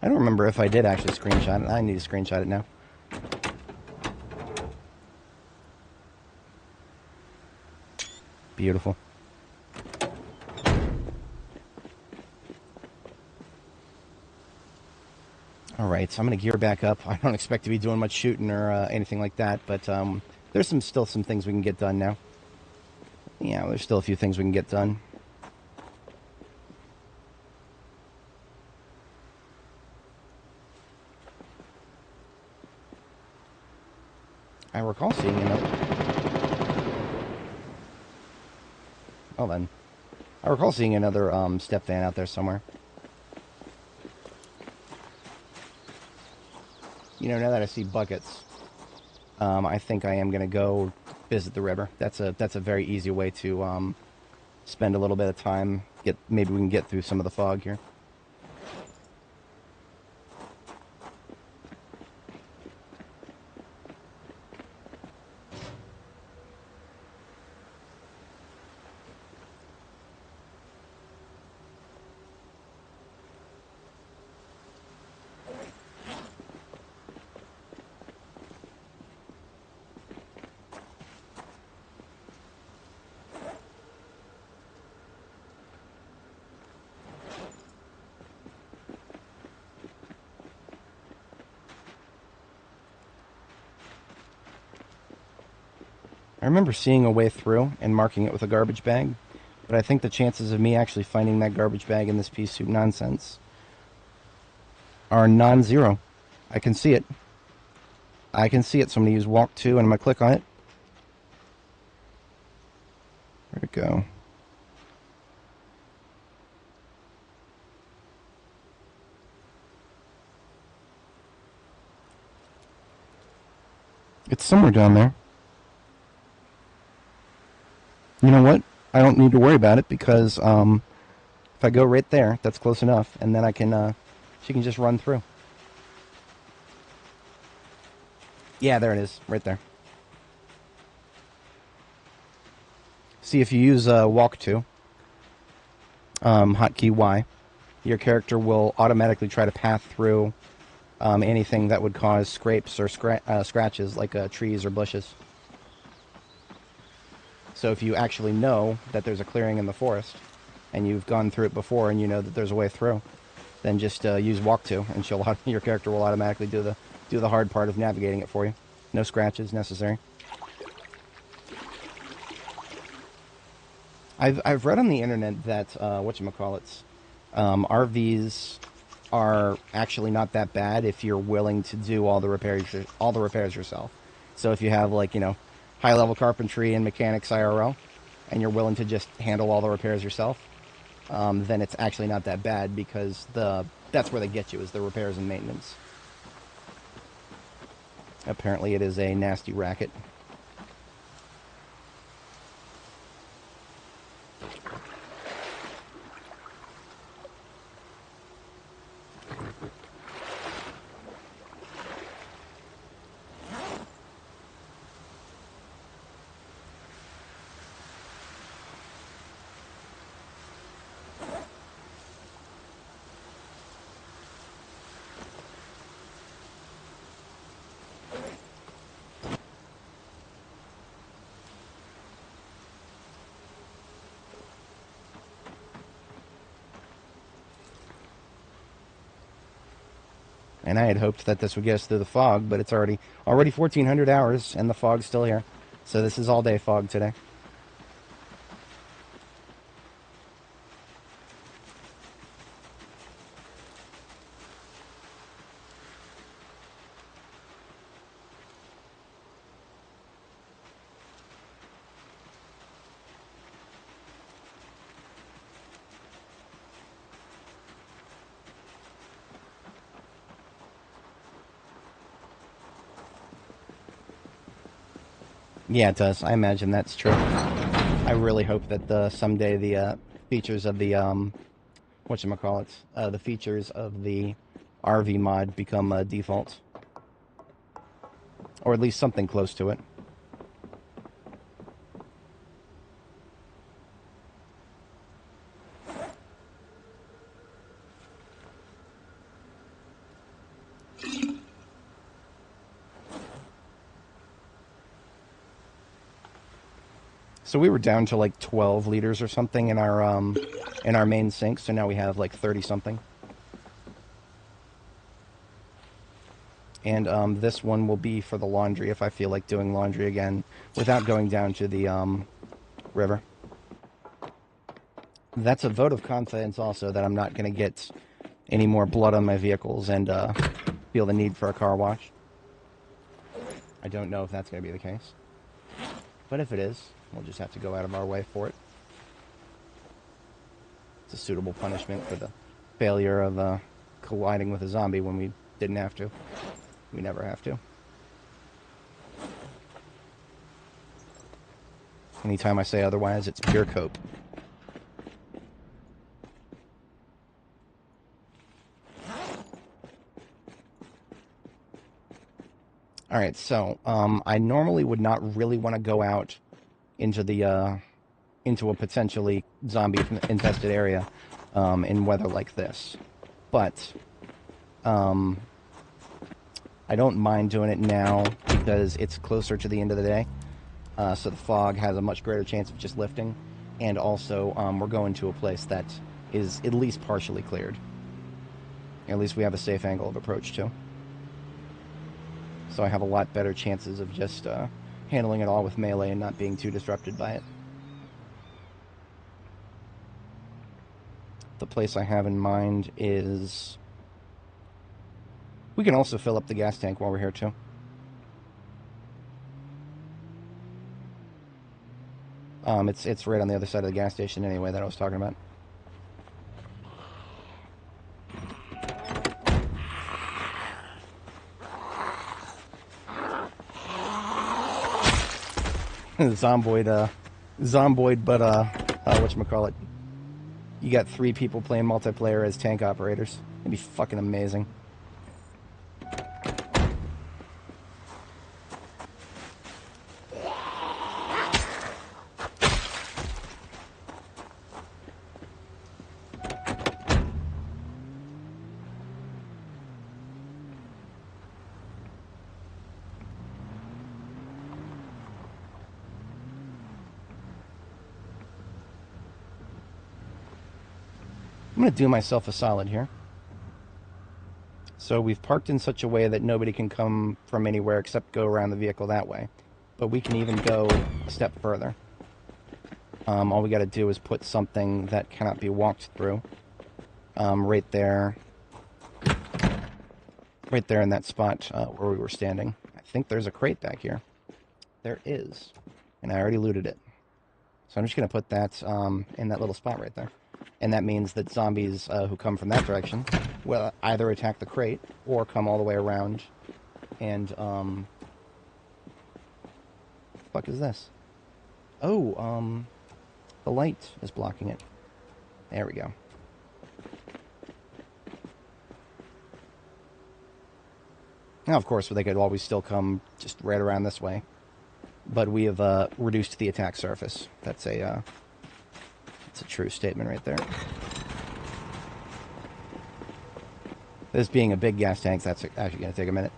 I don't remember if I did actually screenshot it. I need to screenshot it now. Beautiful. All right, so I'm going to gear back up. I don't expect to be doing much shooting or anything like that, but there's still some things we can get done now. Yeah, there's still a few things we can get done. I recall seeing another... Oh, then. I recall seeing another step van out there somewhere. You know, now that I see buckets, I think I am going to go visit the river. That's a very easy way to spend a little bit of time. Maybe we can get through some of the fog here. I remember seeing a way through and marking it with a garbage bag, but I think the chances of me actually finding that garbage bag in this pea soup nonsense are non-zero. I can see it. I can see it, so I'm going to use walk 2 and I'm going to click on it. Where'd it go? It's somewhere down there. You know what? I don't need to worry about it because if I go right there, that's close enough, and then I can, she can just run through. Yeah, there it is, right there. See, if you use walk to, hotkey Y, your character will automatically try to path through anything that would cause scrapes or scratches, like trees or bushes. So if you actually know that there's a clearing in the forest, and you've gone through it before, and you know that there's a way through, then just use walk to, and your character will automatically do the hard part of navigating it for you. No scratches necessary. I've read on the internet that whatchamacallits, RVs are actually not that bad if you're willing to do all the repairs yourself. So if you have, like, high level carpentry and mechanics IRL, and you're willing to just handle all the repairs yourself, then it's actually not that bad, because that's where they get you, is the repairs and maintenance. Apparently it is a nasty racket. And I had hoped that this would get us through the fog, but it's already 1,400 hours, and the fog's still here. So this is all-day fog today. Yeah, it does. I imagine that's true. I really hope that someday the features of the the features of the RV mod become default, or at least something close to it. So we were down to like 12 liters or something in our main sink. So now we have like 30 something. And this one will be for the laundry if I feel like doing laundry again without going down to the river. That's a vote of confidence also, that I'm not going to get any more blood on my vehicles and feel the need for a car wash. I don't know if that's going to be the case. But if it is, we'll just have to go out of our way for it. It's a suitable punishment for the failure of colliding with a zombie when we didn't have to. We never have to. Anytime I say otherwise, it's pure cope. Alright, so, I normally would not really want to go out into into a potentially zombie-infested area in weather like this. But, I don't mind doing it now because it's closer to the end of the day. So the fog has a much greater chance of just lifting. And also, we're going to a place that is at least partially cleared. At least we have a safe angle of approach to. So I have a lot better chances of just handling it all with melee and not being too disrupted by it. The place I have in mind is... We can also fill up the gas tank while we're here, too. It's right on the other side of the gas station anyway that I was talking about. Zomboid, but whatchamacallit. You got 3 people playing multiplayer as tank operators. It'd be fucking amazing. I'm going to do myself a solid here. So we've parked in such a way that nobody can come from anywhere except go around the vehicle that way. But we can even go a step further. All we got to do is put something that cannot be walked through. Right there. Right there in that spot where we were standing. I think there's a crate back here. There is. And I already looted it. So I'm just going to put that in that little spot right there. And that means that zombies who come from that direction will either attack the crate or come all the way around and, the fuck is this? Oh, the light is blocking it. There we go. Now, of course, they could always still come just right around this way. But we have reduced the attack surface. That's a true statement right there. This being a big gas tank, that's actually going to take a minute.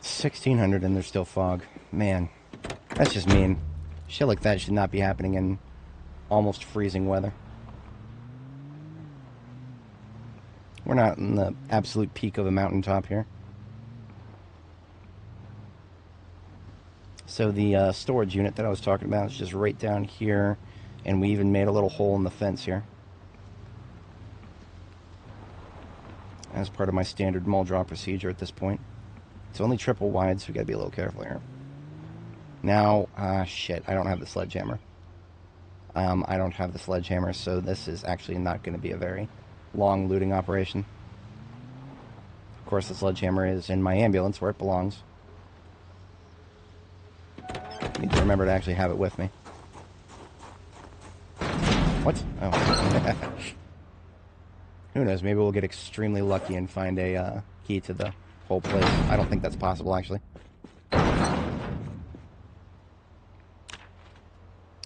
$1,600 and there's still fog. Man, that's just mean. Shit like that should not be happening in almost freezing weather. We're not in the absolute peak of a mountaintop here. So the storage unit that I was talking about is just right down here, and we even made a little hole in the fence here. As part of my standard mall draw procedure at this point. It's only triple wide, so we gotta be a little careful here. Now, shit, I don't have the sledgehammer. I don't have the sledgehammer, so this is actually not going to be a very long looting operation. Of course, the sledgehammer is in my ambulance where it belongs. I need to remember to actually have it with me. What? Oh. Who knows, maybe we'll get extremely lucky and find a key to the whole place. I don't think that's possible, actually.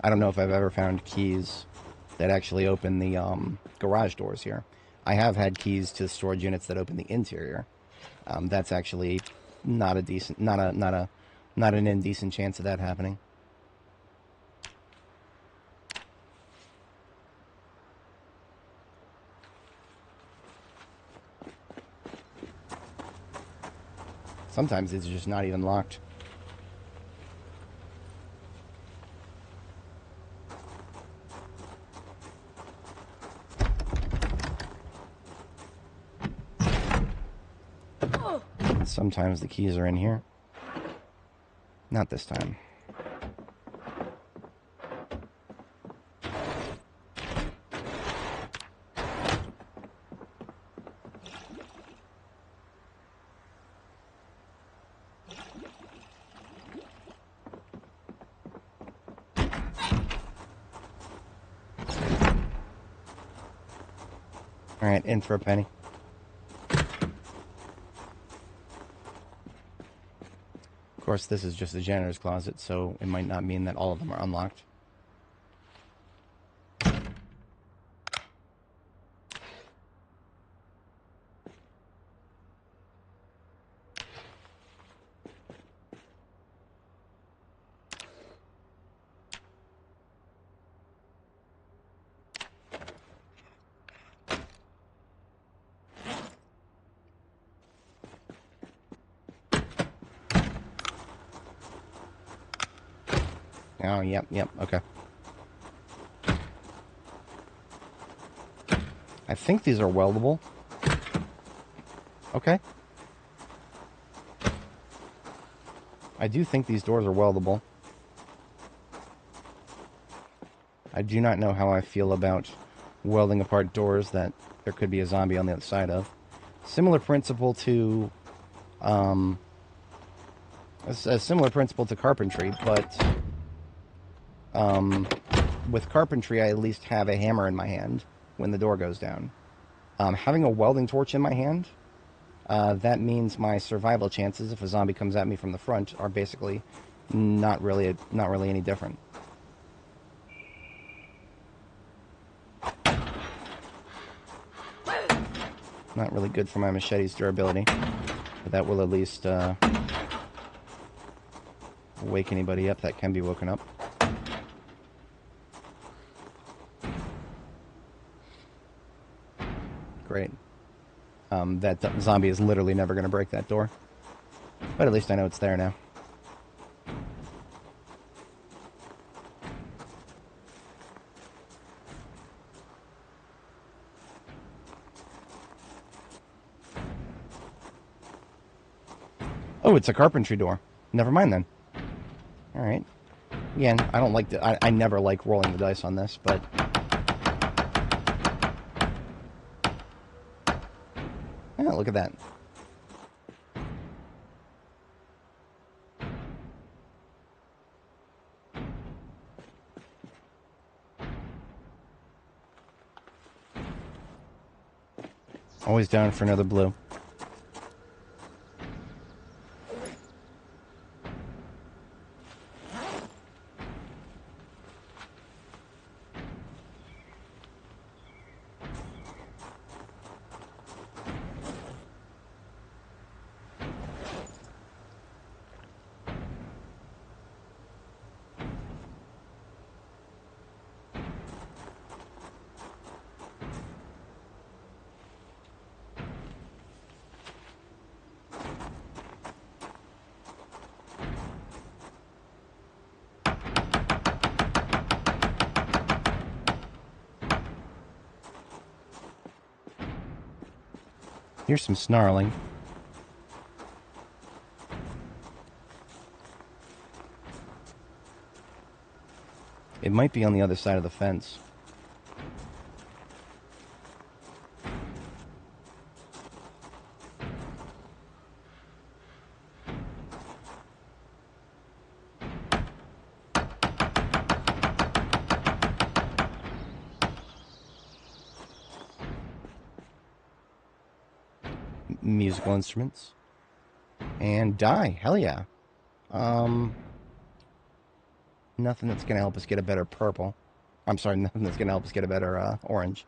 I don't know if I've ever found keys that actually open the garage doors here. I have had keys to storage units that open the interior. That's actually not an indecent chance of that happening. Sometimes it's just not even locked. Sometimes the keys are in here. Not this time. All right, in for a penny. Of course, this is just a janitor's closet, so it might not mean that all of them are unlocked. Oh, yep, okay. I think these are weldable. Okay. I do think these doors are weldable. I do not know how I feel about welding apart doors that there could be a zombie on the other side of. Similar principle to, a similar principle to carpentry, but with carpentry, I at least have a hammer in my hand when the door goes down. Having a welding torch in my hand, that means my survival chances, if a zombie comes at me from the front, are basically not really any different. Not really good for my machete's durability, but that will at least wake anybody up that can be woken up. Great. That zombie is literally never going to break that door. But at least I know it's there now. Oh, it's a carpentry door. Never mind then. Alright. Again, I don't like I never like rolling the dice on this, but... Yeah, look at that. Always down for another blue. Here's some snarling. It might be on the other side of the fence. Musical instruments. And dye. Hell yeah. Nothing that's going to help us get a better purple. I'm sorry, nothing that's going to help us get a better orange.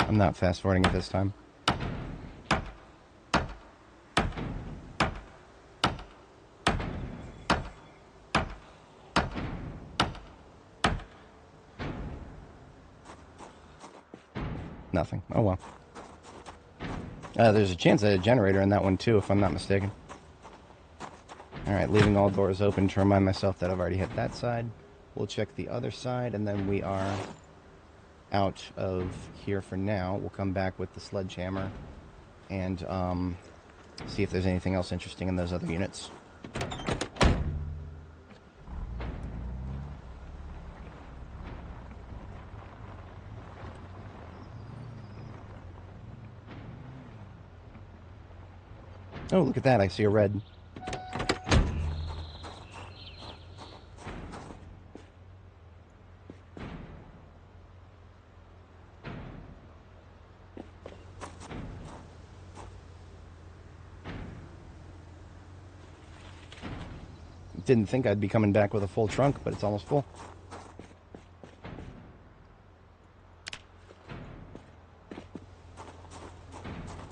I'm not fast forwarding it this time. Nothing. Oh well. There's a chance at a generator in that one too, if I'm not mistaken. Alright, leaving all doors open to remind myself that I've already hit that side. We'll check the other side, and then we are out of here for now. We'll come back with the sledgehammer and see if there's anything else interesting in those other units. Oh, look at that. I see a red. Didn't think I'd be coming back with a full trunk, but it's almost full.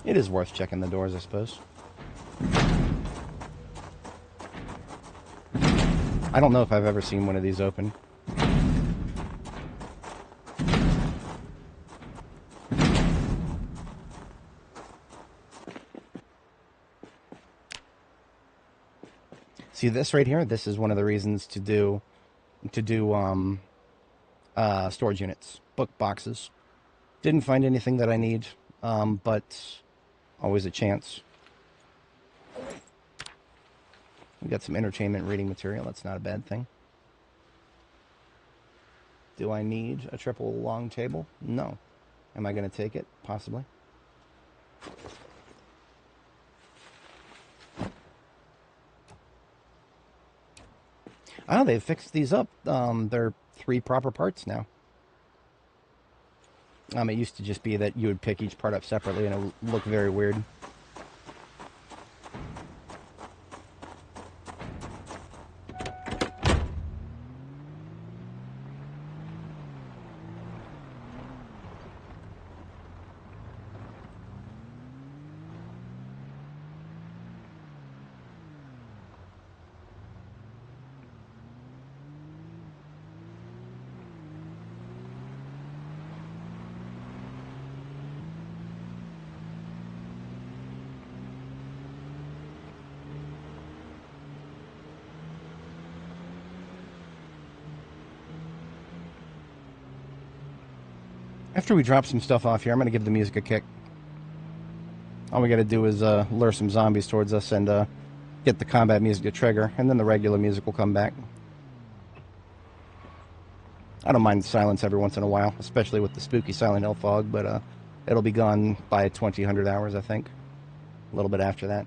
It is worth checking the doors, I suppose. I don't know if I've ever seen one of these open. See this right here? This is one of the reasons to do storage units, book boxes. Didn't find anything that I need, but always a chance. We got some entertainment reading material. That's not a bad thing. Do I need a triple long table? No. Am I going to take it? Possibly. Oh, they've fixed these up. They're 3 proper parts now. It used to just be that you would pick each part up separately and it would look very weird. After we drop some stuff off here, I'm going to give the music a kick. All we got to do is lure some zombies towards us and get the combat music to trigger, and then the regular music will come back. I don't mind silence every once in a while, especially with the spooky Silent Hill fog, but it'll be gone by 2000 hours, I think. A little bit after that.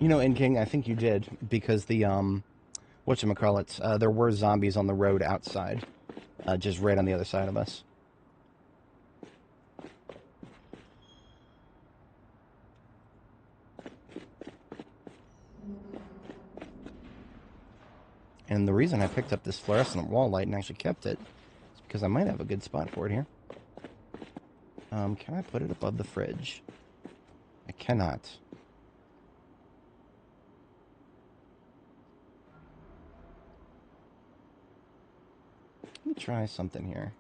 You know, in King, I think you did, because the, whatchamacallits, there were zombies on the road outside, just right on the other side of us. And the reason I picked up this fluorescent wall light and actually kept it is because I might have a good spot for it here. Can I put it above the fridge? I cannot. Let me try something here.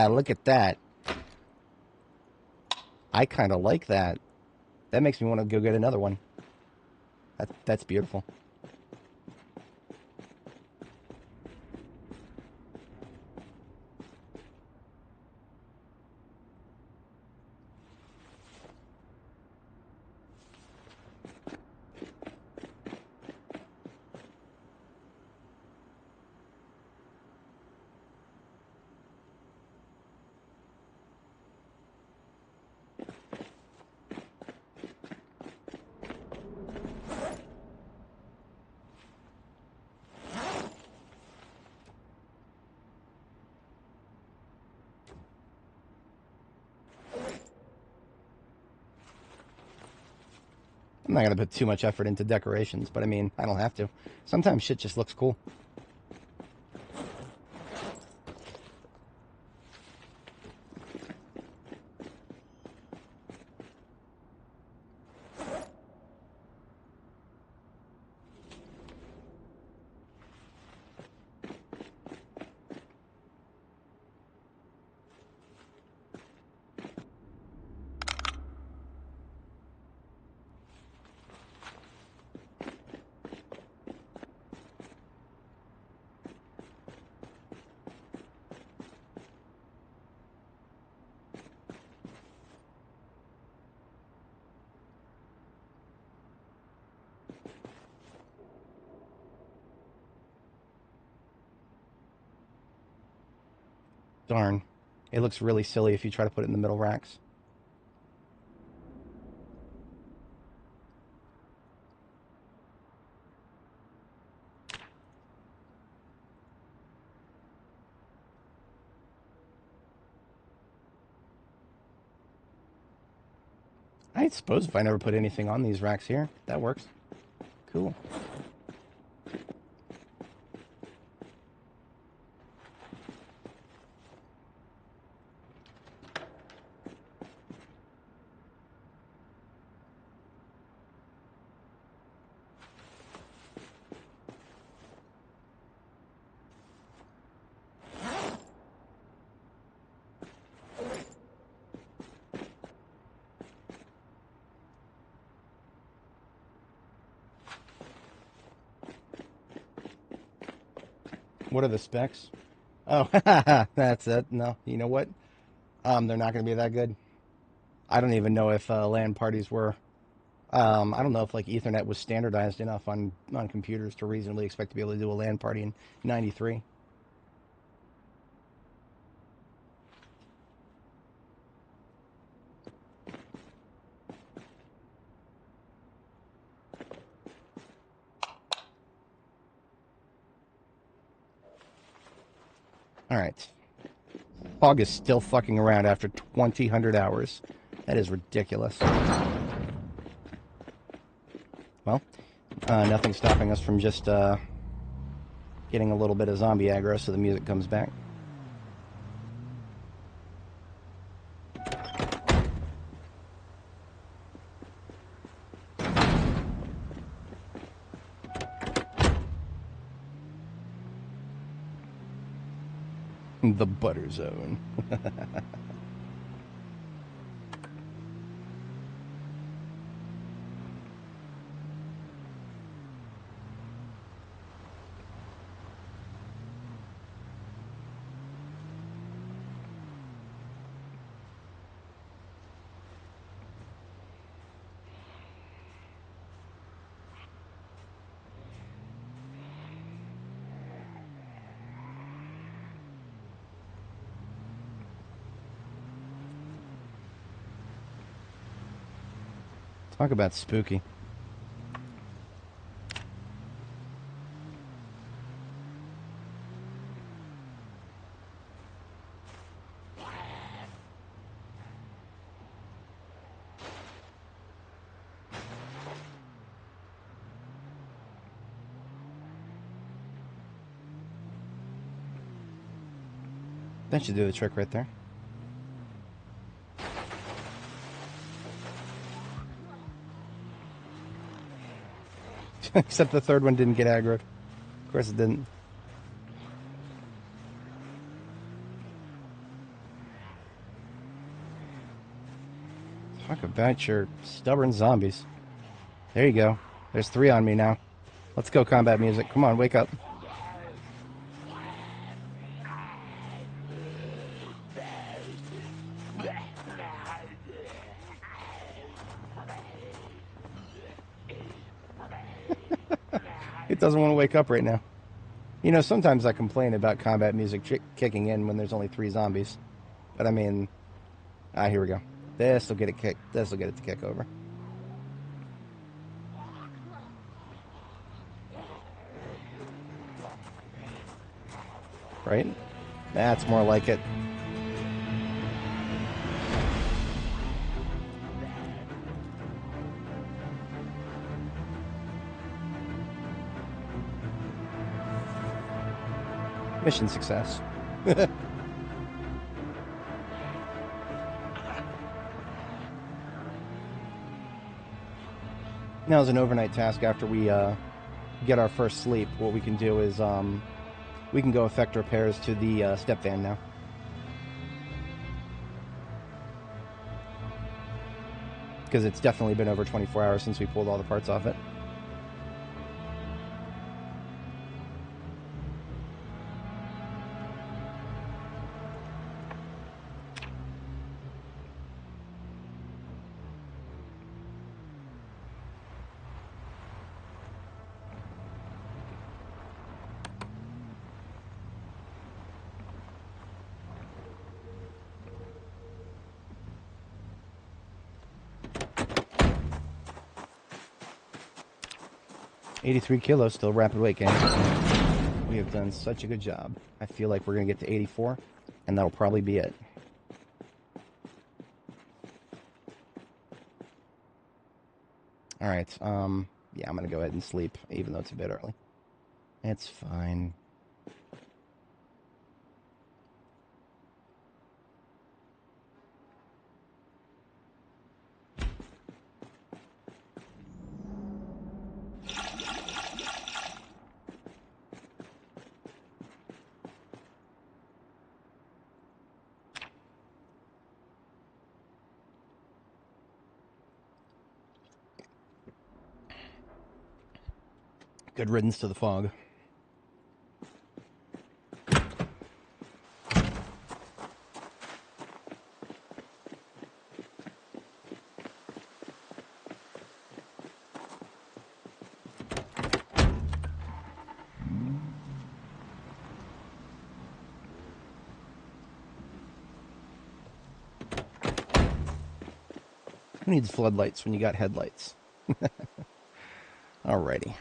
Look at that. I kind of like that. That makes me want to go get another one. That's beautiful. I'm not going to put too much effort into decorations, but I mean, I don't have to. Sometimes shit just looks cool. Darn. It looks really silly if you try to put it in the middle racks. I suppose if I never put anything on these racks here, that works. Cool. What are the specs? Oh, that's it. No, you know what? They're not going to be that good. I don't even know if LAN parties were. I don't know if like Ethernet was standardized enough on computers to reasonably expect to be able to do a LAN party in '93. All right. Hog is still fucking around after 2,000 hours. That is ridiculous. Well, nothing's stopping us from just getting a little bit of zombie aggro so the music comes back. The butter zone. Talk about spooky. That should do the trick right there. Except the third one didn't get aggroed. Of course it didn't. Talk about your stubborn zombies. There you go. There's 3 on me now. Let's go, combat music. Come on, wake up. It doesn't want to wake up right now. You know, sometimes I complain about combat music kicking in when there's only 3 zombies. But I mean, here we go. This'll get it kicked. This'll get it to kick over. Right? That's more like it. Mission success. Now, as an overnight task, after we get our first sleep, what we can do is we can go effect repairs to the step van now. Because it's definitely been over 24 hours since we pulled all the parts off it. 83 kilos, still rapid weight gain. We have done such a good job. I feel like we're going to get to 84, and that'll probably be it. All right, yeah, I'm going to go ahead and sleep, even though it's a bit early. It's fine. Good riddance to the fog. Who needs floodlights when you got headlights? Alrighty.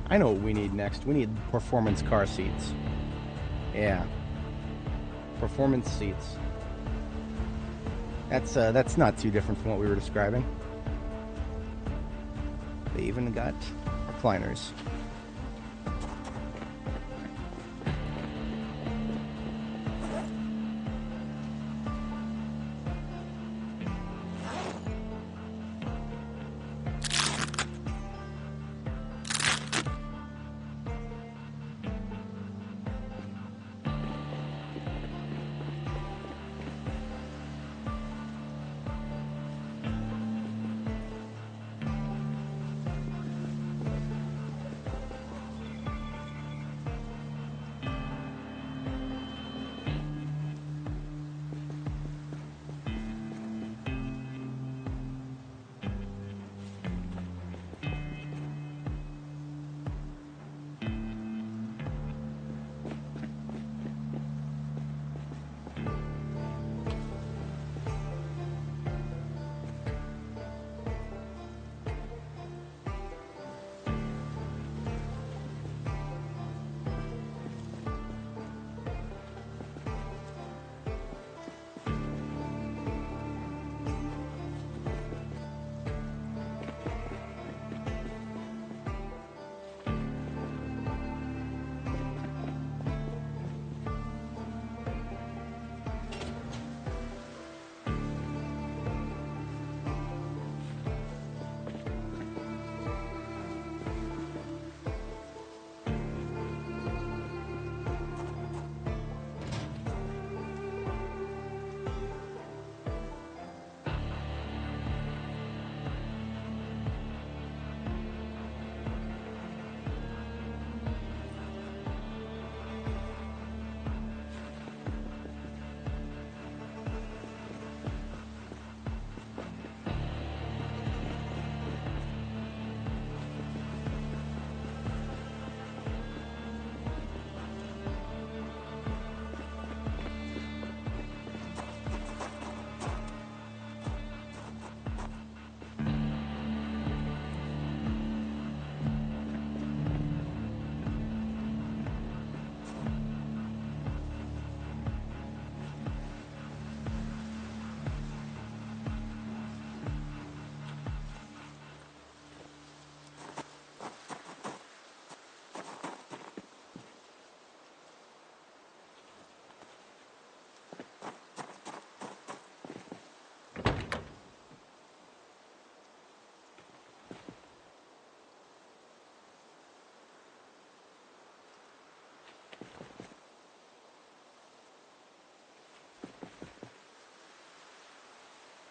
I know what we need next. We need performance car seats. Yeah. Performance seats. That's not too different from what we were describing. They even got recliners.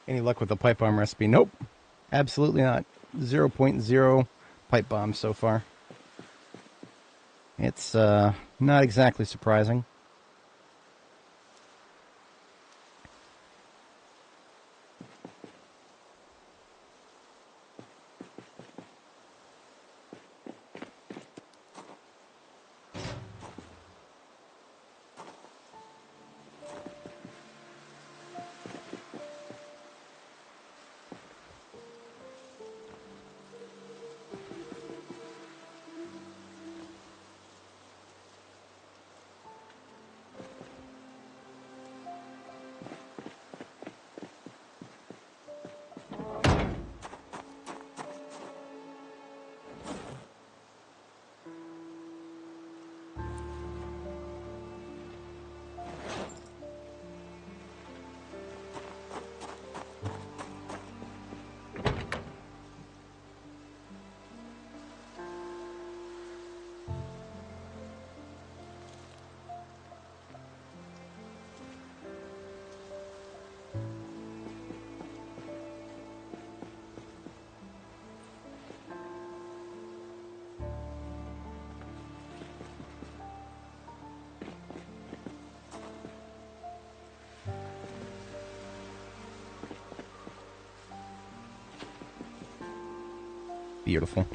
Any luck with the pipe bomb recipe? Nope. Absolutely not. 0.0 pipe bombs so far. It's not exactly surprising. Beautiful.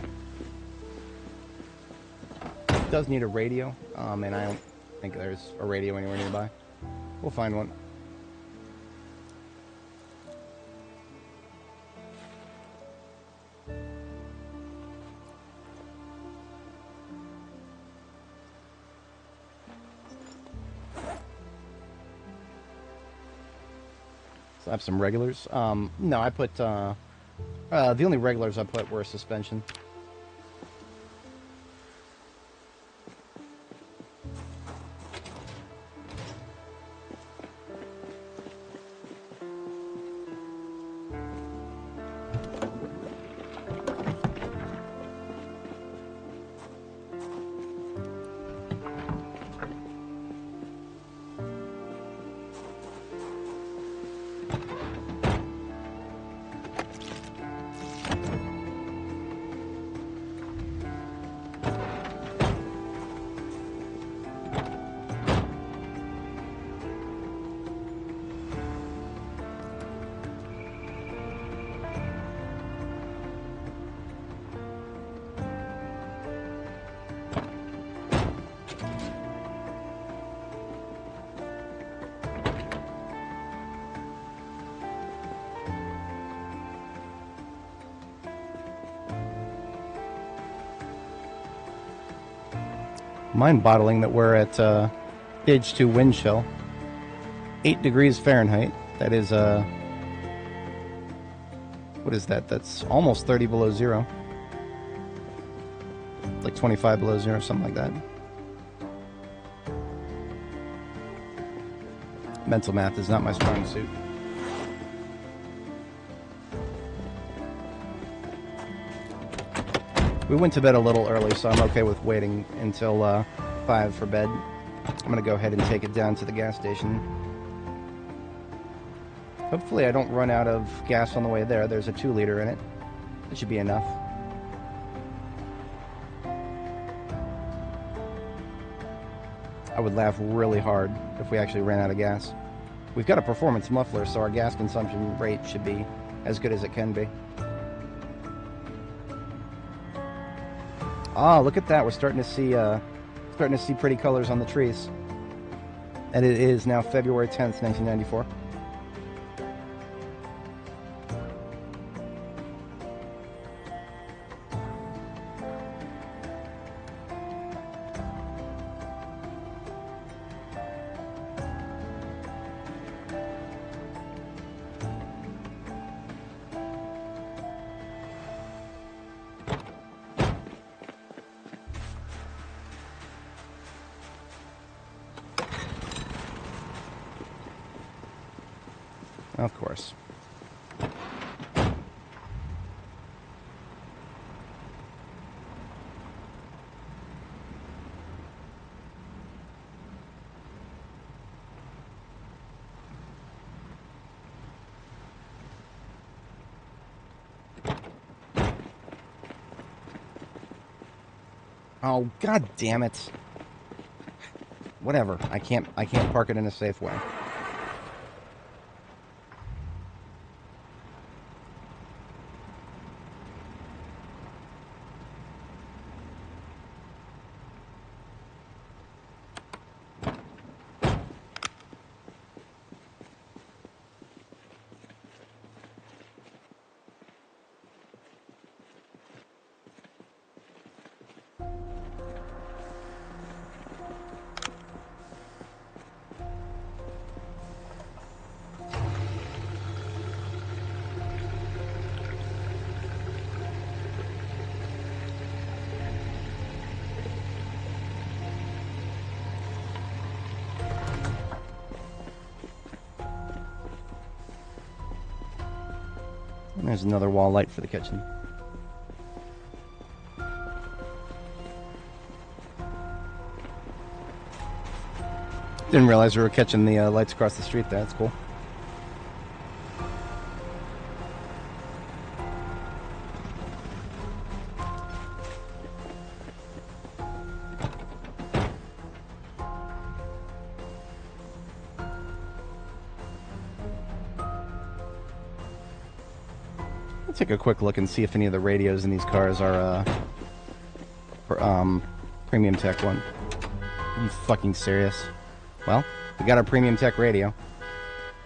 It does need a radio, and I don't think there's a radio anywhere nearby. We'll find one. So I have some regulars. No, I put, the only regulars I put were suspension. Mind boggling that we're at stage 2 wind chill, 8 degrees Fahrenheit. That is what is that? That's almost 30 below zero. Like 25 below zero, something like that. Mental math is not my strong suit. We went to bed a little early, so I'm okay with waiting until 5 for bed. I'm going to go ahead and take it down to the gas station. Hopefully I don't run out of gas on the way there. There's a 2-liter in it. It should be enough. I would laugh really hard if we actually ran out of gas. We've got a performance muffler, so our gas consumption rate should be as good as it can be. Ah, look at that. We're starting to see pretty colors on the trees. And it is now February 10th, 1994. Of course. Oh, god damn it. Whatever. I can't park it in a safe way. And there's another wall light for the kitchen. Didn't realize we were catching the lights across the street there. That's cool. Let's take a quick look and see if any of the radios in these cars are premium tech one. Are you fucking serious? Well, we got our premium tech radio.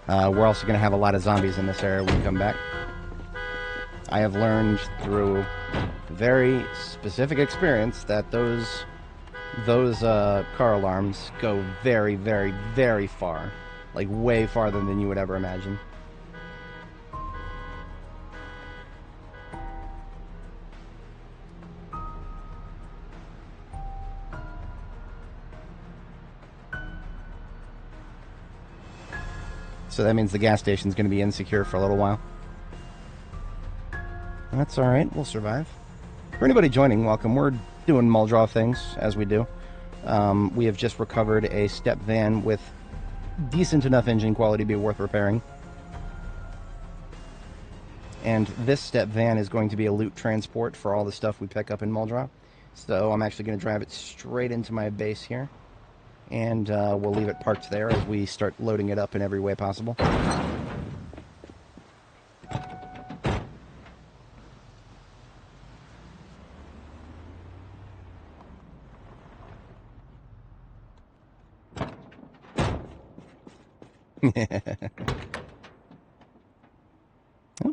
We're also going to have a lot of zombies in this area when we come back. I have learned through very specific experience that those car alarms go very, very, very far. Like, way farther than you would ever imagine. So that means the gas station's going to be insecure for a little while. That's alright, we'll survive. For anybody joining, welcome. We're doing Muldrow things, as we do. We have just recovered a step van with decent enough engine quality to be worth repairing. And this step van is going to be a loot transport for all the stuff we pick up in Muldrow. So I'm actually going to drive it straight into my base here. And we'll leave it parked there as we start loading it up in every way possible. Well,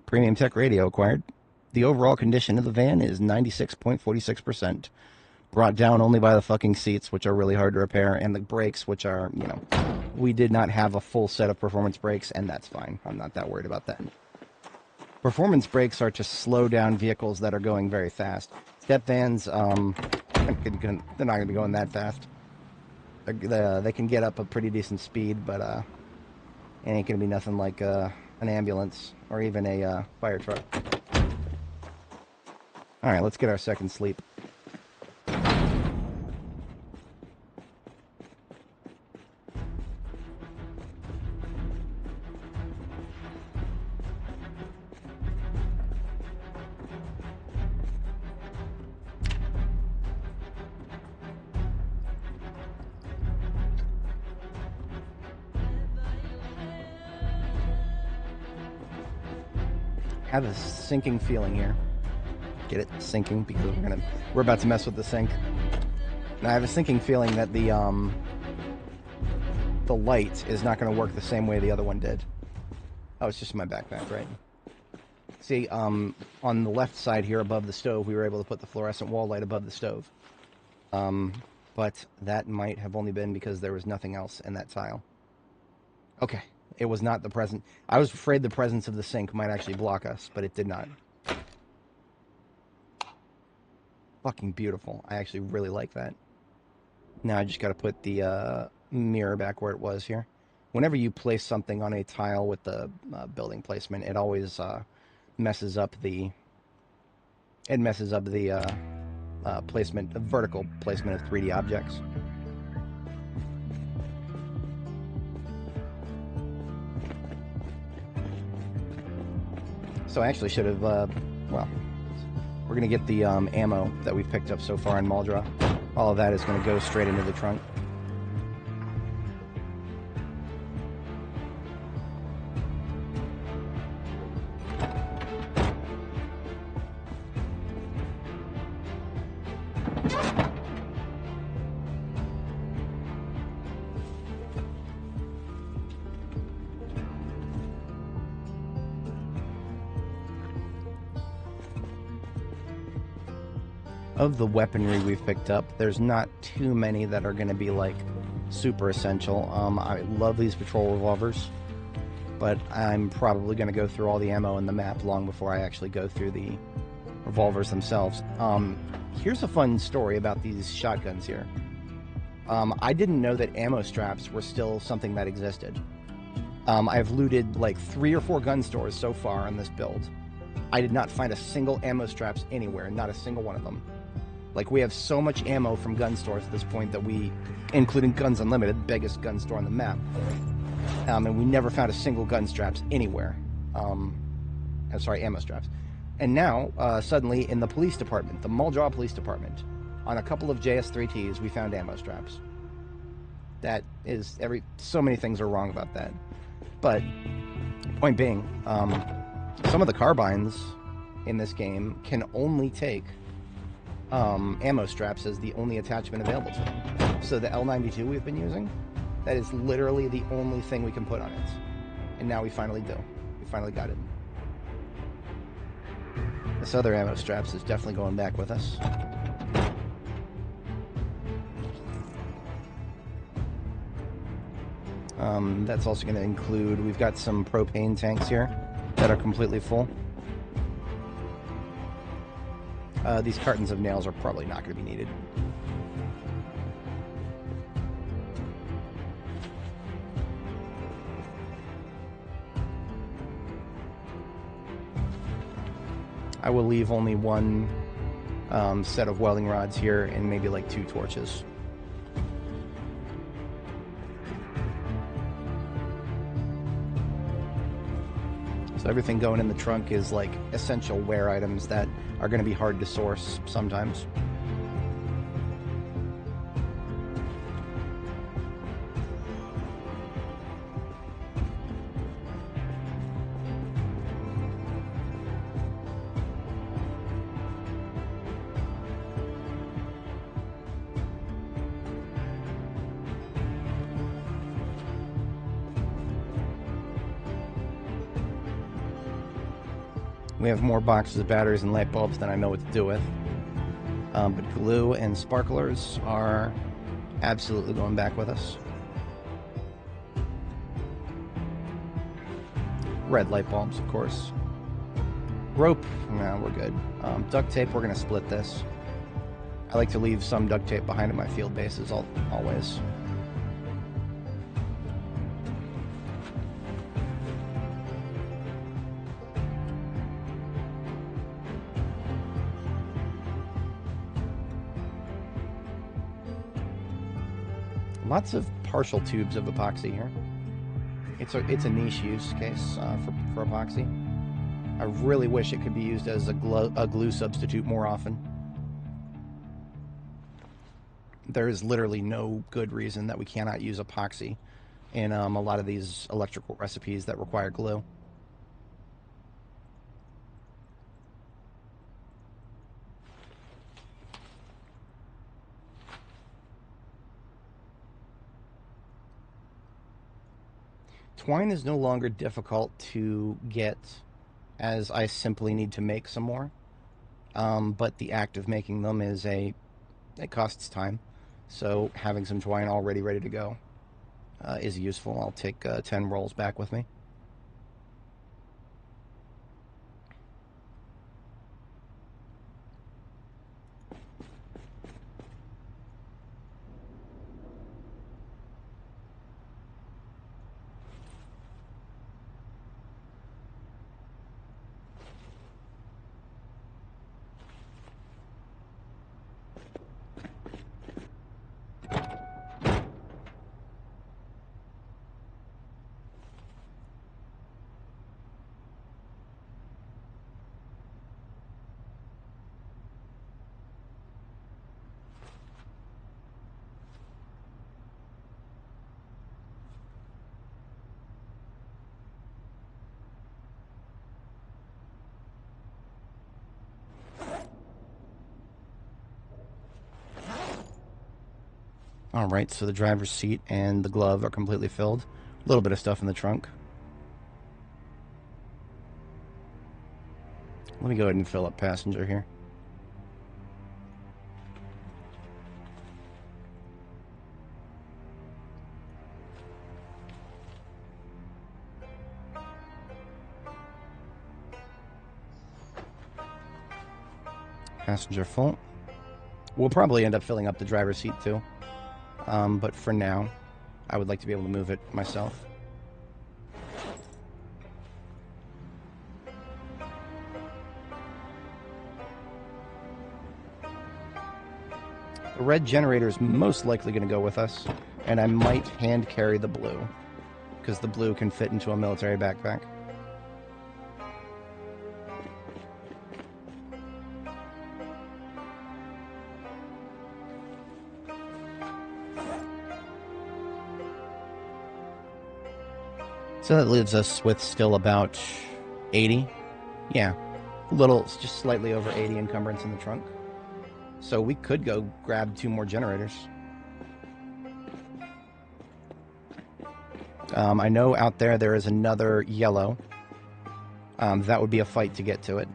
premium tech radio acquired. The overall condition of the van is 96.46%. Brought down only by the fucking seats, which are really hard to repair, and the brakes, which are, you know, we did not have a full set of performance brakes, and that's fine. I'm not that worried about that. Performance brakes are to slow down vehicles that are going very fast. Step vans, they're not going to be going that fast. They can get up a pretty decent speed, but it ain't going to be nothing like an ambulance or even a fire truck. All right, let's get our second sleep. Have a sinking feeling here. Get it? Sinking, because we're about to mess with the sink. Now I have a sinking feeling that the light is not going to work the same way the other one did. Oh, it's just in my backpack, right? See, on the left side here above the stove, we were able to put the fluorescent wall light above the stove. But that might have only been because there was nothing else in that tile. Okay. It was not the present. I was afraid the presence of the sink might actually block us, but it did not. Fucking beautiful. I actually really like that. Now I just got to put the mirror back where it was here. Whenever you place something on a tile with the building placement, it always messes up the placement, the vertical placement of 3D objects. So I actually should have, well, We're going to get the ammo that we've picked up so far in Maldra. All of that is going to go straight into the trunk. Of the weaponry we've picked up, there's not too many that are going to be like super essential. I love these patrol revolvers, but I'm probably going to go through all the ammo in the map long before I actually go through the revolvers themselves. Here's a fun story about these shotguns here. I didn't know that ammo straps were still something that existed. I've looted like 3 or 4 gun stores so far on this build. I did not find a single ammo straps anywhere, not a single one of them. Like, we have so much ammo from gun stores at this point that we, including Guns Unlimited, biggest gun store on the map, and we never found a single gun straps anywhere. Ammo straps. And now, suddenly, in the police department, the Muldraw Police Department, on a couple of JS3Ts, we found ammo straps. That is, so many things are wrong about that. But, point being, some of the carbines in this game can only take ammo straps as the only attachment available to them. So the L92 we've been using, that is literally the only thing we can put on it. And now we finally do. We finally got it. This other ammo straps is definitely going back with us. That's also going to include, we've got some propane tanks here that are completely full. These cartons of nails are probably not going to be needed. I will leave only one set of welding rods here and maybe like 2 torches. So everything going in the trunk is like essential wear items that are going to be hard to source sometimes. We have more boxes of batteries and light bulbs than I know what to do with. But glue and sparklers are absolutely going back with us. Red light bulbs, of course. Rope, no, we're good. Duct tape, we're going to split this. I like to leave some duct tape behind at my field bases, always. Lots of partial tubes of epoxy here. It's a niche use case for epoxy. I really wish it could be used as a glue substitute more often. There is literally no good reason that we cannot use epoxy in a lot of these electrical recipes that require glue. Twine is no longer difficult to get, as I simply need to make some more. But the act of making them it costs time. So having some twine already ready to go is useful. I'll take 10 rolls back with me. Alright, so the driver's seat and the glove are completely filled. A little bit of stuff in the trunk. Let me go ahead and fill up passenger here. Passenger full. We'll probably end up filling up the driver's seat too. But for now, I would like to be able to move it myself. The red generator is most likely going to go with us, and I might hand carry the blue, because the blue can fit into a military backpack. So that leaves us with still about 80. Yeah, a little, just slightly over 80 encumbrance in the trunk. So we could go grab 2 more generators. I know out there is another yellow. That would be a fight to get to it.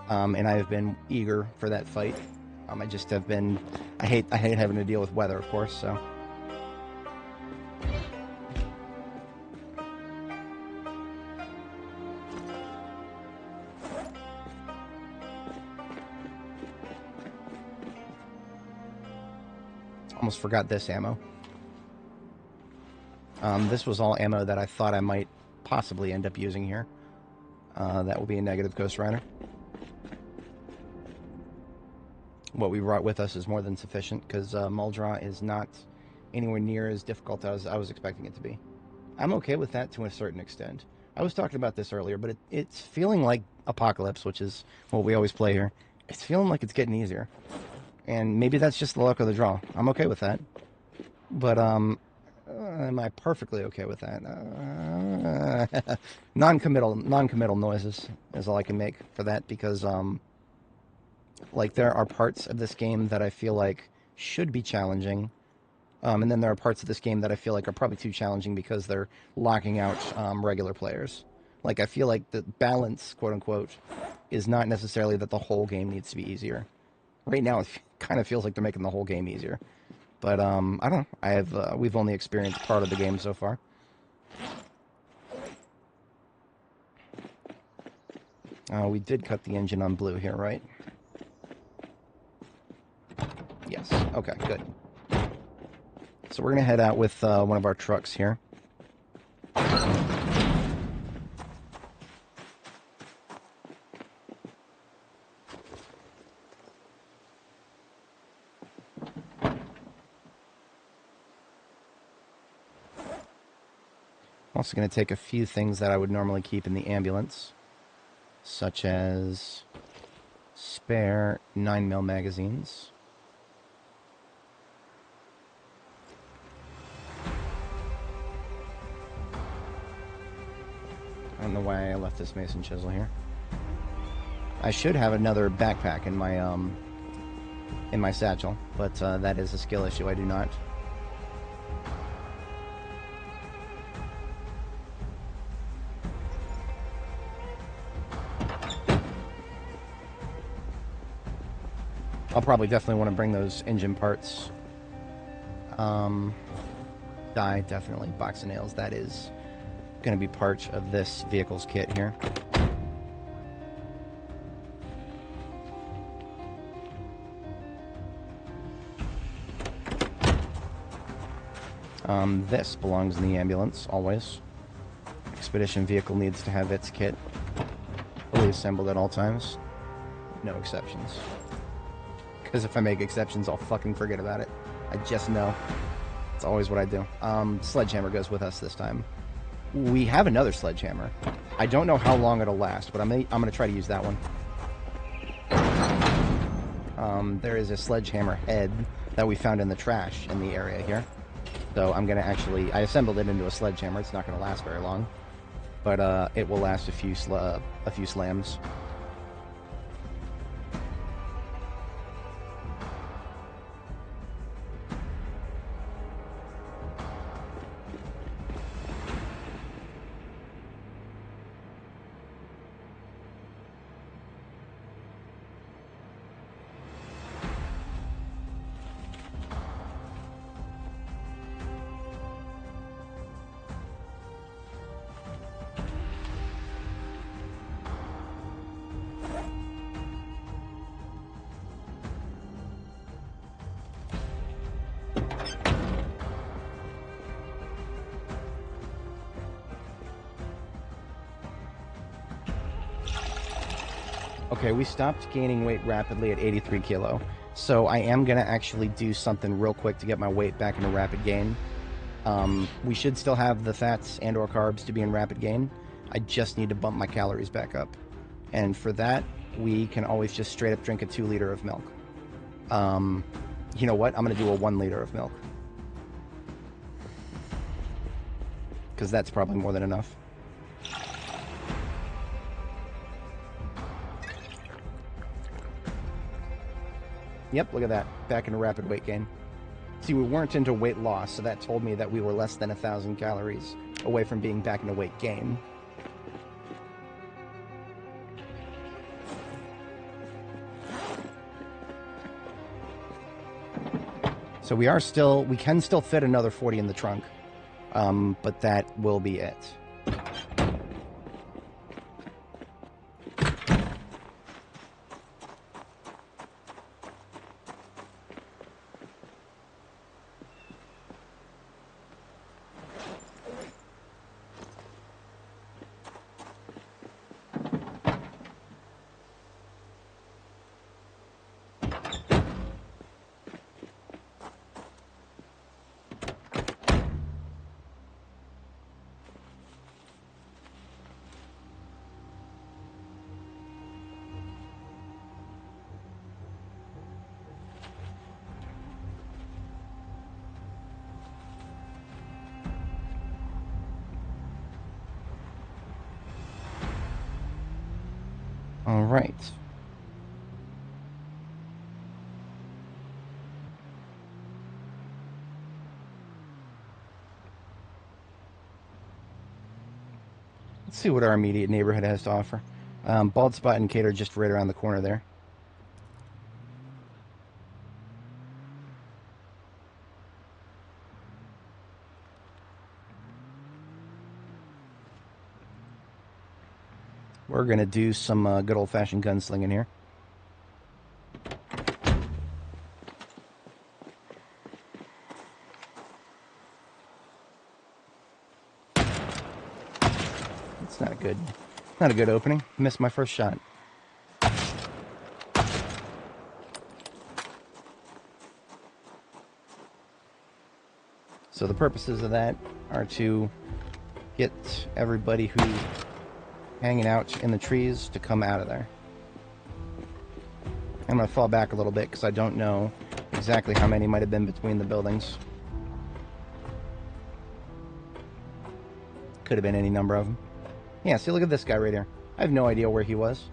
And I have been eager for that fight. I just have been... I hate having to deal with weather, of course, so... Almost forgot this ammo. This was all ammo that I thought I might possibly end up using here. That will be a negative Ghost Rider. What we brought with us is more than sufficient, because Muldraw is not anywhere near as difficult as I was expecting it to be. I'm okay with that to a certain extent. I was talking about this earlier, but it's feeling like Apocalypse, which is what we always play here. It's feeling like it's getting easier. And maybe that's just the luck of the draw. I'm okay with that. But, am I perfectly okay with that? Non-committal noises is all I can make for that, because, like, there are parts of this game that I feel like should be challenging. And then there are parts of this game that I feel like are probably too challenging because they're locking out regular players. Like, I feel like the balance, quote-unquote, is not necessarily that the whole game needs to be easier. Right now, it kind of feels like they're making the whole game easier. But, I don't know. We've only experienced part of the game so far. We did cut the engine on blue here, right? Yes. Okay, good. So we're going to head out with one of our trucks here. I'm also going to take a few things that I would normally keep in the ambulance, such as spare 9mm magazines. I don't know why I left this mason chisel here. I should have another backpack in my satchel, but that is a skill issue. I do not. I'll probably definitely want to bring those engine parts. Die, definitely. Box of nails. That is going to be part of this vehicle's kit here. This belongs in the ambulance, always. Expedition vehicle needs to have its kit fully assembled at all times. No exceptions. Because if I make exceptions, I'll fucking forget about it. I just know. It's always what I do. Sledgehammer goes with us this time. We have another sledgehammer. I don't know how long it'll last, but I'm gonna try to use that one. There is a sledgehammer head that we found in the trash in the area here. So I'm gonna I assembled it into a sledgehammer. It's not gonna last very long, but it will last a few slams. Okay, we stopped gaining weight rapidly at 83 kilo. So I am going to actually do something real quick to get my weight back into rapid gain. We should still have the fats and or carbs to be in rapid gain. I just need to bump my calories back up. And for that, we can always just straight up drink a 2 liter of milk. You know what? I'm going to do a 1 liter of milk. Because that's probably more than enough. Yep, look at that. Back into rapid weight gain. See, we weren't into weight loss, so that told me that we were less than 1,000 calories away from being back into weight gain. So we can still fit another 40 in the trunk, but that will be it. All right. Let's see what our immediate neighborhood has to offer. Bald Spot and Cater just right around the corner there. We're going to do some good old-fashioned gunslinging here. It's not a good opening. Missed my first shot. So the purposes of that are to get everybody who's hanging out in the trees to come out of there. I'm going to fall back a little bit because I don't know exactly how many might have been between the buildings. Could have been any number of them. Yeah, see, look at this guy right here. I have no idea where he was.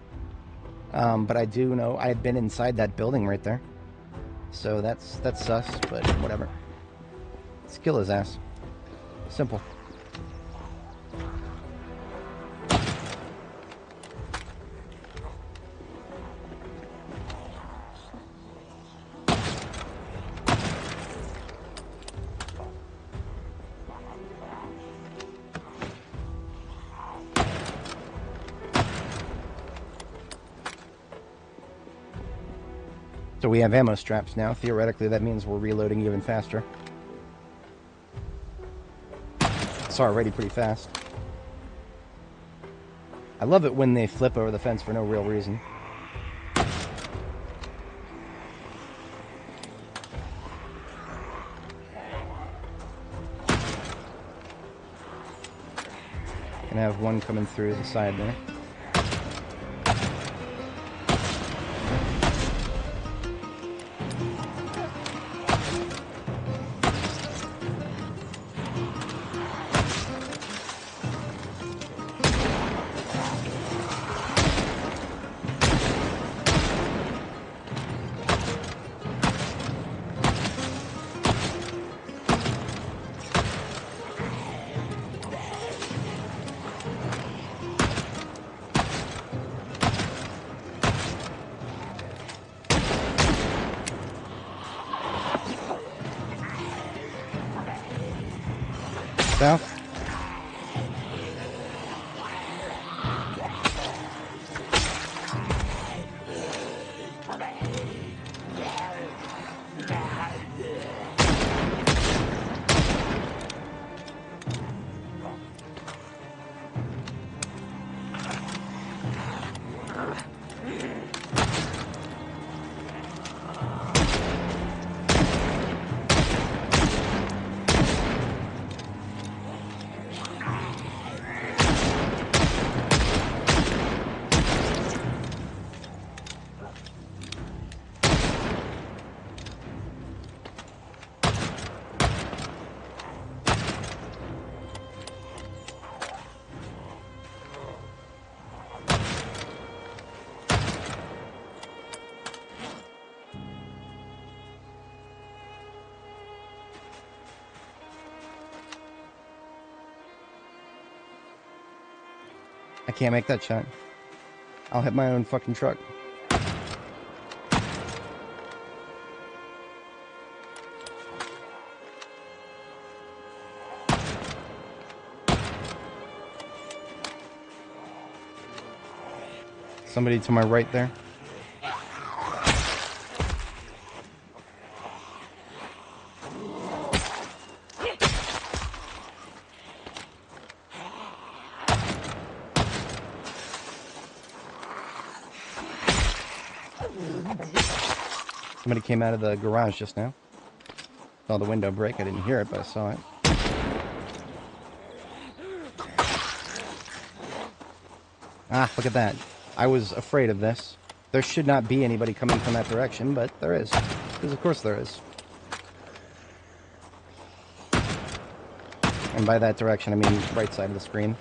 But I do know I had been inside that building right there. So that's sus, but whatever. Let's kill his ass. Simple. So we have ammo straps now. Theoretically, that means we're reloading even faster. It's already pretty fast. I love it when they flip over the fence for no real reason. Gonna have one coming through the side there. South. I can't make that shot. I'll hit my own fucking truck. Somebody to my right there. Somebody came out of the garage just now. Saw the window break. I didn't hear it, but I saw it. Ah, look at that. I was afraid of this. There should not be anybody coming from that direction, but there is. Because of course there is. And by that direction, I mean right side of the screen.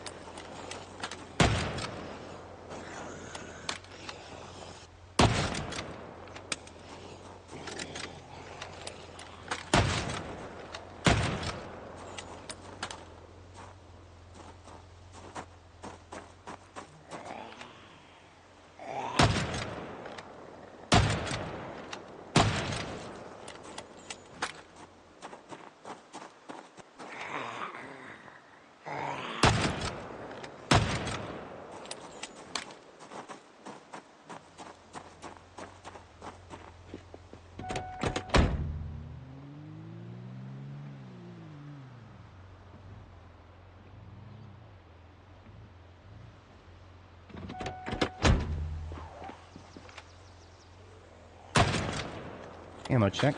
Ammo check.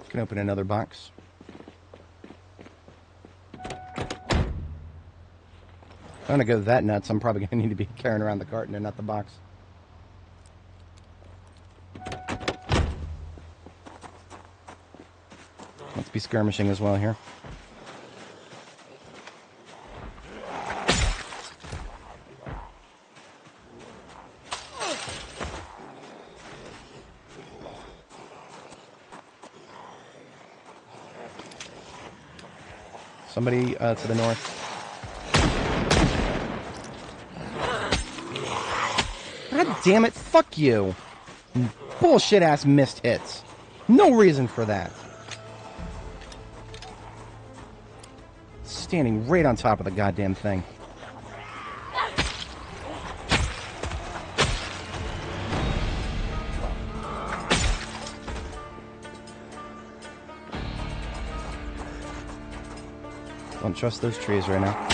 Can open another box. If I'm gonna go that nuts, I'm probably gonna need to be carrying around the carton and not the box. Let's be skirmishing as well here. Somebody to the north. God damn it, fuck you. Bullshit ass missed hits. No reason for that. Standing right on top of the goddamn thing. Don't trust those trees right now.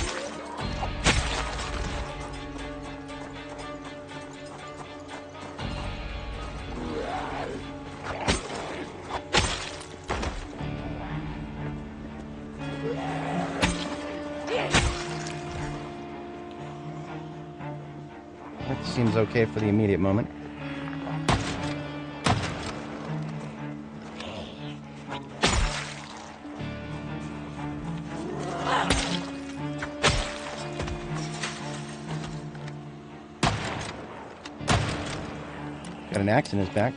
That seems okay for the immediate moment. Got an axe in his back.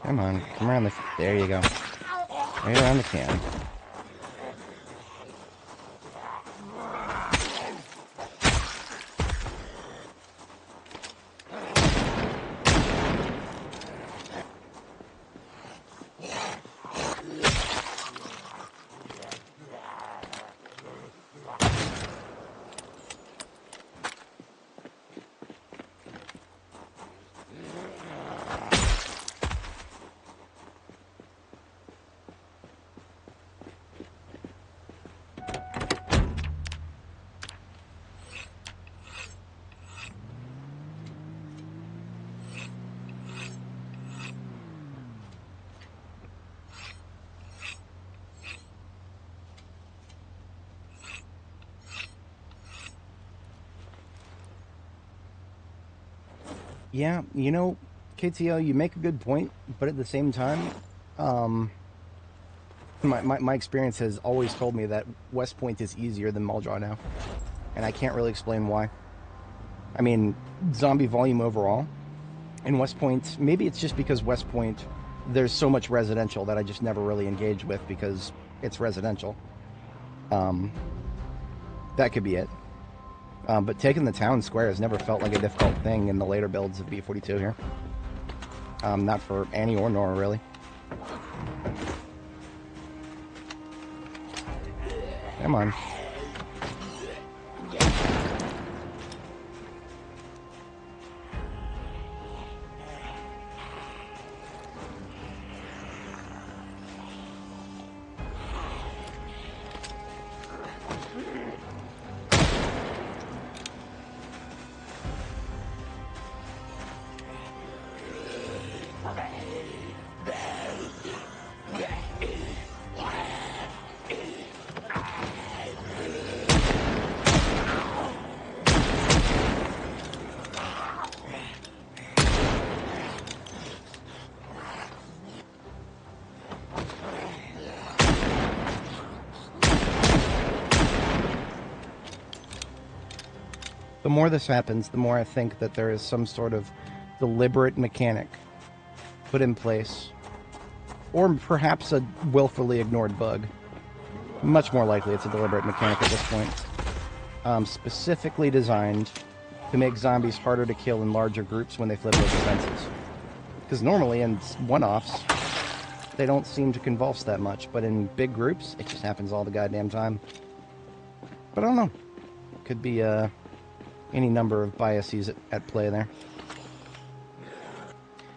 Come on, come around the... There you go. Right around the can. Yeah, you know, KTO, you make a good point, but at the same time, um, my experience has always told me that West Point is easier than Muldraw now, and I can't really explain why. I mean, zombie volume overall in West Point, maybe it's just because West Point, there's so much residential that I just never really engage with because it's residential. Um, that could be it. But taking the town square has never felt like a difficult thing in the later builds of B42 here. Not for Annie or Nora, really. Come on. The more this happens, the more I think that there is some sort of deliberate mechanic put in place, or perhaps a willfully ignored bug. Much more likely it's a deliberate mechanic at this point, specifically designed to make zombies harder to kill in larger groups when they flip those defenses. Because normally in one-offs, they don't seem to convulse that much, but in big groups, it just happens all the goddamn time. But I don't know. Could be any number of biases at play there.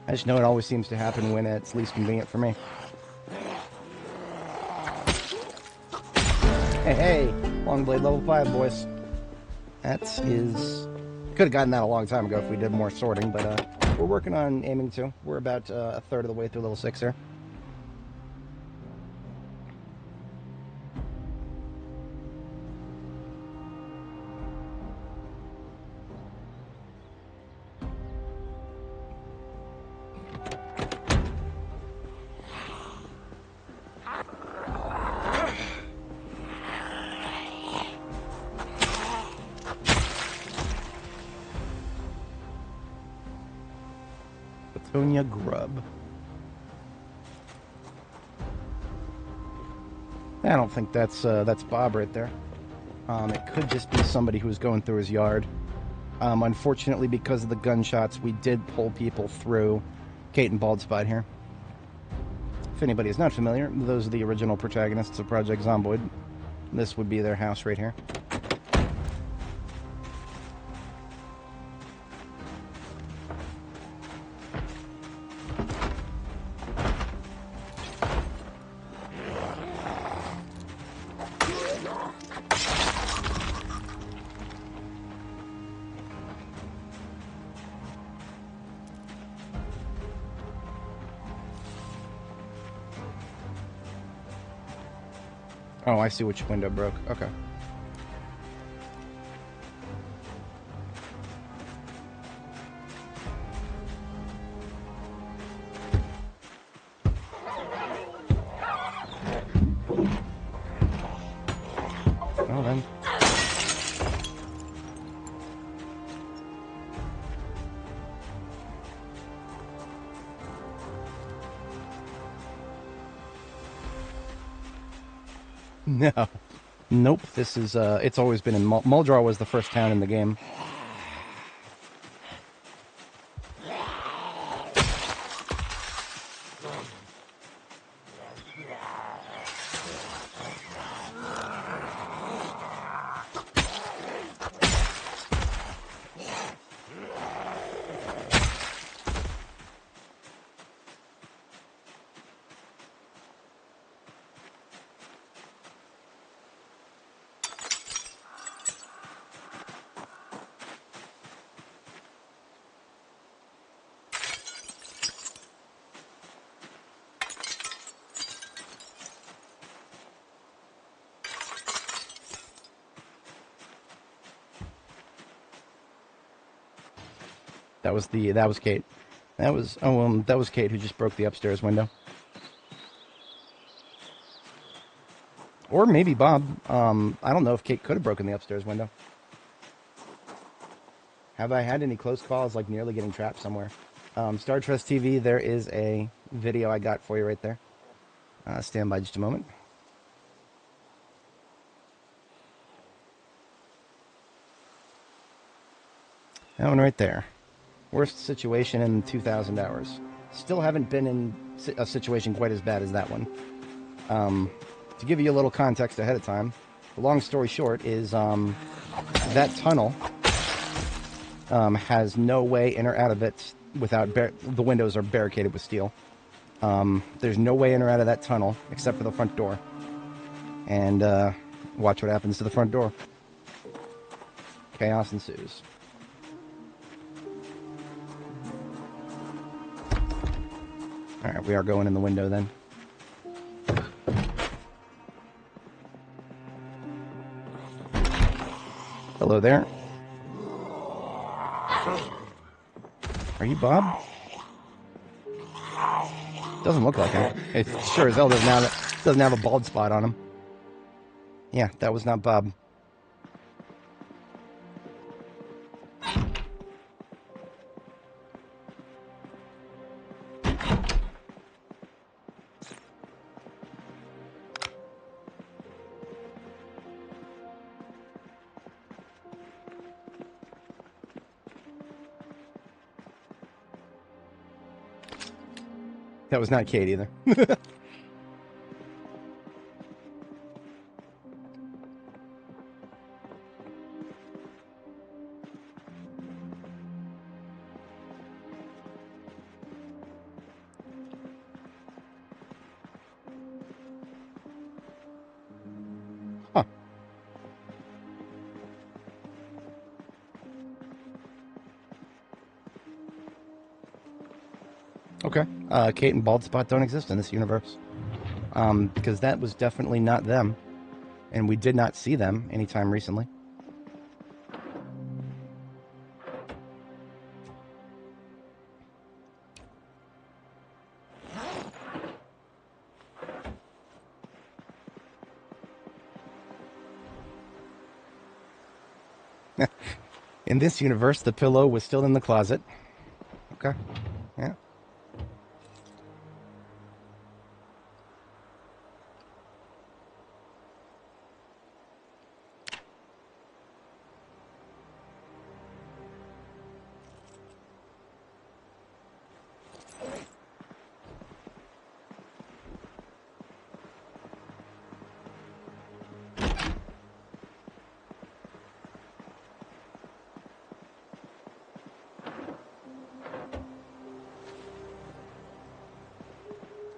I just know it always seems to happen when it's least convenient for me. Hey, hey! Longblade level 5, boys. That is... Could have gotten that a long time ago if we did more sorting, but we're working on aiming to. We're about a third of the way through level 6 here. Tonya Grub. I don't think that's Bob right there. It could just be somebody who was going through his yard. Unfortunately, because of the gunshots, we did pull people through Kate and Bald Spot here. If anybody is not familiar, those are the original protagonists of Project Zomboid. This would be their house right here. Oh, I see which window broke. Okay. Well then. No. Nope, this is, it's always been in Muldraw was the first town in the game. That was Kate. That was Kate who just broke the upstairs window. Or maybe Bob. I don't know if Kate could have broken the upstairs window. Have I had any close calls, like nearly getting trapped somewhere? Star Trek TV, there is a video I got for you right there. Stand by just a moment. That one right there. Worst situation in 2,000 hours. Still haven't been in a situation quite as bad as that one. To give you a little context ahead of time, the long story short is that tunnel has no way in or out of it without the windows are barricaded with steel. There's no way in or out of that tunnel except for the front door. And watch what happens to the front door. Chaos ensues. Alright, we are going in the window then. Hello there. Are you Bob? Doesn't look like him. It sure as hell doesn't have a bald spot on him. Yeah, that was not Bob. That was not Kate either. Huh. Okay. Kate and Bald Spot don't exist in this universe. Because that was definitely not them. And we did not see them anytime recently. In this universe, the pillow was still in the closet. Okay. Yeah.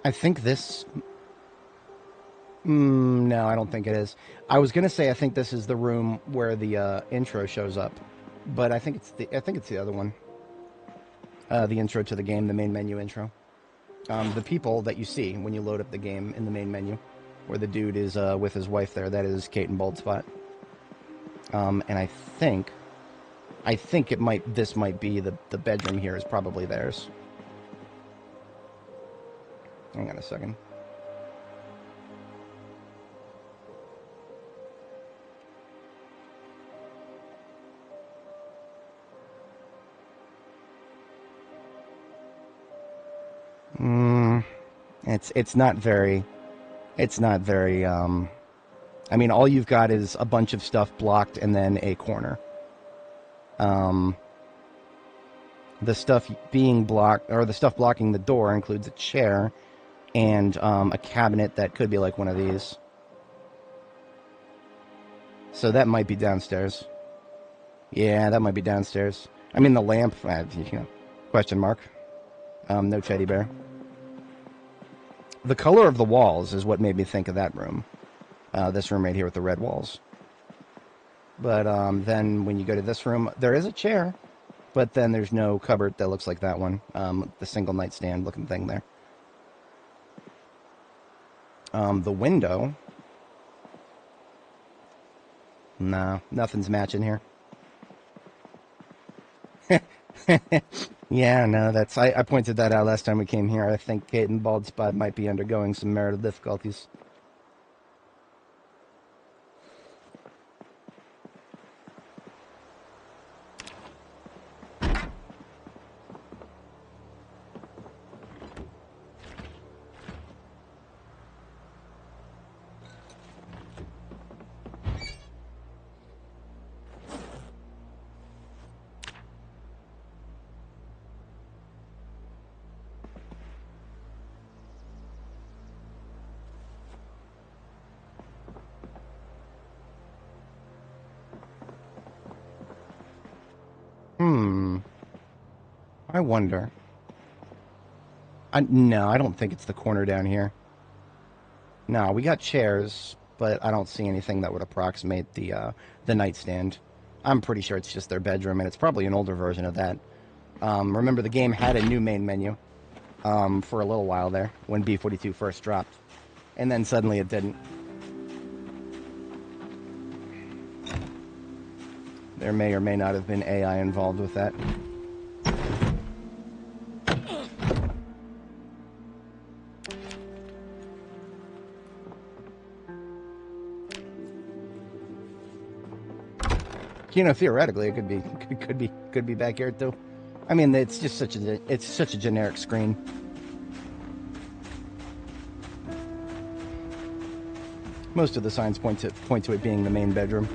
I think this... no, I don't think it is. I was gonna say I think this is the room where the intro shows up, but I think it's the other one. The intro to the game, the main menu intro. The people that you see when you load up the game in the main menu, where the dude is with his wife there, that is Kate and Bald Spot. And I think this might be the bedroom here is probably theirs. Hang on a second. It's not very I mean, all you've got is a bunch of stuff blocked and then a corner. The stuff being blocked, or the stuff blocking the door, includes a chair and a cabinet that could be like one of these. So that might be downstairs. Yeah, that might be downstairs. I mean, the lamp, question mark. No teddy bear. The color of the walls is what made me think of that room. This room right here with the red walls. But then when you go to this room, there is a chair, but then there's no cupboard that looks like that one. The single nightstand looking thing there. The window. Nah, nothing's matching here. Yeah, no, I pointed that out last time we came here. I think Kate and Bald Spot might be undergoing some marital difficulties. Hmm, I wonder. No, I don't think it's the corner down here. No, we got chairs, but I don't see anything that would approximate the nightstand. I'm pretty sure it's just their bedroom, and it's probably an older version of that. Remember, the game had a new main menu for a little while there when B42 first dropped, and then suddenly it didn't. There may or may not have been AI involved with that. You know, theoretically, it could be back here too. I mean, it's just such a generic screen. Most of the signs point to it being the main bedroom.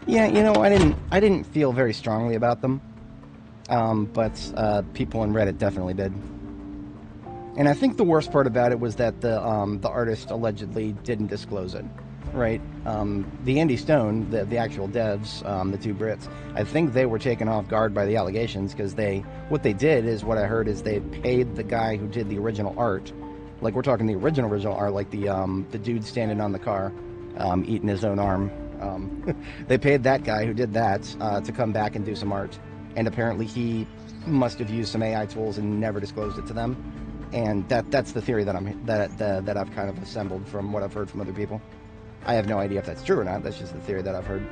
Yeah, you know, I didn't feel very strongly about them, but people on Reddit definitely did. And I think the worst part about it was that the artist allegedly didn't disclose it, right? The Andy Stone, the actual devs, the two Brits, I think they were taken off guard by the allegations because what they did is what I heard is they paid the guy who did the original art, like we're talking the original art, like the dude standing on the car, eating his own arm. They paid that guy who did that to come back and do some art, and apparently he must have used some AI tools and never disclosed it to them. And that's the theory that I've kind of assembled from what I've heard from other people. I have no idea if that's true or not. That's just the theory that I've heard.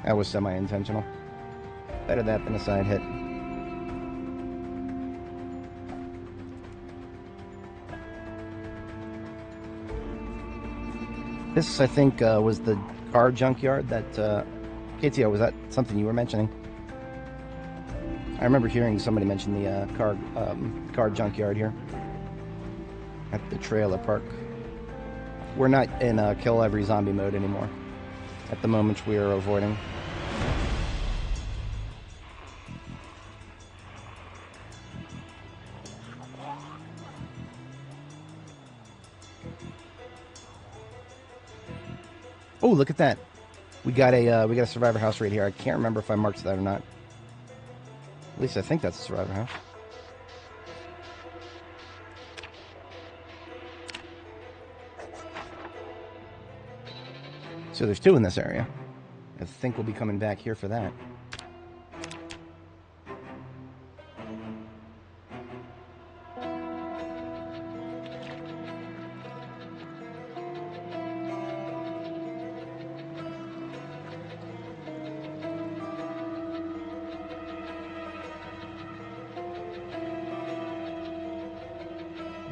That was semi-intentional. Better that than a side hit. This, I think, was the car junkyard that... KTO, was that something you were mentioning? I remember hearing somebody mention the car junkyard here. At the trailer park. We're not in kill every zombie mode anymore. At the moment, we are avoiding. Oh, look at that! We got a survivor house right here. I can't remember if I marked that or not. At least I think that's a survivor house. So there's two in this area. I think we'll be coming back here for that.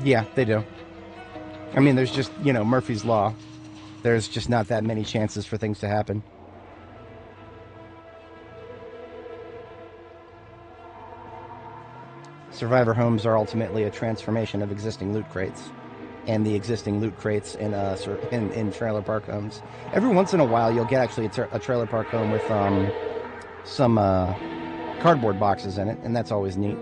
Yeah, they do. I mean, there's just, you know, Murphy's Law. There's just not that many chances for things to happen. Survivor homes are ultimately a transformation of existing loot crates, and the existing loot crates in trailer park homes. Every once in a while, you'll get actually a trailer park home with some cardboard boxes in it, and that's always neat.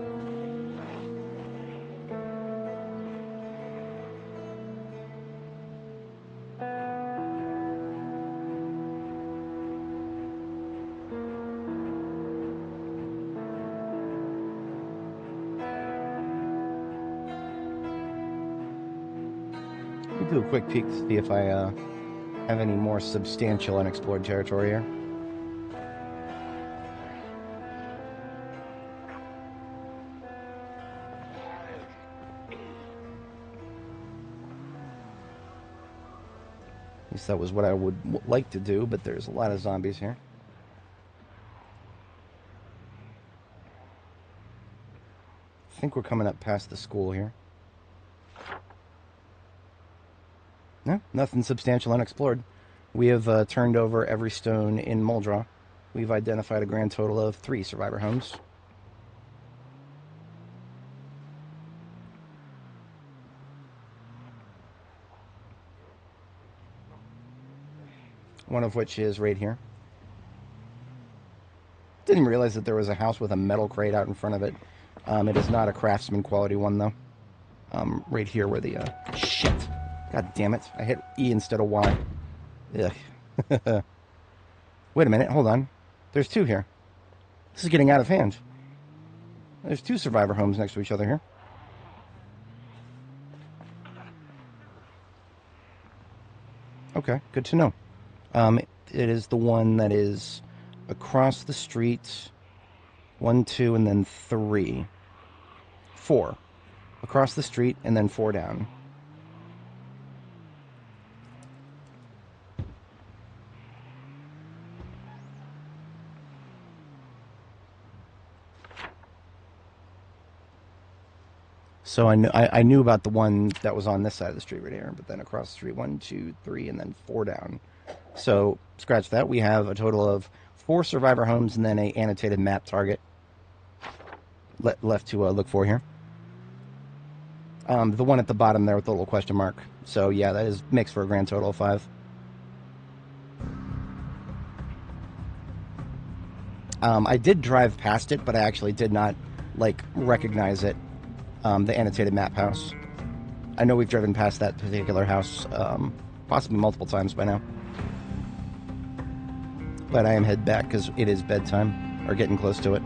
do a quick peek to see if I have any more substantial unexplored territory here. At least that was what I would like to do, but there's a lot of zombies here. I think we're coming up past the school here. No, nothing substantial unexplored. We have turned over every stone in Muldraugh. We've identified a grand total of 3 survivor homes. One of which is right here. Didn't realize that there was a house with a metal crate out in front of it. It is not a craftsman quality one, though. Right here where the... shit! God damn it. I hit E instead of Y. Ugh. Wait a minute, hold on. There's 2 here. This is getting out of hand. There's 2 survivor homes next to each other here. Okay, good to know. It is the one that is across the street. 1, 2, and then 3. 4. Across the street, and then 4 down. So I knew about the one that was on this side of the street right here, but then across the street, 1, 2, 3, and then 4 down. So scratch that. We have a total of 4 survivor homes and then a annotated map target left to look for here. The one at the bottom there with the little question mark. So yeah, that is mixed for a grand total of 5. I did drive past it, but I actually did not recognize it. The annotated map house. I know we've driven past that particular house possibly multiple times by now. But I am headed back because it is bedtime, or getting close to it.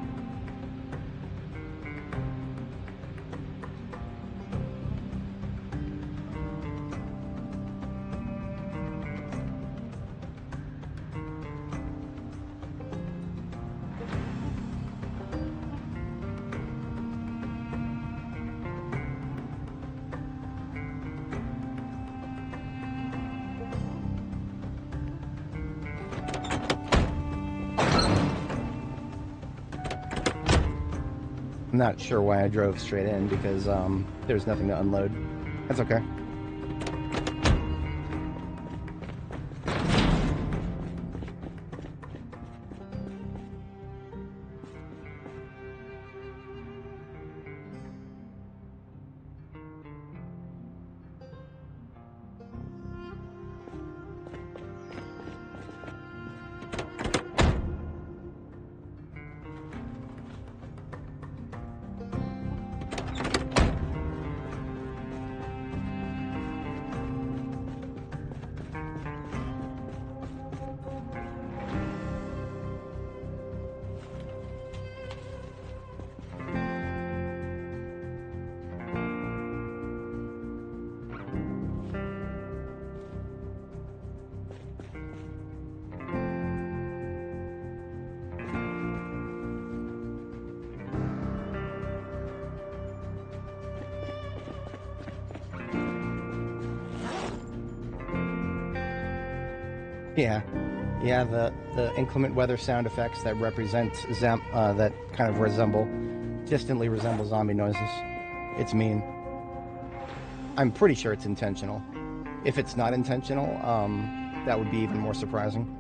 I'm not sure why I drove straight in because there's nothing to unload. That's okay. Yeah, the inclement weather sound effects that represent that kind of distantly resemble zombie noises. It's mean. I'm pretty sure it's intentional. If it's not intentional, that would be even more surprising.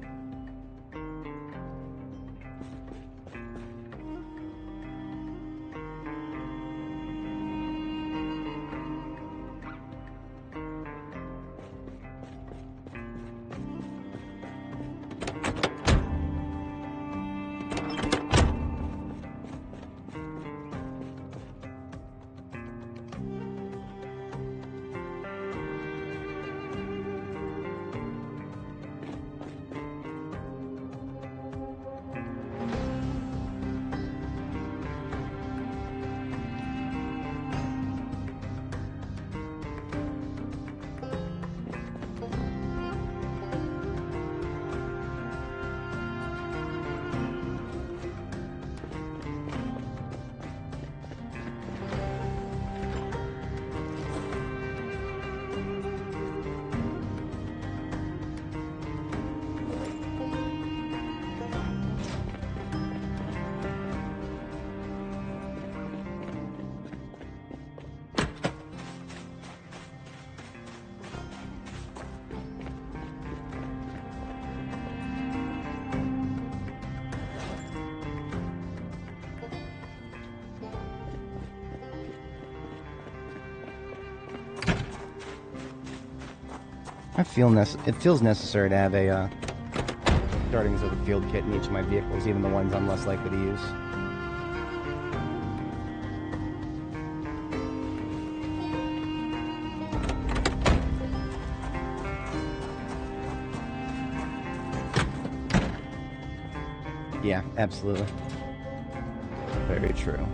It feels necessary to have a startings of the field kit in each of my vehicles, even the ones I'm less likely to use. Yeah, absolutely. Very true.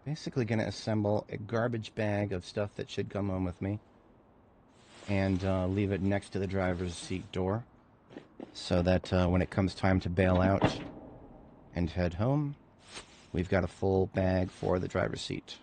Basically going to assemble a garbage bag of stuff that should come home with me and leave it next to the driver's seat door so that when it comes time to bail out and head home, we've got a full bag for the driver's seat.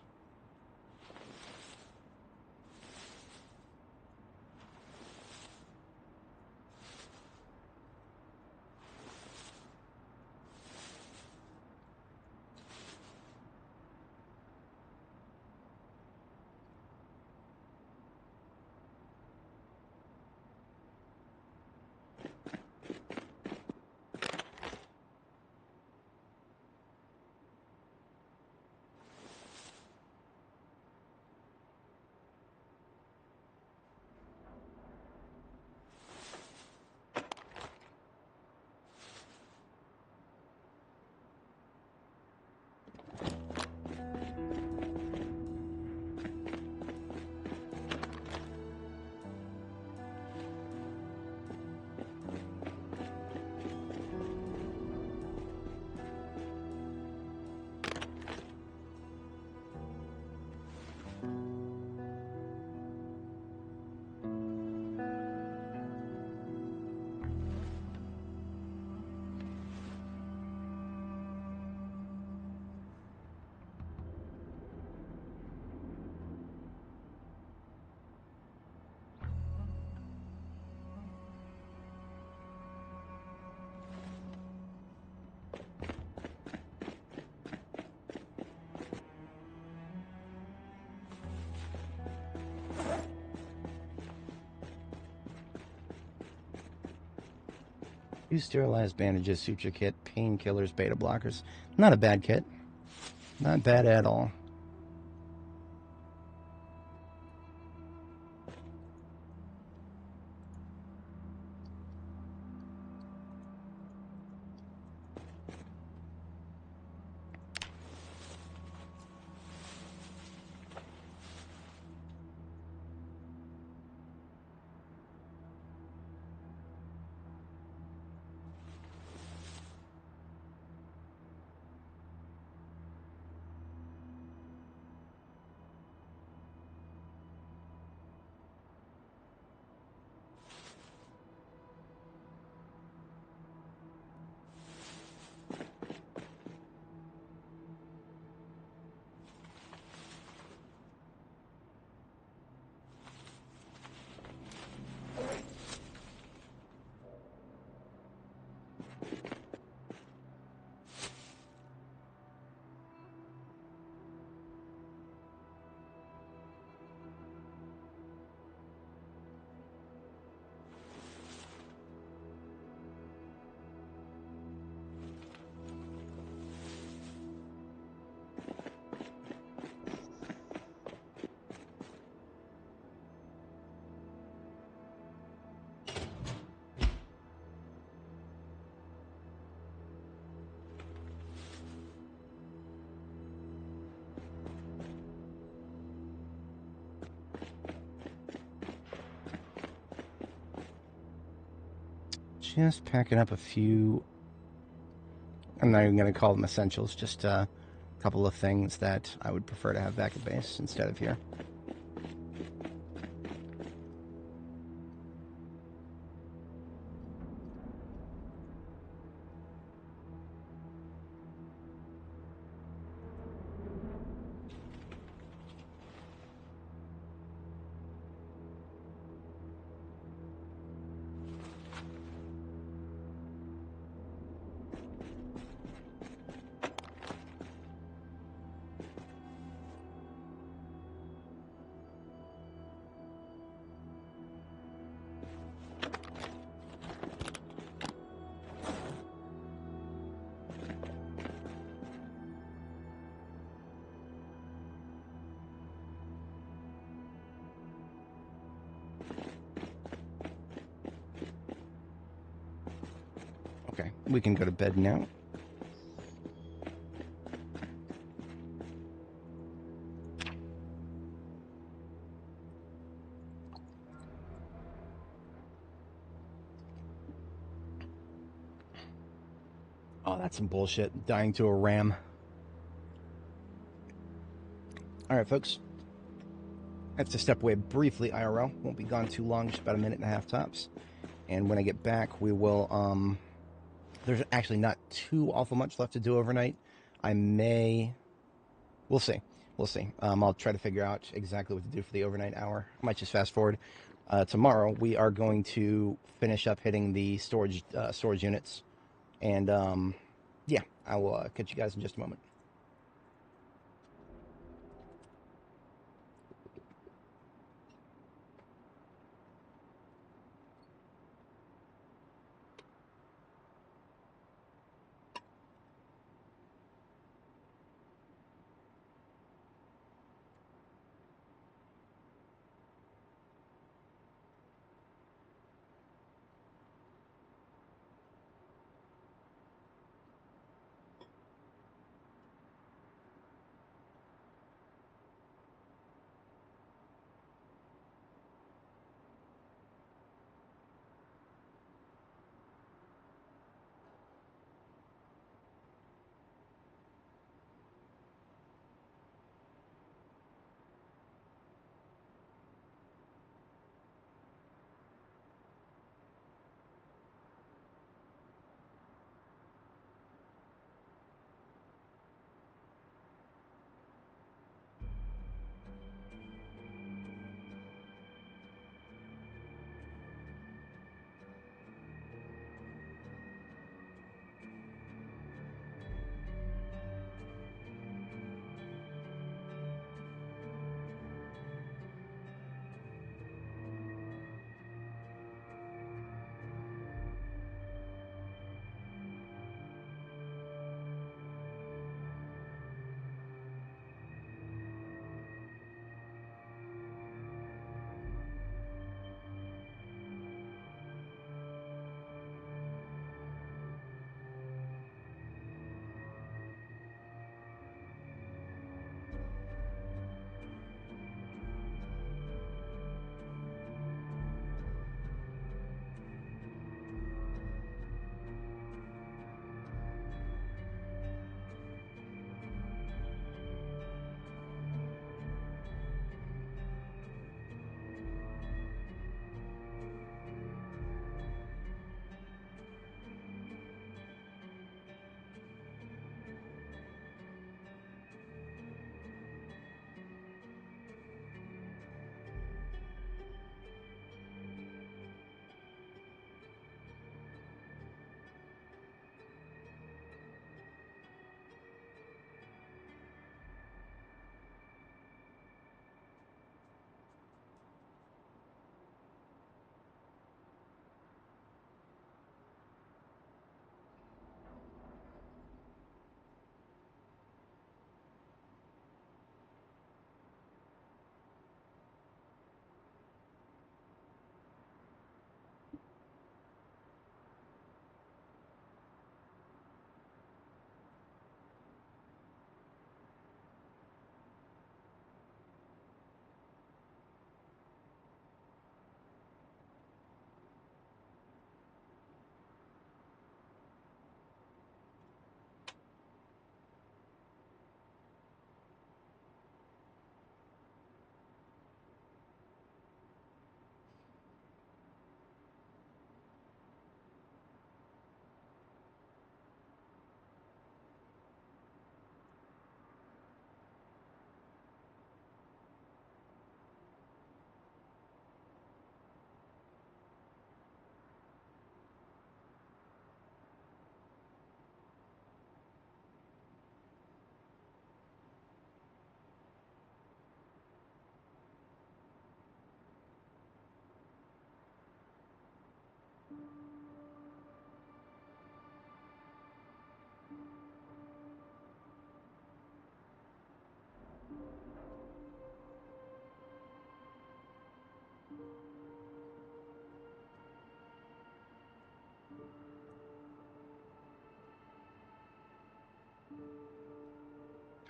Use sterilized bandages, suture kit, painkillers, beta blockers. Not a bad kit. Not bad at all. Just packing up a few, I'm not even going to call them essentials, just a couple of things that I would prefer to have back at base instead of here. we can go to bed now. Oh, that's some bullshit. Dying to a ram. All right, folks. I have to step away briefly, IRL. Won't be gone too long, just about a minute and a half tops. And when I get back, we will, there's actually not too awful much left to do overnight. We'll see. We'll see. I'll try to figure out exactly what to do for the overnight hour. I might just fast forward. Tomorrow, we are going to finish up hitting the storage units. And, yeah, I will catch you guys in just a moment.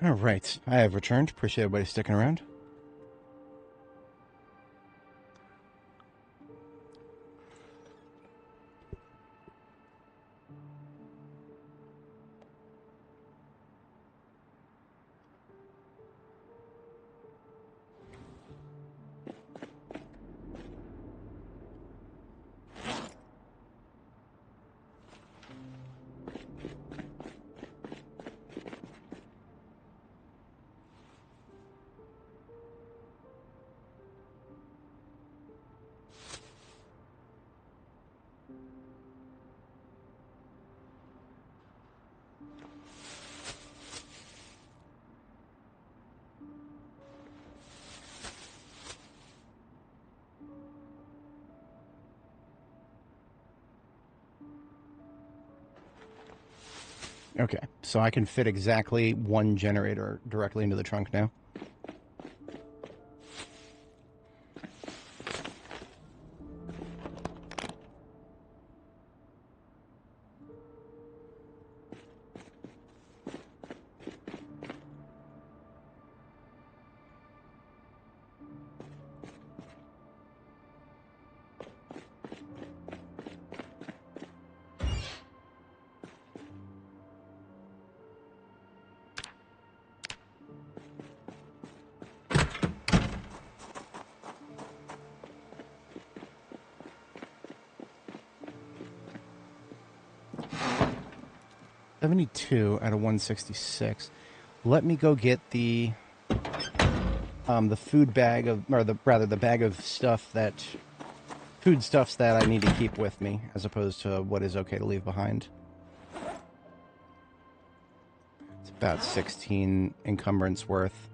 All right, I have returned. Appreciate everybody sticking around. Okay, so I can fit exactly one generator directly into the trunk now. $72 out of 166. Let me go get the food bag of, or the bag of stuff that, foodstuffs that I need to keep with me, as opposed to what is okay to leave behind. It's about 16 encumbrance worth,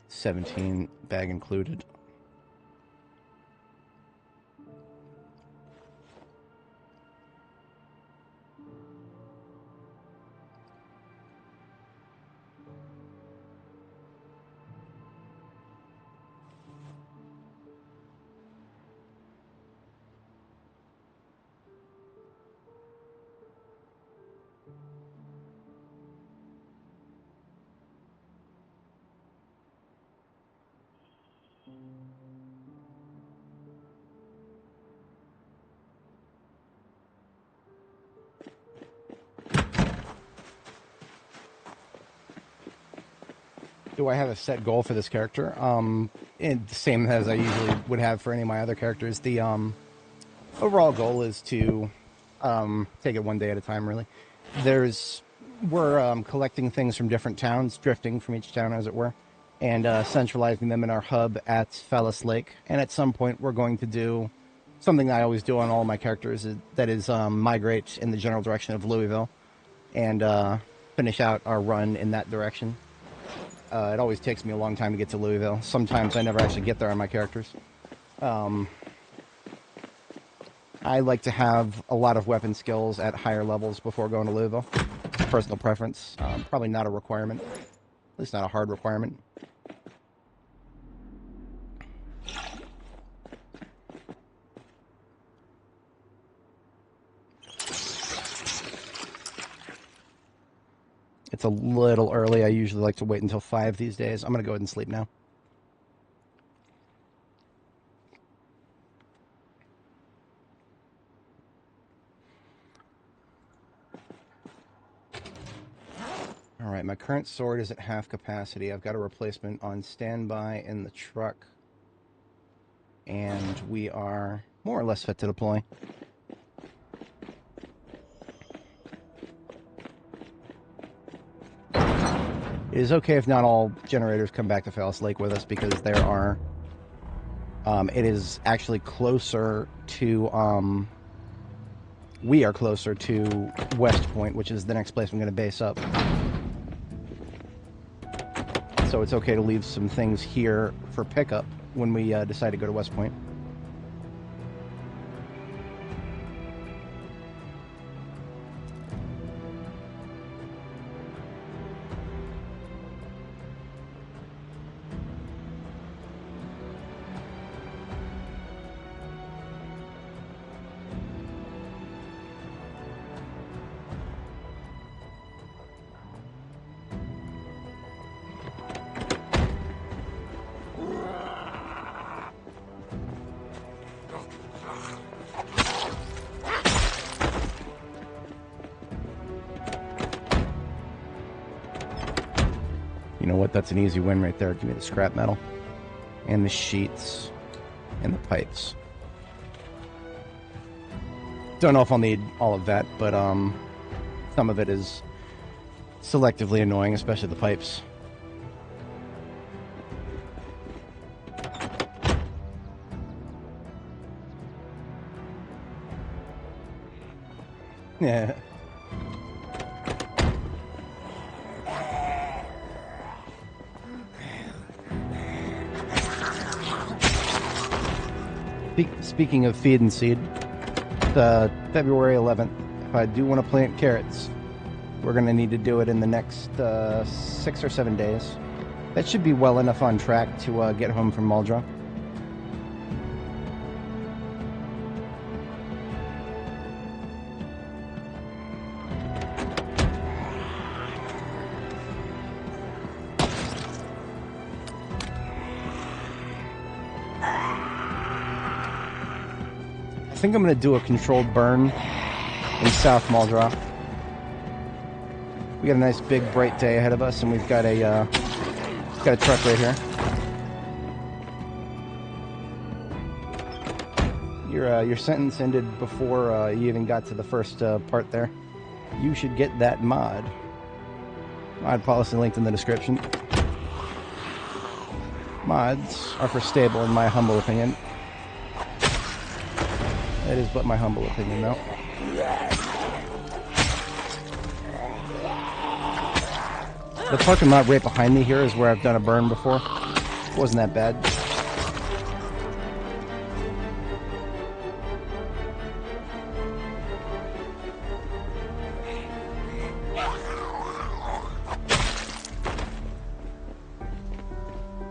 17 bag included. Do I have a set goal for this character? The same as I usually would have for any of my other characters. The overall goal is to take it one day at a time, really. We're collecting things from different towns, drifting from each town, as it were, and centralizing them in our hub at Phallus Lake. And at some point, we're going to do something that I always do on all my characters, that is migrate in the general direction of Louisville, and finish out our run in that direction. It always takes me a long time to get to Louisville. Sometimes I never actually get there on my characters. I like to have a lot of weapon skills at higher levels before going to Louisville. Personal preference. Probably not a requirement. At least not a hard requirement. It's a little early. I usually like to wait until 5 these days. I'm going to go ahead and sleep now. Alright, my current sword is at half capacity. I've got a replacement on standby in the truck. And we are more or less fit to deploy. It is okay if not all generators come back to Phallus Lake with us, because there are... it is actually closer to... we are closer to West Point, which is the next place I'm going to base up. So it's okay to leave some things here for pickup when we decide to go to West Point. know what? That's an easy win right there. Give me the scrap metal. And the sheets. And the pipes. Don't know if I'll need all of that, but some of it is selectively annoying, especially the pipes. Yeah. Speaking of feed and seed, February 11th, if I do want to plant carrots, we're going to need to do it in the next 6 or 7 days. That should be well enough on track to get home from Muldrow. I think I'm going to do a controlled burn in South Muldrow. We got a nice big bright day ahead of us, and we've got a truck right here. Your sentence ended before you even got to the first part there. You should get that mod. Mod policy linked in the description. Mods are for stable, in my humble opinion. That is but my humble opinion, though. The parking lot right behind me here is where I've done a burn before. It wasn't that bad.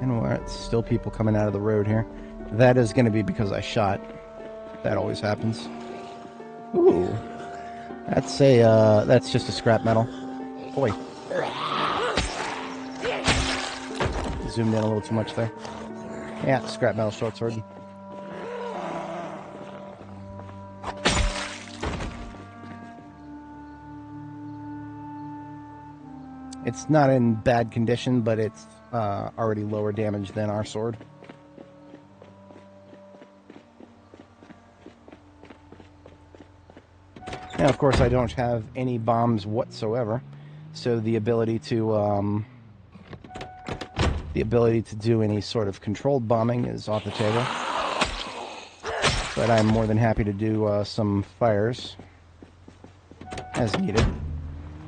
And it's still people coming out of the road here. That is going to be because I shot. That always happens. Ooh. That's just a scrap metal. Boy. Zoomed in a little too much there. Yeah, scrap metal short sword. It's not in bad condition, but it's already lower damage than our sword. Now, of course, I don't have any bombs whatsoever, so the ability to do any sort of controlled bombing is off the table. But I'm more than happy to do some fires as needed.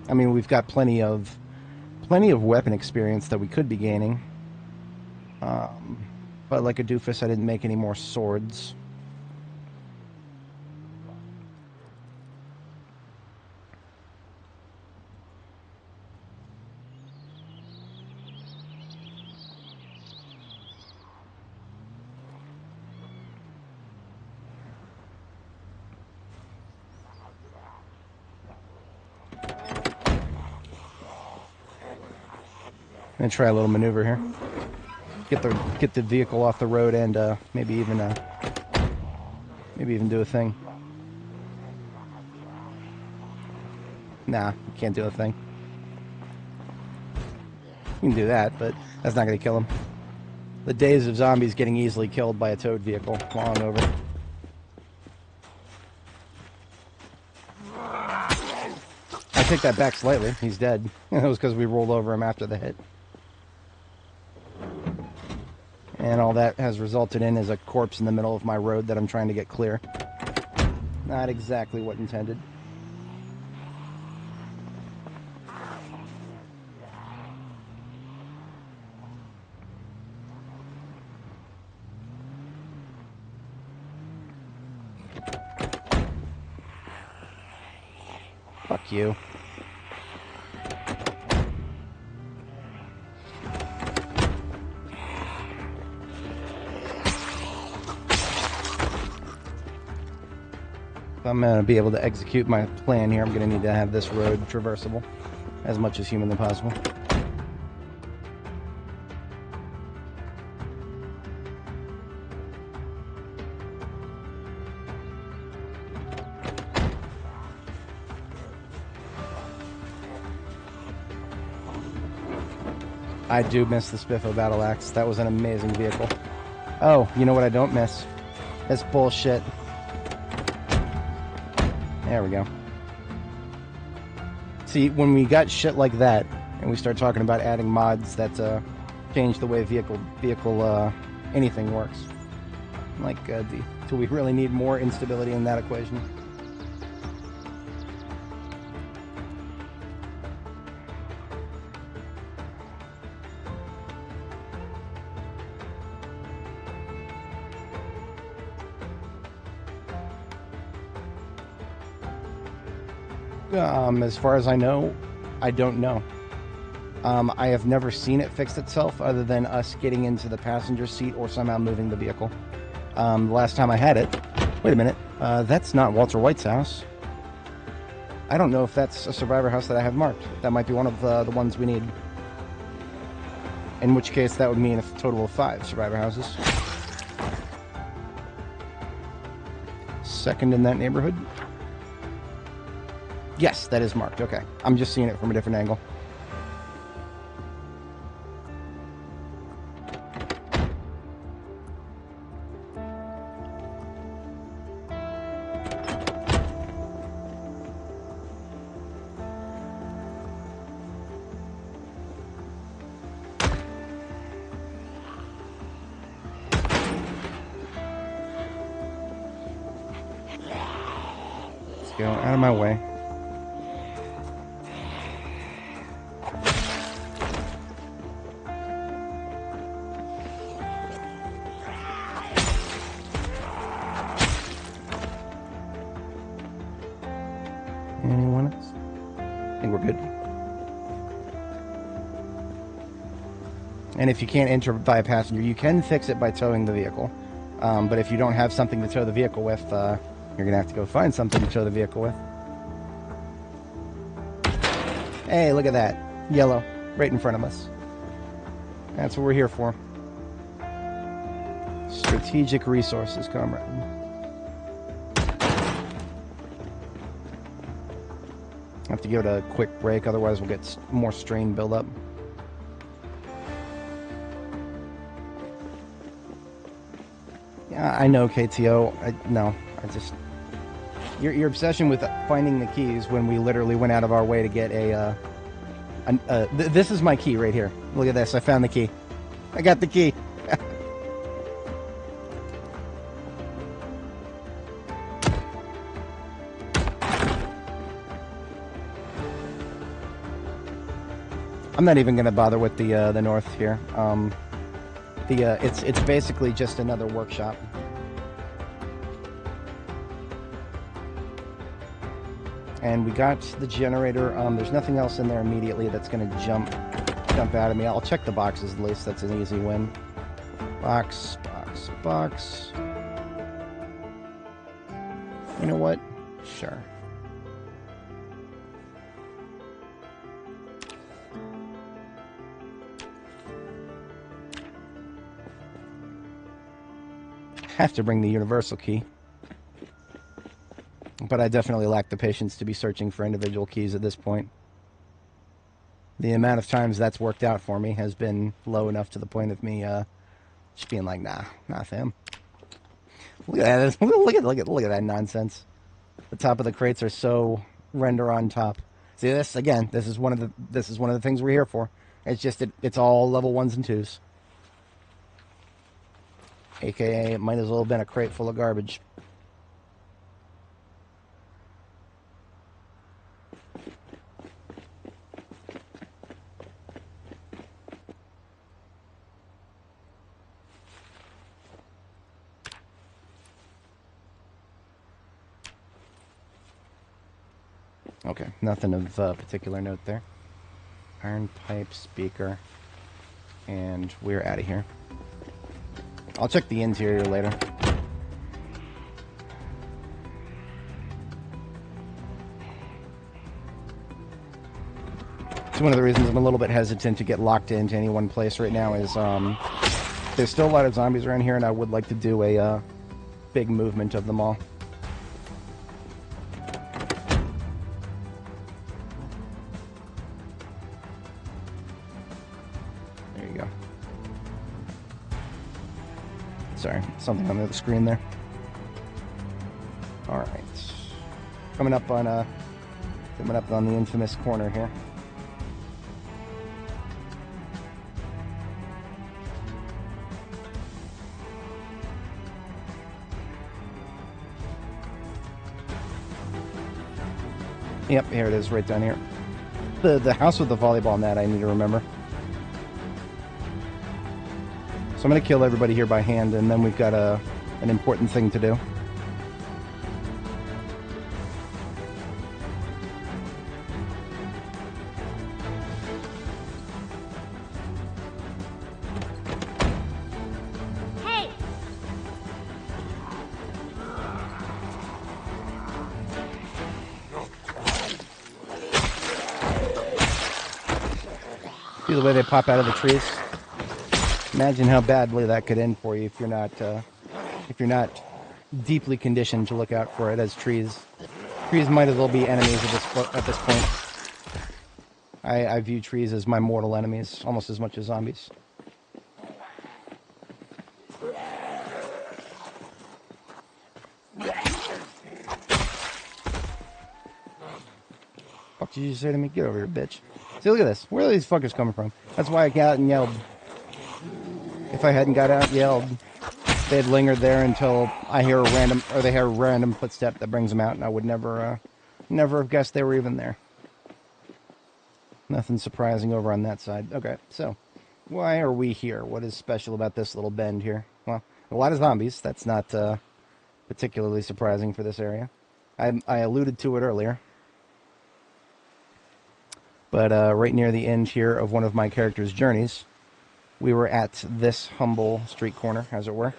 I mean, we've got plenty of weapon experience that we could be gaining. But like a doofus, I didn't make any more swords. I'm gonna try a little maneuver here. Get the vehicle off the road and maybe even do a thing. Nah, can't do a thing. You can do that, but that's not gonna kill him. The days of zombies getting easily killed by a towed vehicle, long over. I take that back slightly. He's dead. It was because we rolled over him after the hit. And all that has resulted in is a corpse in the middle of my road that I'm trying to get clear. Not exactly what intended. Fuck you. If I'm going to be able to execute my plan here, I'm going to need to have this road traversable as much as humanly possible. I do miss the Spiffo Battle Axe. That was an amazing vehicle. Oh, you know what I don't miss? That's bullshit. There we go. See, when we got shit like that, and we start talking about adding mods that change the way vehicle anything works. Like, do we really need more instability in that equation? As far as I know, I don't know. I have never seen it fix itself other than us getting into the passenger seat or somehow moving the vehicle. The last time I had it... Wait a minute. That's not Walter White's house. I don't know if that's a survivor house that I have marked. That might be one of the ones we need. In which case, that would mean a total of 5 survivor houses. Second in that neighborhood. Yes, that is marked. Okay. I'm just seeing it from a different angle. Let's go out of my way. Anyone else? I think we're good. And if you can't enter by a passenger, you can fix it by towing the vehicle. But if you don't have something to tow the vehicle with, you're going to have to go find something to tow the vehicle with. Hey, look at that. Yellow. Right in front of us. That's what we're here for. Strategic resources, comrade. I have to give it a quick break, otherwise we'll get more strain build-up. Yeah, I know, KTO. Your obsession with finding the keys when we literally went out of our way to get this is my key right here. Look at this. I found the key. I got the key. I'm not even going to bother with the north here. It's basically just another workshop. And we got the generator. There's nothing else in there immediately that's going to jump out at me. I'll check the boxes at least. That's an easy win. Box. You know what? Sure. Have to bring the universal key, but I definitely lack the patience to be searching for individual keys at this point. The amount of times that's worked out for me has been low enough to the point of me just being like, nah, fam. Look at that! Look at that nonsense. The top of the crates are so render on top. See this again? This is one of the things we're here for. It's just it's all level 1s and 2s. AKA, it might as well have been a crate full of garbage. Okay, nothing of particular note there. Iron pipe, speaker, and we're out of here. I'll check the interior later. So one of the reasons I'm a little bit hesitant to get locked into any one place right now is there's still a lot of zombies around here, and I would like to do a big movement of them all. you go. Sorry, something on the other screen there. All right, coming up on the infamous corner here. Yep, here it is, right down here. The house with the volleyball net, I need to remember. So I'm going to kill everybody here by hand, and then we've got an important thing to do. See the way they pop out of the trees? Imagine how badly that could end for you if you're not deeply conditioned to look out for it, as trees might as well be enemies at this point. I view trees as my mortal enemies almost as much as zombies. What did you say to me? Get over here, bitch. See, look at this. Where are these fuckers coming from? That's why I got out and yelled. If I hadn't got out and yelled, they'd lingered there until they hear a random footstep that brings them out, and I would never have guessed they were even there. Nothing surprising over on that side. Okay, so why are we here? What is special about this little bend here? Well, a lot of zombies. That's not particularly surprising for this area. I alluded to it earlier. But right near the end here of one of my character's journeys, we were at this humble street corner, as it were.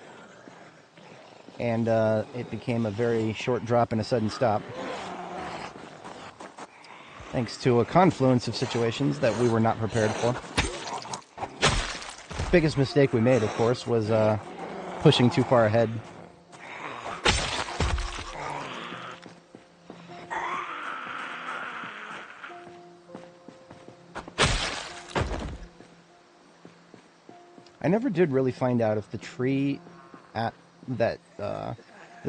And it became a very short drop and a sudden stop. Thanks to a confluence of situations that we were not prepared for. Biggest mistake we made, of course, was pushing too far ahead. I never did really find out if the tree that the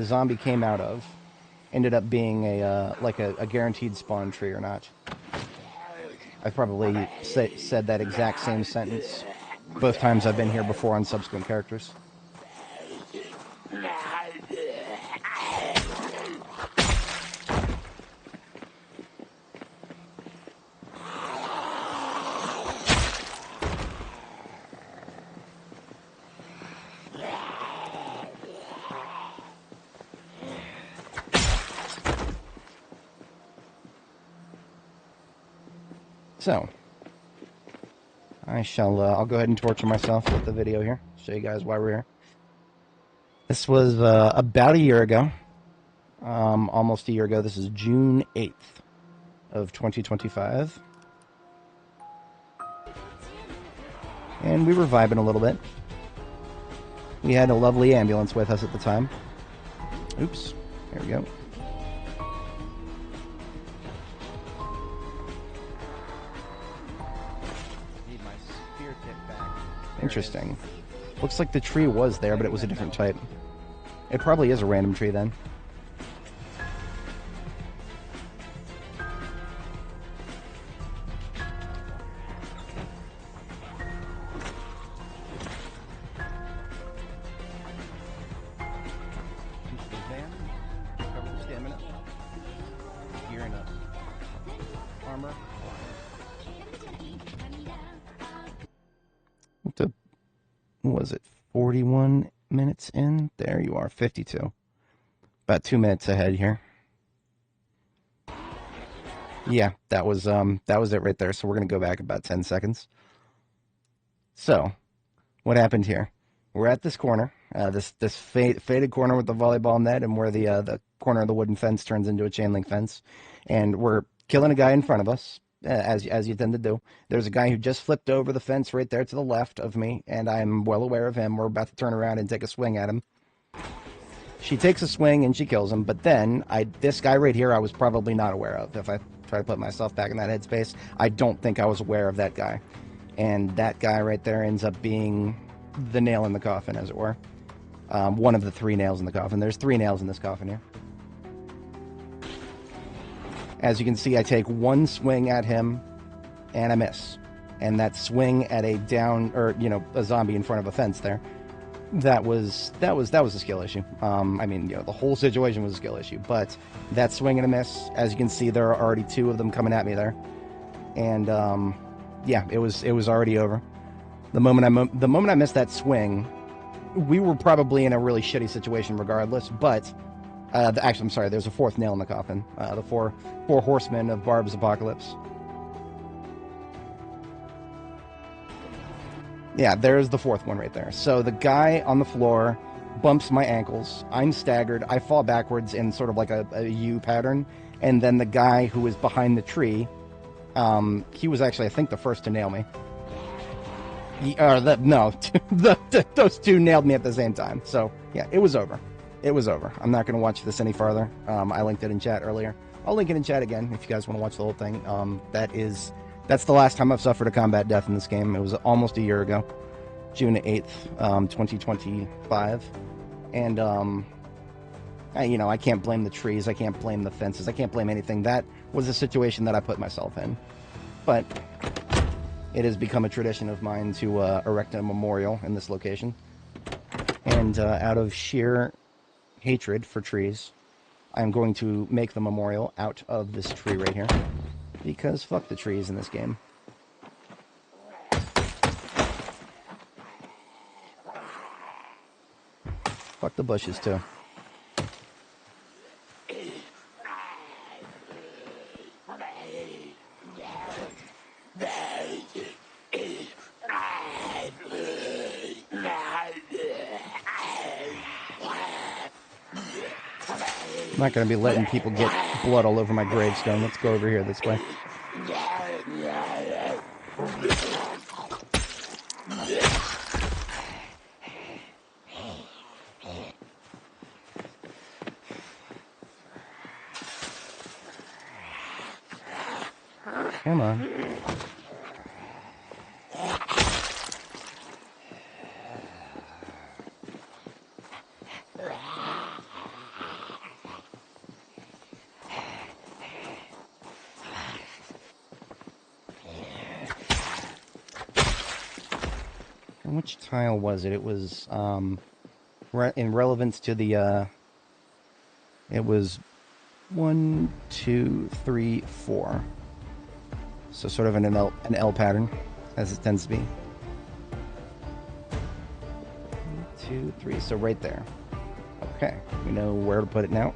zombie came out of ended up being a guaranteed spawn tree or not. I've probably said that exact same sentence both times I've been here before on subsequent characters. So, I'll go ahead and torture myself with the video here. Show you guys why we're here. This was about a year ago. Almost a year ago. This is June 8th of 2025. And we were vibing a little bit. We had a lovely ambulance with us at the time. Oops. There we go. Interesting. Looks like the tree was there, but it was a different type. It probably is a random tree then. Cover the stamina. Gearing up. Armor. What was it, 41 minutes in? There you are, 52. About 2 minutes ahead here. Yeah, that was it right there. So we're gonna go back about 10 seconds. So, what happened here? We're at this corner, this faded corner with the volleyball net, and where the corner of the wooden fence turns into a chain link fence, and we're killing a guy in front of us. As you tend to do. There's a guy who just flipped over the fence right there to the left of me, and I'm well aware of him. We're about to turn around and take a swing at him. She takes a swing and she kills him, but then this guy right here I was probably not aware of. If I try to put myself back in that headspace, I don't think I was aware of that guy. And that guy right there ends up being the nail in the coffin, as it were. One of the 3 nails in the coffin. There's 3 nails in this coffin here. As you can see, I take 1 swing at him, and I miss. And that swing at a down, or, you know, a zombie in front of a fence there, that was a skill issue. I mean, you know, the whole situation was a skill issue. But that swing and a miss, as you can see, there are already 2 of them coming at me there. And, yeah, it was already over. The moment I missed that swing, we were probably in a really shitty situation regardless, but actually, I'm sorry, there's a 4th nail in the coffin. The four horsemen of Barb's apocalypse. Yeah, there's the 4th one right there. So the guy on the floor bumps my ankles. I'm staggered. I fall backwards in sort of like a U pattern. And then the guy who was behind the tree, he was actually, I think, the first to nail me. Those 2 nailed me at the same time. So, yeah, it was over. It was over. I'm not going to watch this any farther. I linked it in chat earlier. I'll link it in chat again if you guys want to watch the whole thing. That's the last time I've suffered a combat death in this game. It was almost a year ago, June 8th, 2025. And, I can't blame the trees. I can't blame the fences. I can't blame anything. That was a situation that I put myself in. But it has become a tradition of mine to erect a memorial in this location. And out of sheer hatred for trees, I'm going to make the memorial out of this tree right here. Because fuck the trees in this game. Fuck the bushes too. I'm not going to be letting people get blood all over my gravestone. Let's go over here this way. Come on. Which tile was it? It was, in relevance to the, it was 1, 2, 3, 4. So sort of an L pattern, as it tends to be. 1, 2, 3, so right there. Okay, we know where to put it now.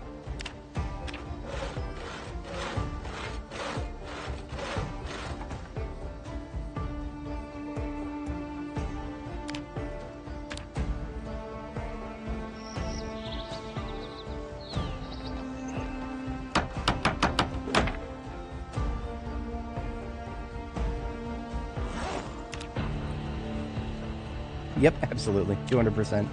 Yep, absolutely. 200%.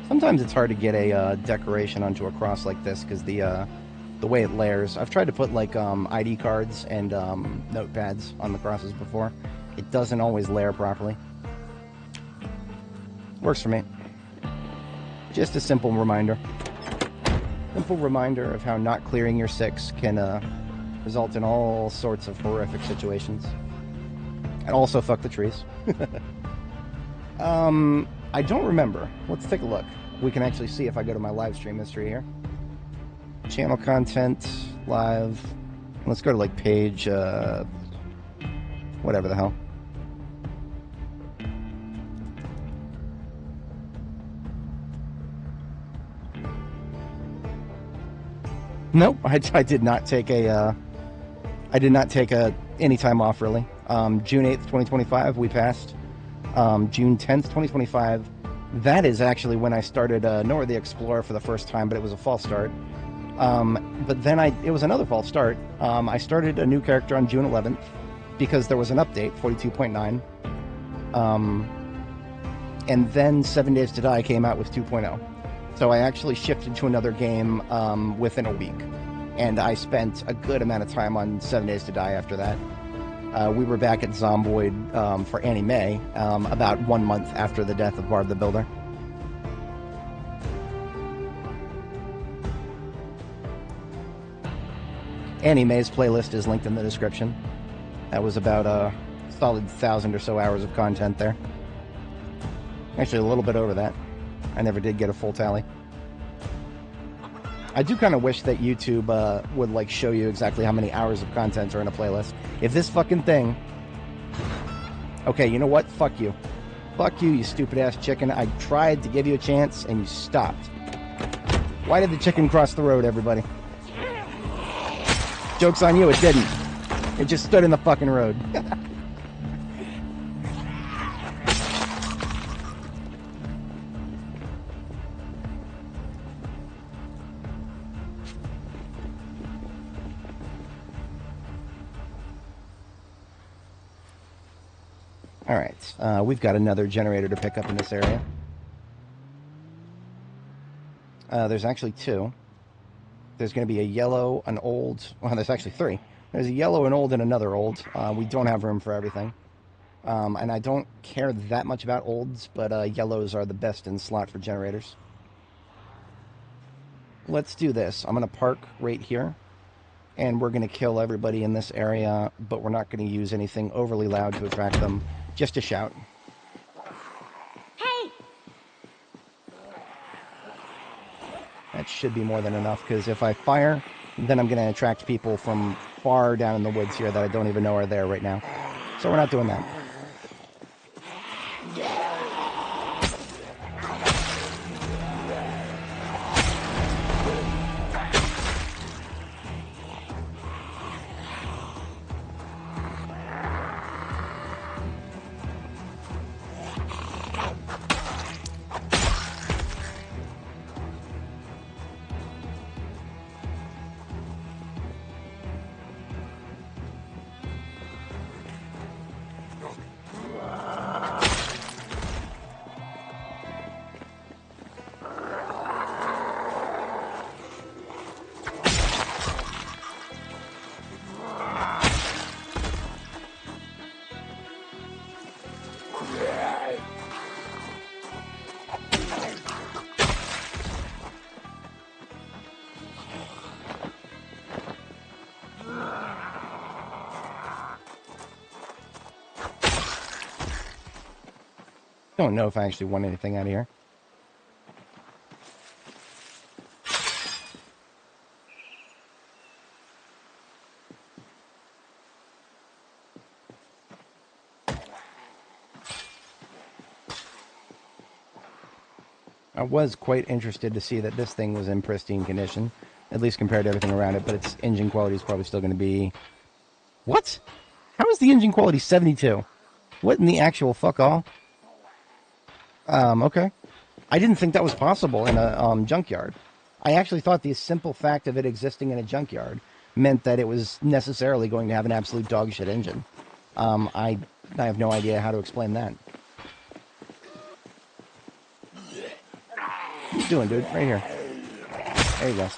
Sometimes it's hard to get a decoration onto a cross like this because the way it layers. I've tried to put like ID cards and notepads on the crosses before. It doesn't always layer properly. Works for me. Just a simple reminder. Simple reminder of how not clearing your 6 can result in all sorts of horrific situations. And also fuck the trees. I don't remember. Let's take a look. We can actually see if I go to my live stream history here. Channel content, live. Let's go to like page, whatever the hell. Nope, I did not take a, any time off really. June 8th, 2025, we passed June 10th, 2025. That is actually when I started Nora the Explora for the first time, but it was a false start. But then it was another false start. I started a new character on June 11th because there was an update, 42.9. And then 7 Days to Die came out with 2.0. So I actually shifted to another game within a week. And I spent a good amount of time on 7 Days to Die after that. We were back at Zomboid for Annie Mae about 1 month after the death of Barb the Builder. Annie Mae's playlist is linked in the description. That was about a solid 1,000 or so hours of content there. Actually, a little bit over that. I never did get a full tally. I do kind of wish that YouTube would like show you exactly how many hours of content are in a playlist. If this fucking thing... Okay, you know what? Fuck you. Fuck you, you stupid ass chicken. I tried to give you a chance and you stopped. Why did the chicken cross the road, everybody? Joke's on you, it didn't. It just stood in the fucking road. Alright, we've got another generator to pick up in this area. There's actually two. There's going to be a yellow, an old... Well, there's actually three. There's a yellow, an old, and another old. We don't have room for everything. And I don't care that much about olds, but yellows are the best in slot for generators. Let's do this. I'm going to park right here. And we're going to kill everybody in this area, but we're not going to use anything overly loud to attract them. Just a shout. Hey! That should be more than enough, because if I fire, then I'm going to attract people from far down in the woods here that I don't even know are there right now. So we're not doing that. Don't know if I actually want anything out of here. I was quite interested to see that this thing was in pristine condition, at least compared to everything around it, but its engine quality is probably still going to be... What? How is the engine quality 72? What in the actual fuck all? Okay. I didn't think that was possible in a junkyard. I actually thought the simple fact of it existing in a junkyard meant that it was necessarily going to have an absolute dog shit engine. I have no idea how to explain that. What you doing, dude? Right here. There you go.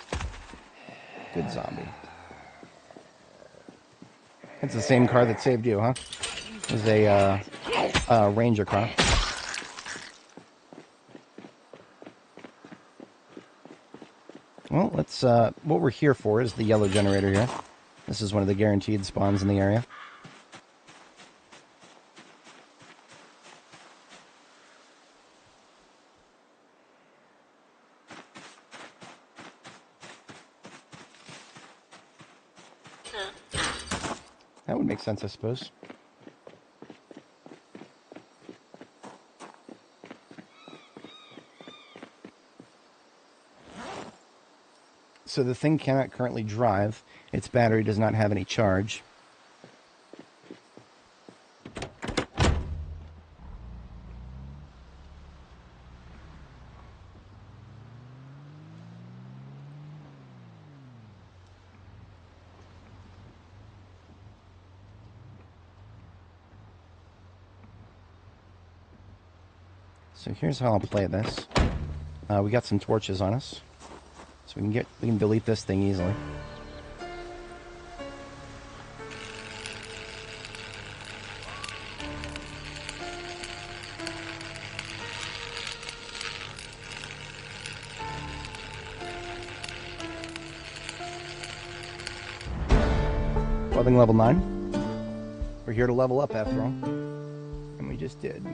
Good zombie. It's the same car that saved you, huh? It was a Ranger car. Well, let's, what we're here for is the yellow generator here. This is one of the guaranteed spawns in the area. That would make sense, I suppose. So the thing cannot currently drive. Its battery does not have any charge. So here's how I'll play this. We got some torches on us, so we can delete this thing easily. Welding level 9. We're here to level up after all, and we just did.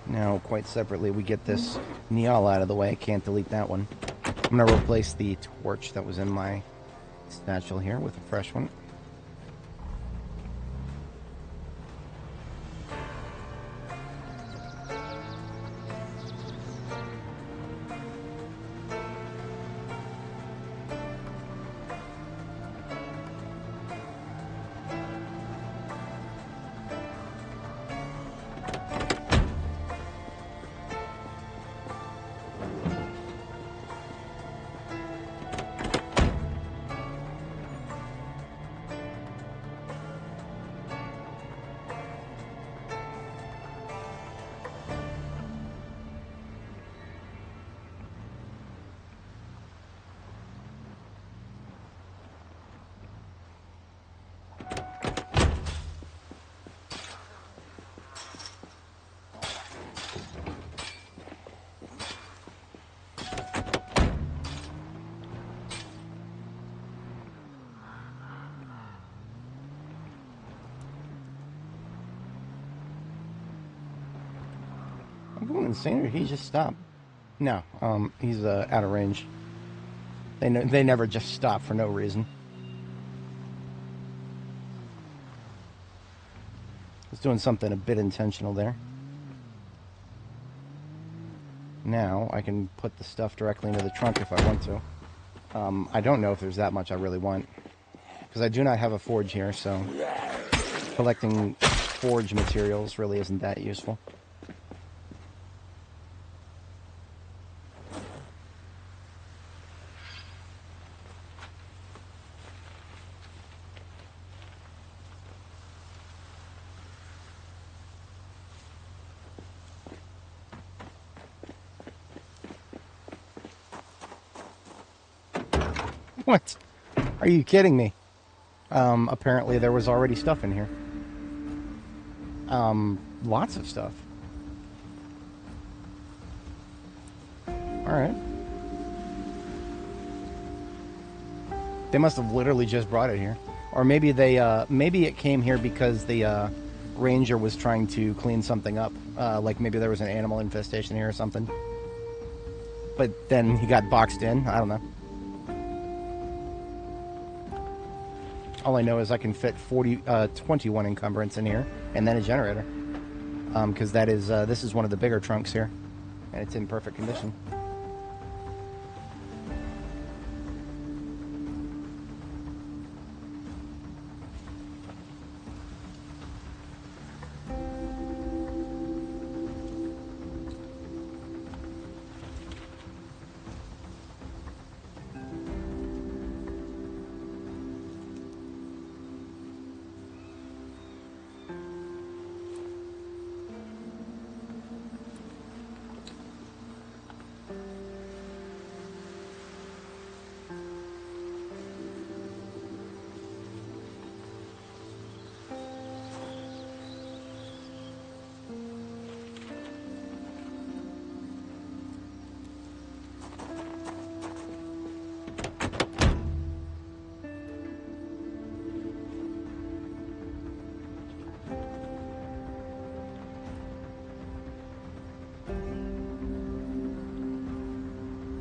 Now, quite separately, we get this Nial out of the way. I can't delete that one. I'm going to replace the torch that was in my satchel here with a fresh one. I'm going insane, or he just stopped? No, he's out of range. They never just stop for no reason. He's doing something a bit intentional there. Now I can put the stuff directly into the trunk if I want to. I don't know if there's that much I really want, because I do not have a forge here, so collecting forge materials really isn't that useful. What? Are you kidding me? Apparently there was already stuff in here. Lots of stuff. Alright. They must have literally just brought it here. Or maybe maybe it came here because the, ranger was trying to clean something up. Like maybe there was an animal infestation here or something. But then he got boxed in. I don't know. All I know is I can fit 21 encumbrance in here, and then a generator. Because this is one of the bigger trunks here, and it's in perfect condition.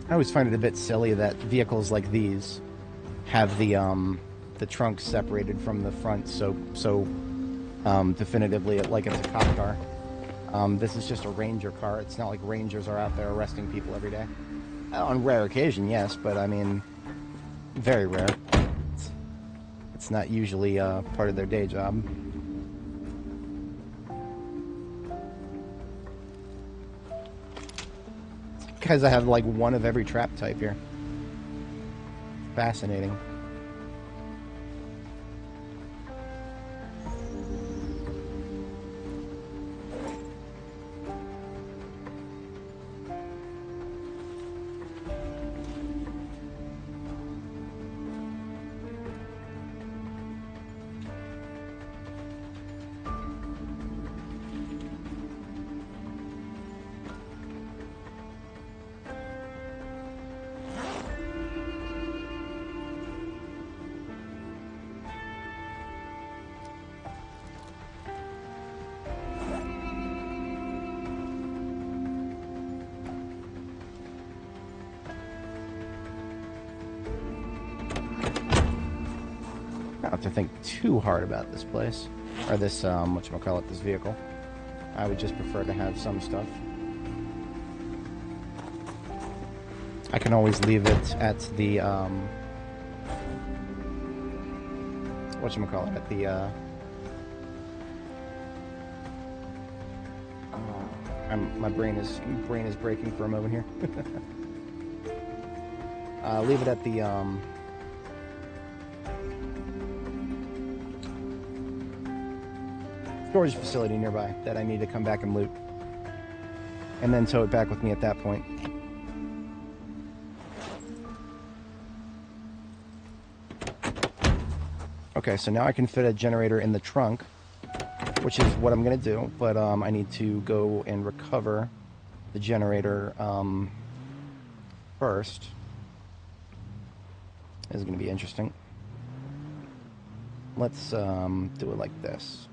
I always find it a bit silly that vehicles like these have the trunk separated from the front so definitively, like it's a cop car. This is just a ranger car. It's not like rangers are out there arresting people every day. On rare occasion, yes, but I mean, very rare. It's not usually part of their day job. because I have like one of every trap type here. Fascinating. I don't have to think too hard about this place. Or this, whatchamacallit, this vehicle. I would just prefer to have some stuff. I can always leave it at the, whatchamacallit, at the, my brain is breaking for a moment here. Leave it at the, storage facility nearby that I need to come back and loot. And then tow it back with me at that point. Okay, so now I can fit a generator in the trunk, which is what I'm going to do, but I need to go and recover the generator first. This is going to be interesting. Let's do it like this.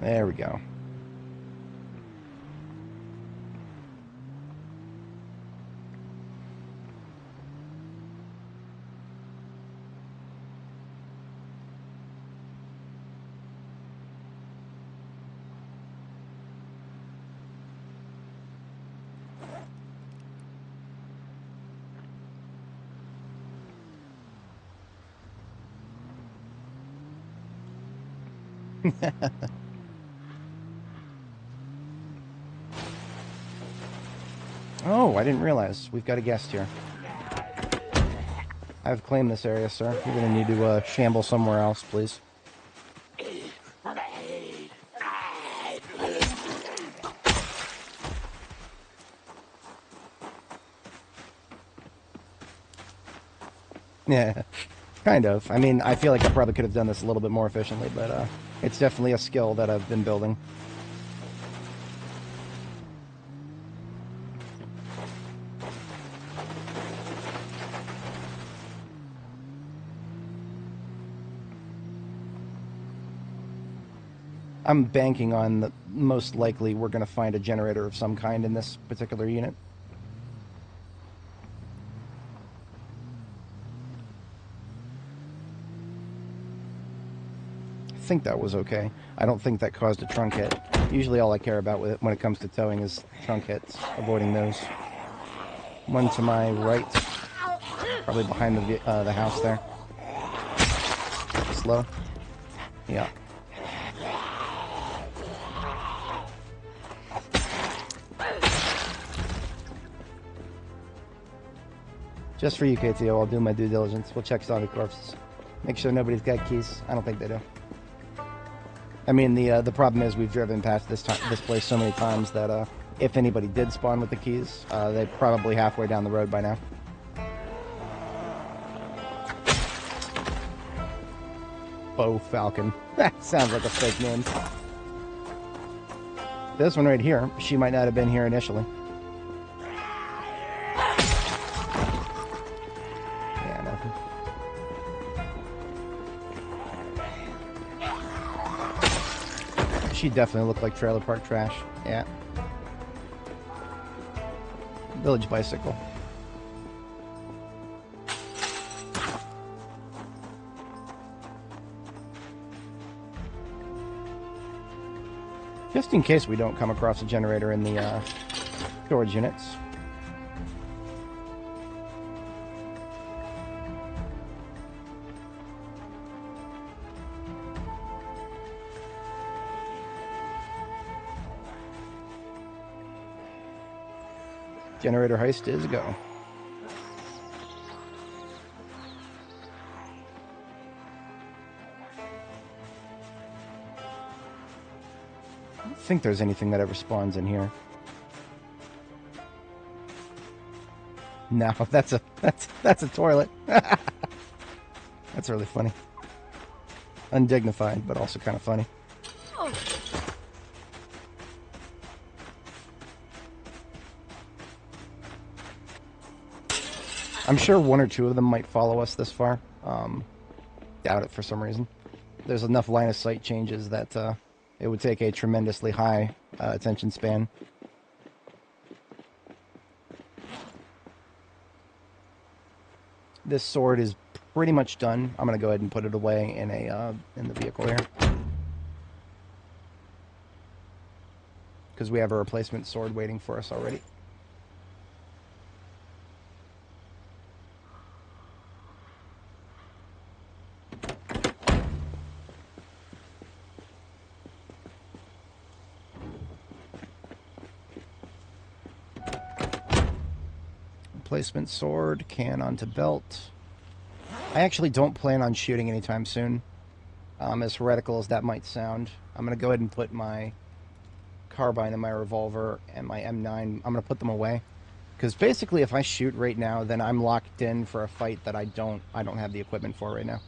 There we go. Oh, I didn't realize. We've got a guest here. I've claimed this area, sir. You're going to need to shamble somewhere else, please. Yeah, kind of. I mean, I feel like I probably could have done this a little bit more efficiently, but it's definitely a skill that I've been building. I'm banking on that most likely we're going to find a generator of some kind in this particular unit. I think that was okay. I don't think that caused a trunk hit. Usually all I care about with it when it comes to towing is trunk hits, avoiding those. One to my right, probably behind the house there. Slow. Yeah. Just for you, KTO, I'll do my due diligence. We'll check zombie corpses. Make sure nobody's got keys. I don't think they do. I mean, the problem is we've driven past this place so many times that if anybody did spawn with the keys, they're probably halfway down the road by now. Bo Falcon. That sounds like a fake name. This one right here, she might not have been here initially. She definitely looked like trailer park trash. Yeah. Village bicycle. Just in case we don't come across a generator in the storage units. Generator heist is go. I don't think there's anything that ever spawns in here. No, that's a toilet. That's really funny. Undignified, but also kind of funny. I'm sure one or two of them might follow us this far. Doubt it for some reason. There's enough line of sight changes that it would take a tremendously high attention span. This sword is pretty much done. I'm gonna go ahead and put it away in the vehicle here, because we have a replacement sword waiting for us already. Replacement sword, can onto belt. I actually don't plan on shooting anytime soon. As heretical as that might sound, I'm going to go ahead and put my carbine and my revolver and my M9, I'm going to put them away. Because basically if I shoot right now, then I'm locked in for a fight that I don't have the equipment for right now.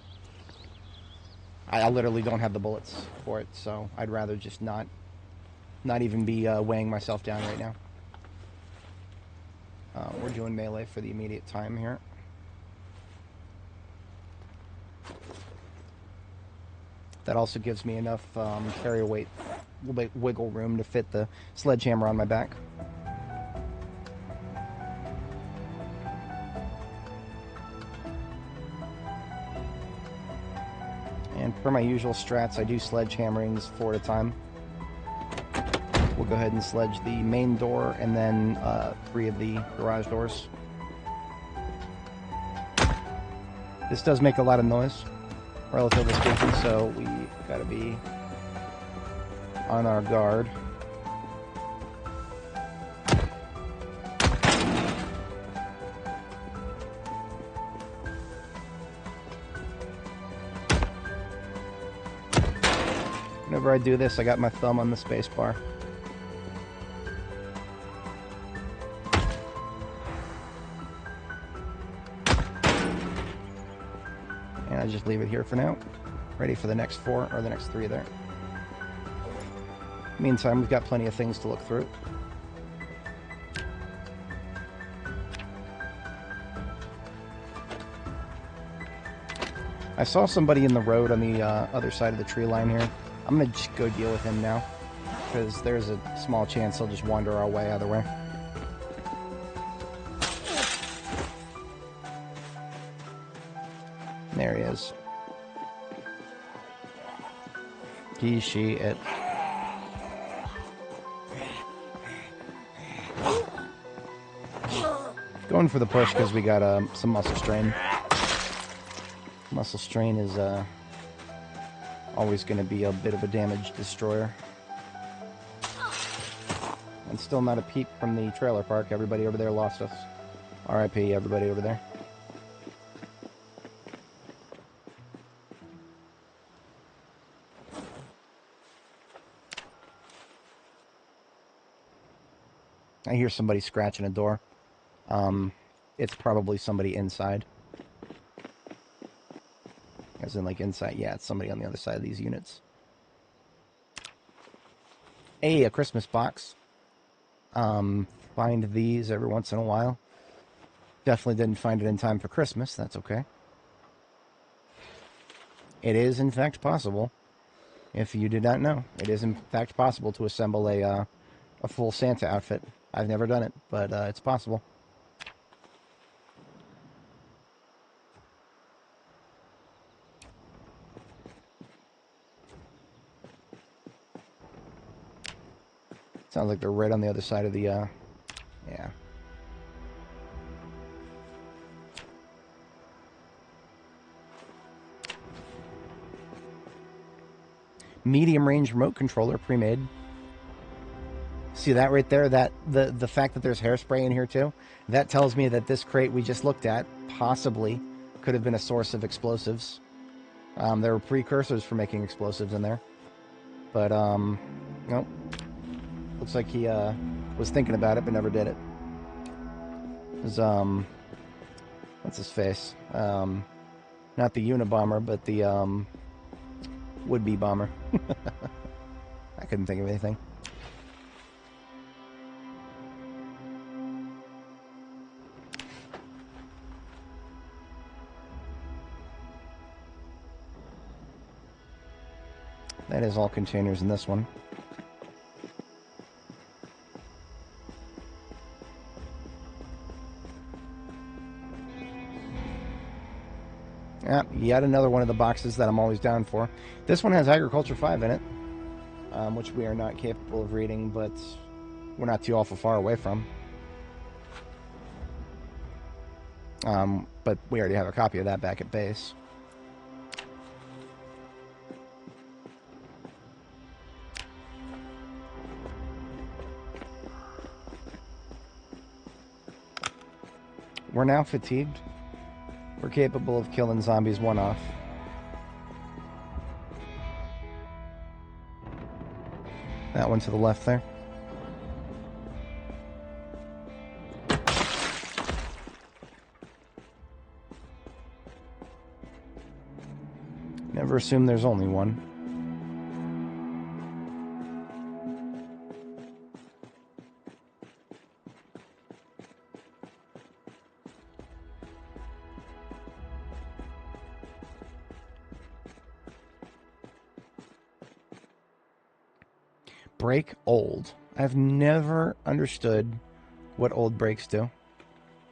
I literally don't have the bullets for it, so I'd rather just not even be weighing myself down right now. We're doing melee for the immediate time here. That also gives me enough carrier weight, wiggle room to fit the sledgehammer on my back. And per my usual strats, I do sledgehammerings 4 at a time. We'll go ahead and sledge the main door and then 3 of the garage doors. This does make a lot of noise, relatively speaking, so we gotta be on our guard. Whenever I do this, I got my thumb on the space bar. And I just leave it here for now. Ready for the next 4, or the next 3 there. Meantime, we've got plenty of things to look through. I saw somebody in the road on the other side of the tree line here. I'm going to just go deal with him now, because there's a small chance he'll just wander our way either way. There he is. He, she, it. Going for the push because we got some muscle strain. Muscle strain is always going to be a bit of a damage destroyer. And still not a peep from the trailer park. Everybody over there lost us. RIP, everybody over there. I hear somebody scratching a door. It's probably somebody inside. As in, like, inside. Yeah, it's somebody on the other side of these units. Hey, a Christmas box. Find these every once in a while. Definitely didn't find it in time for Christmas. That's okay. It is, in fact, possible. If you did not know, it is, in fact, possible to assemble a full Santa outfit. I've never done it, but it's possible. Sounds like they're right on the other side of the, yeah. Medium range remote controller, pre-made. See that right there? That the fact that there's hairspray in here too, that tells me that this crate we just looked at possibly could have been a source of explosives. There were precursors for making explosives in there, but nope. Looks like he was thinking about it but never did it. It was what's his face? Not the Unabomber, but the would-be bomber. I couldn't think of anything. That is all containers in this one. Yet another one of the boxes that I'm always down for. This one has Agriculture 5 in it, which we are not capable of reading, but we're not too awful far away from. But we already have a copy of that back at base. We're now fatigued. We're capable of killing zombies one-off. That one to the left there. Never assume there's only one. Break old. I've never understood what old brakes do,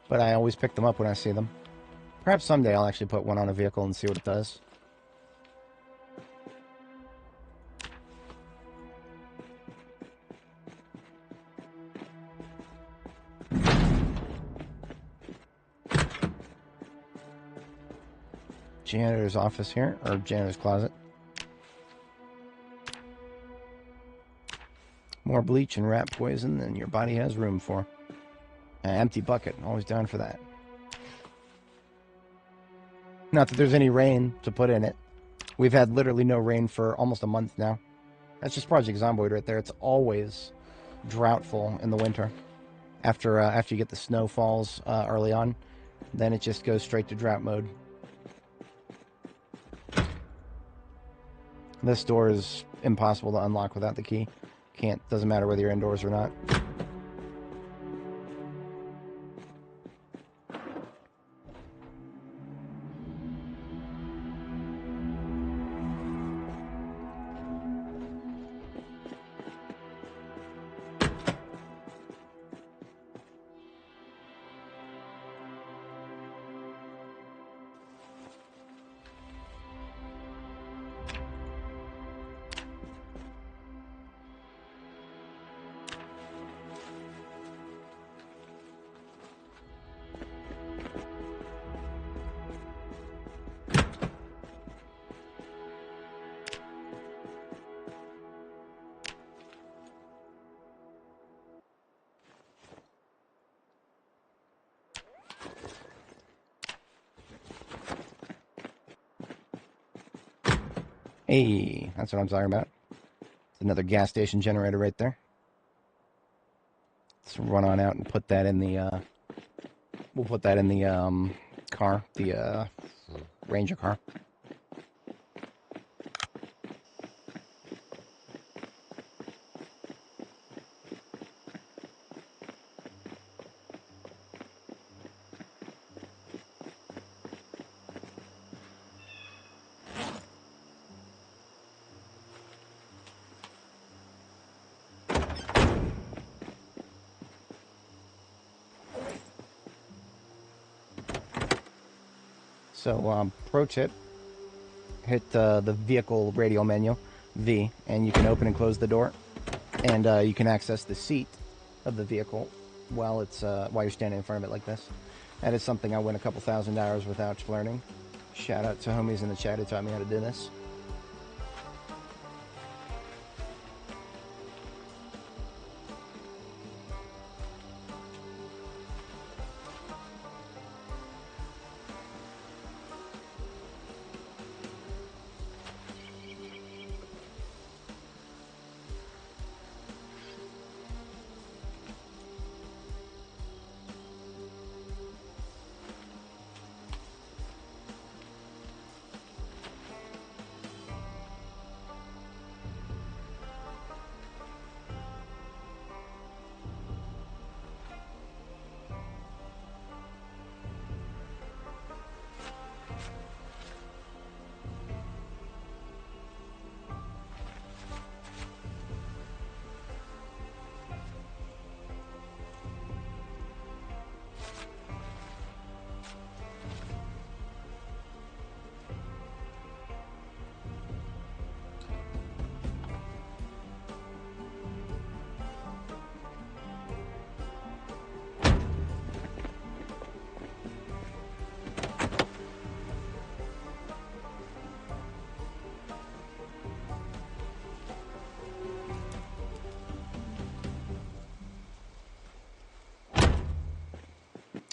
but I always pick them up when I see them. Perhaps someday I'll actually put one on a vehicle and see what it does. Janitor's office here, or janitor's closet. More bleach and rat poison than your body has room for. An empty bucket, always down for that. Not that there's any rain to put in it. We've had literally no rain for almost a month now. That's just Project Zomboid right there. It's always droughtful in the winter. After you get the snowfalls early on, then it just goes straight to drought mode. This door is impossible to unlock without the key. Doesn't matter whether you're indoors or not. Hey, that's what I'm talking about. It's another gas station generator right there. Let's run on out and put that in the, we'll put that in the, car, the, Ranger car. So, pro tip, hit the vehicle radio menu, V, and you can open and close the door, and you can access the seat of the vehicle while you're standing in front of it like this. That is something I went a couple $1,000 without learning. Shout out to homies in the chat who taught me how to do this.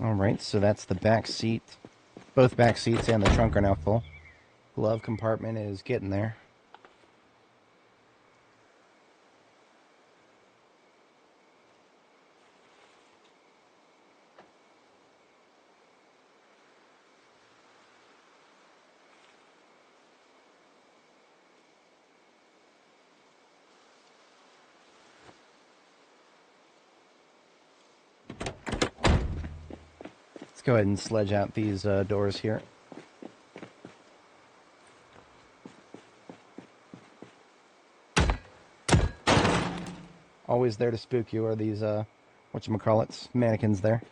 Alright, so that's the back seat. Both back seats and the trunk are now full. Glove compartment is getting there. Let's go ahead and sledge out these doors here. Always there to spook you are these, whatchamacallits, mannequins there.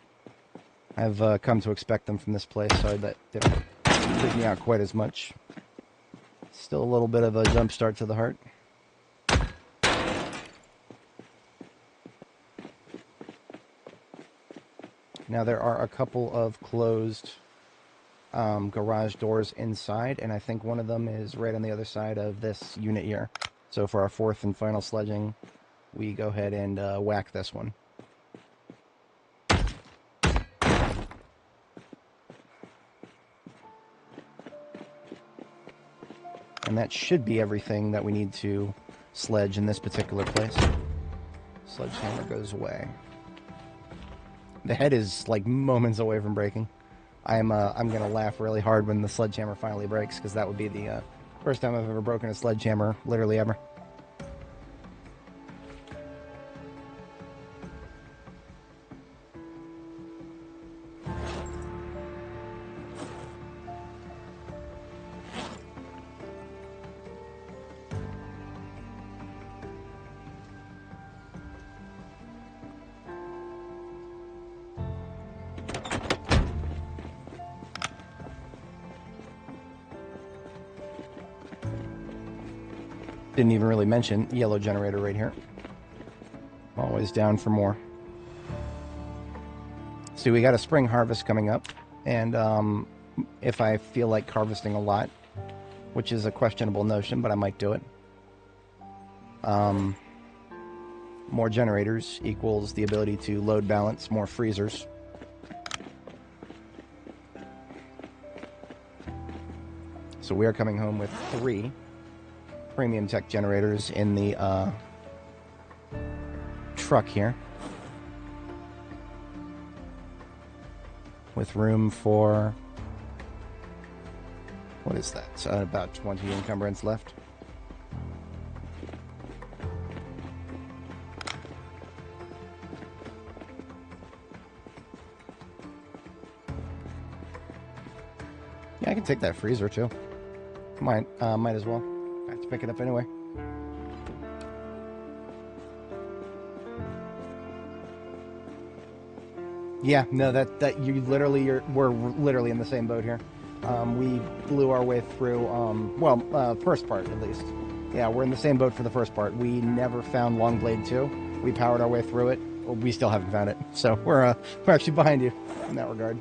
I've come to expect them from this place, so that didn't freak me out quite as much. Still a little bit of a jump start to the heart. Now there are a couple of closed garage doors inside, and I think one of them is right on the other side of this unit here. So for our fourth and final sledging, we go ahead and whack this one. And that should be everything that we need to sledge in this particular place. Sledgehammer goes away. The head is like moments away from breaking. I'm gonna laugh really hard when the sledgehammer finally breaks, because that would be the first time I've ever broken a sledgehammer, literally ever. Didn't even really mention yellow generator right here. Always down for more. See, we got a spring harvest coming up, and if I feel like harvesting a lot, which is a questionable notion, but I might do it. More generators equals the ability to load balance more freezers. So we are coming home with 3 premium tech generators in the truck here, with room for, what is that, about 20 encumbrance left. Yeah, I can take that freezer too. Might as well. I have to pick it up anyway. Yeah, no, that you literally, we're literally in the same boat here. We blew our way through, first part at least. Yeah, we're in the same boat for the first part. We never found Longplay 2. We powered our way through it. Well, we still haven't found it. So we're actually behind you in that regard.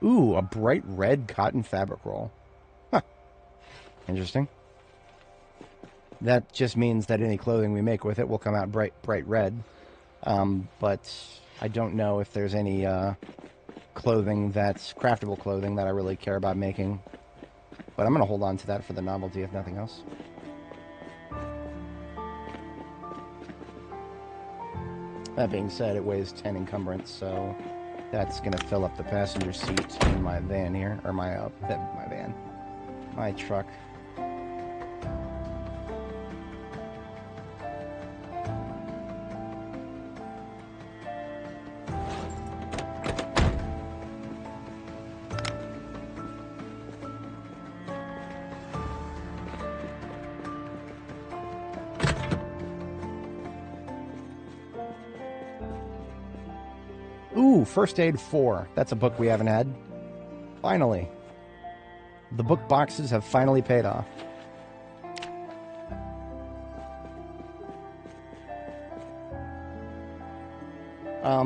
Ooh, a bright red cotton fabric roll. Huh. Interesting. That just means that any clothing we make with it will come out bright red. But I don't know if there's any clothing that's craftable clothing that I really care about making. But I'm going to hold on to that for the novelty, if nothing else. That being said, it weighs 10 encumbrance, so that's going to fill up the passenger seat in my van here, or my truck. Ooh, First Aid 4. That's a book we haven't had. Finally. The book boxes have finally paid off.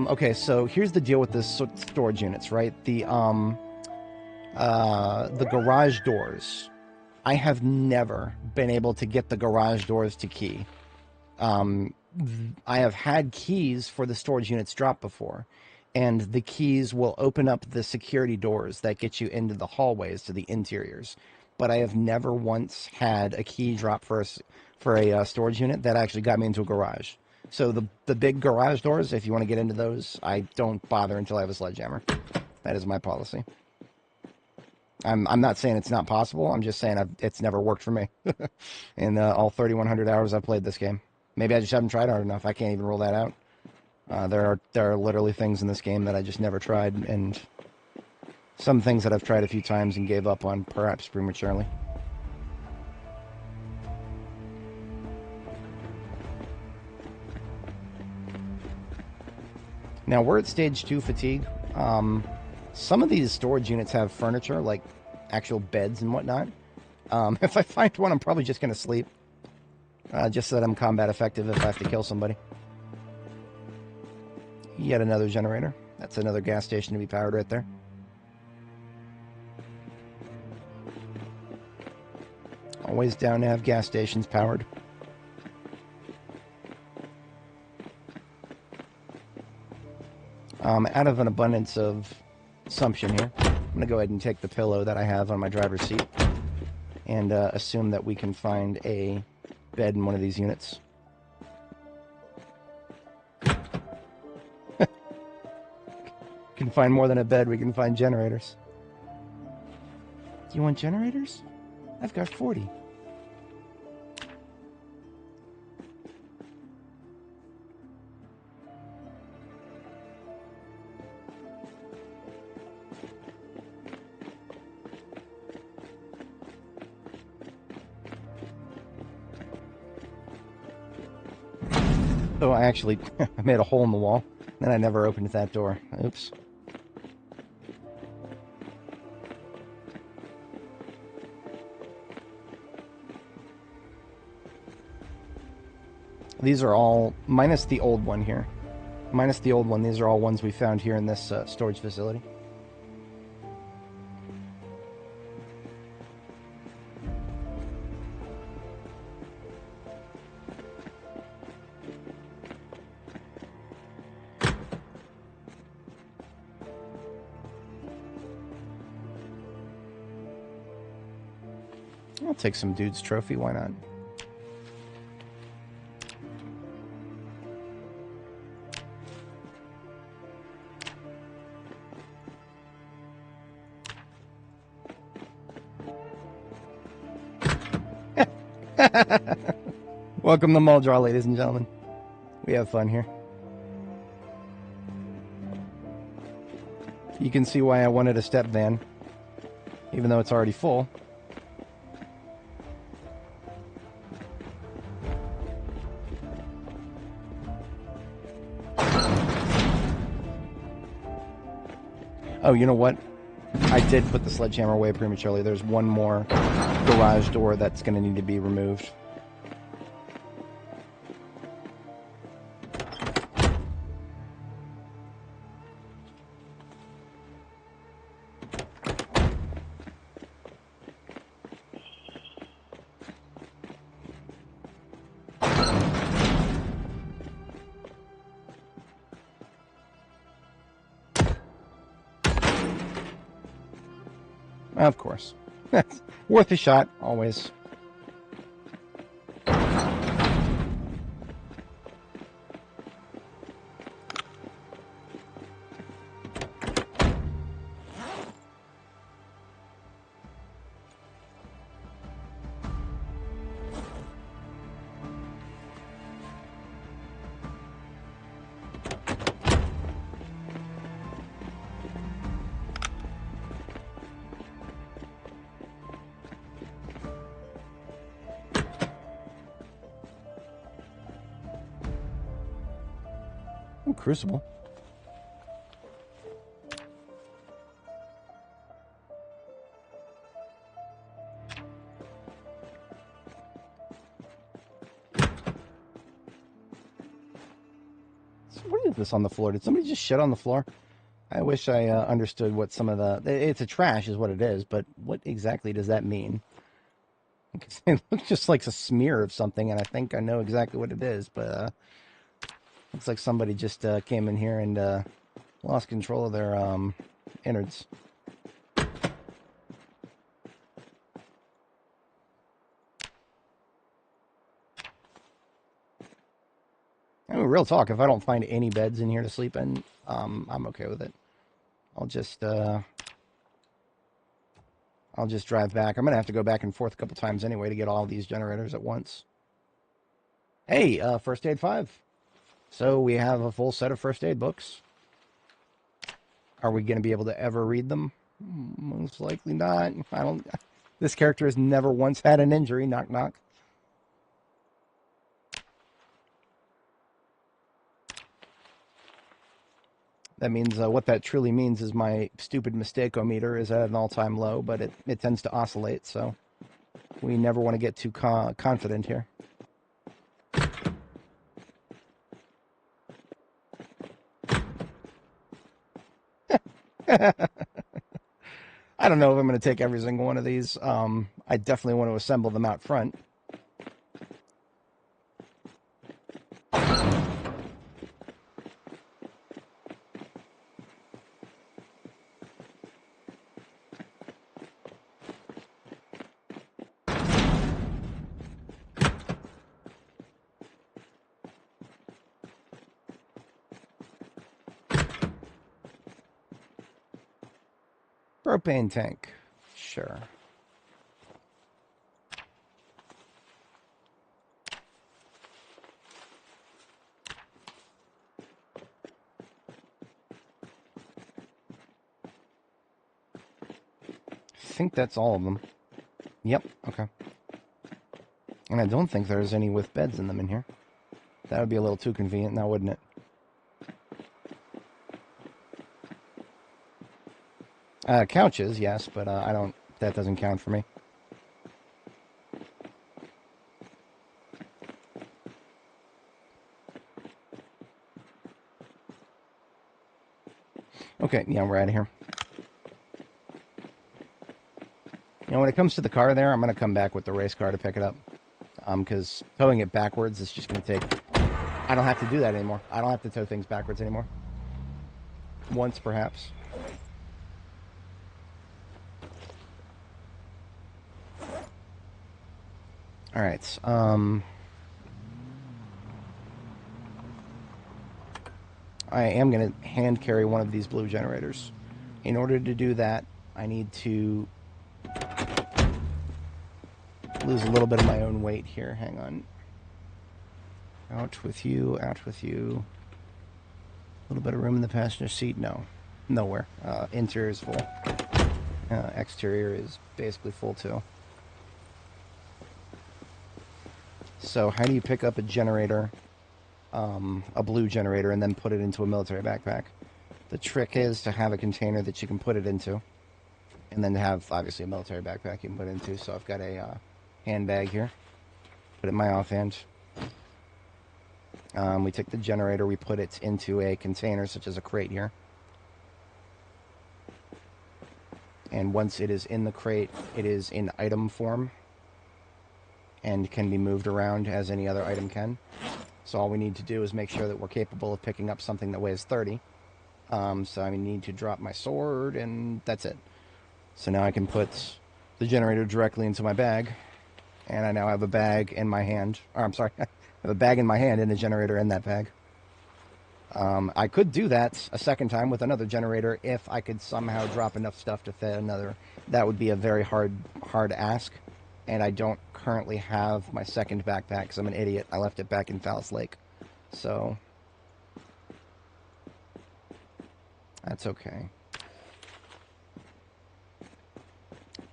Okay, so here's the deal with the storage units, right? The garage doors. I have never been able to get the garage doors to key. I have had keys for the storage units drop before, and the keys will open up the security doors that get you into the hallways to the interiors. But I have never once had a key drop for a storage unit that actually got me into a garage. So the big garage doors, if you want to get into those, I don't bother until I have a sledgehammer. That is my policy. I'm not saying it's not possible. I'm just saying it's never worked for me. In all 3,100 hours I've played this game. Maybe I just haven't tried hard enough. I can't even rule that out. There are literally things in this game that I just never tried, and some things that I've tried a few times and gave up on, perhaps prematurely. Now, we're at stage 2 fatigue. Some of these storage units have furniture, like actual beds and whatnot. If I find one, I'm probably just going to sleep. Just so that I'm combat effective if I have to kill somebody. Yet another generator. That's another gas station to be powered right there. Always down to have gas stations powered. Out of an abundance of assumption here, I'm going to go ahead and take the pillow that I have on my driver's seat and assume that we can find a bed in one of these units. Can find more than a bed, we can find generators. Do you want generators? I've got 40. Oh, I actually I made a hole in the wall, and I never opened that door. Oops. These are all, minus the old one here. Minus the old one, these are all ones we found here in this storage facility. I'll take some dude's trophy, why not? Welcome to Muldraw, ladies and gentlemen. We have fun here. You can see why I wanted a step van, even though it's already full. Oh, you know what? I did put the sledgehammer away prematurely. There's one more garage door that's going to need to be removed. Of course. Worth a shot, always. Crucible. What is this on the floor? Did somebody just shit on the floor? I wish I understood what some of the... It's a trash is what it is, but what exactly does that mean? It looks just like a smear of something, and I think I know exactly what it is, but looks like somebody just came in here and lost control of their innards. I mean, real talk, if I don't find any beds in here to sleep in, I'm okay with it. I'll just drive back. I'm going to have to go back and forth a couple times anyway to get all these generators at once. Hey, First Aid 5. So we have a full set of first aid books. Are we going to be able to ever read them? Most likely not. I don't... This character has never once had an injury. Knock, knock. That means what that truly means is my stupid mistake-o-meter is at an all-time low, but it tends to oscillate, so we never want to get too confident here. I don't know if I'm going to take every single one of these. I definitely want to assemble them out front. Propane tank. Sure. I think that's all of them. Yep, okay. And I don't think there's any with beds in them in here. That would be a little too convenient now, wouldn't it? Couches, yes, but I don't... That doesn't count for me. Okay, yeah, we're out of here. You know, when it comes to the car there, I'm going to come back with the race car to pick it up. Because towing it backwards is just going to take... I don't have to do that anymore. I don't have to tow things backwards anymore. Once, perhaps. Alright, I am going to hand carry one of these blue generators. In order to do that, I need to lose a little bit of my own weight here. Hang on. Out with you, out with you. A little bit of room in the passenger seat? No. Nowhere. Interior is full. Exterior is basically full too. So how do you pick up a generator, a blue generator, and then put it into a military backpack? The trick is to have a container that you can put it into, and then to have, obviously, a military backpack you can put it into. So I've got a handbag here. Put it in my offhand. We take the generator, we put it into a container, such as a crate here. And once it is in the crate, it is in item form and can be moved around as any other item can. So all we need to do is make sure that we're capable of picking up something that weighs 30. So I need to drop my sword, and that's it. So now I can put the generator directly into my bag, and I now have a bag in my hand. Or, I'm sorry, I have a bag in my hand and a generator in that bag. I could do that a second time with another generator if I could somehow drop enough stuff to fit another. That would be a very hard ask, and I don't currently have my second backpack because I'm an idiot. I left it back in Phallus Lake. So that's okay.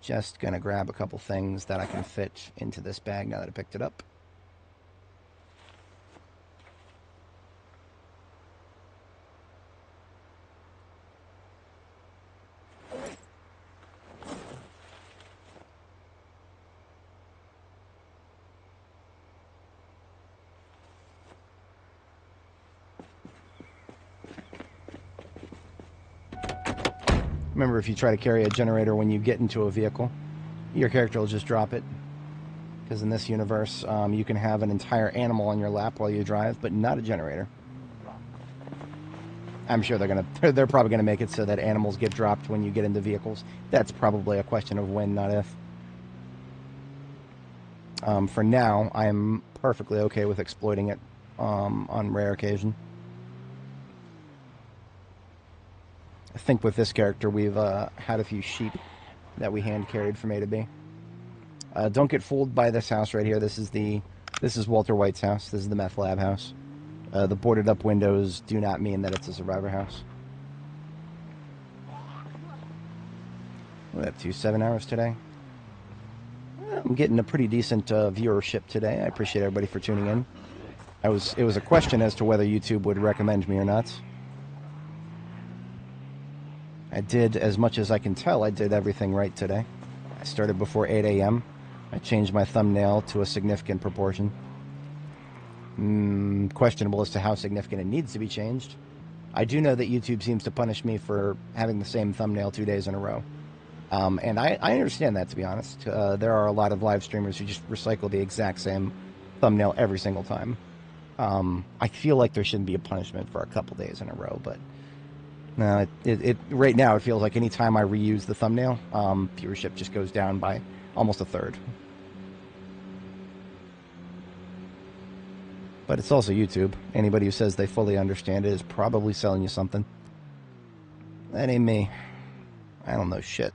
Just gonna grab a couple things that I can fit into this bag now that I picked it up. Remember, if you try to carry a generator when you get into a vehicle, your character will just drop it. Because in this universe, you can have an entire animal on your lap while you drive, but not a generator. I'm sure they're probably gonna make it so that animals get dropped when you get into vehicles. That's probably a question of when, not if. For now, I'm perfectly okay with exploiting it on rare occasion. I think with this character, we've had a few sheep that we hand carried from A to B. Don't get fooled by this house right here. This is Walter White's house. This is the meth lab house. The boarded up windows do not mean that it's a survivor house. We're up to 7 hours today. I'm getting a pretty decent viewership today. I appreciate everybody for tuning in. It was a question as to whether YouTube would recommend me or not. I did, as much as I can tell, I did everything right today. I started before 8 a.m. I changed my thumbnail to a significant proportion. Questionable as to how significant it needs to be changed. I do know that YouTube seems to punish me for having the same thumbnail 2 days in a row. And I understand that, to be honest. There are a lot of live streamers who just recycle the exact same thumbnail every single time. I feel like there shouldn't be a punishment for a couple days in a row, but no, right now it feels like any time I reuse the thumbnail, viewership just goes down by almost a third. But it's also YouTube. Anybody who says they fully understand it is probably selling you something. That ain't me. I don't know shit.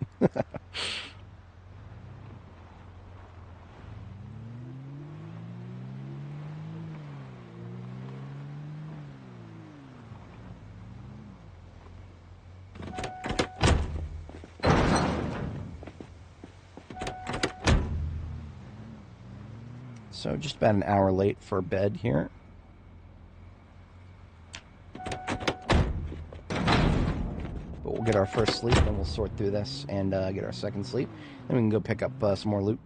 So just about an hour late for bed here. But we'll get our first sleep, and we'll sort through this and get our second sleep. Then we can go pick up some more loot.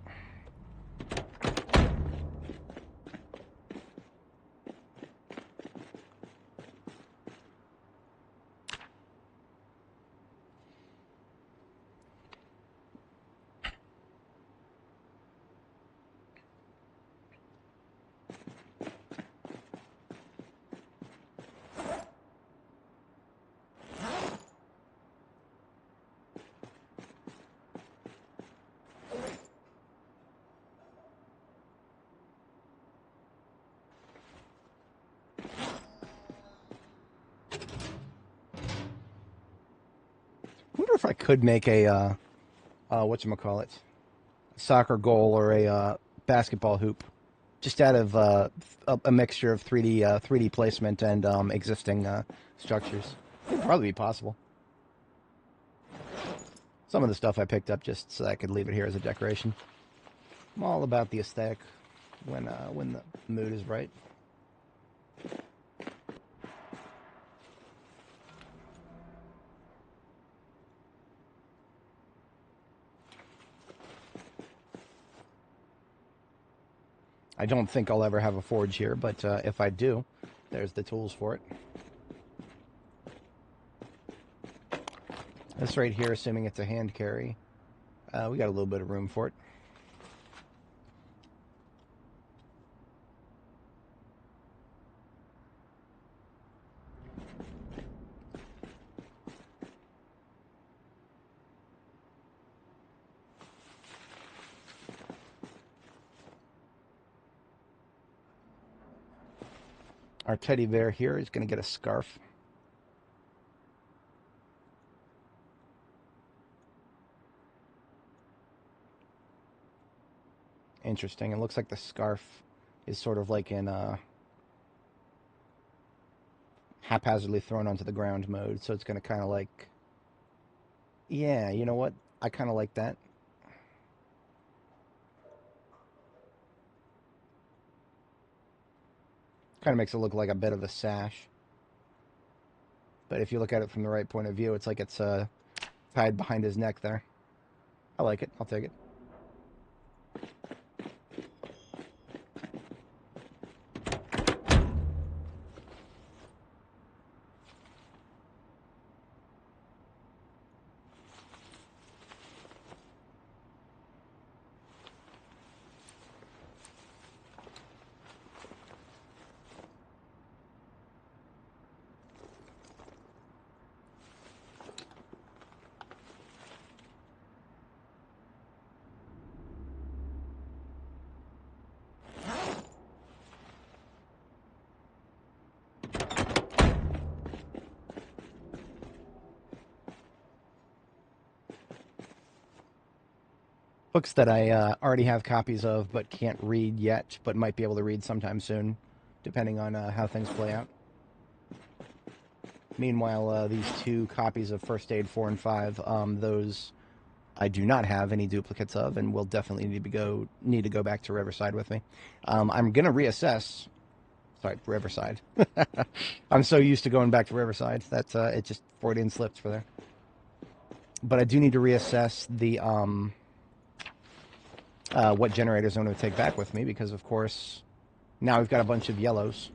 I wonder if I could make a, whatchamacallit, soccer goal or a basketball hoop, just out of a mixture of 3D placement and existing structures. It'd probably be possible. Some of the stuff I picked up just so I could leave it here as a decoration. I'm all about the aesthetic when the mood is right. I don't think I'll ever have a forge here, but if I do, there's the tools for it. This right here, assuming it's a hand carry, we got a little bit of room for it. Our teddy bear here is going to get a scarf. Interesting. It looks like the scarf is sort of like in haphazardly thrown onto the ground mode, so it's going to kind of like... Yeah, you know what? I kind of like that. Kind of makes it look like a bit of a sash. But if you look at it from the right point of view, it's like it's tied behind his neck there. I like it. I'll take it. Books that I already have copies of but can't read yet, but might be able to read sometime soon, depending on how things play out. Meanwhile, these 2 copies of First Aid 4 and 5, those I do not have any duplicates of, and will definitely need to go back to Riverside with me. I'm gonna reassess. Sorry, Riverside. I'm so used to going back to Riverside that it just Freudian slipped for there. But I do need to reassess the what generators I'm going to take back with me, because of course now we've got a bunch of yellows.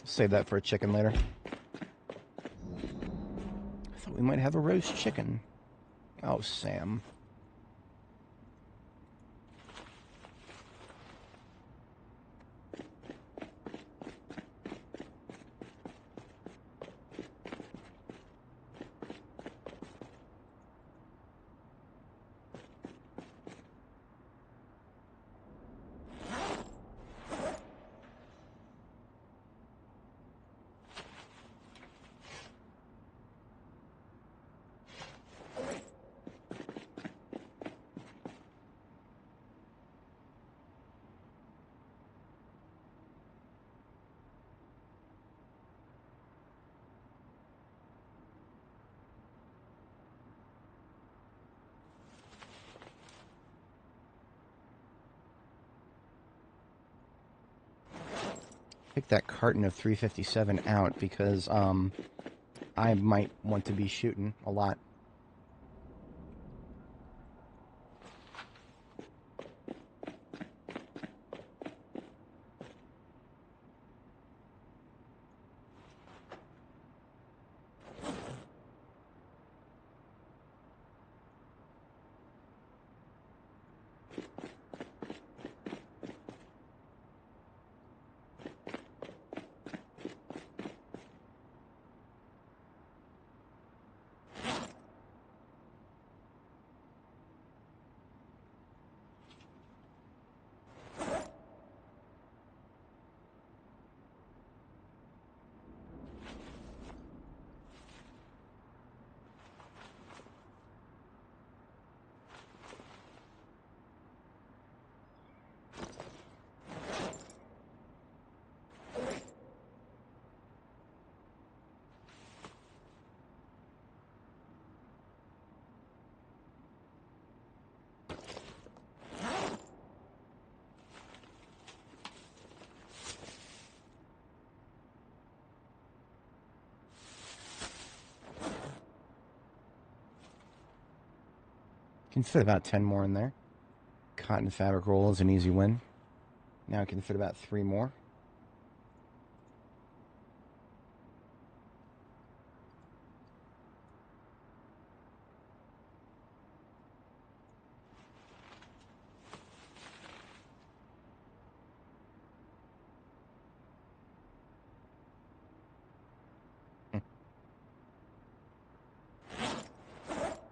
Save that for a chicken later. I thought we might have a roast chicken. Oh, Sam. Pick that carton of 357 out because I might want to be shooting a lot. Can fit about 10 more in there. Cotton fabric roll is an easy win. Now I can fit about 3 more.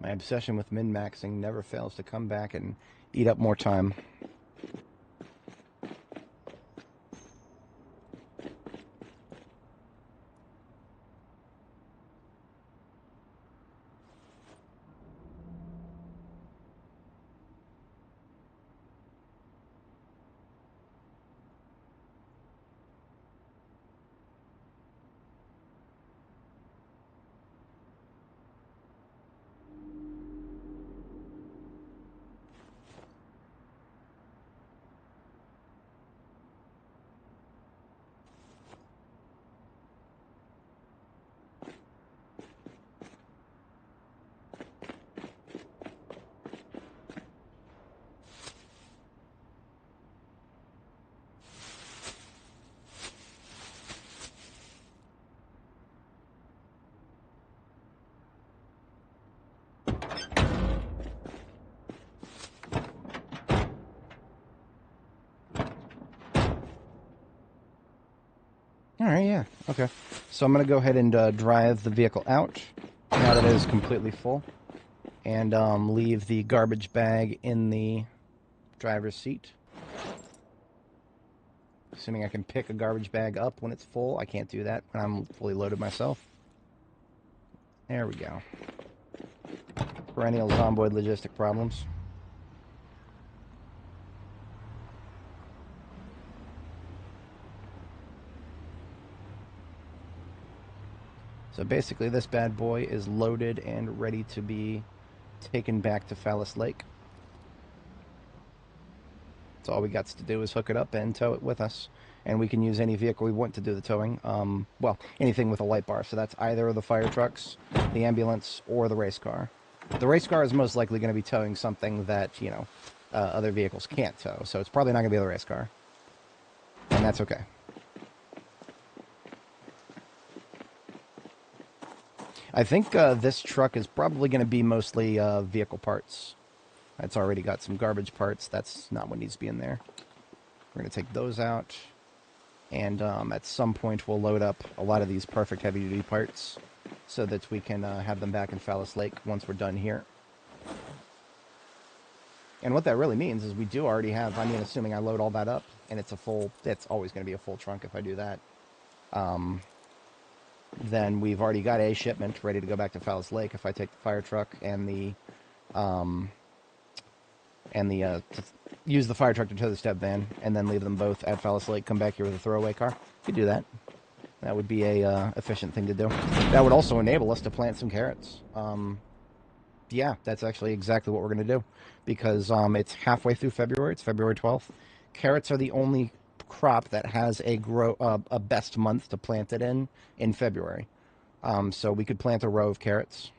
My obsession with min-maxing never fails to come back and eat up more time. Alright, yeah, okay. So I'm going to go ahead and drive the vehicle out, now that it is completely full, and leave the garbage bag in the driver's seat. Assuming I can pick a garbage bag up when it's full. I can't do that when I'm fully loaded myself. There we go. Perennial Zomboid logistic problems. So basically this bad boy is loaded and ready to be taken back to Phallus Lake. So all we got to do is hook it up and tow it with us. And we can use any vehicle we want to do the towing. Well, anything with a light bar. So that's either the fire trucks, the ambulance, or the race car. The race car is most likely going to be towing something that, you know, other vehicles can't tow. So it's probably not going to be the race car. And that's okay. I think this truck is probably going to be mostly vehicle parts. It's already got some garbage parts. That's not what needs to be in there. We're going to take those out. And at some point we'll load up a lot of these perfect heavy-duty parts so that we can have them back in Phallus Lake once we're done here. And what that really means is we do already have, I mean, assuming I load all that up, and it's a full, it's always going to be a full trunk if I do that. Then we've already got a shipment ready to go back to Phallus Lake if I take the fire truck and use the fire truck to tow the step van, and then leave them both at Phallus Lake, come back here with a throwaway car. Could do that. That would be a efficient thing to do. That would also enable us to plant some carrots. Yeah, that's actually exactly what we're going to do, because it's halfway through February. It's February 12th. Carrots are the only crop that has a best month to plant it in February. So we could plant a row of carrots,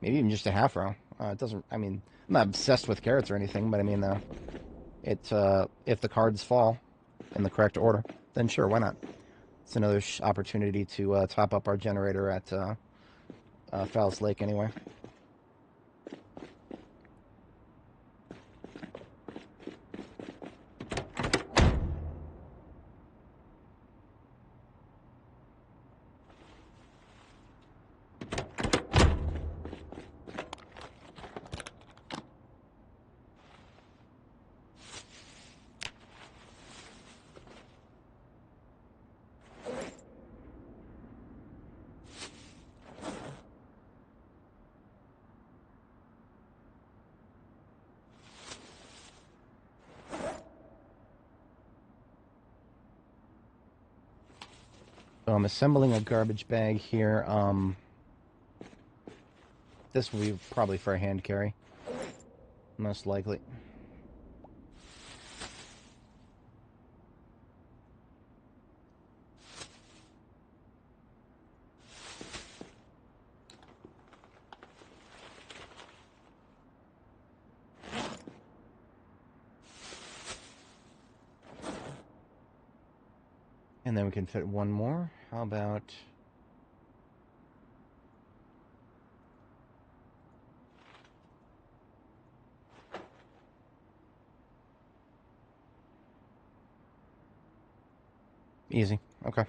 maybe even just a half row. It doesn't. I mean, I'm not obsessed with carrots or anything, but I mean, if the cards fall in the correct order, then sure, why not? It's another opportunity to top up our generator at Phallus Lake anyway. So I'm assembling a garbage bag here. This will be probably for a hand carry, most likely. And then we can fit one more. How about... Easy. Okay.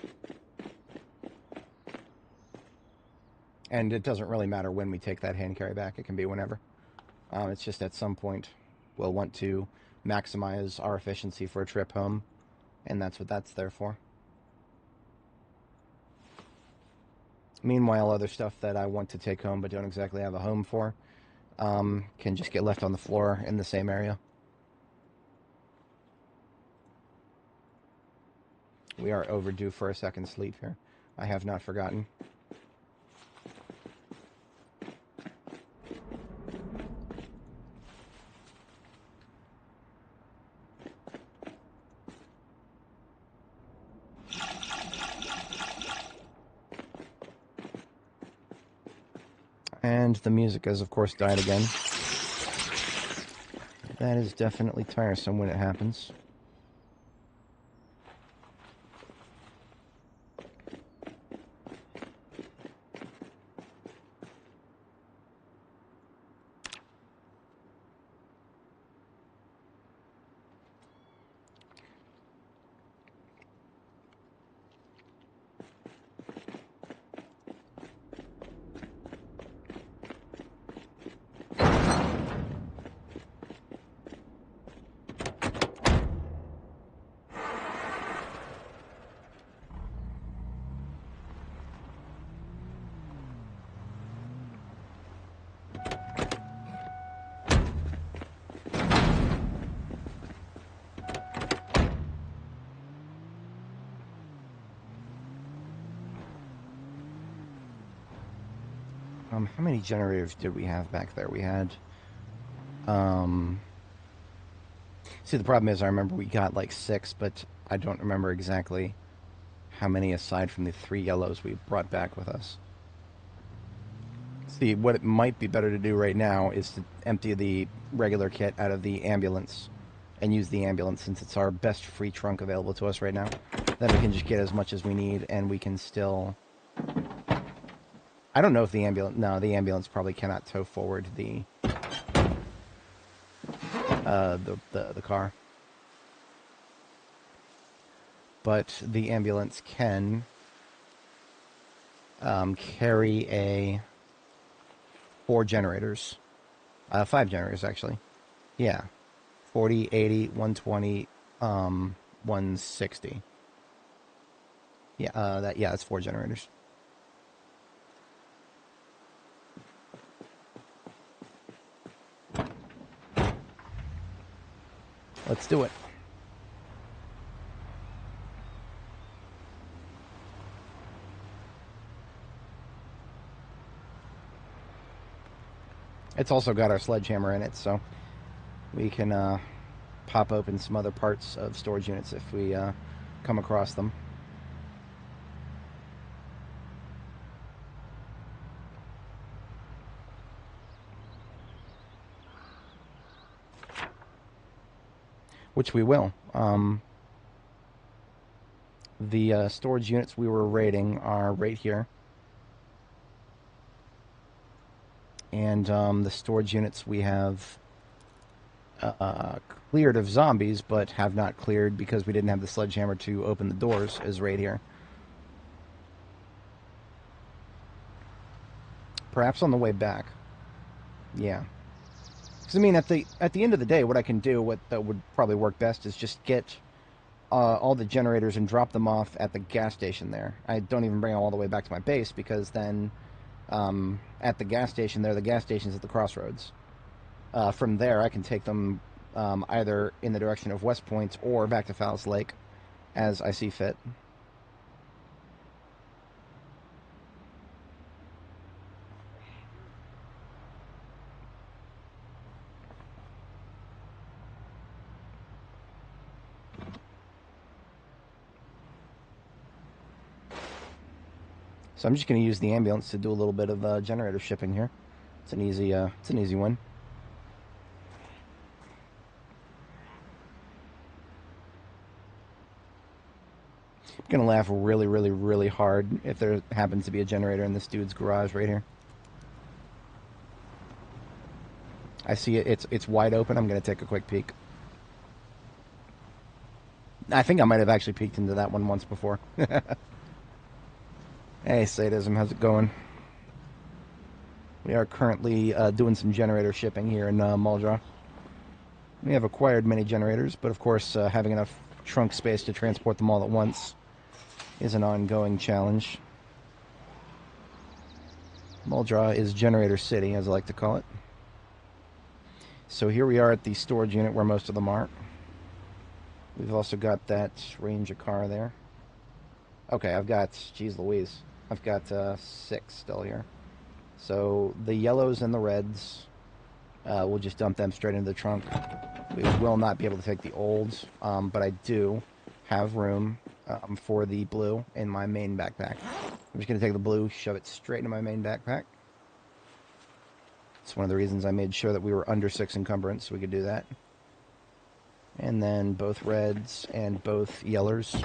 And it doesn't really matter when we take that hand carry back. It can be whenever. It's just at some point we'll want to maximize our efficiency for a trip home, and that's what that's there for. Meanwhile, other stuff that I want to take home but don't exactly have a home for can just get left on the floor in the same area. We are overdue for a second sleep here. I have not forgotten. And the music has, of course, died again. That is definitely tiresome when it happens. How many generators did we have back there? We had, see, the problem is I remember we got like 6, but I don't remember exactly how many aside from the 3 yellows we brought back with us. See, what it might be better to do right now is to empty the regular kit out of the ambulance and use the ambulance since it's our best free trunk available to us right now. Then we can just get as much as we need and we can still... I don't know if the ambulance... No, the ambulance probably cannot tow forward the car. But the ambulance can carry 4 generators. 5 generators, actually. Yeah. 40, 80, 120, 160. Yeah, that's 4 generators. Let's do it. It's also got our sledgehammer in it, so we can pop open some other parts of storage units if we come across them. Which we will. The storage units we were raiding are right here. And the storage units we have cleared of zombies, but have not cleared because we didn't have the sledgehammer to open the doors, is right here. Perhaps on the way back. Yeah. Because, I mean, at the end of the day, what I can do, what that would probably work best, is just get all the generators and drop them off at the gas station there. I don't even bring them all the way back to my base, because then at the gas station there, the gas station's at the crossroads. From there, I can take them either in the direction of West Point or back to Fowles Lake, as I see fit. So I'm just going to use the ambulance to do a little bit of generator shipping here. It's an easy one. I'm going to laugh really, really, really hard if there happens to be a generator in this dude's garage right here. I see it. It's wide open. I'm going to take a quick peek. I think I might have actually peeked into that one once before. Hey, Sadism, how's it going? We are currently doing some generator shipping here in Muldraugh. We have acquired many generators, but of course having enough trunk space to transport them all at once is an ongoing challenge. Muldraugh is Generator City, as I like to call it. So here we are at the storage unit where most of them are. We've also got that Ranger car there. Okay, I've got, geez Louise, I've got 6 still here. So the yellows and the reds, we'll just dump them straight into the trunk. We will not be able to take the olds, but I do have room for the blue in my main backpack. I'm just going to take the blue, shove it straight into my main backpack. It's one of the reasons I made sure that we were under 6 encumbrance so we could do that. And then both reds and both yellers.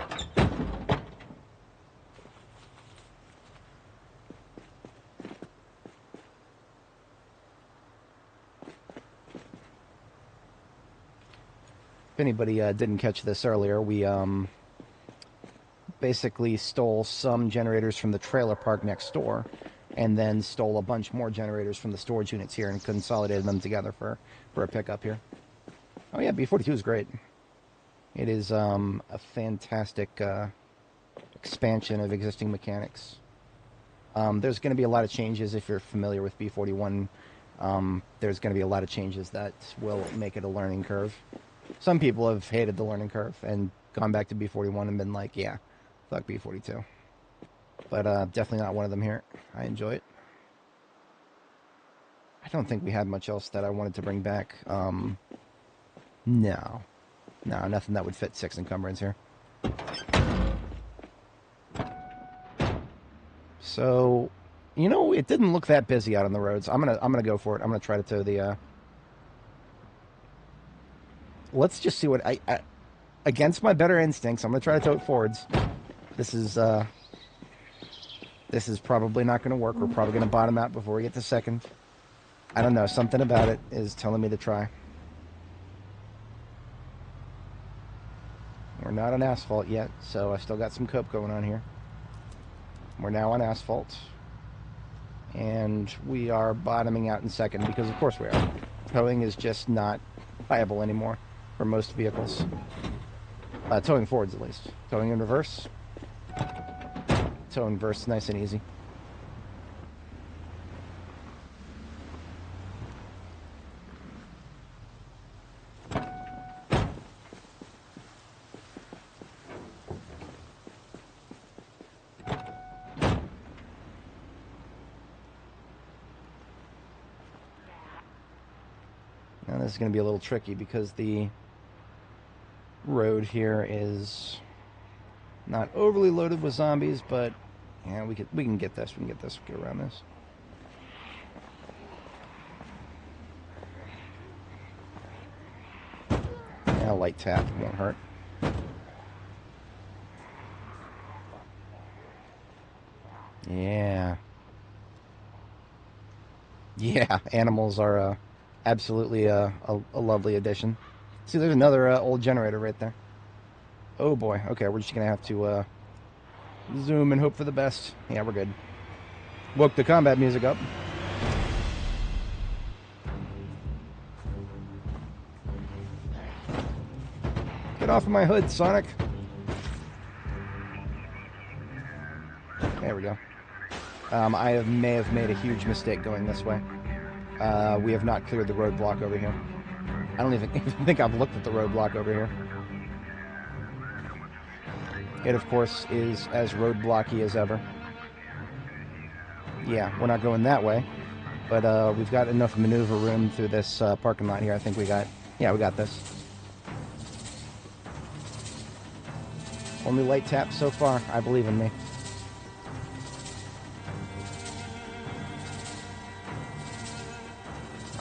If anybody didn't catch this earlier, we basically stole some generators from the trailer park next door, and then stole a bunch more generators from the storage units here and consolidated them together for a pickup here. Oh yeah, B42 is great. It is a fantastic expansion of existing mechanics. There's going to be a lot of changes if you're familiar with B41. There's going to be a lot of changes that will make it a learning curve. Some people have hated the learning curve and gone back to B41 and been like, yeah, fuck B42. But definitely not one of them here. I enjoy it. I don't think we had much else that I wanted to bring back. No, nothing that would fit 6 encumbrance here. So, you know, it didn't look that busy out on the roads. I'm gonna go for it. I'm gonna try to tow the. Let's just see what I against my better instincts. I'm gonna try to tow it forwards. This is probably not gonna work. We're probably gonna bottom out before we get to second. I don't know. Something about it is telling me to try. We're not on asphalt yet, so I still got some cope going on here. We're now on asphalt. And we are bottoming out in second because, of course, we are. Towing is just not viable anymore for most vehicles. Towing forwards, at least. Towing in reverse. Towing in reverse, nice and easy. Now this is going to be a little tricky because the road here is not overly loaded with zombies, but yeah, we can get this. We can get this. Get around this. Yeah, light tap won't hurt. Yeah. Yeah, animals are absolutely a lovely addition. See, there's another old generator right there. Oh boy. Okay, we're just gonna have to zoom and hope for the best. Yeah, we're good. Woke the combat music up. Get off of my hood, Sonic. There we go. I may have made a huge mistake going this way. We have not cleared the roadblock over here. I don't even think I've looked at the roadblock over here. It, of course, is as roadblocky as ever. Yeah, we're not going that way. But we've got enough maneuver room through this parking lot here. I think we got... Yeah, we got this. Only light taps so far. I believe in me.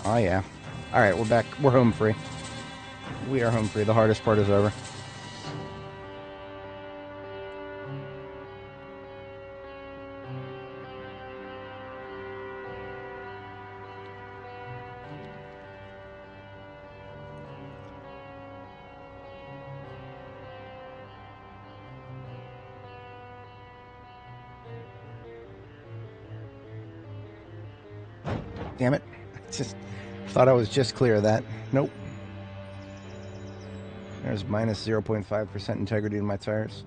Oh, yeah. All right, we're back. We're home free. We are home free. The hardest part is over. Damn it. Just thought I was just clear of that. Nope. There's minus 0.5% integrity in my tires.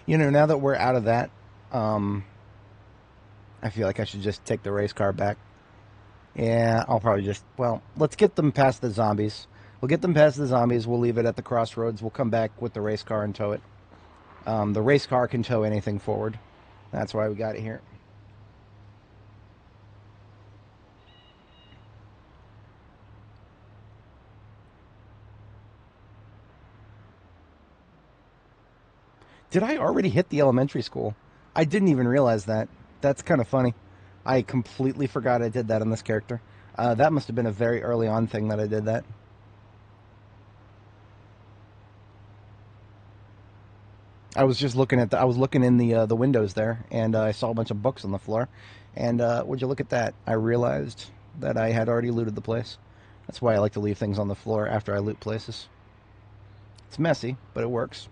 You know, now that we're out of that, I feel like I should just take the race car back. Yeah, I'll probably just... Well, let's get them past the zombies. We'll get them past the zombies. We'll leave it at the crossroads. We'll come back with the race car and tow it. The race car can tow anything forward. That's why we got it here. Did I already hit the elementary school? I didn't even realize that. That's kind of funny. I completely forgot I did that on this character. That must have been a very early on thing that I did that. I was just looking at I was looking in the windows there, and I saw a bunch of books on the floor. And would you look at that? I realized that I had already looted the place. That's why I like to leave things on the floor after I loot places. It's messy, but it works.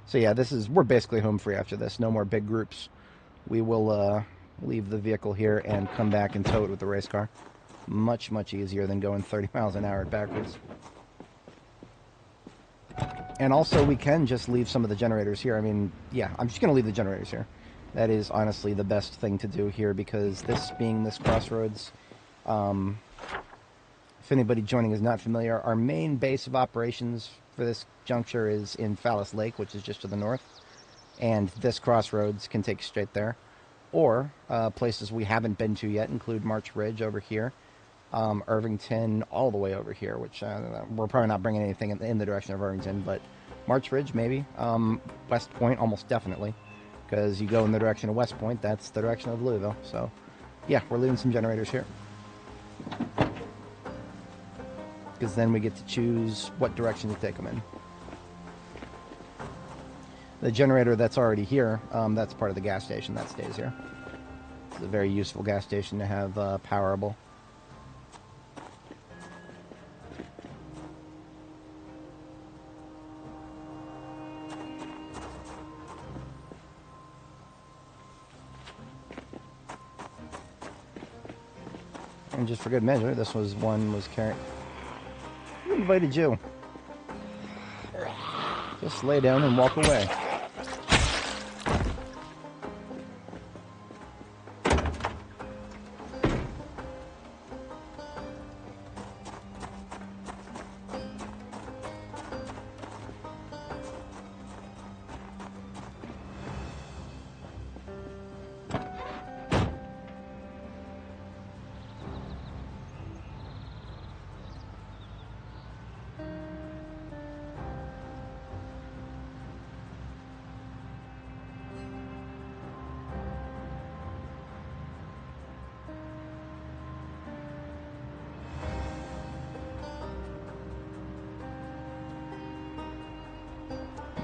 So yeah, we're basically home free after this. No more big groups. We will leave the vehicle here and come back and tow it with the race car. Much, much easier than going 30 miles an hour backwards. And also, we can just leave some of the generators here. I mean, yeah, I'm just going to leave the generators here. That is honestly the best thing to do here, because this being this crossroads, if anybody joining is not familiar, our main base of operations for this juncture is in Phallus Lake, which is just to the north. And this crossroads can take straight there. Or places we haven't been to yet include March Ridge over here, Irvington all the way over here, which we're probably not bringing anything in the direction of Irvington, but March Ridge maybe. West Point almost definitely, because you go in the direction of West Point, that's the direction of Louisville. So yeah, we're leaving some generators here, because then we get to choose what direction to take them in. The generator that's already here, that's part of the gas station that stays here. It's a very useful gas station to have powerable. And just for good measure, this was carrying. Who invited you? Just lay down and walk away.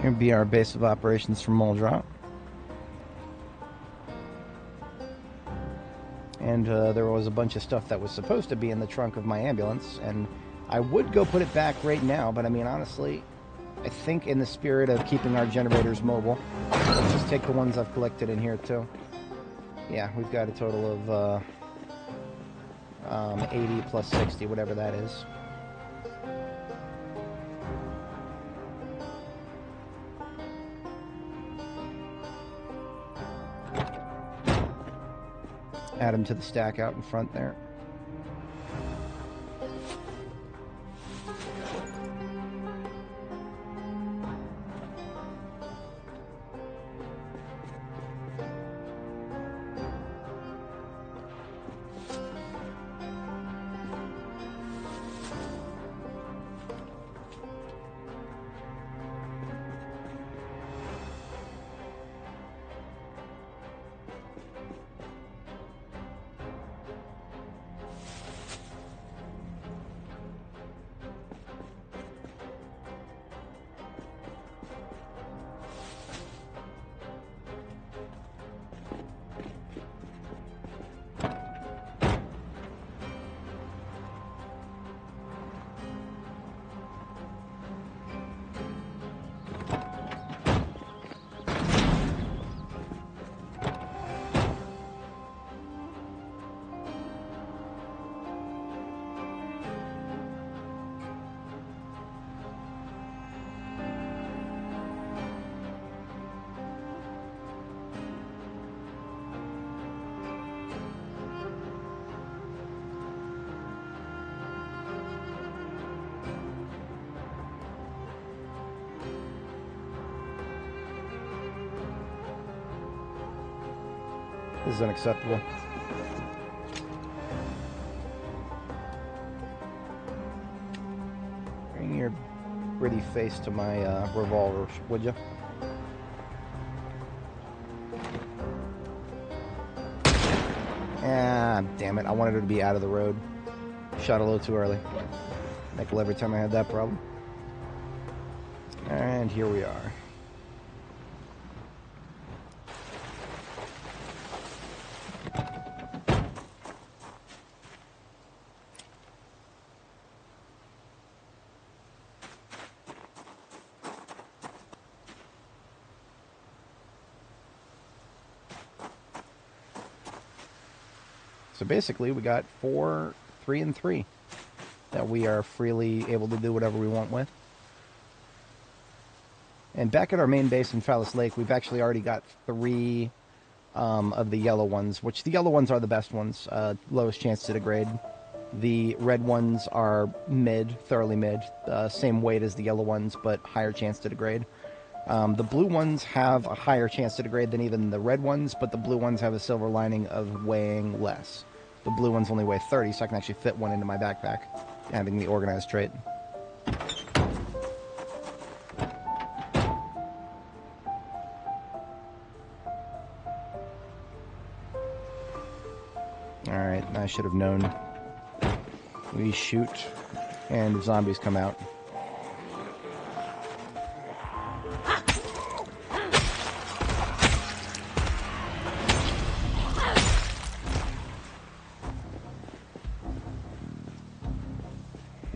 Here would be our base of operations for Muldrop. And there was a bunch of stuff that was supposed to be in the trunk of my ambulance, and I would go put it back right now, but I mean, honestly, I think in the spirit of keeping our generators mobile, let's just take the ones I've collected in here too. Yeah, we've got a total of 80 plus 60, whatever that is. Add them to the stack out in front there. This is unacceptable. Bring your pretty face to my revolver, would you? Ah, damn it. I wanted her to be out of the road. Shot a little too early. Nickel every time I had that problem. And here we are. So basically, we got 4, 3, and 3 that we are freely able to do whatever we want with. And back at our main base in Phallus Lake, we've actually already got 3 of the yellow ones, which the yellow ones are the best ones, lowest chance to degrade. The red ones are mid, thoroughly mid, same weight as the yellow ones, but higher chance to degrade. The blue ones have a higher chance to degrade than even the red ones, but the blue ones have a silver lining of weighing less. The blue ones only weigh 30, so I can actually fit one into my backpack, having the organized trait. Alright, I should have known. We shoot, and zombies come out.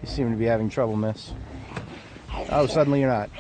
You seem to be having trouble, miss. Oh, suddenly you're not.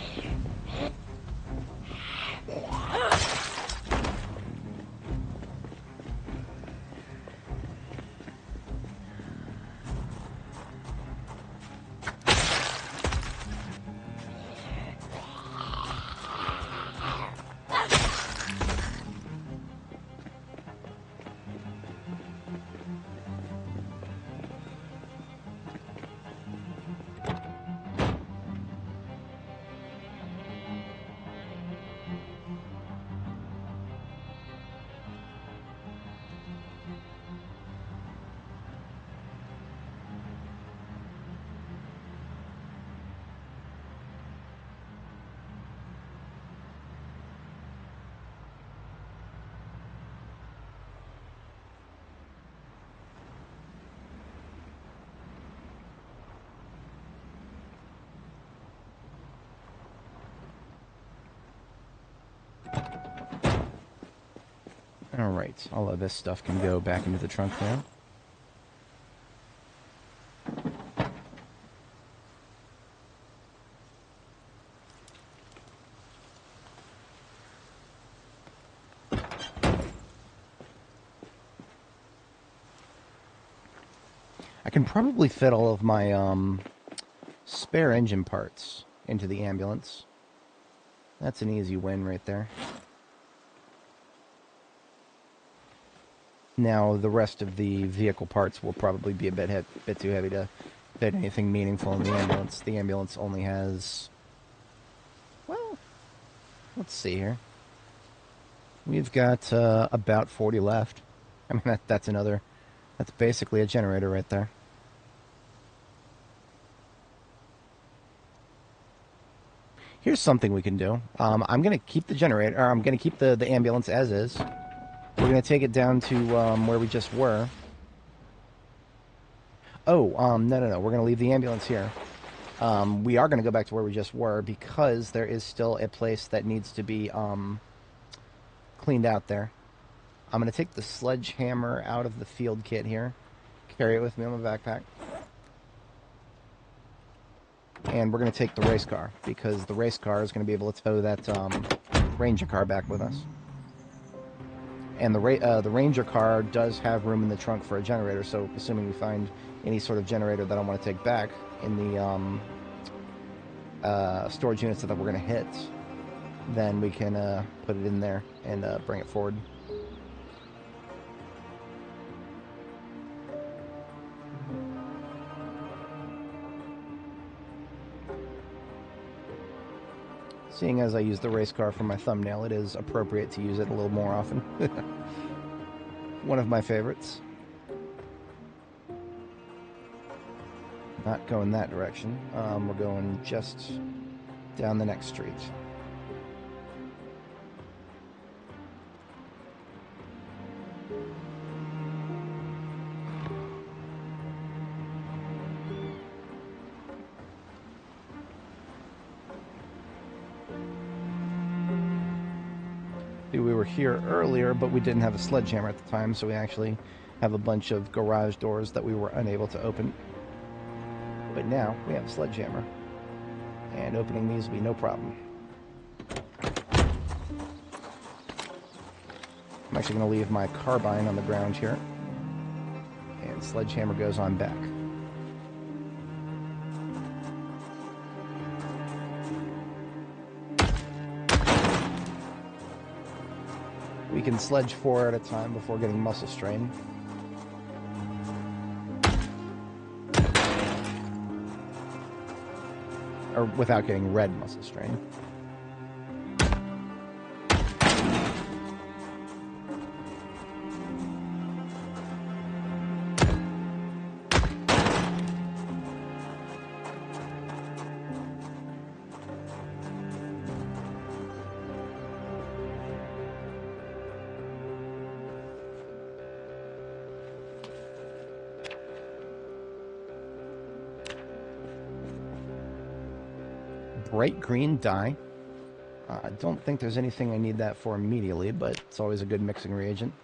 Alright, all of this stuff can go back into the trunk now. I can probably fit all of my spare engine parts into the ambulance. That's an easy win right there. Now, the rest of the vehicle parts will probably be a bit too heavy to fit anything meaningful in the ambulance. The ambulance only has... well, let's see here. We've got about 40 left. I mean, that's basically a generator right there. Here's something we can do. I'm going to keep the generator, or I'm going to keep the ambulance as is. We're going to take it down to where we just were. Oh, no. We're going to leave the ambulance here. We are going to go back to where we just were because there is still a place that needs to be cleaned out there. I'm going to take the sledgehammer out of the field kit here. Carry it with me on my backpack. And we're going to take the race car because the race car is going to be able to tow that Ranger car back with us. And the Ranger car does have room in the trunk for a generator, so assuming we find any sort of generator that I want to take back in the storage units that we're going to hit, then we can put it in there and bring it forward. Seeing as I use the race car for my thumbnail, it is appropriate to use it a little more often. One of my favorites. Not going that direction. We're going just down the next street. We were here earlier, but we didn't have a sledgehammer at the time, so we actually have a bunch of garage doors that we were unable to open. But now we have a sledgehammer, and opening these will be no problem. I'm actually going to leave my carbine on the ground here, and sledgehammer goes on back. We can sledge 4 at a time before getting muscle strain. Or without getting red muscle strain. Bright green dye. I don't think there's anything I need that for immediately, but it's always a good mixing reagent.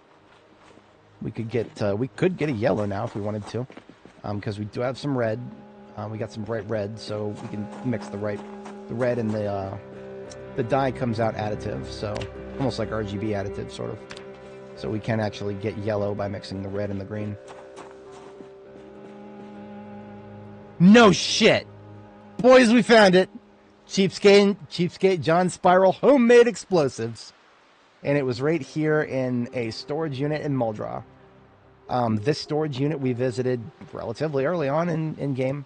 We could get a yellow now if we wanted to, because we do have some red. We got some bright red, so we can mix the red and the dye comes out additive, so almost like RGB additive, sort of. So we can actually get yellow by mixing the red and the green. No shit! Boys, we found it! Cheapskate John Spiral homemade explosives. And it was right here in a storage unit in Muldraugh. This storage unit we visited relatively early on in game.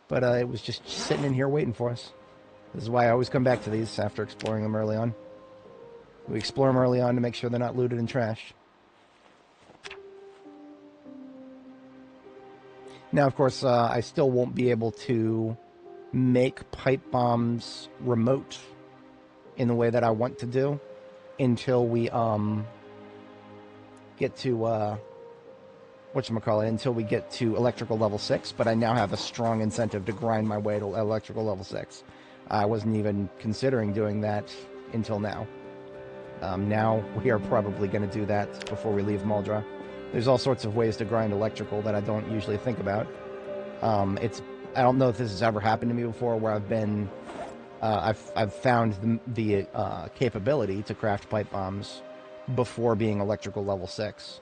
But it was just sitting in here waiting for us. This is why I always come back to these after exploring them early on. We explore them early on to make sure they're not looted and trashed. Now, of course, I still won't be able to make pipe bombs remote in the way that I want to do until we get to until we get to electrical level 6, but I now have a strong incentive to grind my way to electrical level 6. I wasn't even considering doing that until now. Now we are probably going to do that before we leave Muldraugh. There's all sorts of ways to grind electrical that I don't usually think about. I don't know if this has ever happened to me before, where I've been, I've found the capability to craft pipe bombs before being electrical level 6.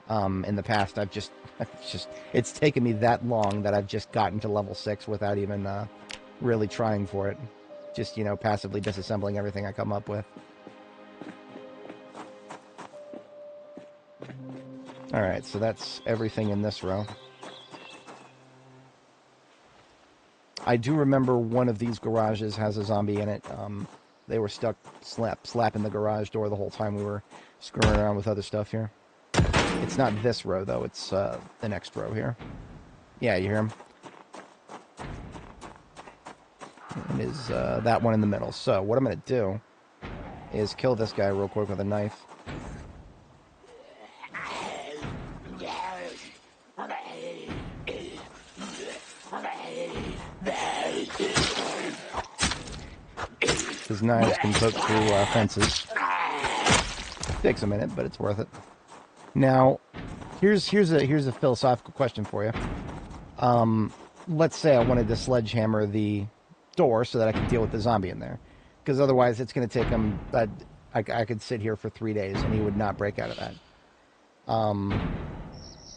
In the past, it's taken me that long that I've just gotten to level 6 without even really trying for it. Just, passively disassembling everything I come up with. Alright, so that's everything in this row. I do remember one of these garages has a zombie in it. They were stuck slapping the garage door the whole time we were screwing around with other stuff here. It's not this row, though. It's the next row here. Yeah, you hear him? It is that one in the middle. So what I'm going to do is kill this guy real quick with a knife. His knives can poke through fences. Takes a minute, but it's worth it. Now, here's a philosophical question for you. Let's say I wanted to sledgehammer the door so that I could deal with the zombie in there, because otherwise it's going to take him. I could sit here for 3 days and he would not break out of that.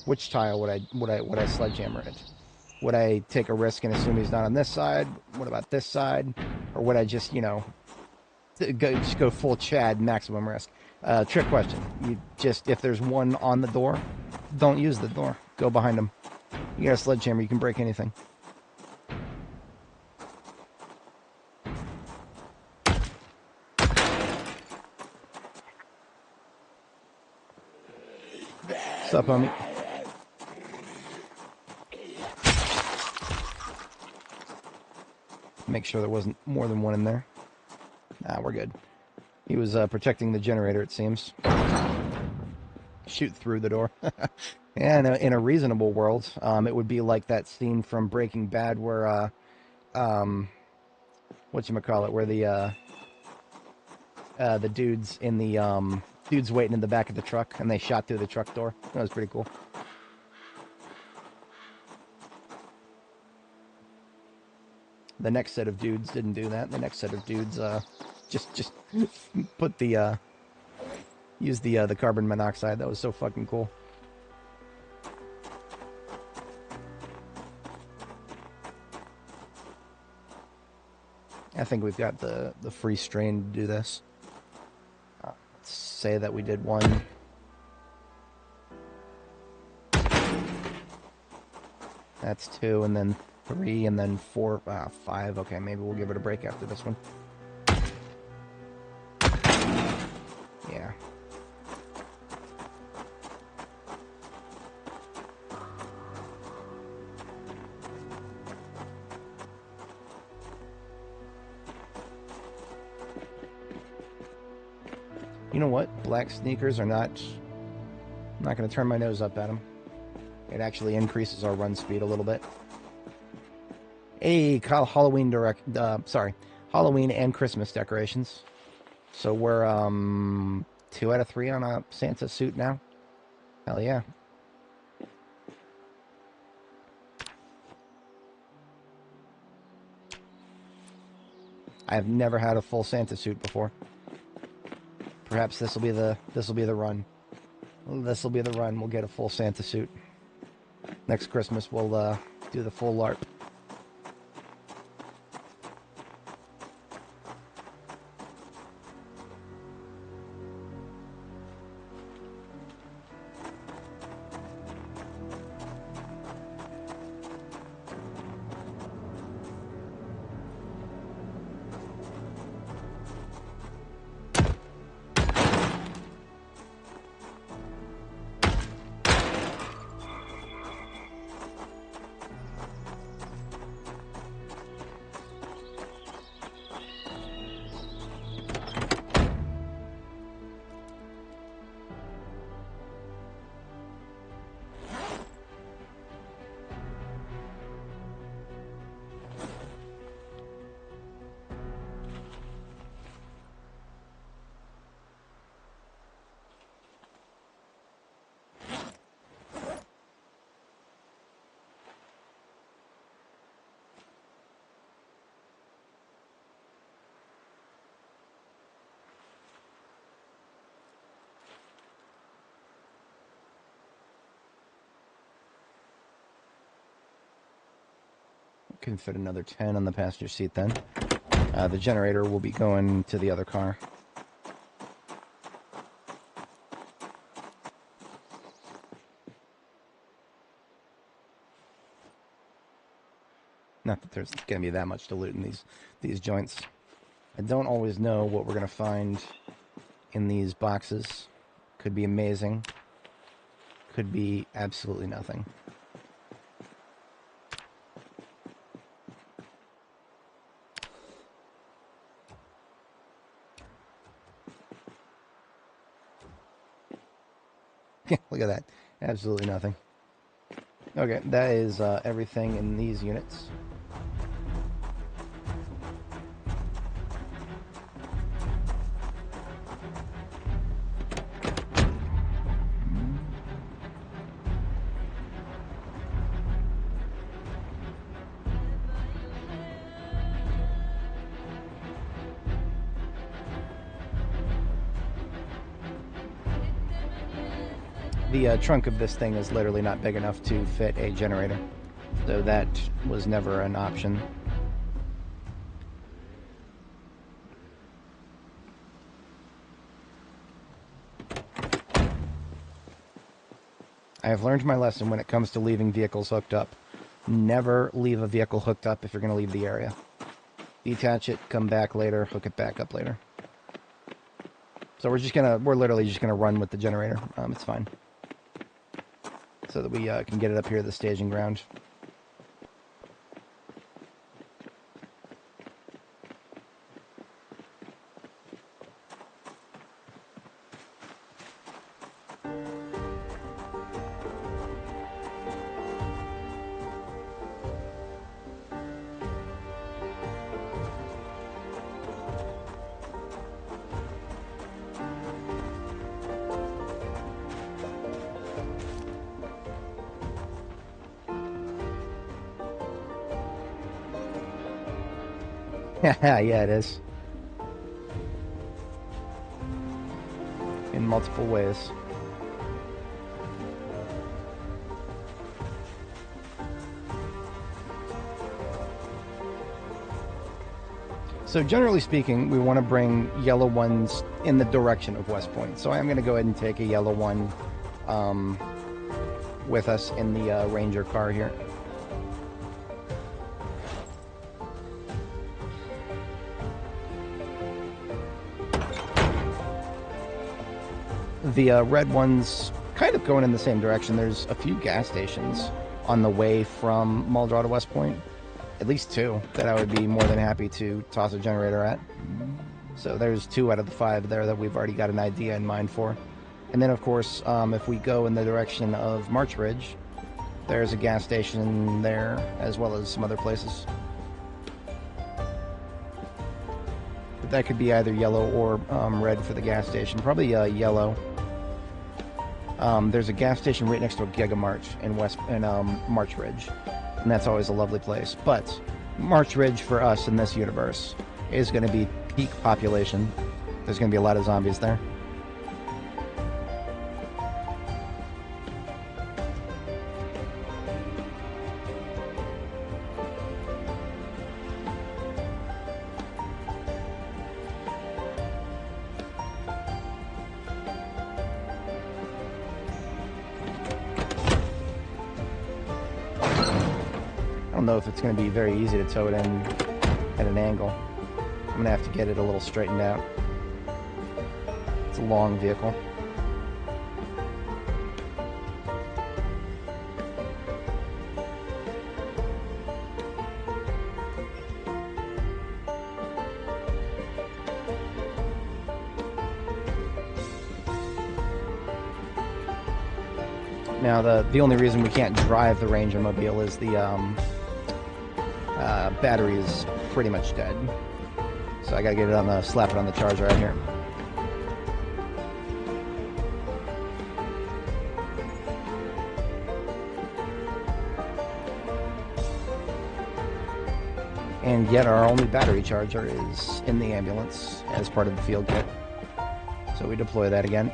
Which tile would I sledgehammer it? Would I take a risk and assume he's not on this side? What about this side? Or would I just, go full Chad, maximum risk? Trick question. If there's one on the door, don't use the door. Go behind him. You got a sledgehammer, you can break anything. What's up, homie? Make sure there wasn't more than one in there. Nah, we're good. He was protecting the generator, it seems. Shoot through the door. And in a reasonable world, it would be like that scene from Breaking Bad where, whatchamacallit, where the dude's in the, dude's waiting in the back of the truck, and they shot through the truck door. That was pretty cool. The next set of dudes didn't do that. The next set of dudes just put the use the carbon monoxide. That was so fucking cool. I think we've got the free strain to do this. Let's say that we did 1. That's 2, and then 3, and then 4, 5. Okay, maybe we'll give it a break after this one. Yeah. You know what? Black sneakers are not... I'm not going to turn my nose up at them. It actually increases our run speed a little bit. Hey, Halloween Halloween and Christmas decorations. So we're 2 out of 3 on a Santa suit now. Hell yeah. I've never had a full Santa suit before. Perhaps this will be the run. This will be the run. We'll get a full Santa suit. Next Christmas we'll do the full LARP. Can fit another 10 on the passenger seat then. The generator will be going to the other car. Not that there's going to be that much to loot in these joints. I don't always know what we're going to find in these boxes. Could be amazing. Could be absolutely nothing. Look at that. Absolutely nothing. Okay, that is everything in these units. The trunk of this thing is literally not big enough to fit a generator, so that was never an option. I have learned my lesson when it comes to leaving vehicles hooked up. Never leave a vehicle hooked up if you're going to leave the area. Detach it, come back later, hook it back up later. So we're literally just gonna run with the generator. It's fine. So that we can get it up here to the staging ground. Yeah, it is. In multiple ways. So generally speaking, we want to bring yellow ones in the direction of West Point. So I'm going to go ahead and take a yellow one with us in the Ranger car here. The red one's kind of going in the same direction. There's a few gas stations on the way from Muldrow to West Point. At least 2 that I would be more than happy to toss a generator at. So there's 2 out of the 5 there that we've already got an idea in mind for. And then, of course, if we go in the direction of March Ridge, there's a gas station there, as well as some other places. But that could be either yellow or red for the gas station. Probably yellow. There's a gas station right next to a Giga March in March Ridge. And that's always a lovely place. But March Ridge for us in this universe is going to be peak population. There's going to be a lot of zombies there. I don't know if it's going to be very easy to tow it in at an angle. I'm going to have to get it a little straightened out. It's a long vehicle. Now, the only reason we can't drive the Ranger Mobile is the battery is pretty much dead. So I gotta get it on slap it on the charger right here. And yet our only battery charger is in the ambulance as part of the field kit. So we deploy that again.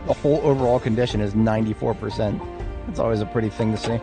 The whole overall condition is 94%. It's always a pretty thing to see.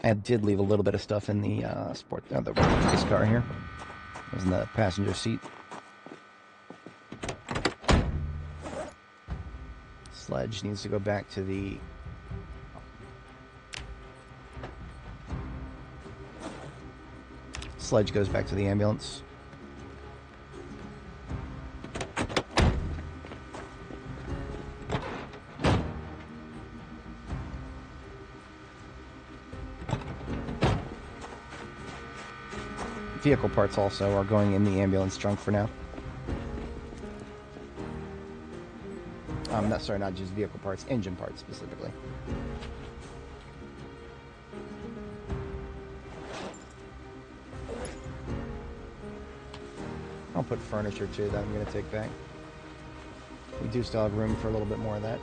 I did leave a little bit of stuff in the the race car here. It was in the passenger seat. Sledge needs to go back to the Sledge goes back to the ambulance. Vehicle parts also are going in the ambulance trunk for now. Not just vehicle parts, engine parts specifically. I'll put furniture too that I'm going to take back. We do still have room for a little bit more of that.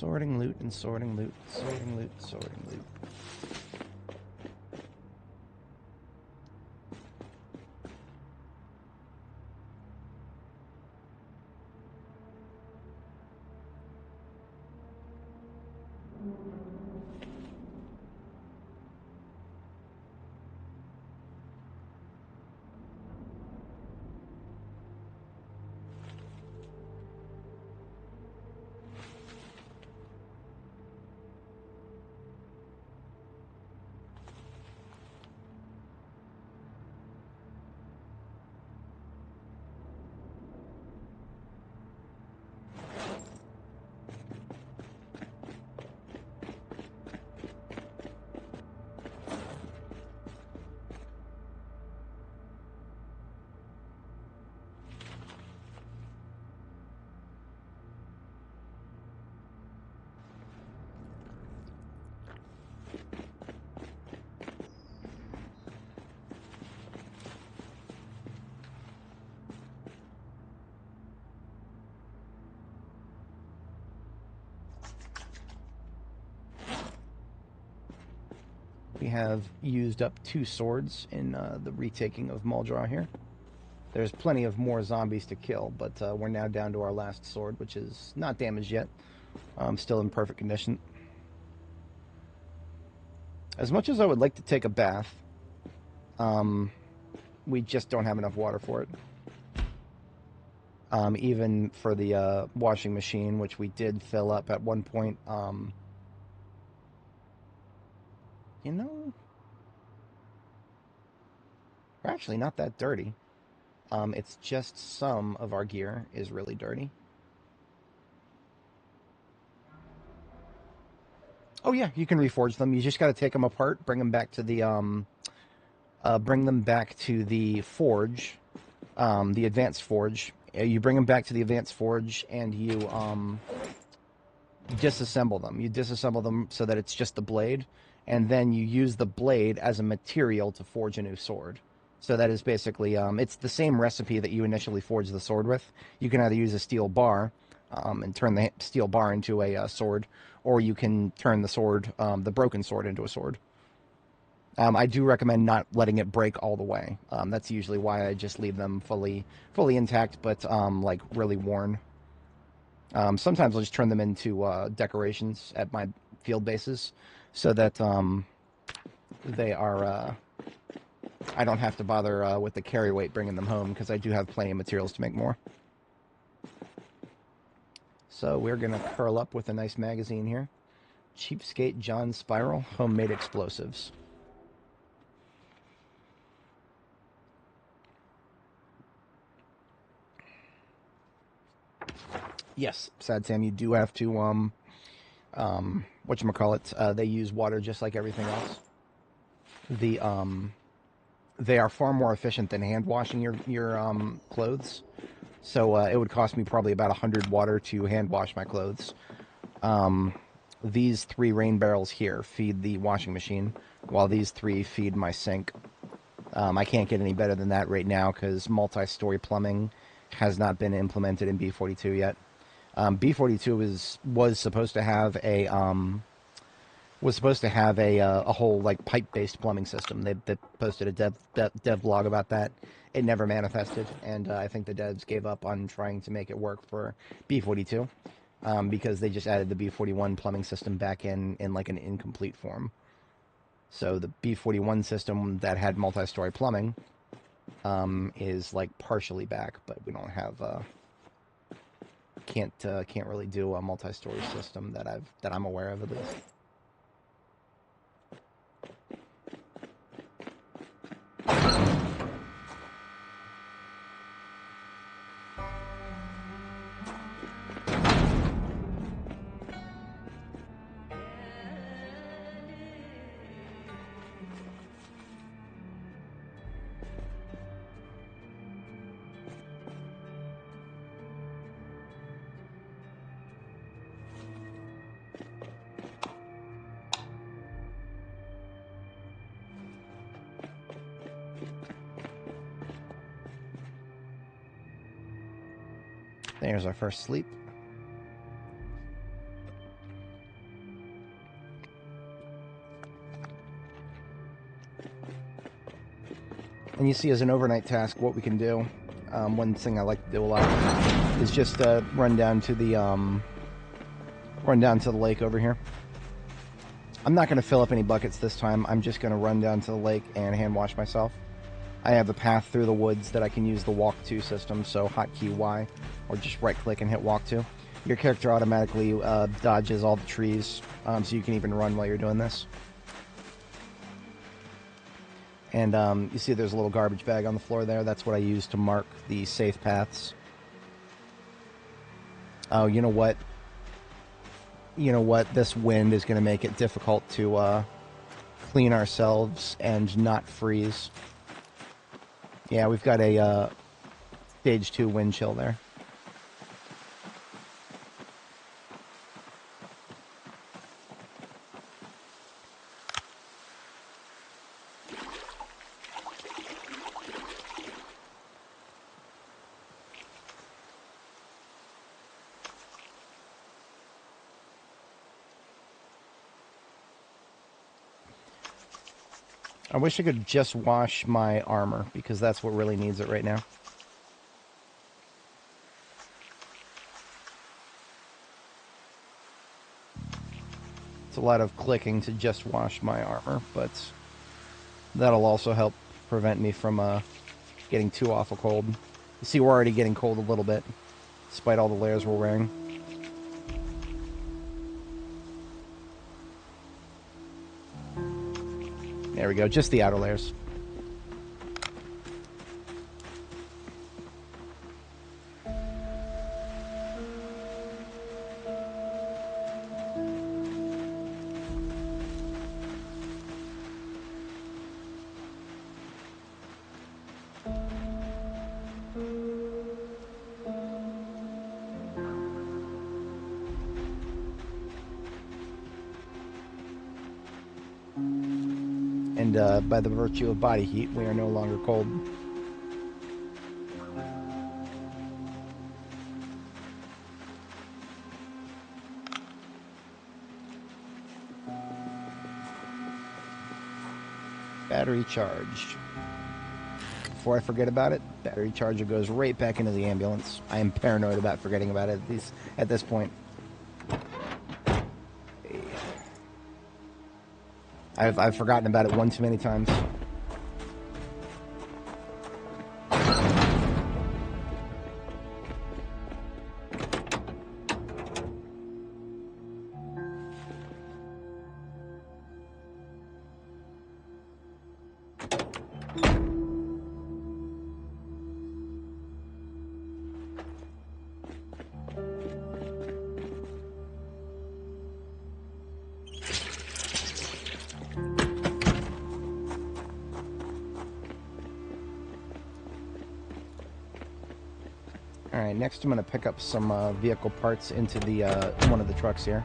Sorting loot and sorting loot, sorting loot, sorting loot. We have used up 2 swords in the retaking of Muldraw here. There's plenty of more zombies to kill, but we're now down to our last sword, which is not damaged yet. Still in perfect condition. As much as I would like to take a bath, we just don't have enough water for it. Even for the washing machine, which we did fill up at one point. You know, we're actually not that dirty. It's just some of our gear is really dirty. Oh yeah, you can reforge them. You just got to take them apart, bring them back to the forge, the advanced forge. You bring them back to the advanced forge, and you disassemble them. You disassemble them so that it's just the blade, and then you use the blade as a material to forge a new sword. So that is basically, it's the same recipe that you initially forged the sword with. You can either use a steel bar and turn the steel bar into a sword, or you can turn the sword, the broken sword, into a sword. I do recommend not letting it break all the way. That's usually why I just leave them fully intact, but like really worn. Sometimes I'll just turn them into decorations at my field bases, so that they are. I don't have to bother with the carry weight bringing them home, because I do have plenty of materials to make more. So we're going to curl up with a nice magazine here. Cheapskate John Spiral Homemade Explosives. Yes, Sad Sam, you do have to, whatchamacallit, they use water just like everything else. They are far more efficient than hand washing your clothes. So it would cost me probably about 100 water to hand wash my clothes. These 3 rain barrels here feed the washing machine, while these 3 feed my sink. I can't get any better than that right now, because multi-story plumbing has not been implemented in B42 yet. B42 was supposed to have a whole like pipe-based plumbing system. They posted a dev blog about that. It never manifested, and I think the devs gave up on trying to make it work for B42 because they just added the B41 plumbing system back in like an incomplete form. So the B41 system that had multi-story plumbing is like partially back, but we don't have can't really do a multi-story system that I'm aware of, at least. There's our first sleep. And you see, as an overnight task, what we can do. One thing I like to do a lot is just run down to the lake over here. I'm not going to fill up any buckets this time. I'm just going to run down to the lake and hand wash myself. I have a path through the woods that I can use the walk to system, so hotkey Y, or just right click and hit walk to. Your character automatically dodges all the trees, so you can even run while you're doing this. And you see there's a little garbage bag on the floor there. That's what I use to mark the safe paths. Oh, you know what? This wind is going to make it difficult to clean ourselves and not freeze. Yeah, we've got a stage 2 wind chill there. I wish I could just wash my armor, because that's what really needs it right now. It's a lot of clicking to just wash my armor, but that'll also help prevent me from getting too awful cold. You see, we're already getting cold a little bit, despite all the layers we're wearing. There we go, just the outer layers. And by the virtue of body heat, we are no longer cold. Battery charged. Before I forget about it, battery charger goes right back into the ambulance. I am paranoid about forgetting about it at this point. I've forgotten about it one too many times. Alright, next I'm going to pick up some vehicle parts into the one of the trucks here.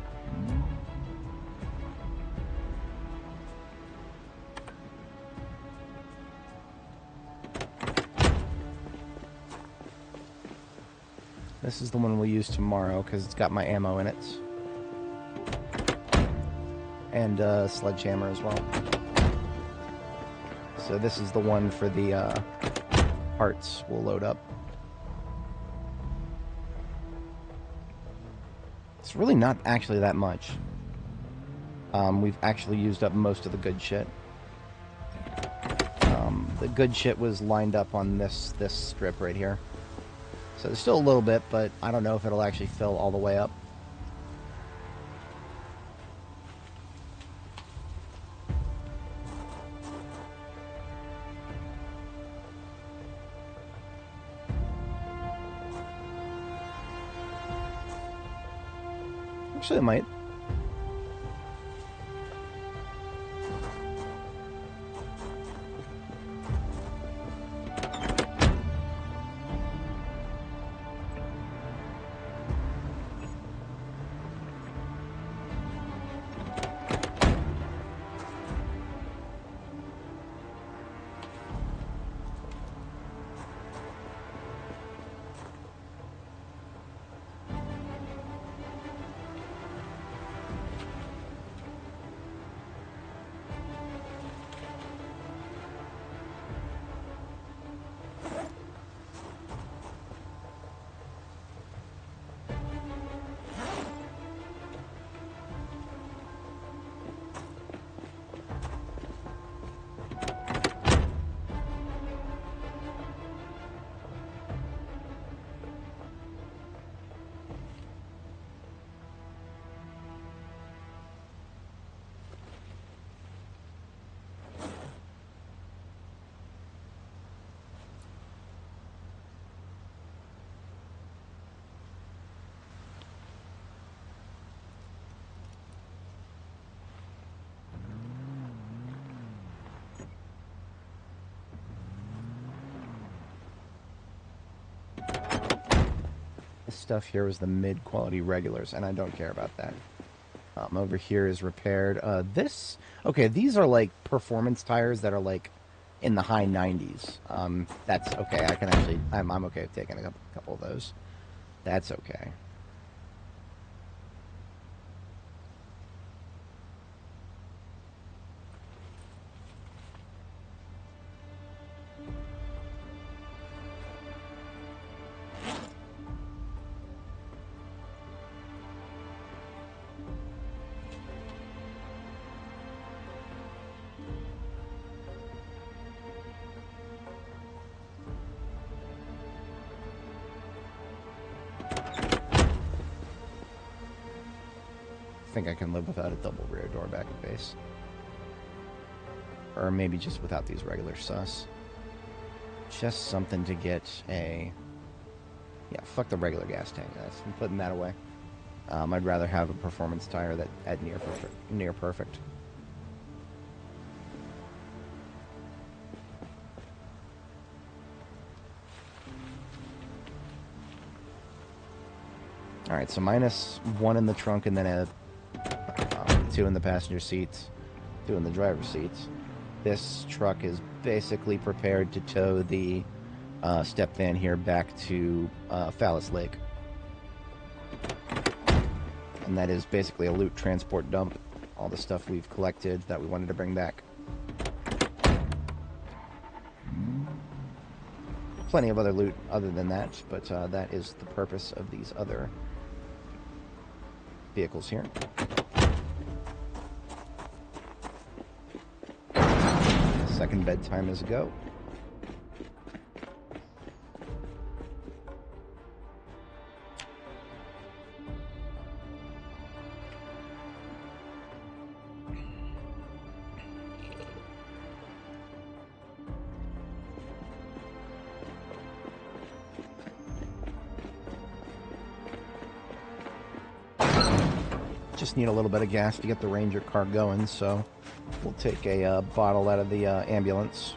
This is the one we'll use tomorrow because it's got my ammo in it. And a sledgehammer as well. So this is the one for the parts we'll load up. It's really not actually that much. We've actually used up most of the good shit. The good shit was lined up on this strip right here. So there's still a little bit, but I don't know if it'll actually fill all the way up. Actually, it might. stuff here was the mid-quality regulars, and I don't care about that. Over here is repaired. Okay, these are like performance tires that are like in the high 90s. That's okay. I can actually, I'm okay with taking a couple of those. That's okay. I think I can live without a double rear door back at base. Or maybe just without these regular sus. Just something to get a... Yeah, fuck the regular gas tank, guys. I'm putting that away. I'd rather have a performance tire that at near perfect. Alright, so -1 in the trunk and then a 2 in the passenger seats, 2 in the driver's seats. This truck is basically prepared to tow the step van here back to Phallus Lake. And that is basically a loot transport dump. All the stuff we've collected that we wanted to bring back. Plenty of other loot other than that, but that is the purpose of these other vehicles here. Second bedtime is a go. Just need a little bit of gas to get the Ranger car going, so we'll take a bottle out of the ambulance.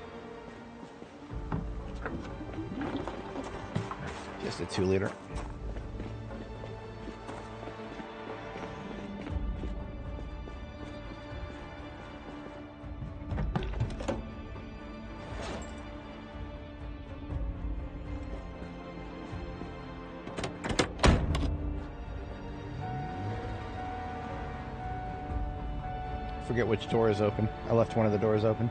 Just a 2-liter. Forget which door is open. I left one of the doors open.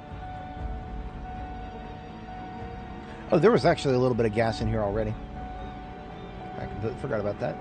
Oh, there was actually a little bit of gas in here already. I completely forgot about that.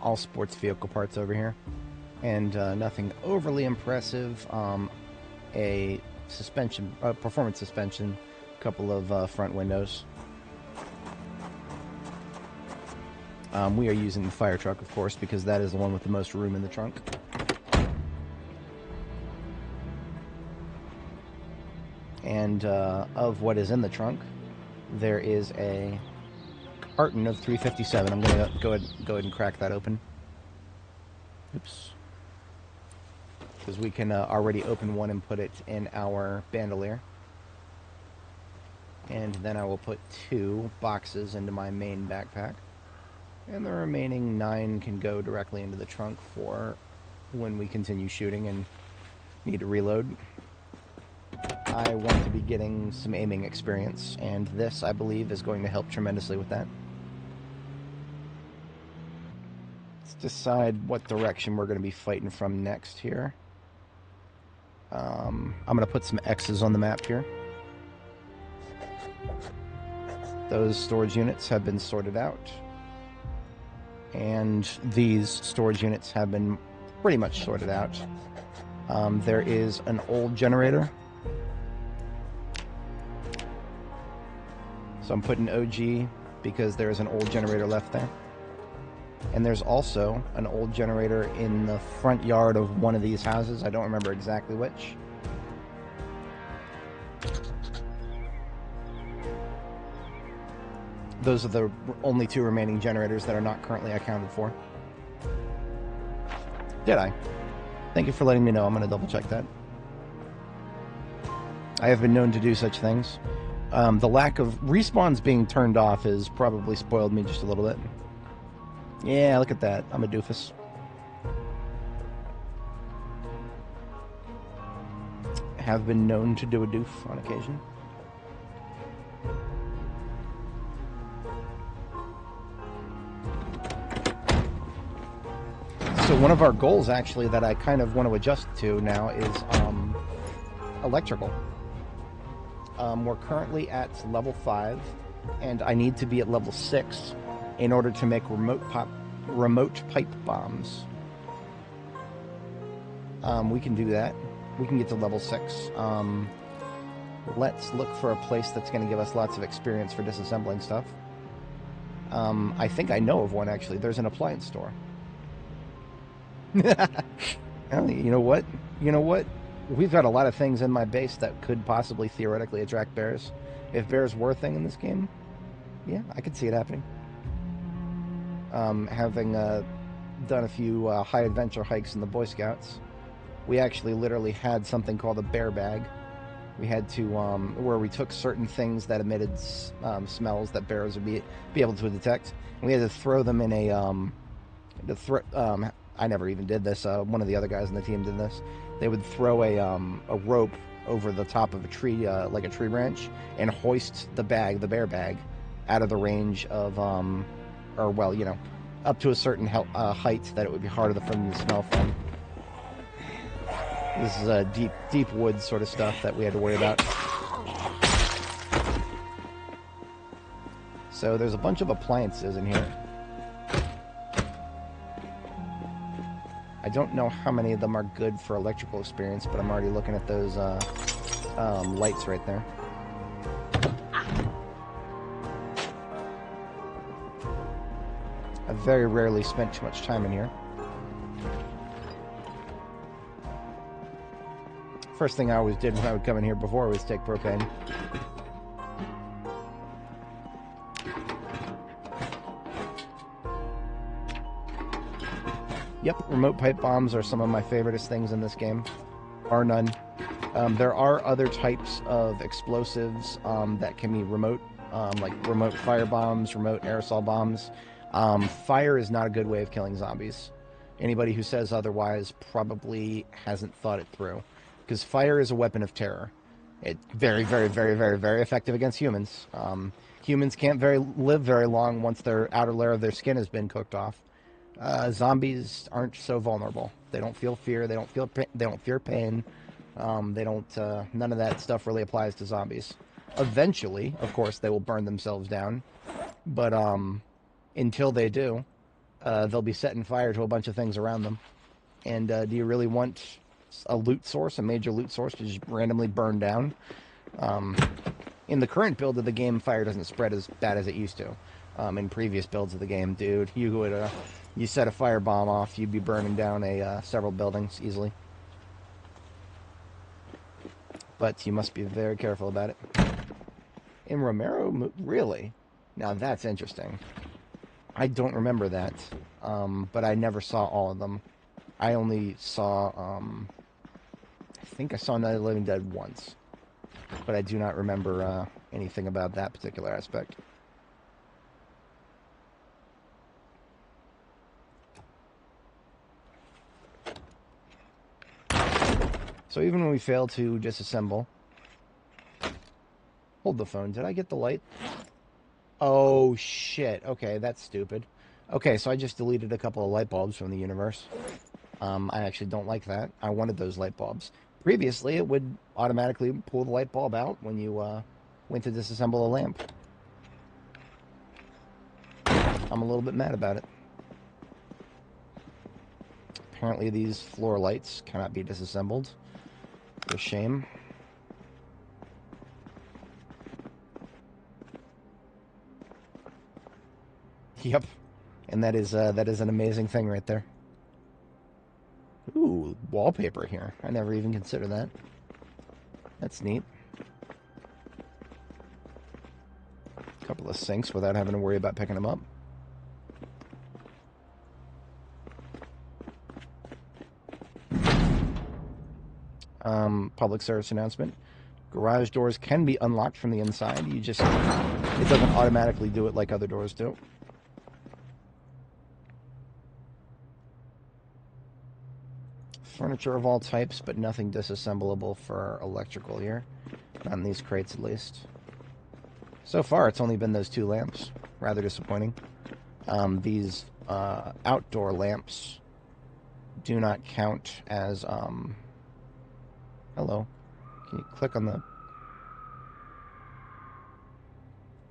All sports vehicle parts over here, and nothing overly impressive. A suspension, performance suspension, a couple of front windows. We are using the fire truck, of course, because that is the one with the most room in the trunk. And of what is in the trunk, there is a carton of 357. I'm going to go ahead and crack that open. Oops. Because we can already open one and put it in our bandolier. And then I will put 2 boxes into my main backpack. And the remaining 9 can go directly into the trunk for when we continue shooting and need to reload. I want to be getting some aiming experience, and this, I believe, is going to help tremendously with that. Let's decide what direction we're going to be fighting from next here. I'm going to put some X's on the map here. Those storage units have been sorted out. And these storage units have been pretty much sorted out. There is an old generator. So I'm putting OG because there's an old generator left there. And there's also an old generator in the front yard of one of these houses. I don't remember exactly which. Those are the only 2 remaining generators that are not currently accounted for. Did I? Thank you for letting me know. I'm going to double check that. I have been known to do such things. The lack of respawns being turned off has probably spoiled me just a little bit. Yeah, look at that. I'm a doofus. Have been known to do a doof on occasion. So one of our goals, actually, that I kind of want to adjust to now is electrical. We're currently at level 5, and I need to be at level 6 in order to make remote pipe bombs. We can do that. We can get to level 6. Let's look for a place that's going to give us lots of experience for disassembling stuff. I think I know of one, actually. There's an appliance store. Well, you know what? You know what? We've got a lot of things in my base that could possibly theoretically attract bears. If bears were a thing in this game, yeah, I could see it happening. Having done a few high adventure hikes in the Boy Scouts, we actually literally had something called a bear bag. We had to, where we took certain things that emitted smells that bears would be able to detect, and we had to throw them in a, I never even did this. One of the other guys on the team did this. They would throw a rope over the top of a tree, like a tree branch, and hoist the bear bag, out of the range of, or well, you know, up to a certain height that it would be harder for them to smell from. This is deep woods sort of stuff that we had to worry about. So there's a bunch of appliances in here. I don't know how many of them are good for electrical experience, but I'm already looking at those lights right there. I've very rarely spent too much time in here. First thing I always did when I would come in here before was take propane. Yep, remote pipe bombs are some of my favoriteest things in this game, bar none. There are other types of explosives that can be remote, like remote fire bombs, remote aerosol bombs. Fire is not a good way of killing zombies. Anybody who says otherwise probably hasn't thought it through, because fire is a weapon of terror. It's very, very, very, very, very effective against humans. Humans can't live very long once their outer layer of their skin has been cooked off. Zombies aren't so vulnerable. They don't feel fear. They don't fear pain. They don't. None of that stuff really applies to zombies. Eventually, of course, they will burn themselves down, but until they do, they'll be setting fire to a bunch of things around them. And do you really want a loot source, a major loot source, to just randomly burn down? In the current build of the game, fire doesn't spread as bad as it used to. In previous builds of the game, dude, you set a firebomb off, you'd be burning down several buildings easily. But you must be very careful about it. In Romero, really? Now that's interesting. I don't remember that, but I never saw all of them. I only saw, I think I saw Night of the Living Dead once, but I do not remember anything about that particular aspect. So even when we fail to disassemble... Hold the phone. Did I get the light? Oh, shit. Okay, that's stupid. Okay, so I just deleted a couple of light bulbs from the universe. I actually don't like that. I wanted those light bulbs. Previously, it would automatically pull the light bulb out when you went to disassemble a lamp. I'm a little bit mad about it. Apparently these floor lights cannot be disassembled. For shame. Yep. And that is an amazing thing right there. Ooh, wallpaper here. I never even considered that. That's neat. A couple of sinks without having to worry about picking them up. Public service announcement. Garage doors can be unlocked from the inside. It doesn't automatically do it like other doors do. Furniture of all types, but nothing disassemblable for electrical here. Not in these crates, at least. So far, it's only been those 2 lamps. Rather disappointing. These outdoor lamps do not count as... Hello. Can you click on the...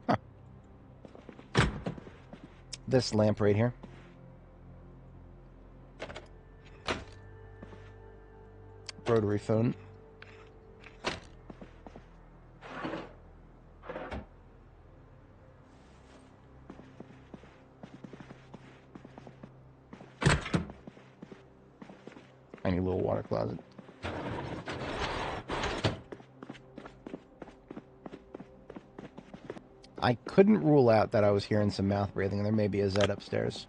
Huh. This lamp right here. Rotary phone. Tiny little water closet. I couldn't rule out that I was hearing some mouth breathing. There may be a Zed upstairs.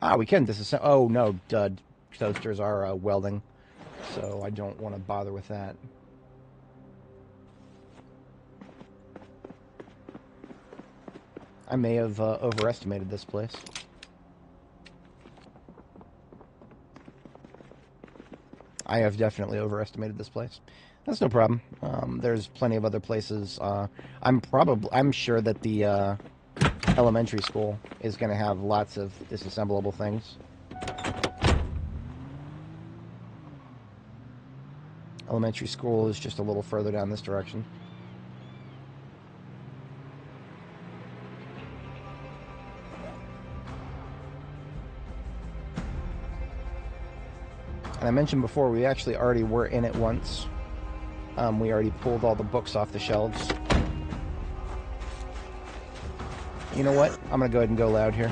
Ah, we can disassemble. Oh, no, dud. Toasters are welding, so I don't want to bother with that. I may have overestimated this place. I have definitely overestimated this place. That's no problem. There's plenty of other places. I'm sure that the elementary school is going to have lots of disassemblable things. Elementary school is just a little further down this direction. And I mentioned before, we actually already were in it once. We already pulled all the books off the shelves. You know what? I'm going to go ahead and go loud here.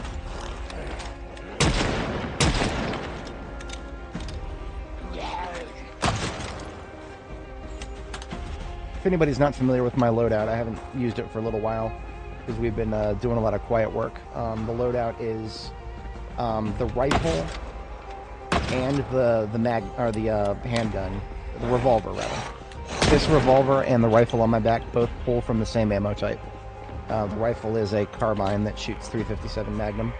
If anybody's not familiar with my loadout, I haven't used it for a little while because we've been doing a lot of quiet work. The loadout is the rifle and the handgun, the revolver rather. This revolver and the rifle on my back both pull from the same ammo type. The rifle is a carbine that shoots .357 Magnum.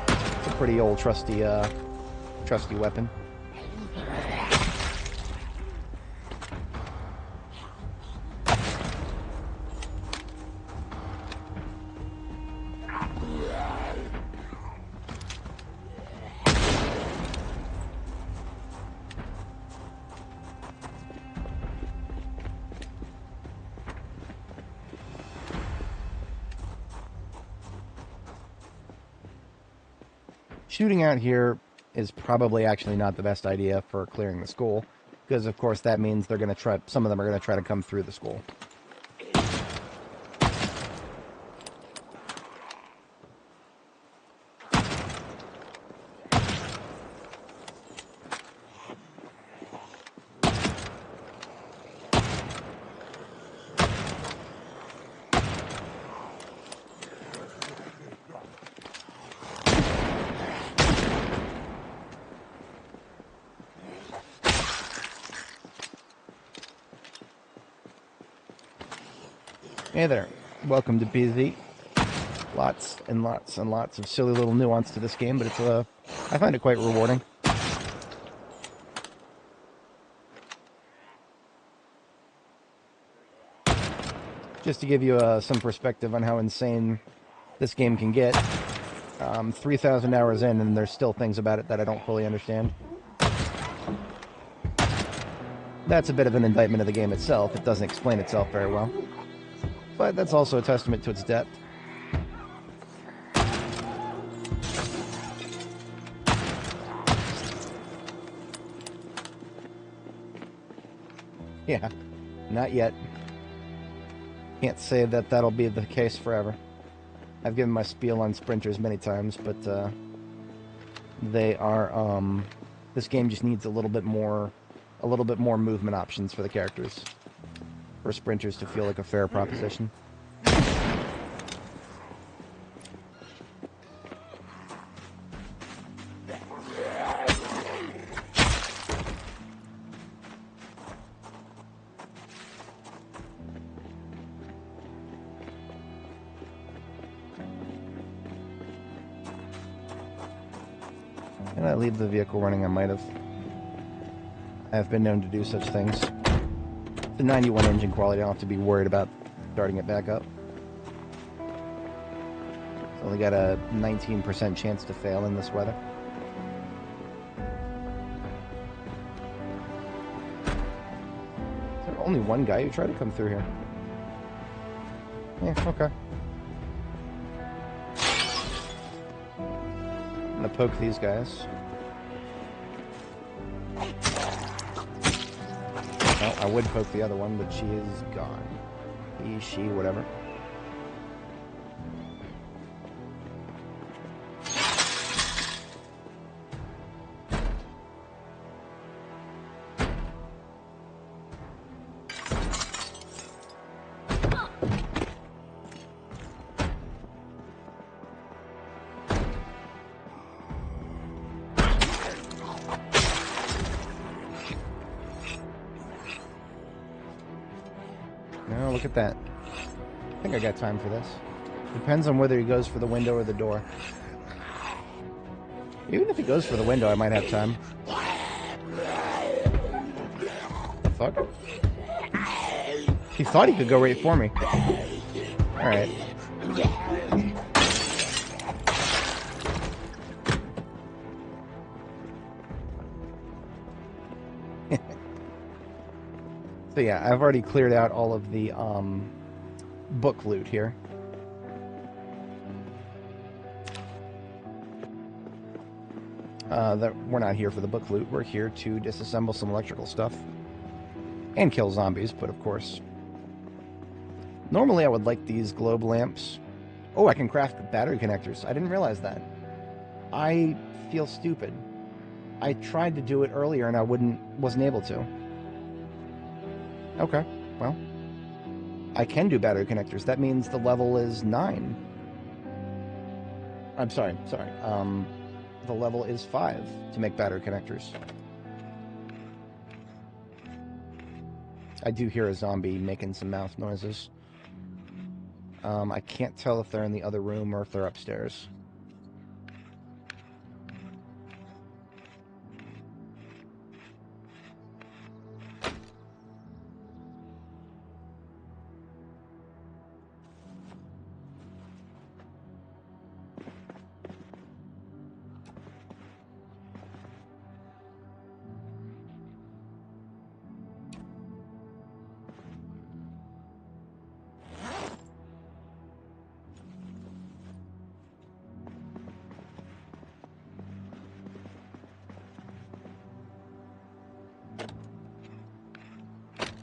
It's a pretty old, trusty weapon. Shooting out here is probably actually not the best idea for clearing the school, because of course that means they're going to try. Some of them are going to try to come through the school. Hey there, welcome to BZ. Lots and lots and lots of silly little nuance to this game, but it's I find it quite rewarding. Just to give you some perspective on how insane this game can get, 3,000 hours in and there's still things about it that I don't fully understand. That's a bit of an indictment of the game itself. It doesn't explain itself very well. But that's also a testament to its depth. Yeah, not yet. Can't say that that'll be the case forever. I've given my spiel on sprinters many times, but they are this game just needs a little bit more movement options for the characters, for sprinters to feel like a fair proposition. Can I leave the vehicle running? I might have. I have been known to do such things. The 91 engine quality, I don't have to be worried about starting it back up. It's only got a 19% chance to fail in this weather. Is there only one guy who tried to come through here? Yeah, okay. I'm gonna poke these guys. Well, I would poke the other one, but she is gone. He, she, whatever. No, look at that. I think I got time for this. Depends on whether he goes for the window or the door. Even if he goes for the window, I might have time. The fuck? He thought he could go right for me. Alright. So yeah, I've already cleared out all of the book loot here. That we're not here for the book loot. We're here to disassemble some electrical stuff and kill zombies, but of course. Normally I would like these globe lamps. Oh, I can craft battery connectors. I didn't realize that. I feel stupid. I tried to do it earlier and I wasn't able to. Okay, well, I can do battery connectors. That means the level is 9. I'm sorry. The level is 5 to make battery connectors. I do hear a zombie making some mouth noises. I can't tell if they're in the other room or if they're upstairs.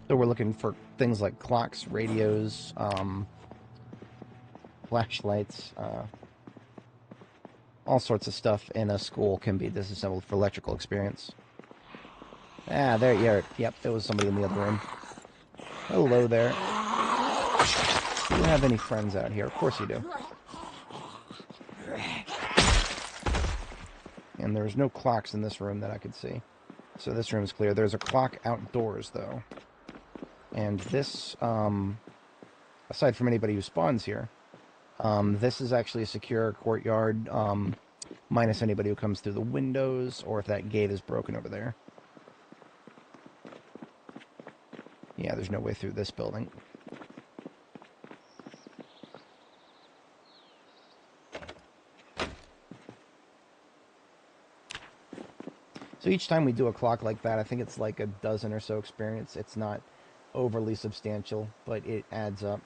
So we're looking for things like clocks, radios, flashlights, all sorts of stuff in a school can be disassembled for electrical experience. Ah, there you are. Yep, there was somebody in the other room. Hello there. Do you have any friends out here? Of course you do. And there's no clocks in this room that I could see. So this room's clear. There's a clock outdoors, though. And this, aside from anybody who spawns here, this is actually a secure courtyard, minus anybody who comes through the windows, or if that gate is broken over there. Yeah, there's no way through this building. So each time we do a clock like that, I think it's like a dozen or so experience. It's not overly substantial, but it adds up.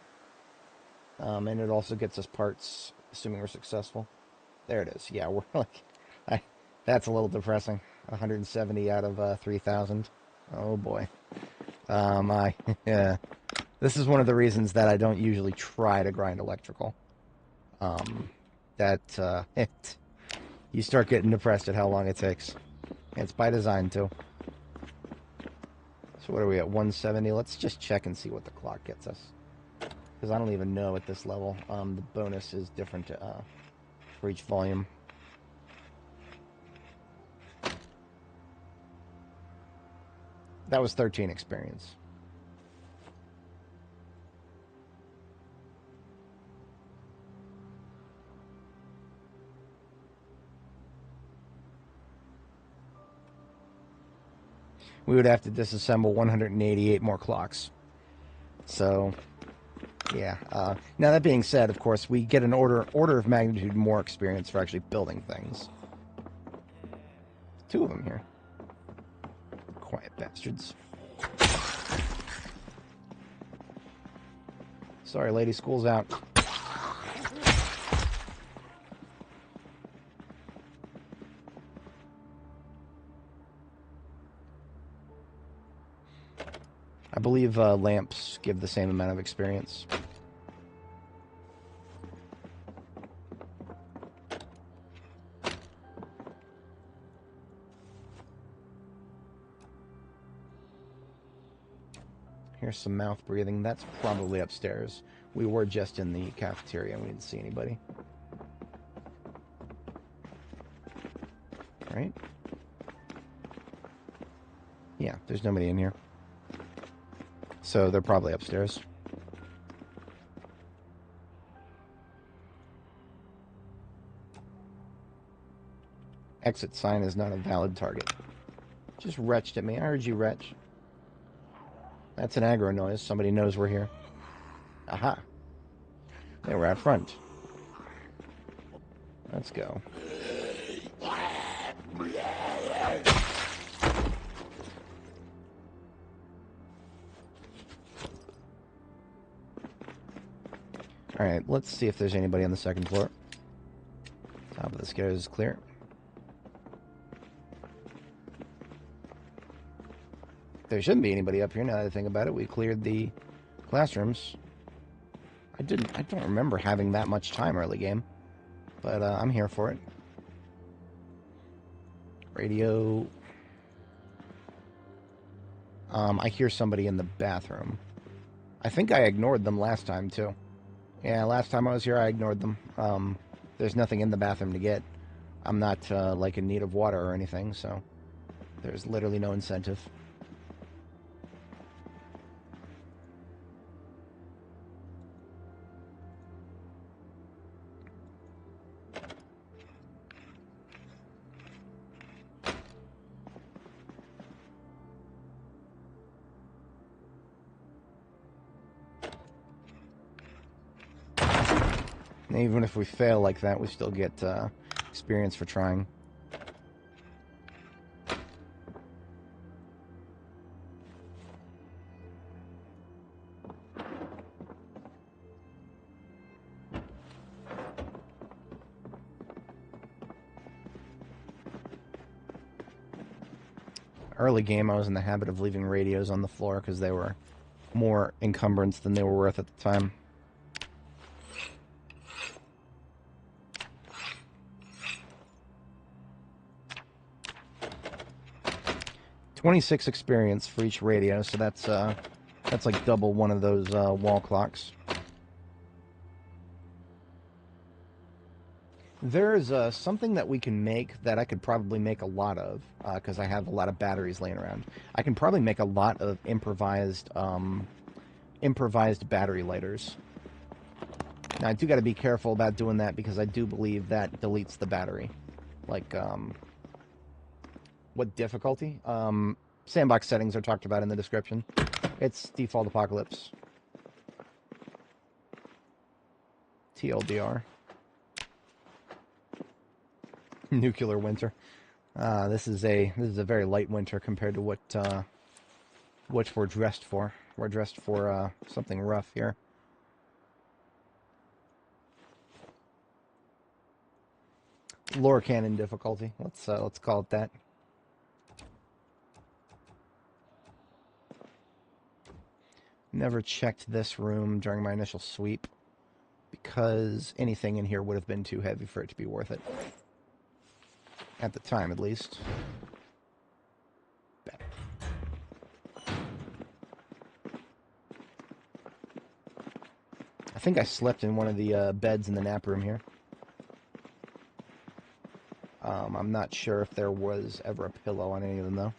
And it also gets us parts, assuming we're successful. There it is. Yeah, we're like... that's a little depressing. 170 out of 3,000. Oh, boy. Yeah. This is one of the reasons that I don't usually try to grind electrical. You start getting depressed at how long it takes. It's by design, too. So what are we at, 170? Let's just check and see what the clock gets us. Because I don't even know at this level. The bonus is different for each volume. That was 13 experience. We would have to disassemble 188 more clocks. So, yeah. Now, that being said, of course, we get an order of magnitude more experience for actually building things. 2 of them here. Quiet bastards. Sorry, lady, school's out. I believe lamps give the same amount of experience. Here's some mouth breathing. That's probably upstairs. We were just in the cafeteria and we didn't see anybody. Right? Yeah, there's nobody in here. So they're probably upstairs. Exit sign is not a valid target. Just retched at me. I heard you retch. That's an aggro noise. Somebody knows we're here. Aha. They were out front. Let's go. Alright, let's see if there's anybody on the second floor. Top of the stairs is clear. There shouldn't be anybody up here now that I think about it. We cleared the classrooms. I don't remember having that much time early game. But I'm here for it. Radio. I hear somebody in the bathroom. I think I ignored them last time too. Yeah, last time I was here I ignored them. There's nothing in the bathroom to get. I'm not like in need of water or anything, so there's literally no incentive. Even if we fail like that, we still get experience for trying. Early game, I was in the habit of leaving radios on the floor because they were more encumbrance than they were worth at the time. $26 experience for each radio, so that's like double one of those wall clocks. There's something that we can make that I could probably make a lot of, because I have a lot of batteries laying around. I can probably make a lot of improvised battery lighters. Now, I do got to be careful about doing that because I do believe that deletes the battery. Like, what difficulty? Sandbox settings are talked about in the description. It's default apocalypse. TLDR. Nuclear winter. This is a very light winter compared to what we're dressed for. We're dressed for something rough here. Lore cannon difficulty. Let's call it that. Never checked this room during my initial sweep because anything in here would have been too heavy for it to be worth it. At the time, at least. I think I slept in one of the beds in the nap room here. I'm not sure if there was ever a pillow on any of them, though.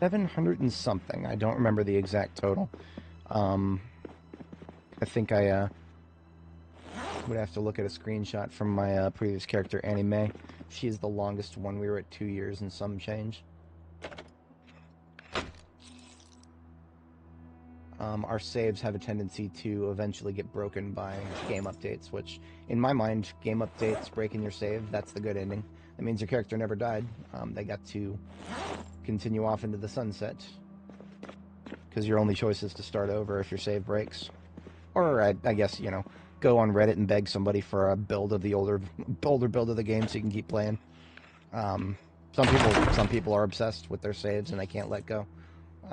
$700 and something. I don't remember the exact total. I think I would have to look at a screenshot from my previous character, Annie Mae. She is the longest one. We were at 2 years and some change. Our saves have a tendency to eventually get broken by game updates, which, in my mind, game updates breaking your save, that's the good ending. That means your character never died. They got to continue off into the sunset, because your only choice is to start over if your save breaks. Or, I guess, you know, go on Reddit and beg somebody for a build of the older build of the game so you can keep playing. Some people are obsessed with their saves and they can't let go.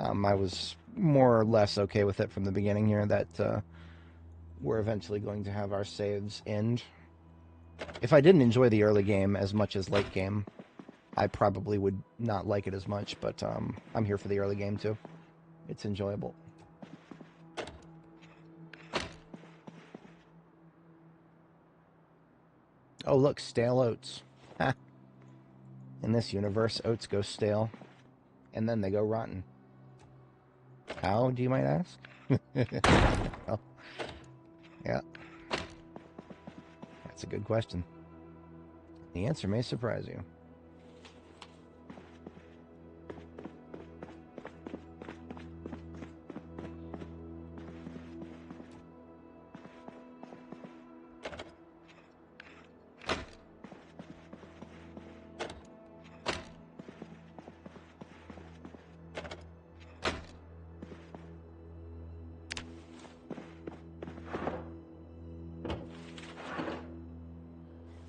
I was more or less okay with it from the beginning here, that we're eventually going to have our saves end. If I didn't enjoy the early game as much as late game, I probably would not like it as much, but I'm here for the early game too. It's enjoyable. Oh look, stale oats. Ha. In this universe, oats go stale, and then they go rotten. How, do you might ask? Well, yeah. That's a good question. The answer may surprise you.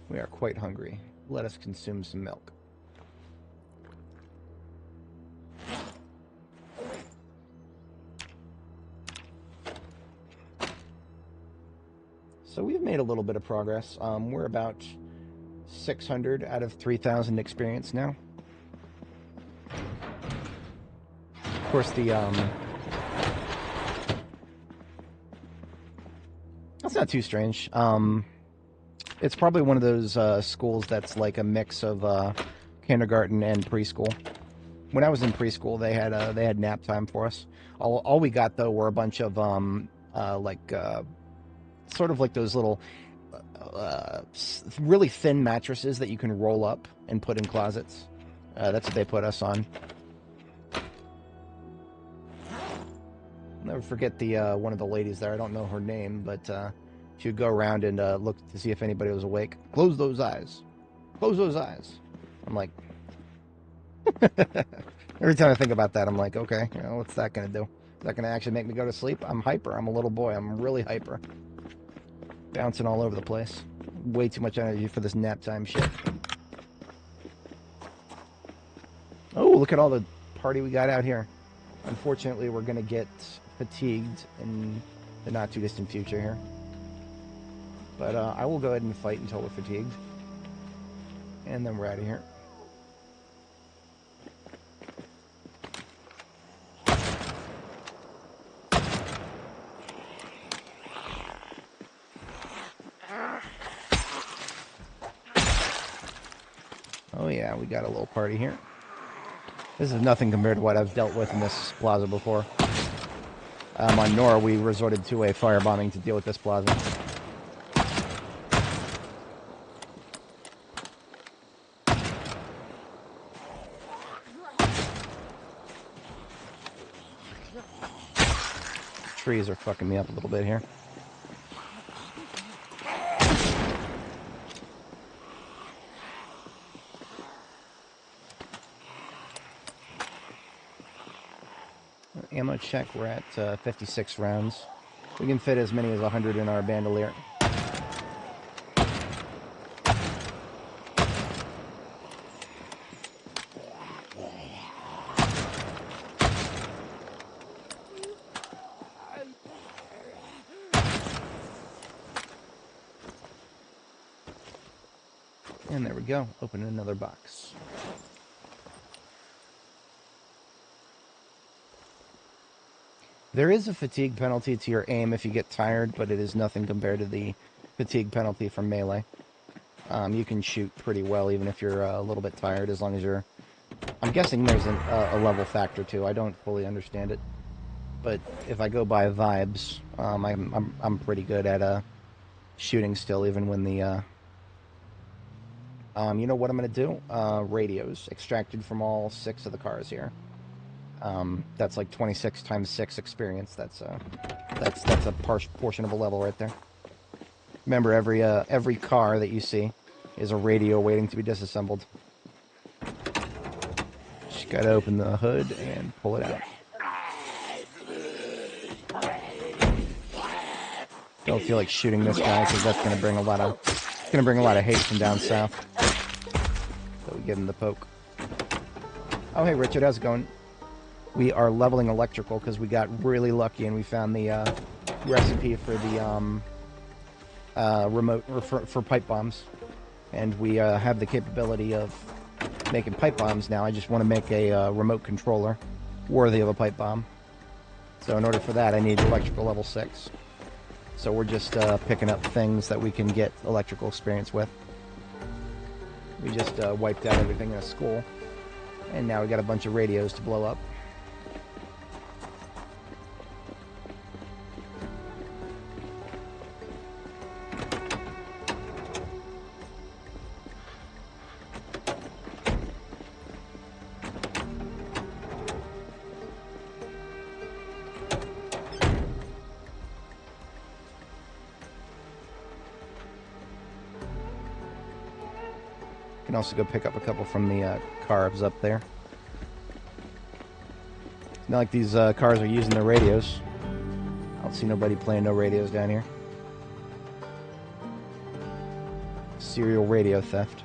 We are quite hungry. Let us consume some milk. So we've made a little bit of progress. We're about 600 out of 3,000 experience now. Of course, that's not too strange. It's probably one of those schools that's like a mix of kindergarten and preschool. When I was in preschool, they had nap time for us. All we got though were a bunch of sort of like those little really thin mattresses that you can roll up and put in closets. That's what they put us on. I'll never forget the one of the ladies there. I don't know her name, but she would go around and look to see if anybody was awake. Close those eyes. Close those eyes. I'm like, every time I think about that, I'm like, okay, you know, what's that going to do? Is that going to actually make me go to sleep? I'm hyper. I'm a little boy. I'm really hyper. Bouncing all over the place. Way too much energy for this nap time shit. Oh, look at all the party we got out here. Unfortunately, we're going to get fatigued in the not too distant future here. But I will go ahead and fight until we're fatigued. And then we're out of here. Oh yeah, we got a little party here. This is nothing compared to what I've dealt with in this plaza before. On Nora, we resorted to a firebombing to deal with this plaza. Trees are fucking me up a little bit here. Ammo check, we're at 56 rounds. We can fit as many as 100 in our bandolier. And there we go. Open another box. There is a fatigue penalty to your aim if you get tired, but it is nothing compared to the fatigue penalty from melee. You can shoot pretty well even if you're a little bit tired, as long as you're... I'm guessing there's a level factor too. I don't fully understand it. But if I go by vibes, I'm pretty good at shooting still, even when the... you know what I'm going to do? Radios extracted from all 6 of the cars here. That's like 26 times 6 experience. That's a portion of a level right there. Remember, every car that you see is a radio waiting to be disassembled. Just gotta open the hood and pull it out. Don't feel like shooting this guy because that's gonna bring a lot of hate from down south. So we give him the poke. Oh hey Richard, how's it going? We are leveling electrical because we got really lucky and we found the recipe for the remote for pipe bombs, and we have the capability of making pipe bombs now. I just want to make a remote controller worthy of a pipe bomb. So in order for that, I need electrical level 6. So we're just picking up things that we can get electrical experience with. We just wiped out everything in a school, and now we got a bunch of radios to blow up. Can also go pick up a couple from the carbs up there. It's not like these cars are using their radios. I don't see nobody playing no radios down here. Serial radio theft.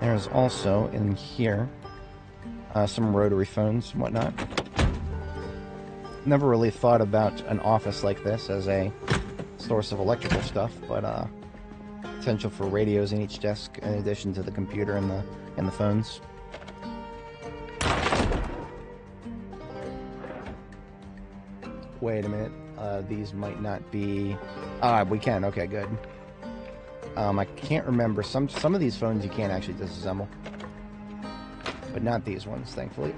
There's also, in here, some rotary phones and whatnot. Never really thought about an office like this as a source of electrical stuff, but potential for radios in each desk in addition to the computer and the phones. Wait a minute, these might not be... we can, okay, good. I can't remember. Some of these phones you can't actually disassemble. But not these ones, thankfully.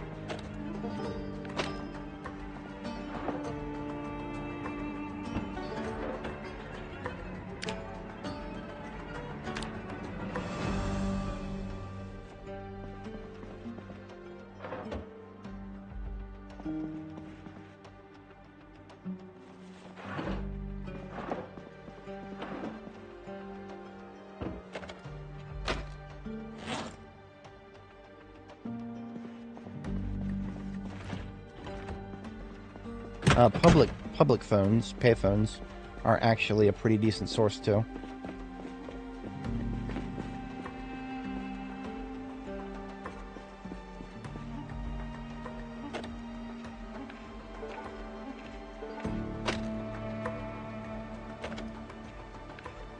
Public phones, payphones, are actually a pretty decent source too.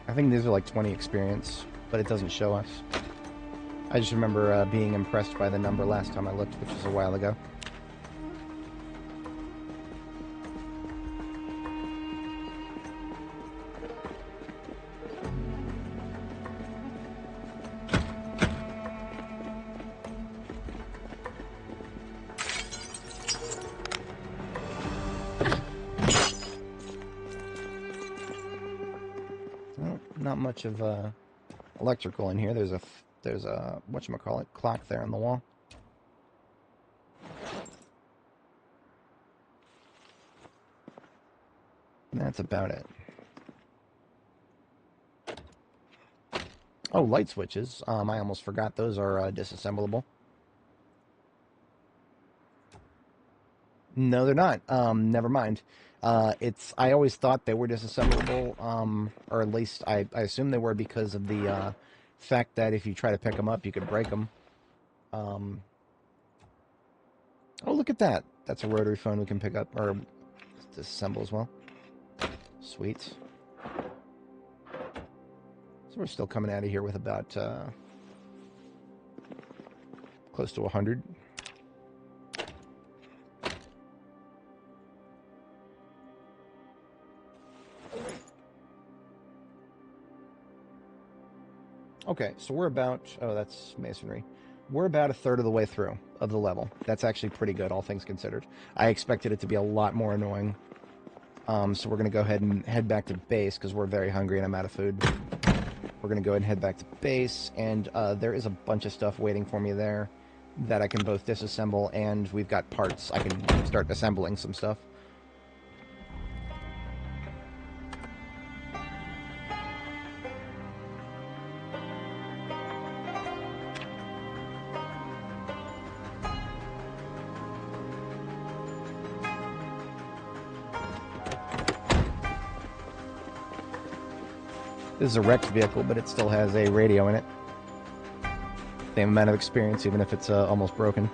I think these are like 20 experience, but it doesn't show us. I just remember being impressed by the number last time I looked, which was a while ago. Well, not much of electrical in here. There's a whatchamacallit, clock there on the wall. And that's about it. Oh, light switches. I almost forgot those are disassemblable. No, they're not. Never mind. I always thought they were disassemblable, or at least I assume they were because of the fact that if you try to pick them up, you could break them. Oh, look at that. That's a rotary phone we can pick up, or disassemble as well. Sweet. So we're still coming out of here with about close to 100. Okay, so we're about, oh, that's masonry. We're about a third of the way through of the level. That's actually pretty good, all things considered. I expected it to be a lot more annoying. So we're going to go ahead and head back to base because we're very hungry and I'm out of food. We're going to go ahead and head back to base, and there is a bunch of stuff waiting for me there that I can both disassemble, and we've got parts. I can start assembling some stuff. This is a wrecked vehicle, but it still has a radio in it. Same amount of experience, even if it's almost broken.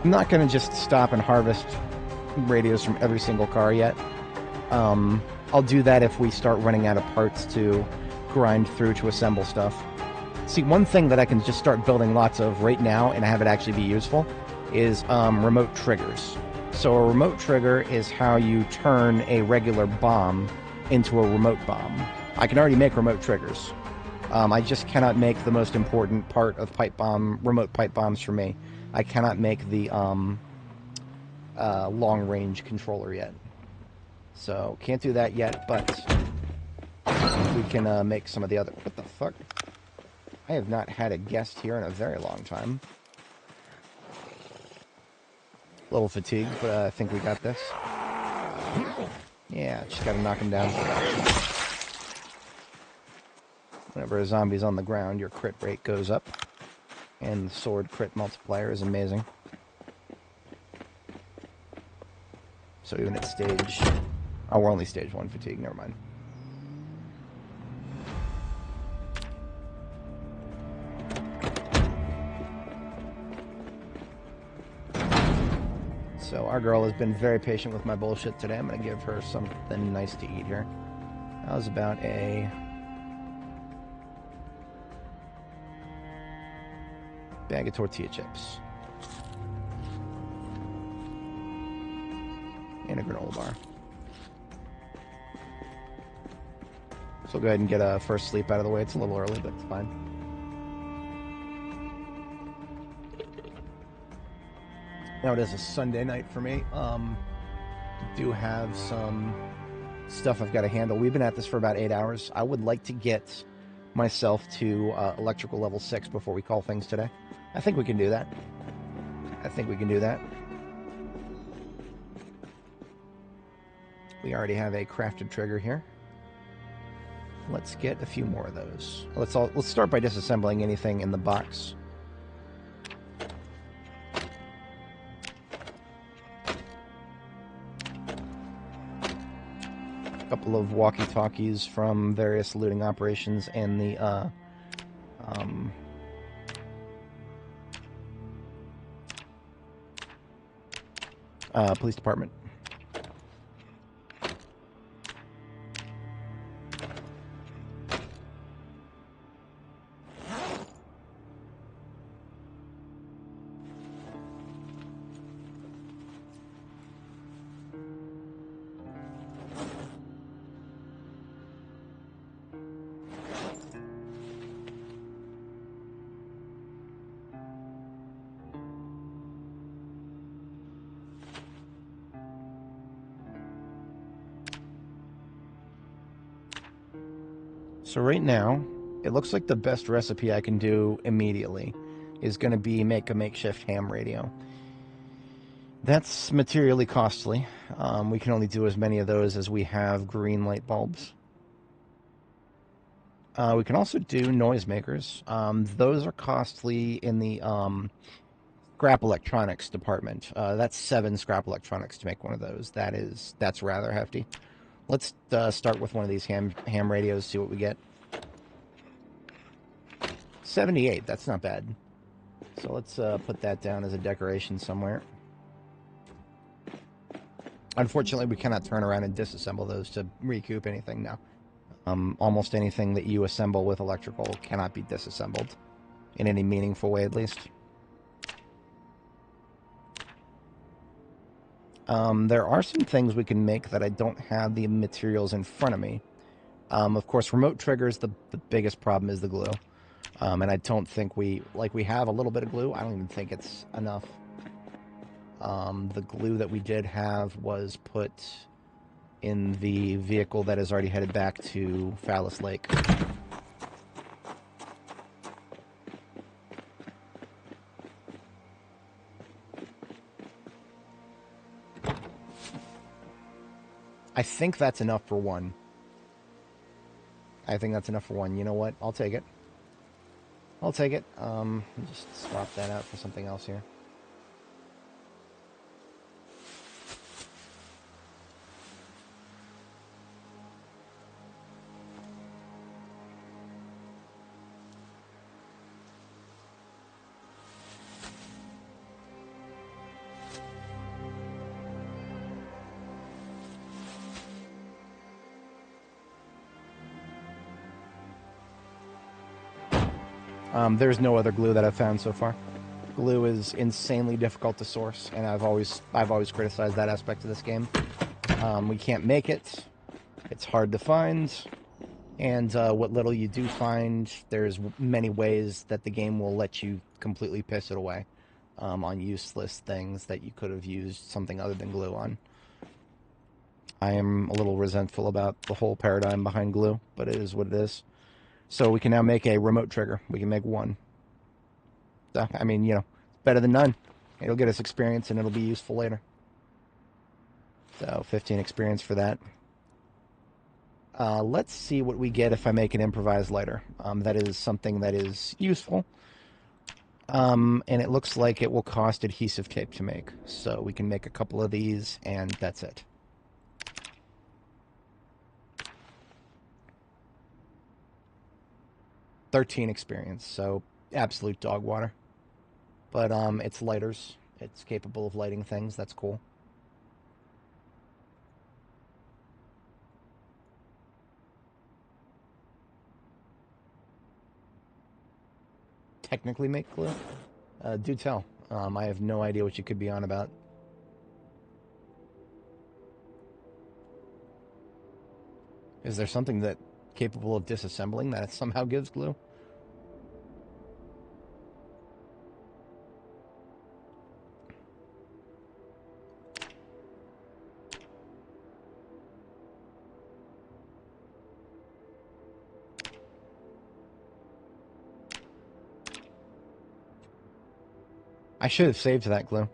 I'm not going to just stop and harvest radios from every single car yet. I'll do that if we start running out of parts to grind through to assemble stuff. See, one thing that I can just start building lots of right now and have it actually be useful is remote triggers. So a remote trigger is how you turn a regular bomb into a remote bomb. I can already make remote triggers. I just cannot make the most important part of remote pipe bombs for me. I cannot make the long-range controller yet. So, can't do that yet, but we can make some of the other... What the fuck? I have not had a guest here in a very long time. A little fatigued, but I think we got this. Yeah, just gotta knock him down. Whenever a zombie's on the ground, your crit rate goes up. And the sword crit multiplier is amazing. So even at stage... Oh, we're only stage 1 fatigue, never mind. So our girl has been very patient with my bullshit today. I'm going to give her something nice to eat here. That was about a... bag of tortilla chips. And a granola bar. So we'll go ahead and get a first sleep out of the way. It's a little early, but it's fine. Now it is a Sunday night for me. Do have some stuff I've got to handle. We've been at this for about 8 hours. I would like to get myself to electrical level 6 before we call things today. I think we can do that. I think we can do that. We already have a crafted trigger here. Let's get a few more of those. Let's start by disassembling anything in the box. A couple of walkie-talkies from various looting operations and the police department. So right now, it looks like the best recipe I can do immediately is going to be make a makeshift ham radio. That's materially costly. We can only do as many of those as we have green light bulbs. We can also do noisemakers. Those are costly in the scrap electronics department. That's 7 scrap electronics to make one of those. That's rather hefty. Let's start with one of these ham radios, see what we get. 78, that's not bad. So let's put that down as a decoration somewhere. Unfortunately, we cannot turn around and disassemble those to recoup anything now. Almost anything that you assemble with electrical cannot be disassembled in any meaningful way, at least. There are some things we can make that I don't have the materials in front of me. Of course, remote triggers, the biggest problem is the glue. And I don't think we have a little bit of glue. I don't even think it's enough. The glue that we did have was put in the vehicle that is already headed back to Phallus Lake. I think that's enough for one. I think that's enough for one. You know what? I'll take it. I'll take it. Just swap that out for something else here. There's no other glue that I've found so far. Glue is insanely difficult to source, and I've always criticized that aspect of this game. We can't make it. It's hard to find, and what little you do find, there's many ways that the game will let you completely piss it away on useless things that you could have used something other than glue on. I am a little resentful about the whole paradigm behind glue, but it is what it is. So we can now make a remote trigger. We can make one. So, I mean, you know, better than none. It'll get us experience and it'll be useful later. So 15 experience for that. Let's see what we get if I make an improvised lighter. That is something that is useful. And it looks like it will cost adhesive tape to make. So we can make a couple of these and that's it. $13 experience, so absolute dog water. But it's lighters. It's capable of lighting things. That's cool. Technically make glue? Do tell. I have no idea what you could be on about. Is there something that capable of disassembling that somehow gives glue? I should have saved that glue.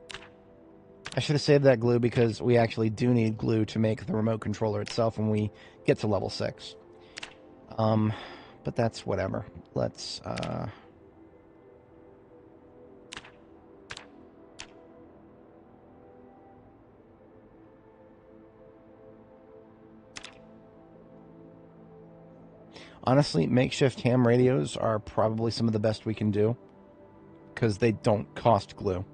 I should have saved that glue because we actually do need glue to make the remote controller itself when we get to level 6. But that's whatever. Let's, honestly, makeshift ham radios are probably some of the best we can do because they don't cost glue.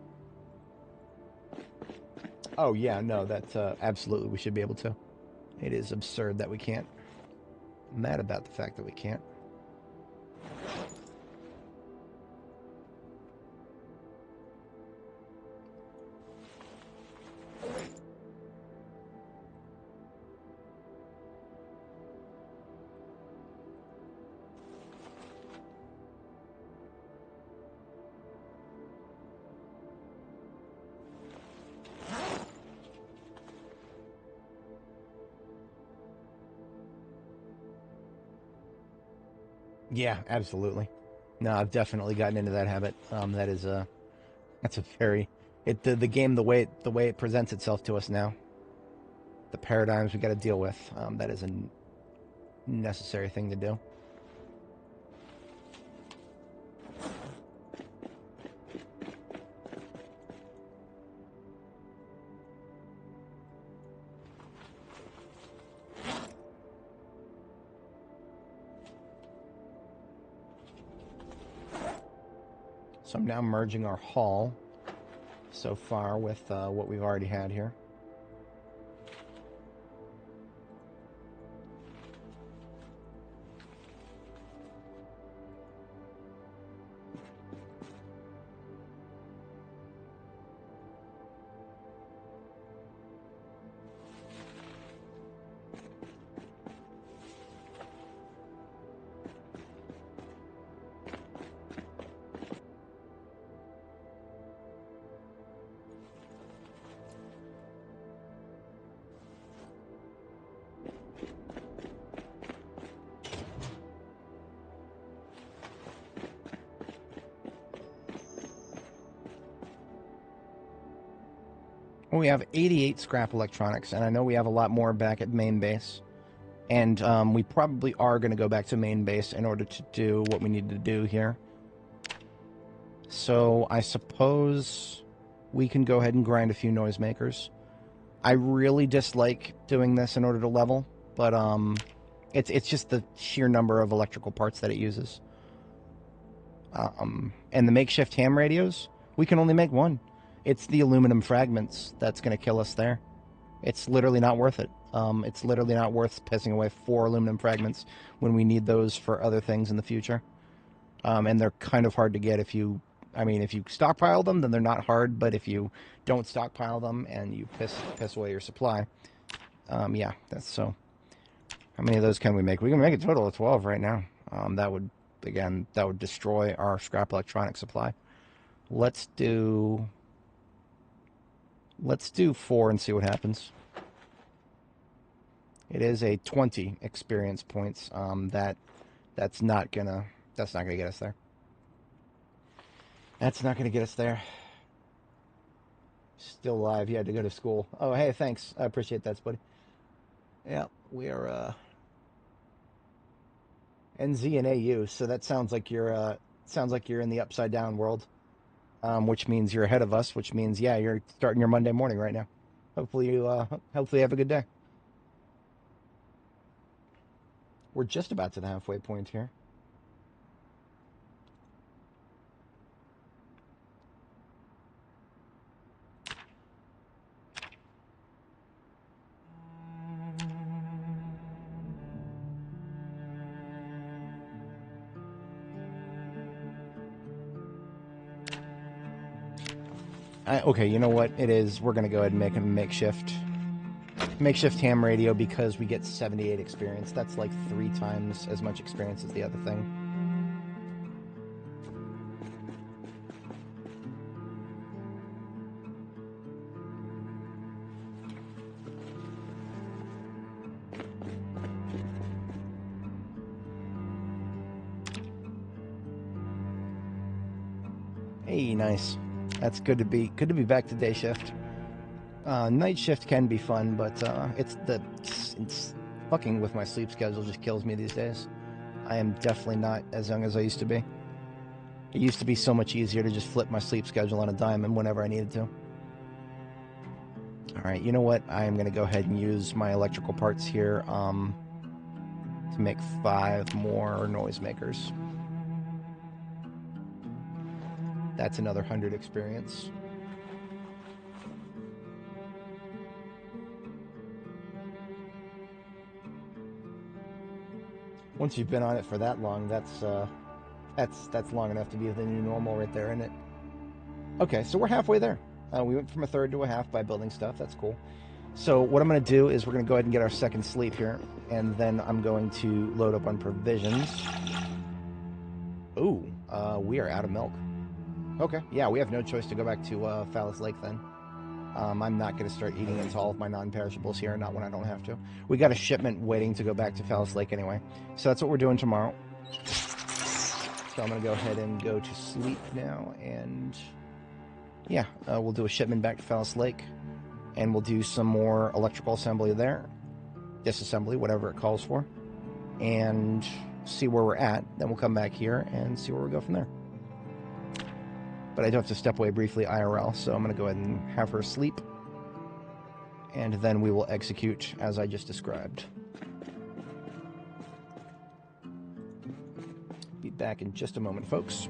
Oh, yeah, no, that's absolutely we should be able to. It is absurd that we can't. I'm mad about the fact that we can't. Yeah, absolutely. No, I've definitely gotten into that habit. That is that's a very the game the way it presents itself to us now. The paradigms we got to deal with. That is a necessary thing to do. So I'm now merging our haul so far with what we've already had here. We have 88 scrap electronics, and I know we have a lot more back at main base. And we probably are going to go back to main base in order to do what we need to do here. So I suppose we can go ahead and grind a few noisemakers. I really dislike doing this in order to level, but it's just the sheer number of electrical parts that it uses. And the makeshift ham radios, we can only make one. It's the aluminum fragments that's going to kill us there. It's literally not worth it. It's literally not worth pissing away 4 aluminum fragments when we need those for other things in the future. And they're kind of hard to get if you... I mean, if you stockpile them, then they're not hard, but if you don't stockpile them and you piss away your supply, yeah, that's so. How many of those can we make? We can make a total of 12 right now. That would, again, that would destroy our scrap electronic supply. Let's do 4 and see what happens. It is a 20 experience points. That's not gonna get us there. That's not gonna get us there. Still alive. You had to go to school. Oh, hey, thanks. I appreciate that, buddy. Yeah, we are NZ and AU. So that sounds like you're in the upside down world, which means you're ahead of us. Which means yeah, you're starting your Monday morning right now. Hopefully you have a good day. We're just about to the halfway point here. Okay, you know what it is? We're going to go ahead and make a makeshift ham radio because we get 78 experience. That's like 3 times as much experience as the other thing. Hey, nice. That's good to be back to day shift. Night shift can be fun, but it's fucking with my sleep schedule just kills me these days. I am definitely not as young as I used to be. It used to be so much easier to just flip my sleep schedule on a dime and whenever I needed to. All right, you know what? I am going to go ahead and use my electrical parts here to make 5 more noisemakers. That's another 100 experience. Once you've been on it for that long, that's long enough to be the new normal right there, isn't it? Okay, so we're halfway there. We went from a third to a half by building stuff. That's cool. So what I'm going to do is we're going to go ahead and get our second sleep here, and then I'm going to load up on provisions. Ooh, we are out of milk. Okay, yeah, we have no choice to go back to Phallus Lake then. I'm not going to start eating into all of my non-perishables here, not when I don't have to. We got a shipment waiting to go back to Phallus Lake anyway. So that's what we're doing tomorrow. So I'm going to go ahead and go to sleep now, and yeah, we'll do a shipment back to Phallus Lake, and we'll do some more electrical assembly there, disassembly, whatever it calls for, and see where we're at. Then we'll come back here and see where we go from there. But I do have to step away briefly IRL, so I'm going to go ahead and have her sleep, and then we will execute as I just described. Be back in just a moment, folks.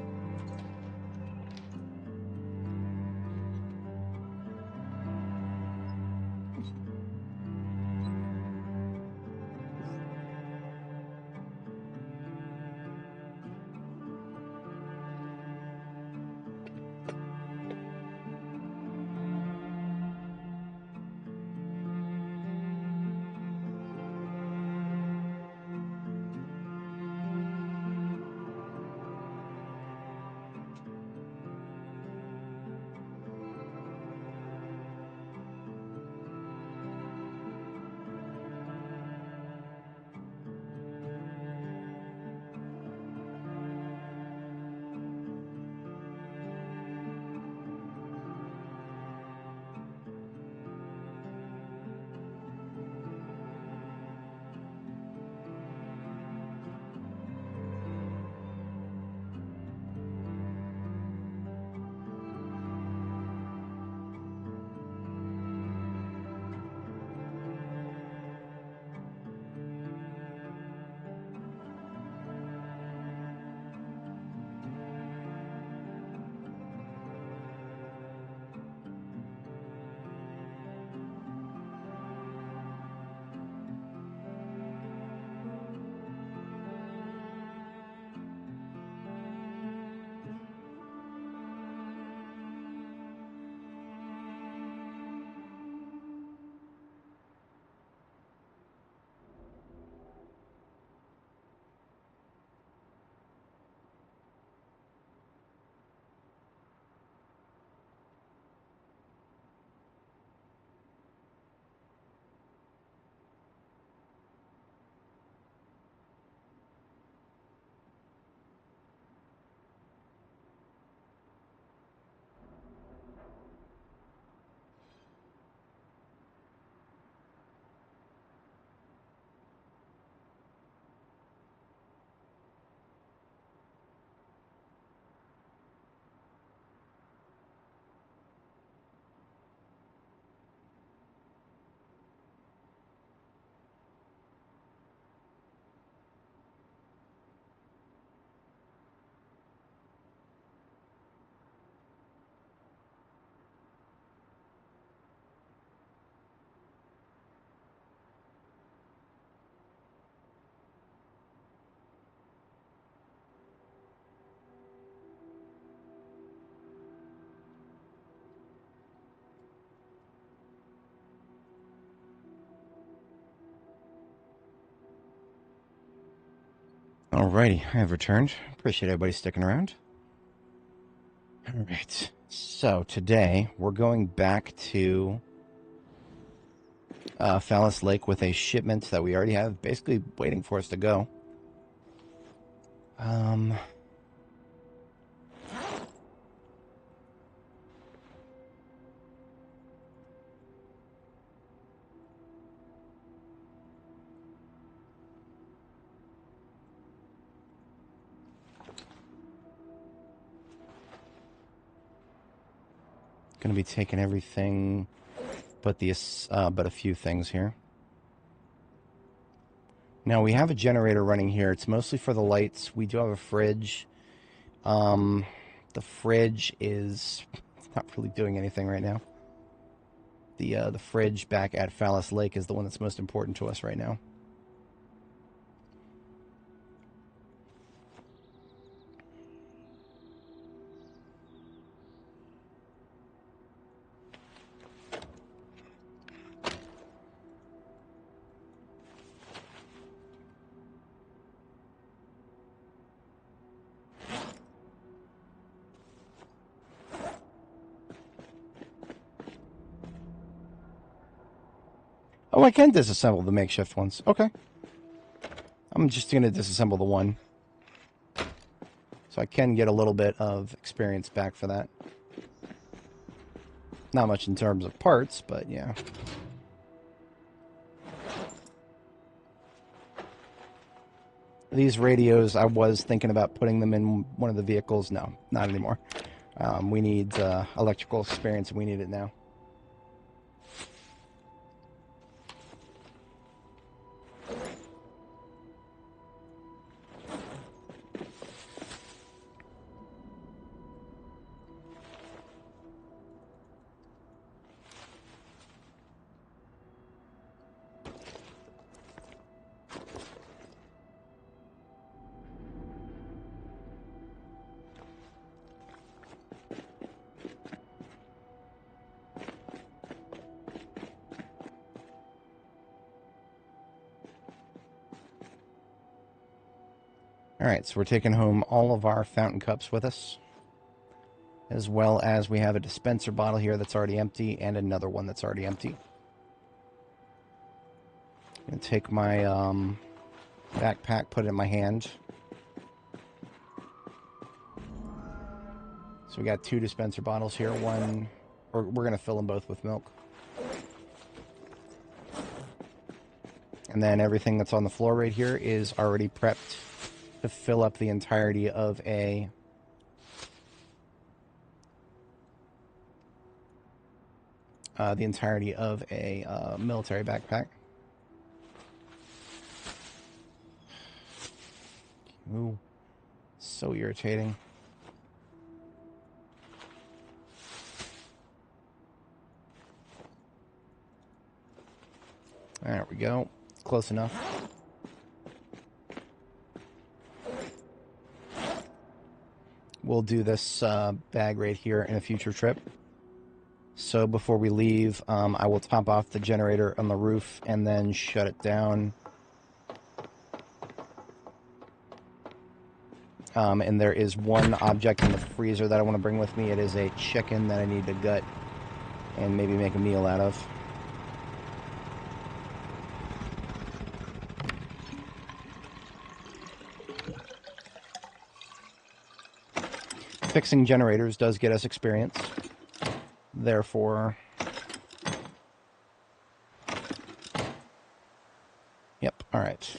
Alrighty, I have returned. Appreciate everybody sticking around. Alright, so today we're going back to Phallus Lake with a shipment that we already have basically waiting for us to go. Going to be taking everything but a few things here. Now we have a generator running here. It's mostly for the lights. We do have a fridge. The fridge is not really doing anything right now. The fridge back at Phallus Lake is the one that's most important to us right now. Oh, I can disassemble the makeshift ones. Okay. I'm just going to disassemble the one. So I can get a little bit of experience back for that. Not much in terms of parts, but yeah. These radios, I was thinking about putting them in one of the vehicles. No, not anymore. We need electrical experience, and we need it now. Alright, so we're taking home all of our fountain cups with us, as well as we have a dispenser bottle here that's already empty, and another one that's already empty. I'm going to take my backpack, put it in my hand. So we got 2 dispenser bottles here. One, or we're going to fill them both with milk. And then everything that's on the floor right here is already prepped to fill up the entirety of a military backpack. Ooh, so irritating. There we go. Close enough. We'll do this bag right here in a future trip. So before we leave, I will top off the generator on the roof and then shut it down. And there is one object in the freezer that I want to bring with me. It is a chicken that I need to gut and maybe make a meal out of. Fixing generators does get us experience. Therefore, yep, all right.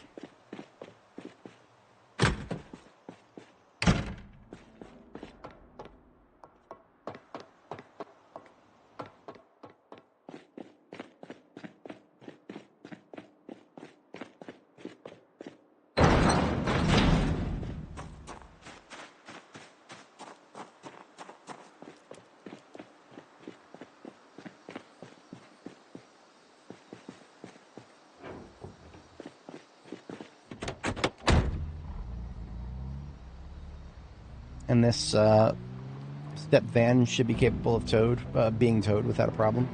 And this step van should be capable of being towed without a problem.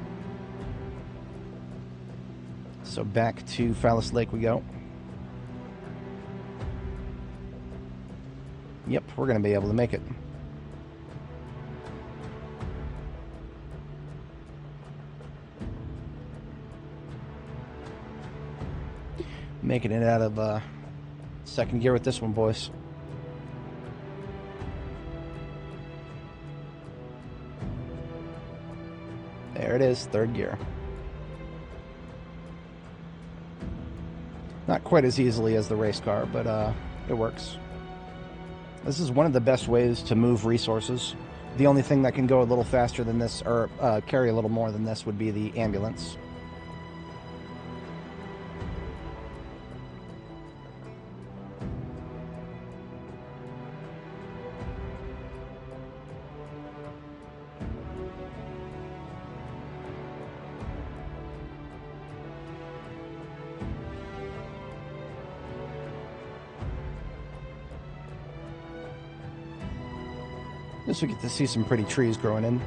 So back to Phallus Lake we go. Yep, we're going to be able to make it. Making it out of second gear with this one, boys. There it is, third gear. Not quite as easily as the race car, but it works. This is one of the best ways to move resources The only thing that can go a little faster than this, or carry a little more than this, would be the ambulance. This we get to see some pretty trees growing in.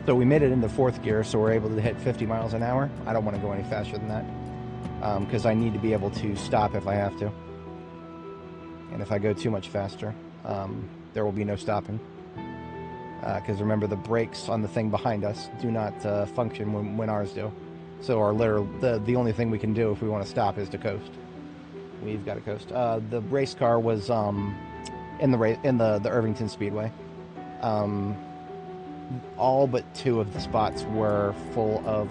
So we made it into fourth gear, so we're able to hit 50 miles an hour. I don't want to go any faster than that, because I need to be able to stop if I have to. And if I go too much faster, there will be no stopping. Because remember, the brakes on the thing behind us do not function when ours do. So the only thing we can do if we want to stop is to coast. We've got to coast. The race car was in the Irvington Speedway. All but 2 of the spots were full of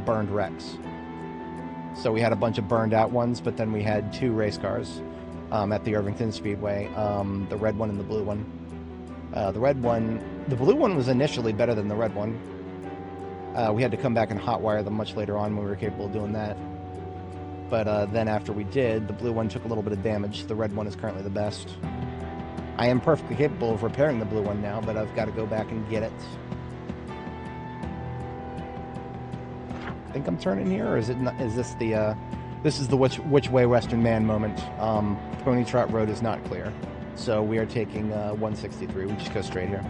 burned wrecks. So we had a bunch of burned out ones, but then we had 2 race cars at the Irvington Speedway, the red one and the blue one. The blue one was initially better than the red one. We had to come back and hotwire them much later on when we were capable of doing that. But then after we did, the blue one took a little bit of damage. The red one is currently the best. I am perfectly capable of repairing the blue one now, but I've got to go back and get it. I think I'm turning here, or is it? Is this the? This is the which way Western man moment. Pony Trot Road is not clear, so we are taking 163. We just go straight here.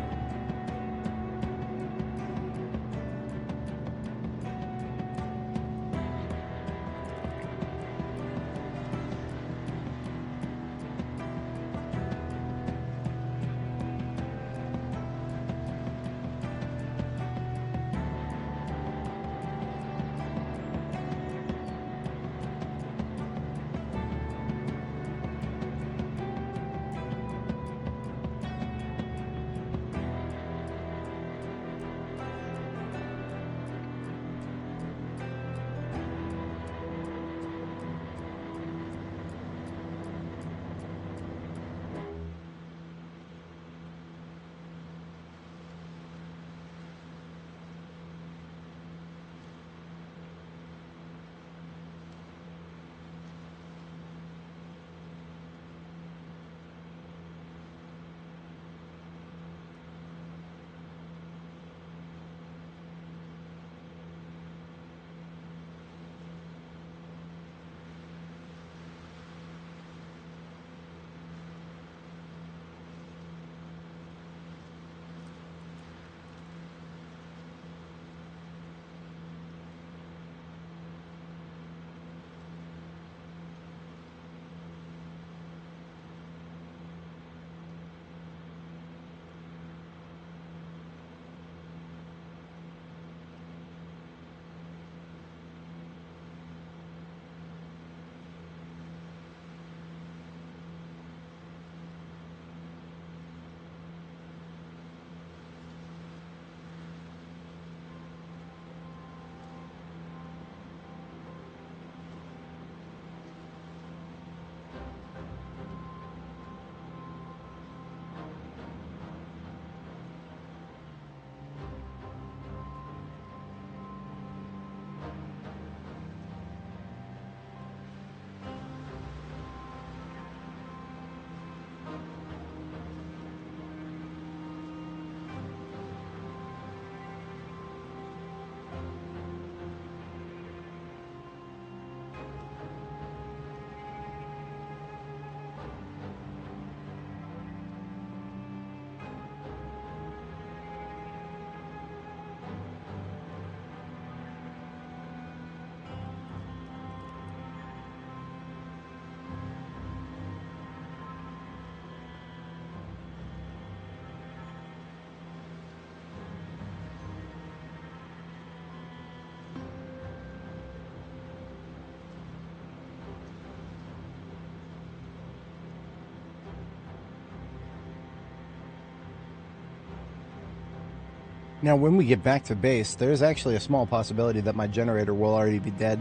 Now, when we get back to base, there's actually a small possibility that my generator will already be dead.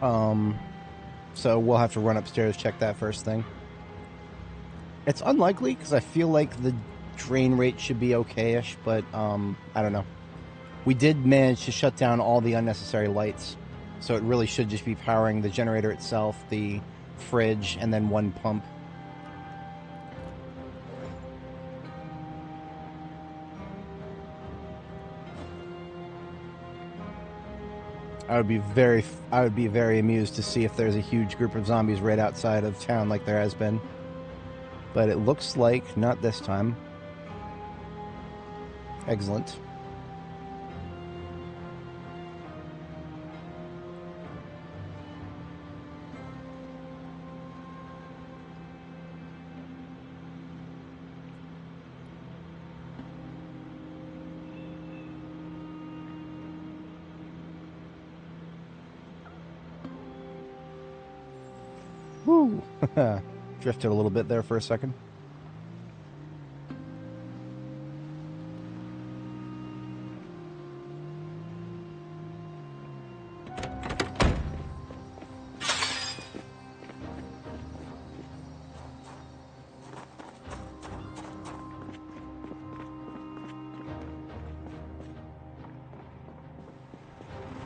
So we'll have to run upstairs, check that first thing. It's unlikely, because I feel like the drain rate should be okay-ish, but, I don't know. We did manage to shut down all the unnecessary lights, so it really should just be powering the generator itself, the fridge, and then one pump. I would be very amused to see if there's a huge group of zombies right outside of town like there has been. But it looks like not this time. Excellent. Woo! Drifted a little bit there for a second.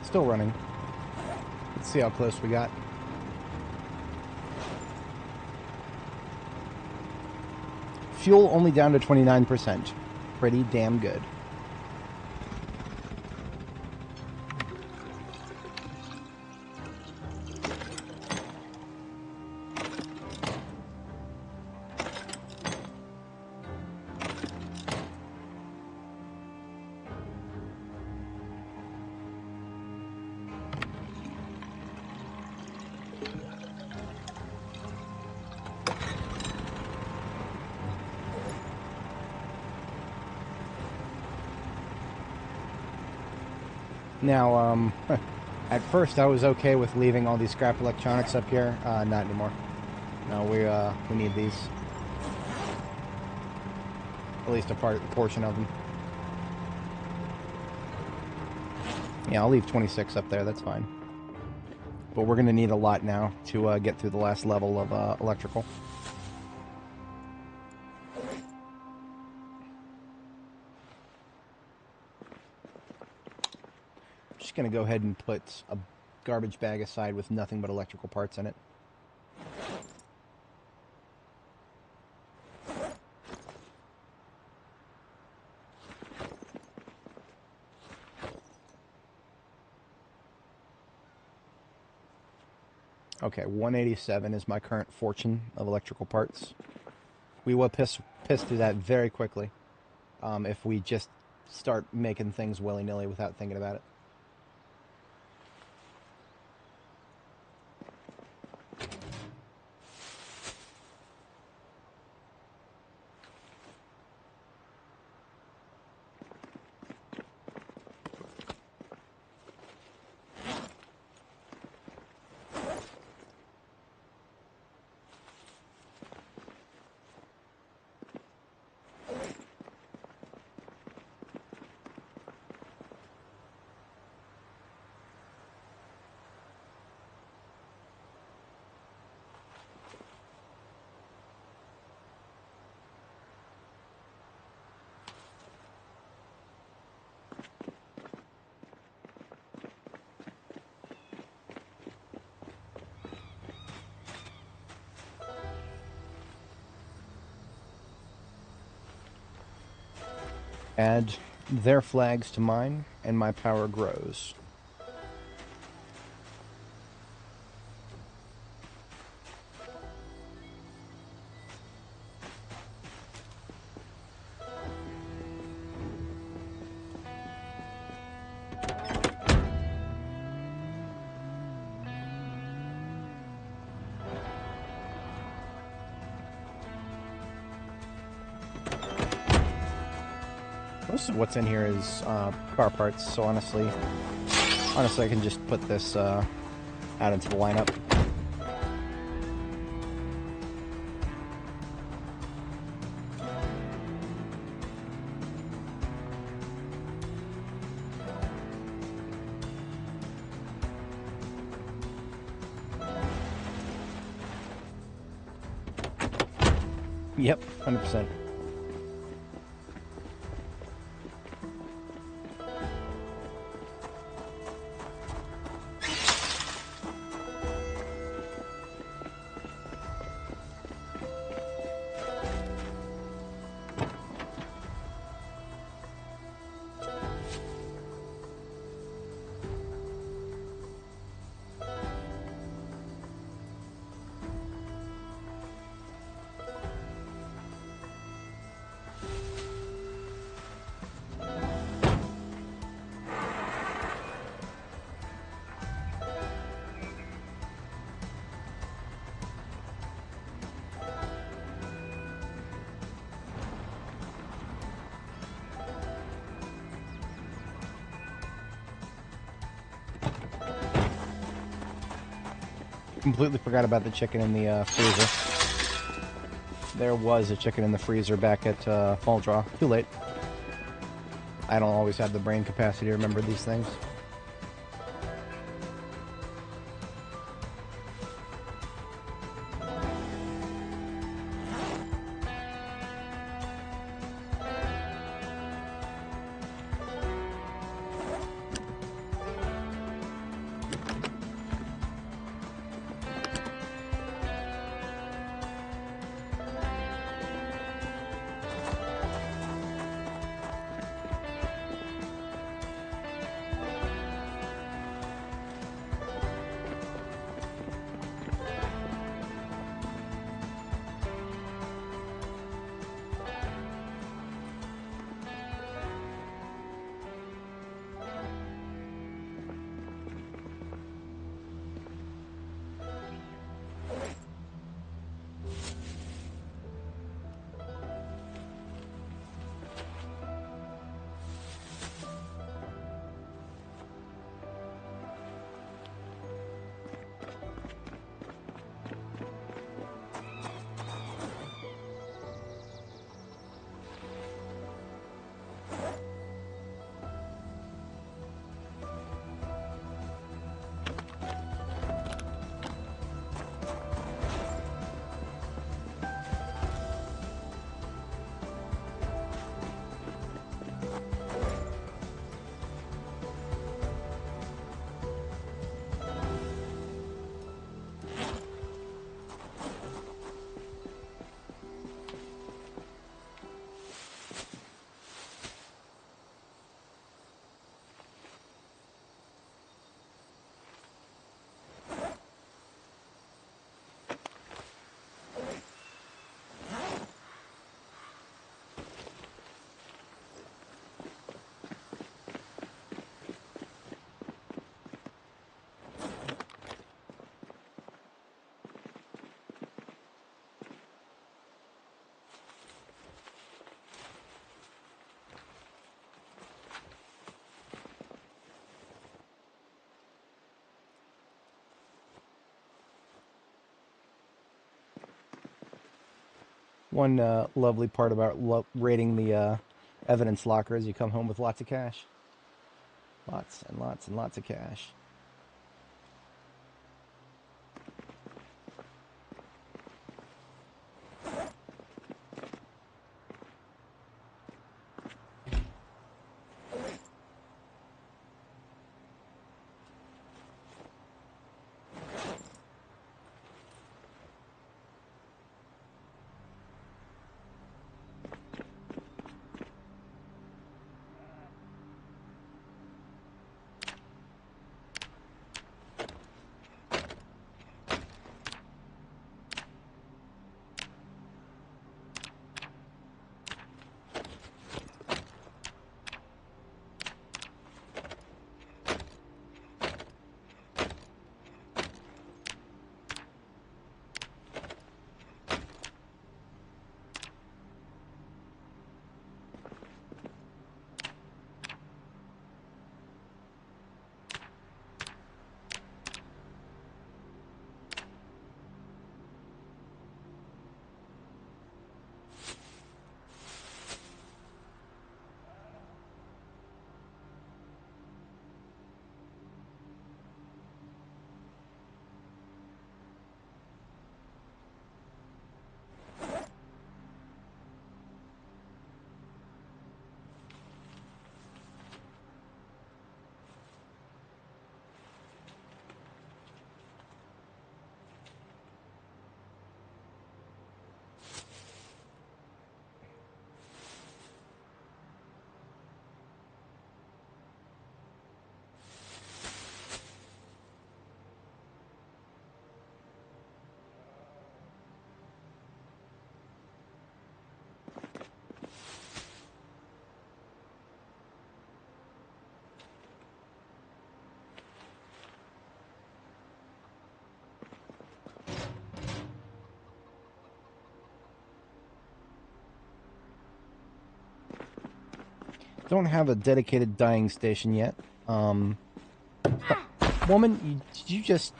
Still running. Let's see how close we got. Fuel only down to 29%. Pretty damn good. Now, at first I was okay with leaving all these scrap electronics up here. Not anymore. No, we need these. At least a portion of them. Yeah, I'll leave 26 up there, that's fine. But we're going to need a lot now to get through the last level of electrical. Just going to go ahead and put a garbage bag aside with nothing but electrical parts in it. Okay, 187 is my current fortune of electrical parts. We will piss through that very quickly if we just start making things willy-nilly without thinking about it. Add their flags to mine, and my power grows. Most of what's in here is car parts, so honestly I can just put this out into the lineup. Yep, 100%. Completely forgot about the chicken in the freezer. There was a chicken in the freezer back at Fall Draw. Too late. I don't always have the brain capacity to remember these things. One lovely part about raiding the evidence locker is you come home with lots of cash. Lots and lots and lots of cash. Don't have a dedicated dyeing station yet. Woman, did you just...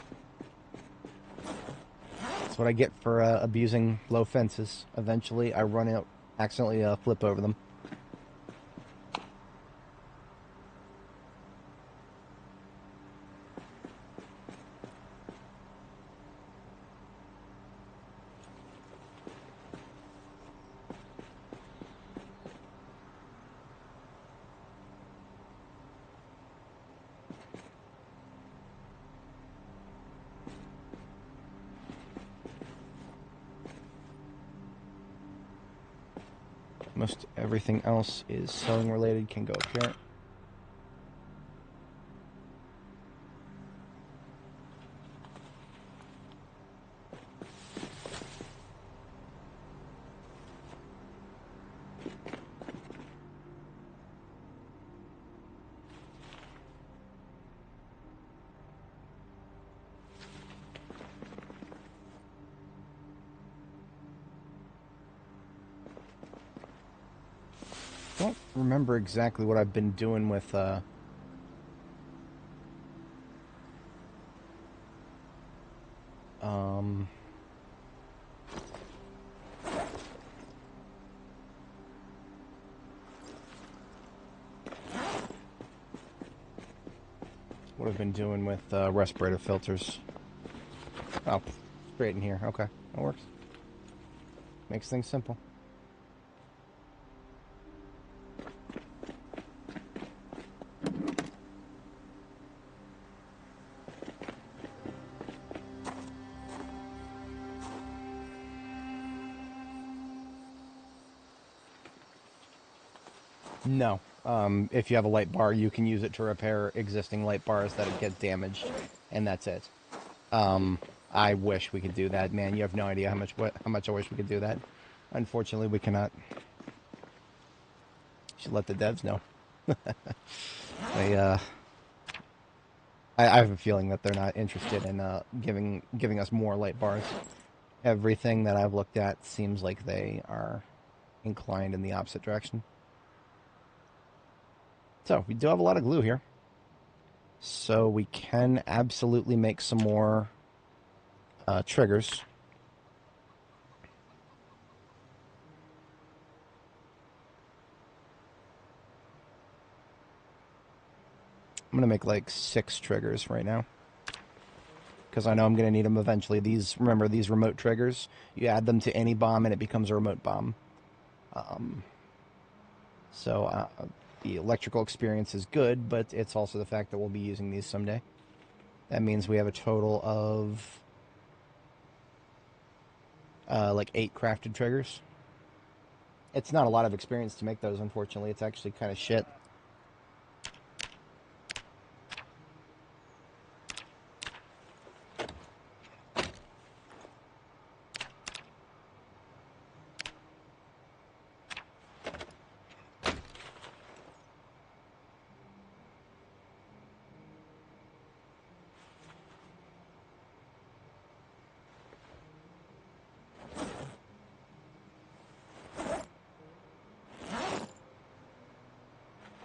That's what I get for abusing low fences. Eventually, I run out, accidentally flip over them. Most everything else is sewing related, can go up here. Don't remember exactly what I've been doing with what I've been doing with respirator filters. Oh, straight in here. Okay, that works. Makes things simple. No. If you have a light bar, you can use it to repair existing light bars that get damaged, and that's it. I wish we could do that, man. You have no idea how much I wish we could do that. Unfortunately, we cannot. Should let the devs know. I have a feeling that they're not interested in giving us more light bars. Everything that I've looked at seems like they are inclined in the opposite direction. So, we do have a lot of glue here. So, we can absolutely make some more triggers. I'm going to make like 6 triggers right now, because I know I'm going to need them eventually. Remember, these remote triggers, you add them to any bomb and it becomes a remote bomb. The electrical experience is good, but it's also the fact that we'll be using these someday. That means we have a total of like 8 crafted triggers. It's not a lot of experience to make those, unfortunately. It's actually kind of shit.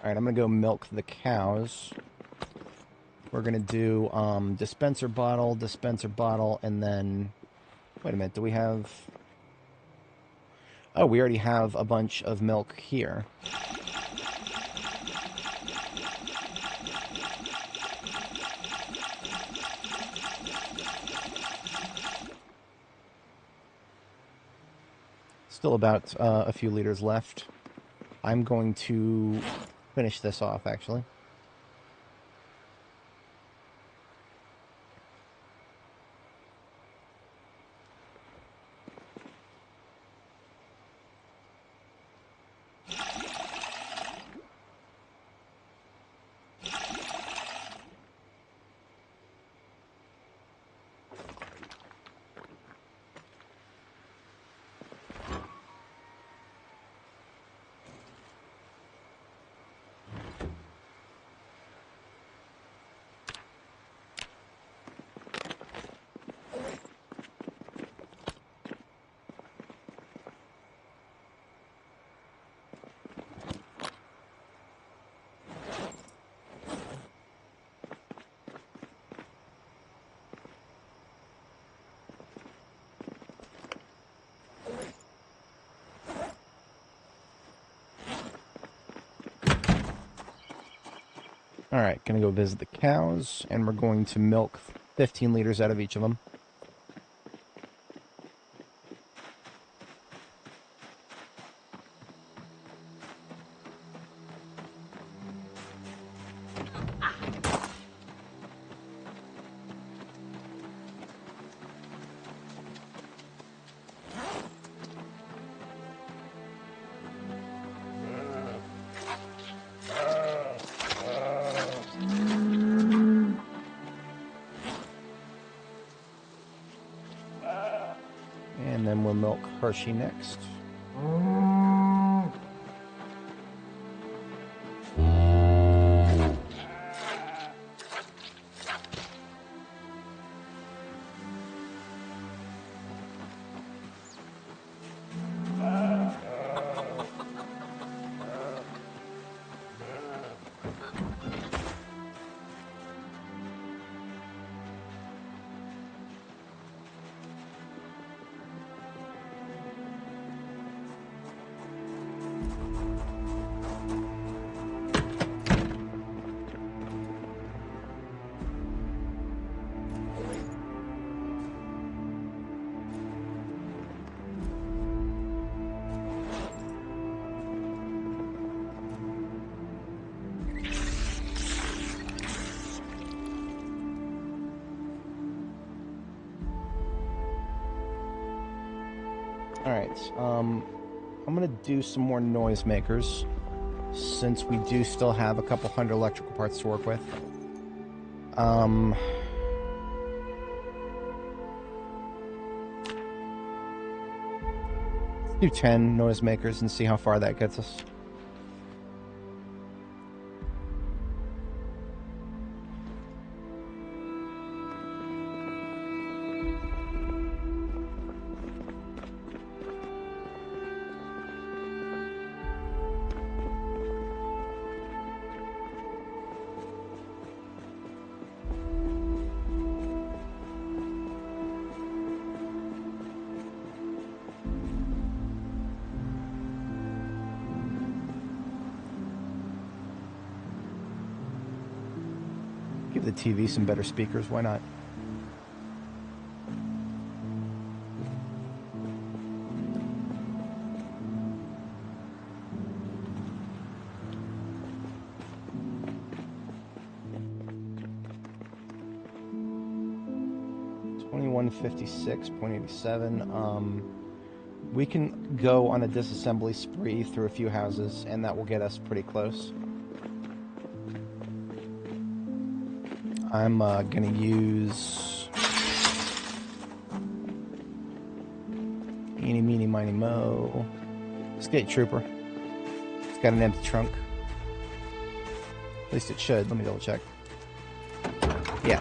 Alright, I'm going to go milk the cows. We're going to do dispenser bottle, and then... Wait a minute, do we have... Oh, we already have a bunch of milk here. Still about a few liters left. I'm going to finish this off, actually. Alright, gonna go visit the cows, and we're going to milk 15 liters out of each of them. And then we'll milk Hershey next. Alright, I'm gonna do some more noisemakers, since we do still have a couple hundred electrical parts to work with. Let's do 10 noisemakers and see how far that gets us. Give the TV some better speakers, why not? $2156.87. We can go on a disassembly spree through a few houses, and that will get us pretty close. I'm gonna use eeny, meeny, miny, mo. State Trooper. It's got an empty trunk. At least it should. Let me double check. Yeah.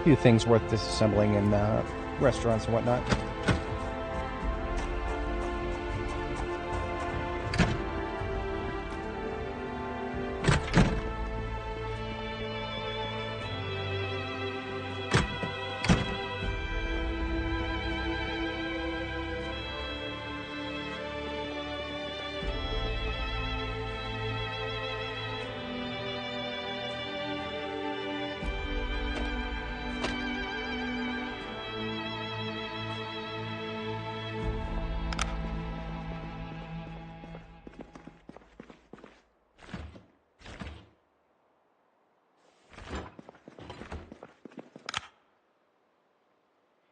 Few things worth disassembling in restaurants and whatnot.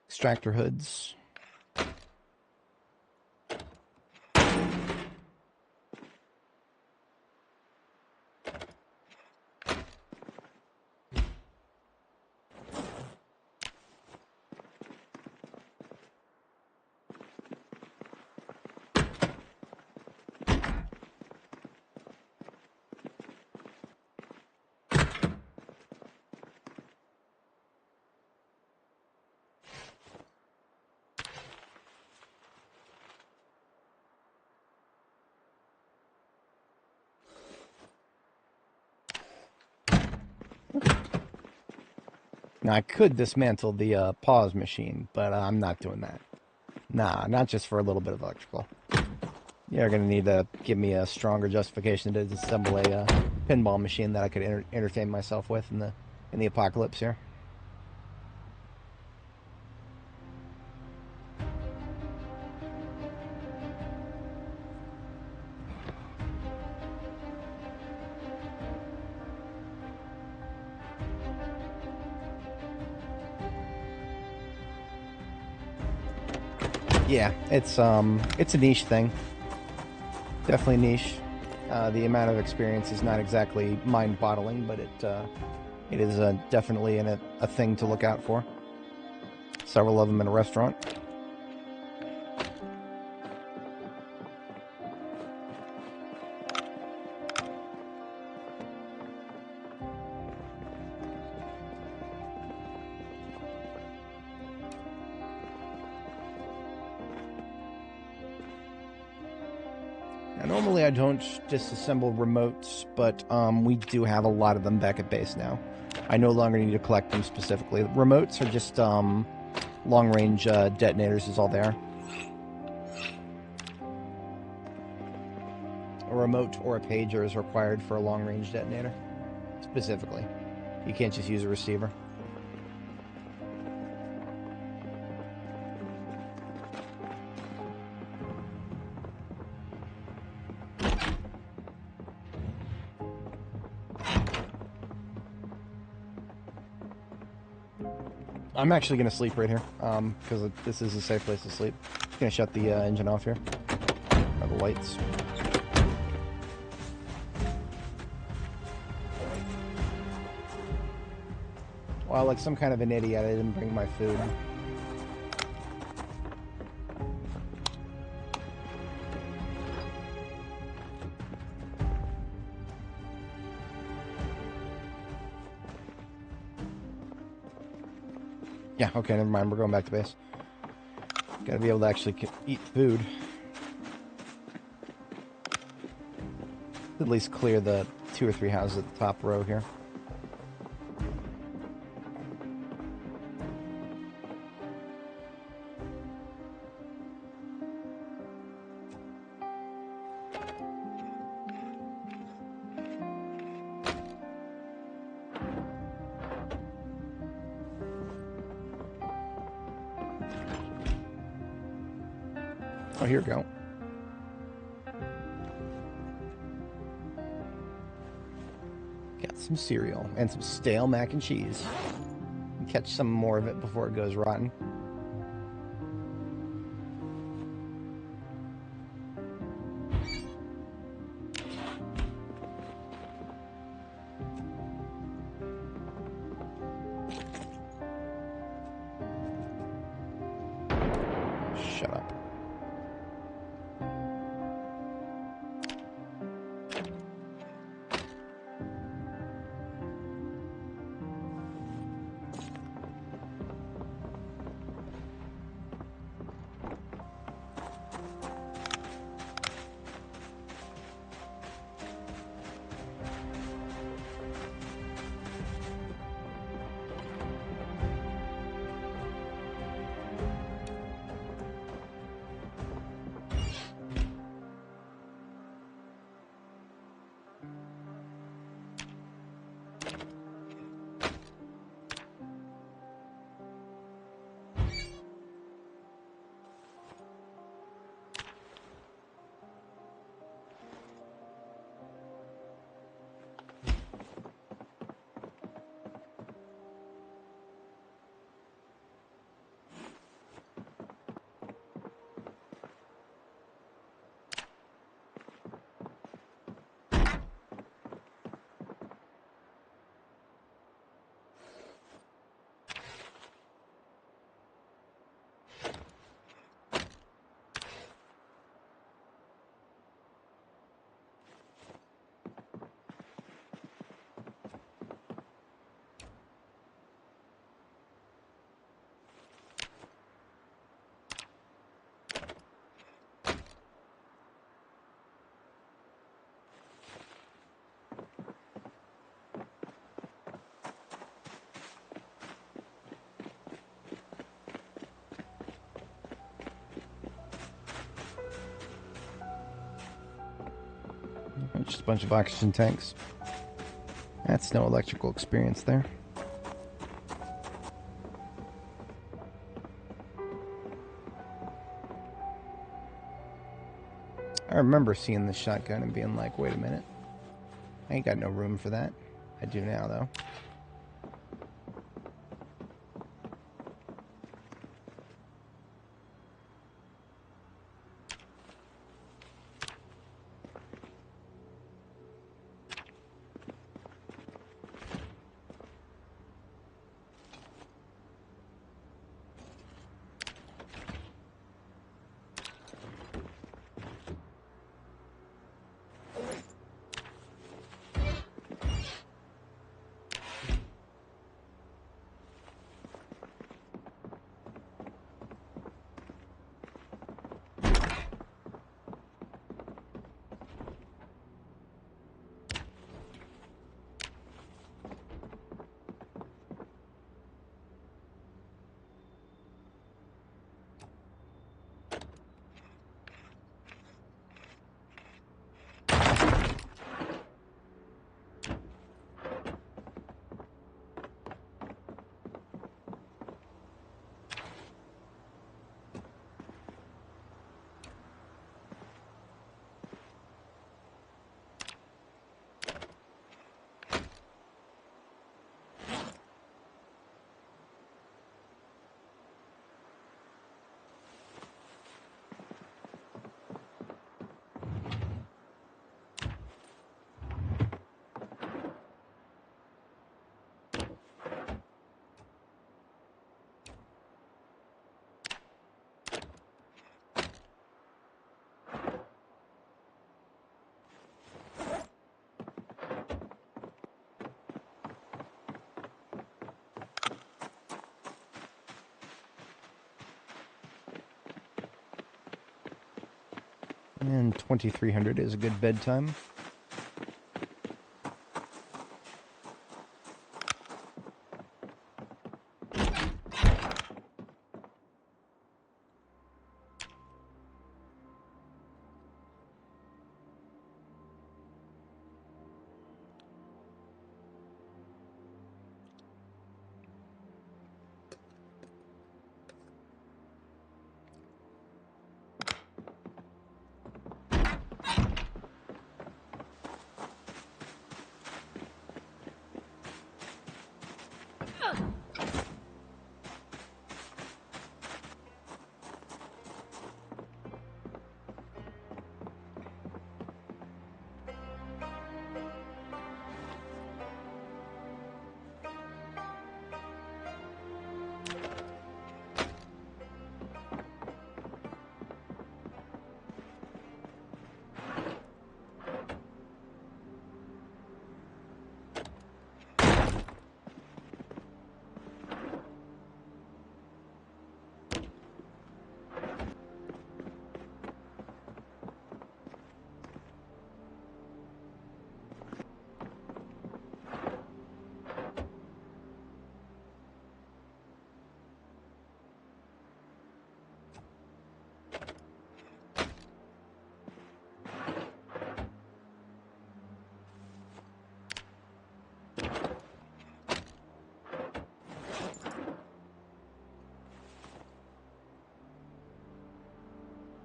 Extractor hoods. Now, I could dismantle the pause machine, but I'm not doing that. Nah, not just for a little bit of electrical. You're going to need to give me a stronger justification to disassemble a pinball machine that I could entertain myself with in the apocalypse here. Yeah, it's a niche thing. Definitely niche. The amount of experience is not exactly mind-boggling, but it is definitely a thing to look out for. Several of them in a restaurant. Now, normally I don't disassemble remotes, but we do have a lot of them back at base now. I no longer need to collect them specifically. Remotes are just long-range detonators is all they are. A remote or a pager is required for a long-range detonator, specifically. You can't just use a receiver. I'm actually going to sleep right here, because this is a safe place to sleep. I'm going to shut the engine off here. Or the lights. Well, like some kind of an idiot, I didn't bring my food. Yeah, okay, never mind. We're going back to base. Gotta be able to actually eat food. At least clear the 2 or 3 houses at the top row here. Oh, here we go. Got some cereal and some stale mac and cheese. Catch some more of it before it goes rotten. Shut up. just a bunch of oxygen tanks. That's no electrical experience there. I remember seeing the shotgun and being like, wait a minute. I ain't got no room for that. I do now, though. And 2300 is a good bedtime.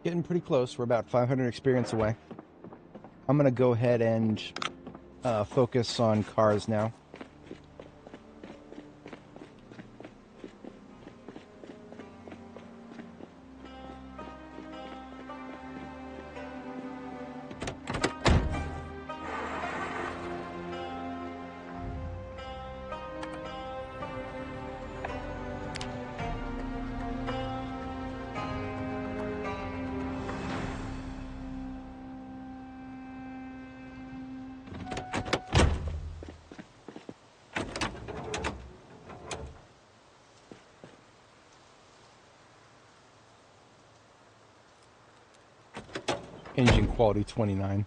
Getting pretty close. We're about 500 experience away. I'm going to go ahead and focus on cars now. Engine quality 29.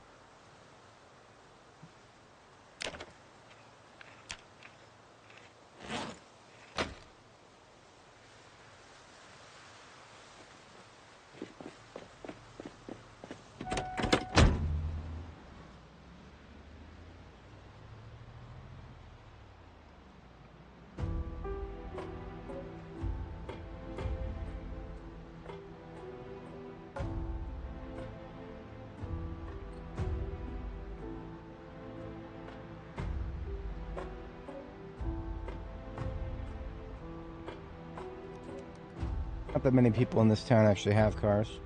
Not that many people in this town actually have cars.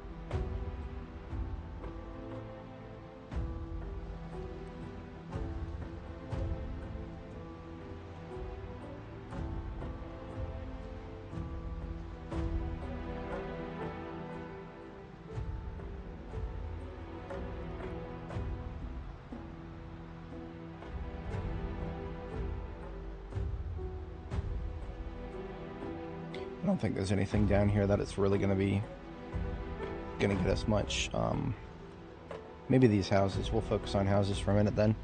I don't think there's anything down here that it's really gonna get us much. Maybe these houses. We'll focus on houses for a minute then.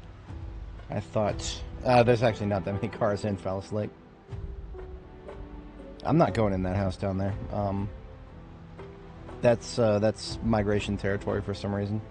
I thought there's actually not that many cars in Phallus Lake. I'm not going in that house down there. That's migration territory for some reason.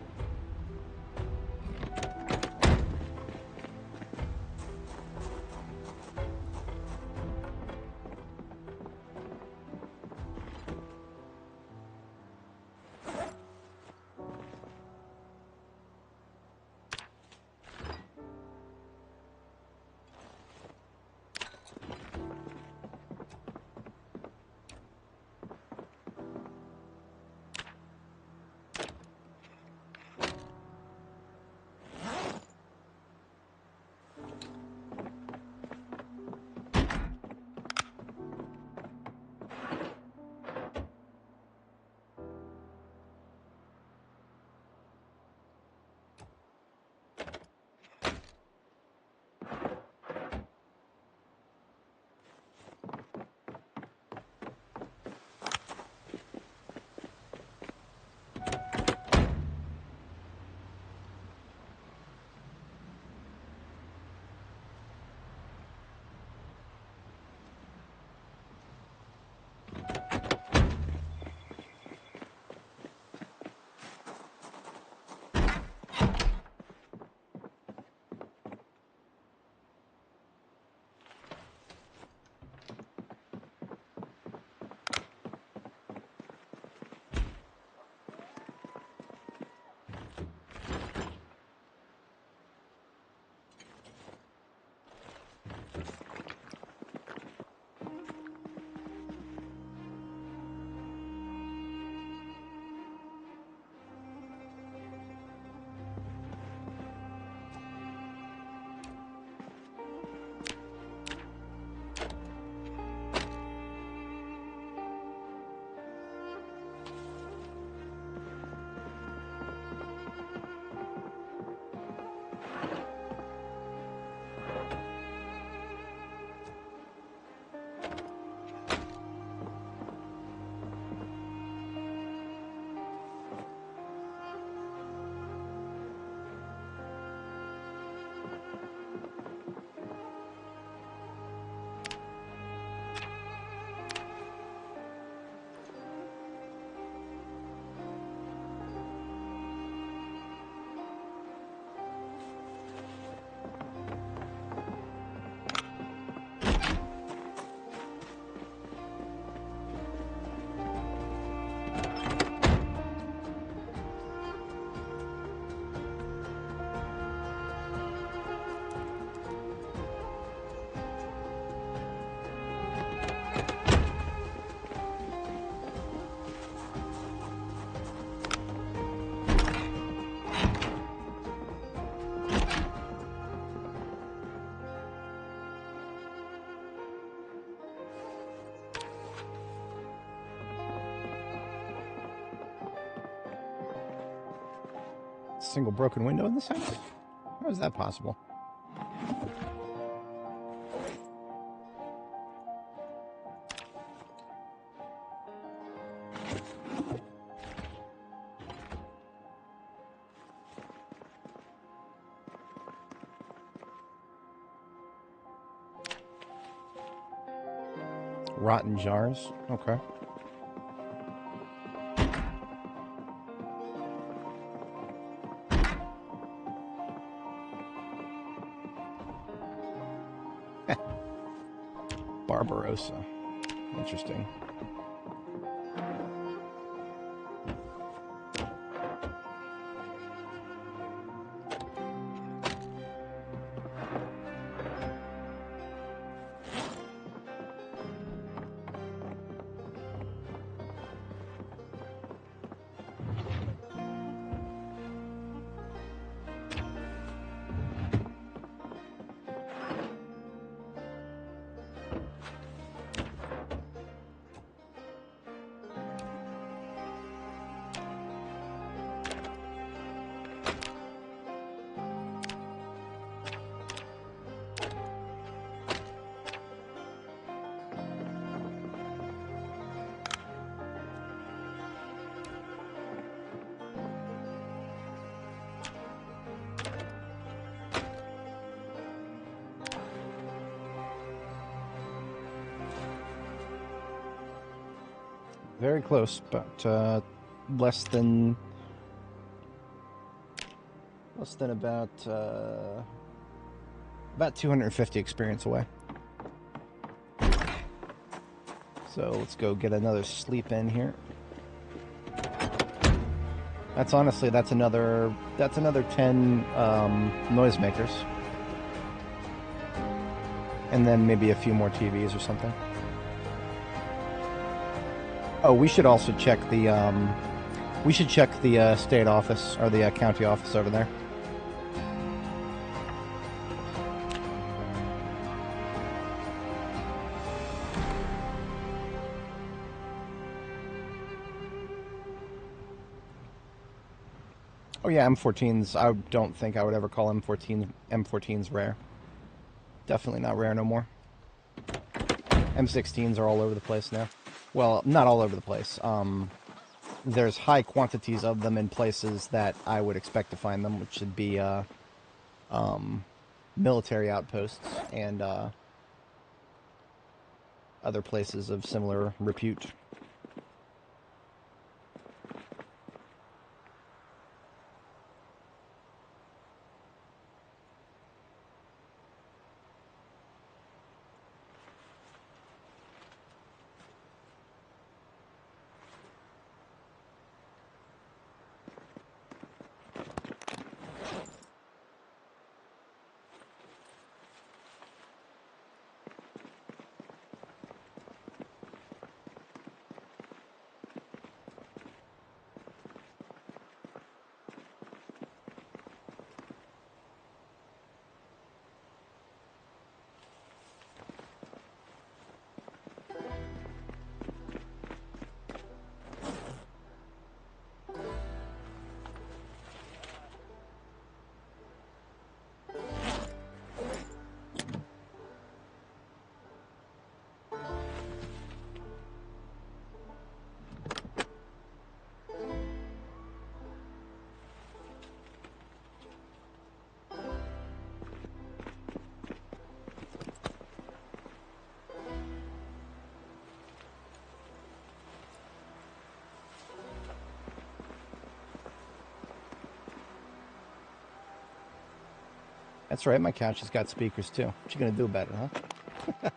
Single broken window in this house? How is that possible? Rotten jars? Okay. Barbarossa. Interesting. Very close, but less than about 250 experience away. So let's go get another sleep in here. That's honestly, that's another 10 noisemakers. And then maybe a few more TVs or something. Oh, we should also check the state office or the county office over there. Oh yeah, M14s. I don't think I would ever call M14s rare. Definitely not rare no more. M16s are all over the place now. Well, not all over the place. There's high quantities of them in places that I would expect to find them, which should be military outposts and other places of similar repute. That's right, my couch has got speakers too. What you gonna do about it, huh?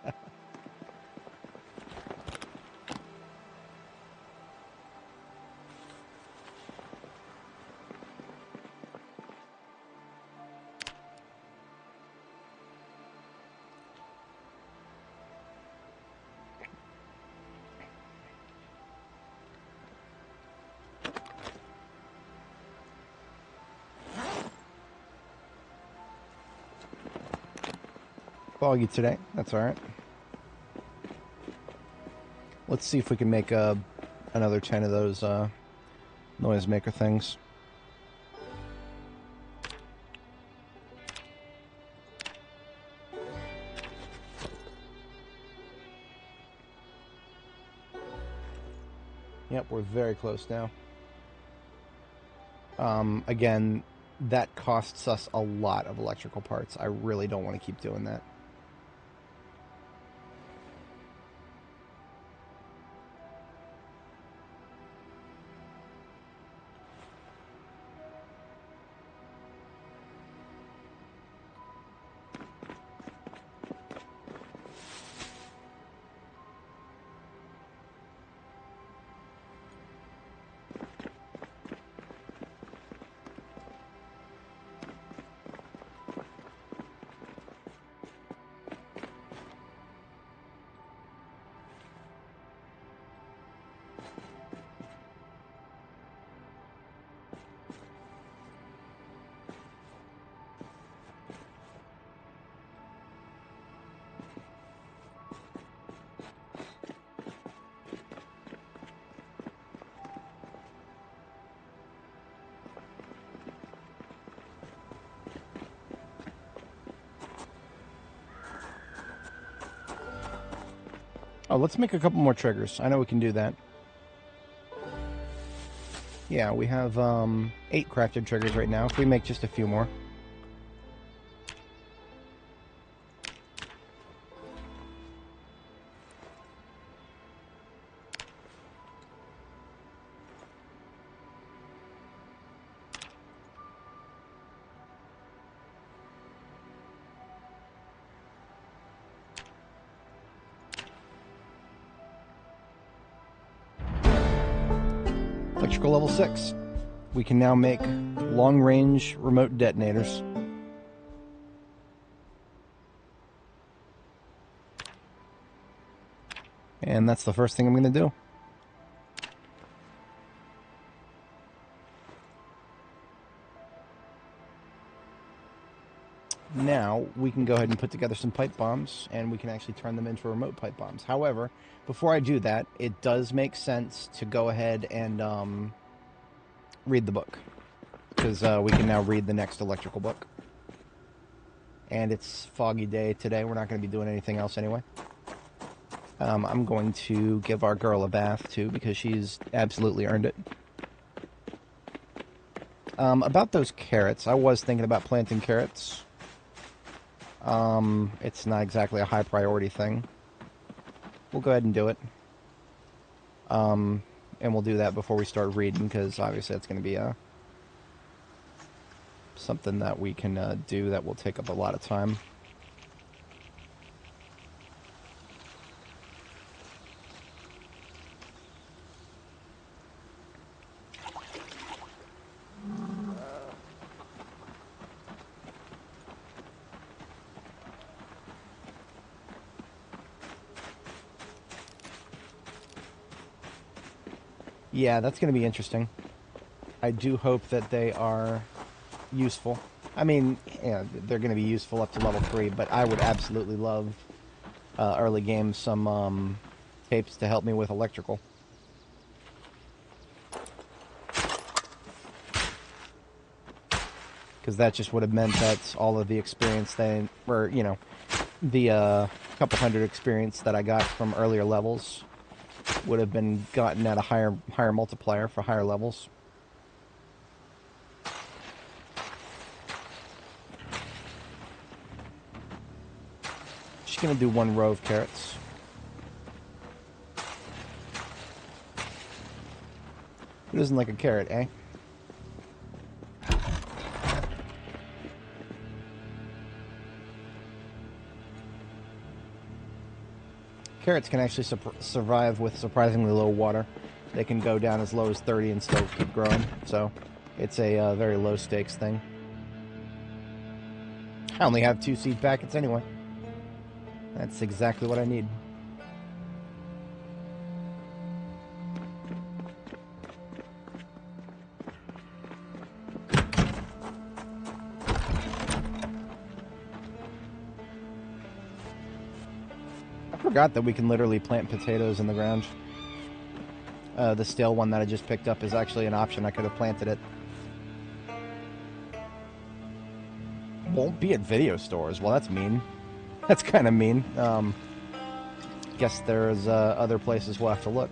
Foggy today. That's all right. Let's see if we can make another 10 of those noisemaker things. Yep, we're very close now. Again, that costs us a lot of electrical parts. I really don't want to keep doing that. Oh, let's make a couple more triggers. I know we can do that. Yeah, we have 8 crafted triggers right now. If we make just a few more. electrical level 6. We can now make long-range remote detonators. And that's the first thing I'm going to do. Now, we can go ahead and put together some pipe bombs, and we can actually turn them into remote pipe bombs. However, before I do that, it does make sense to go ahead and read the book. Because we can now read the next electrical book. And it's foggy day today. We're not going to be doing anything else anyway. I'm going to give our girl a bath, too, because she's absolutely earned it. About those carrots, I was thinking about planting carrots. It's not exactly a high priority thing. We'll go ahead and do it. And we'll do that before we start reading, because obviously it's going to be something that we can do that will take up a lot of time. Yeah, that's going to be interesting. I do hope that they are useful. I mean, yeah, they're going to be useful up to level 3, but I would absolutely love early game some tapes to help me with electrical. Because that just would have meant that all of the experience they were, you know, the couple hundred experience that I got from earlier levels would have been gotten at a higher multiplier for higher levels. Just gonna do one row of carrots. Who doesn't like a carrot, eh? Carrots can actually survive with surprisingly low water. They can go down as low as 30 and still keep growing. So it's a very low stakes thing. I only have 2 seed packets anyway. That's exactly what I need. I forgot that we can literally plant potatoes in the ground. The stale one that I just picked up is actually an option. I could have planted it. Won't be at video stores. Well, that's mean. That's kind of mean. Guess there's other places we'll have to look.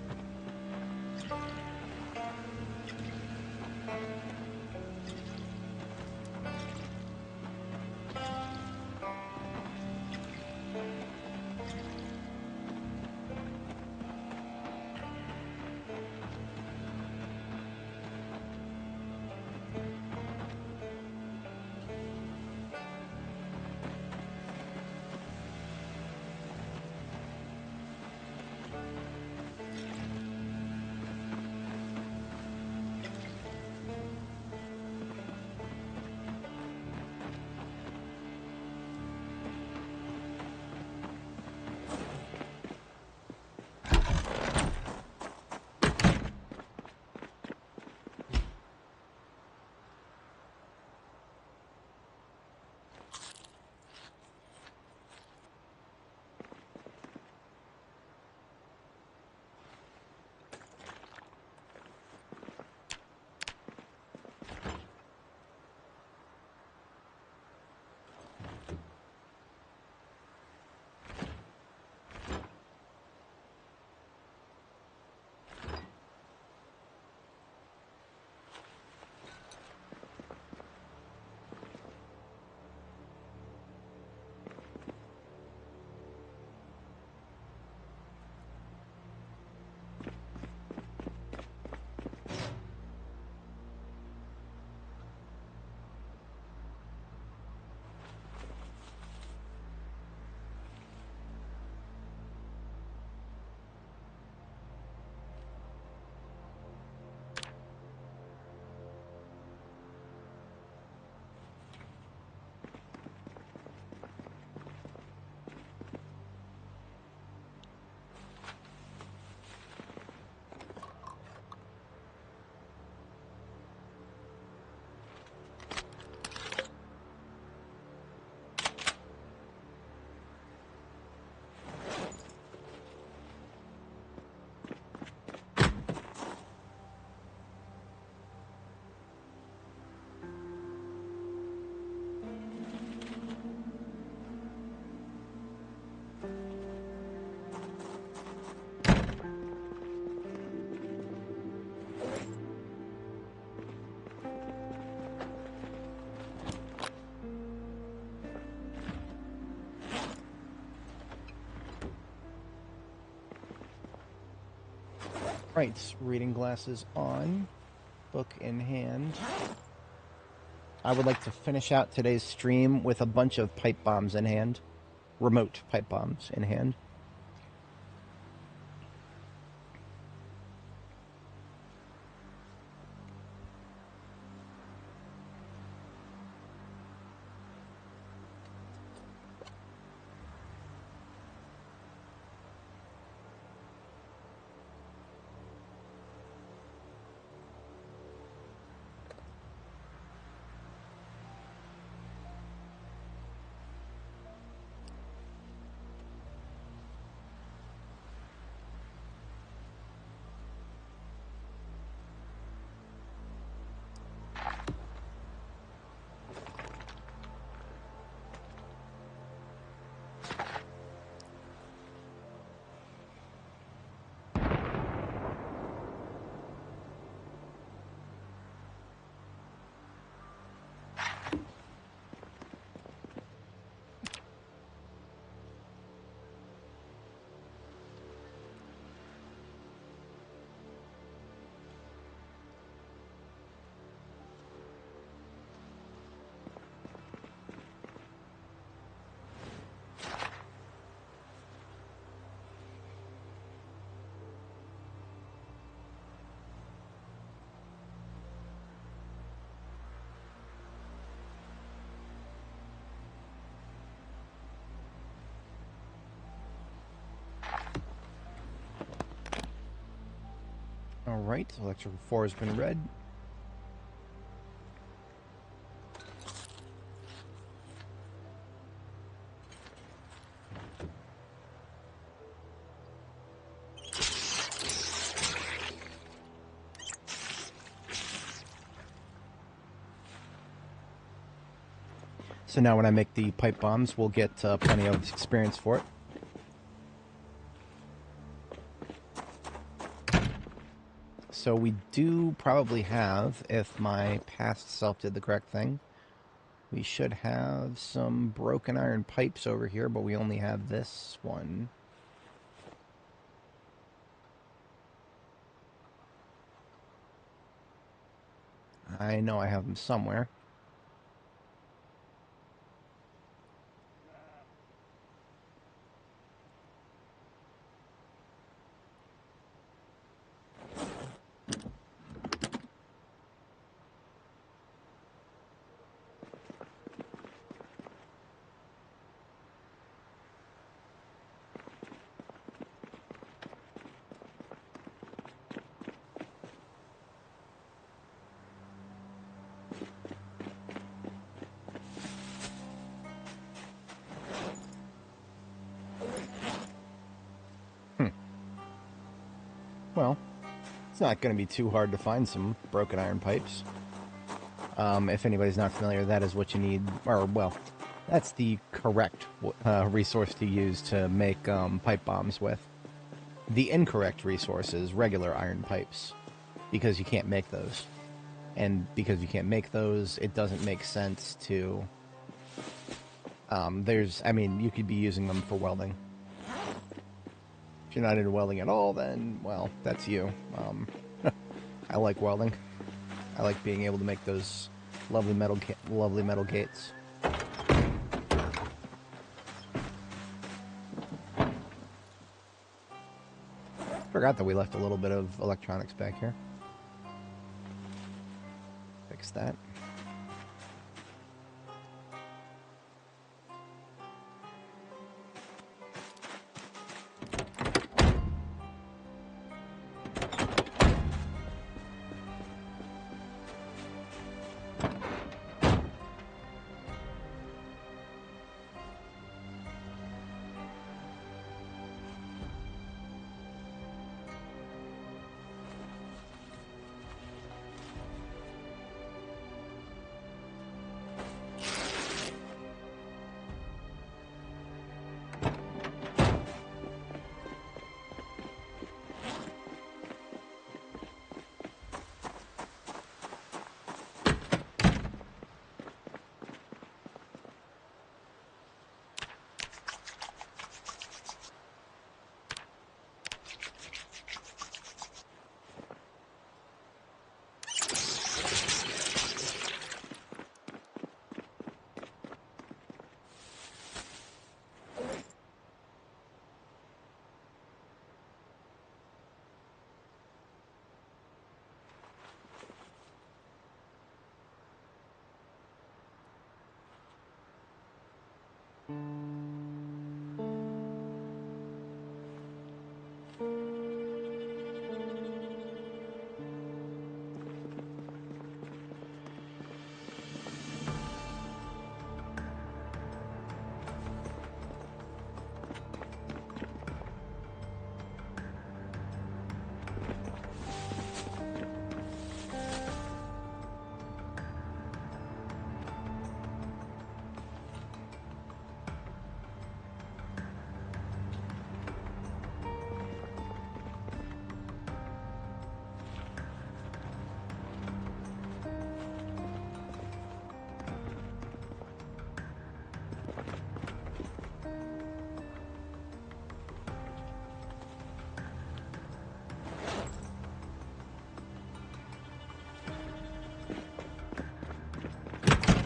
Right, reading glasses on, book in hand. I would like to finish out today's stream with a bunch of pipe bombs in hand. Remote pipe bombs in hand. Alright, electrical 4 has been read. So now when I make the pipe bombs, we'll get plenty of experience for it. So we do probably have, if my past self did the correct thing, we should have some broken iron pipes over here, but we only have this one. I know I have them somewhere. Well, it's not going to be too hard to find some broken iron pipes. If anybody's not familiar, that is what you need, or, well, that's the correct resource to use to make pipe bombs with. The incorrect resource is regular iron pipes, because you can't make those. And because you can't make those, it doesn't make sense to... I mean, you could be using them for welding. If you're not into welding at all, then, well, that's you. I like welding. I like being able to make those lovely metal gates. Forgot that we left a little bit of electronics back here. Fix that.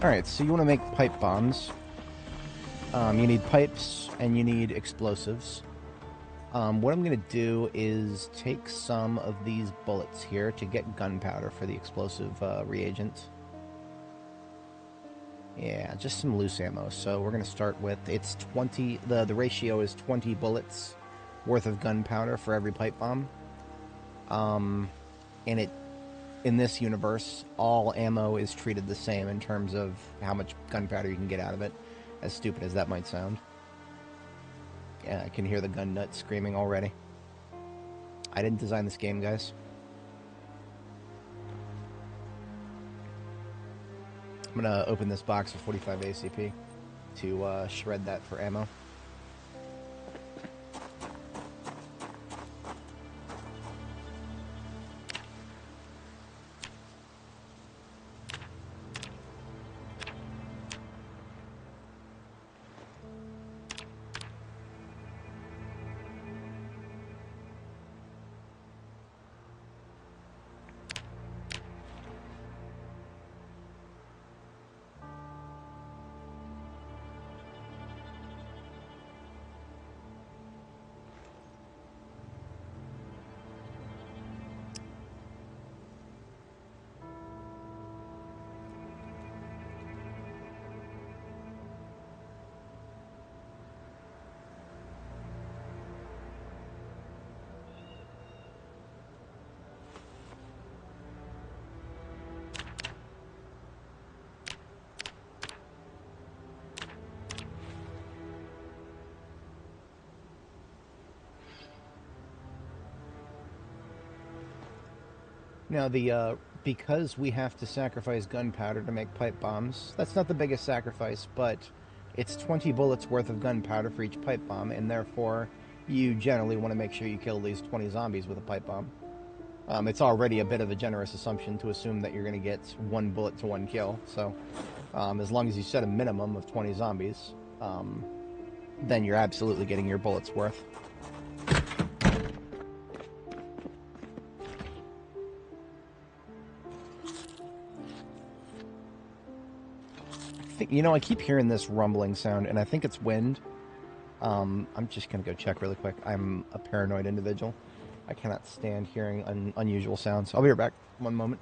Alright, so you want to make pipe bombs. You need pipes and you need explosives. What I'm going to do is take some of these bullets here to get gunpowder for the explosive reagent. Yeah, just some loose ammo. So we're going to start with, it's 20, the ratio is 20 bullets worth of gunpowder for every pipe bomb. And in this universe, all ammo is treated the same in terms of how much gunpowder you can get out of it, as stupid as that might sound. Yeah, I can hear the gun nut screaming already. I didn't design this game, guys. I'm gonna open this box of 45 ACP to shred that for ammo. Now, because we have to sacrifice gunpowder to make pipe bombs, that's not the biggest sacrifice, but it's 20 bullets worth of gunpowder for each pipe bomb, and therefore you generally want to make sure you kill these 20 zombies with a pipe bomb. It's already a bit of a generous assumption to assume that you're going to get 1 bullet to 1 kill, so as long as you set a minimum of 20 zombies, then you're absolutely getting your bullets worth. You know, I keep hearing this rumbling sound, and I think it's wind. I'm just going to go check really quick. I'm a paranoid individual. I cannot stand hearing unusual sounds. I'll be right back. 1 moment.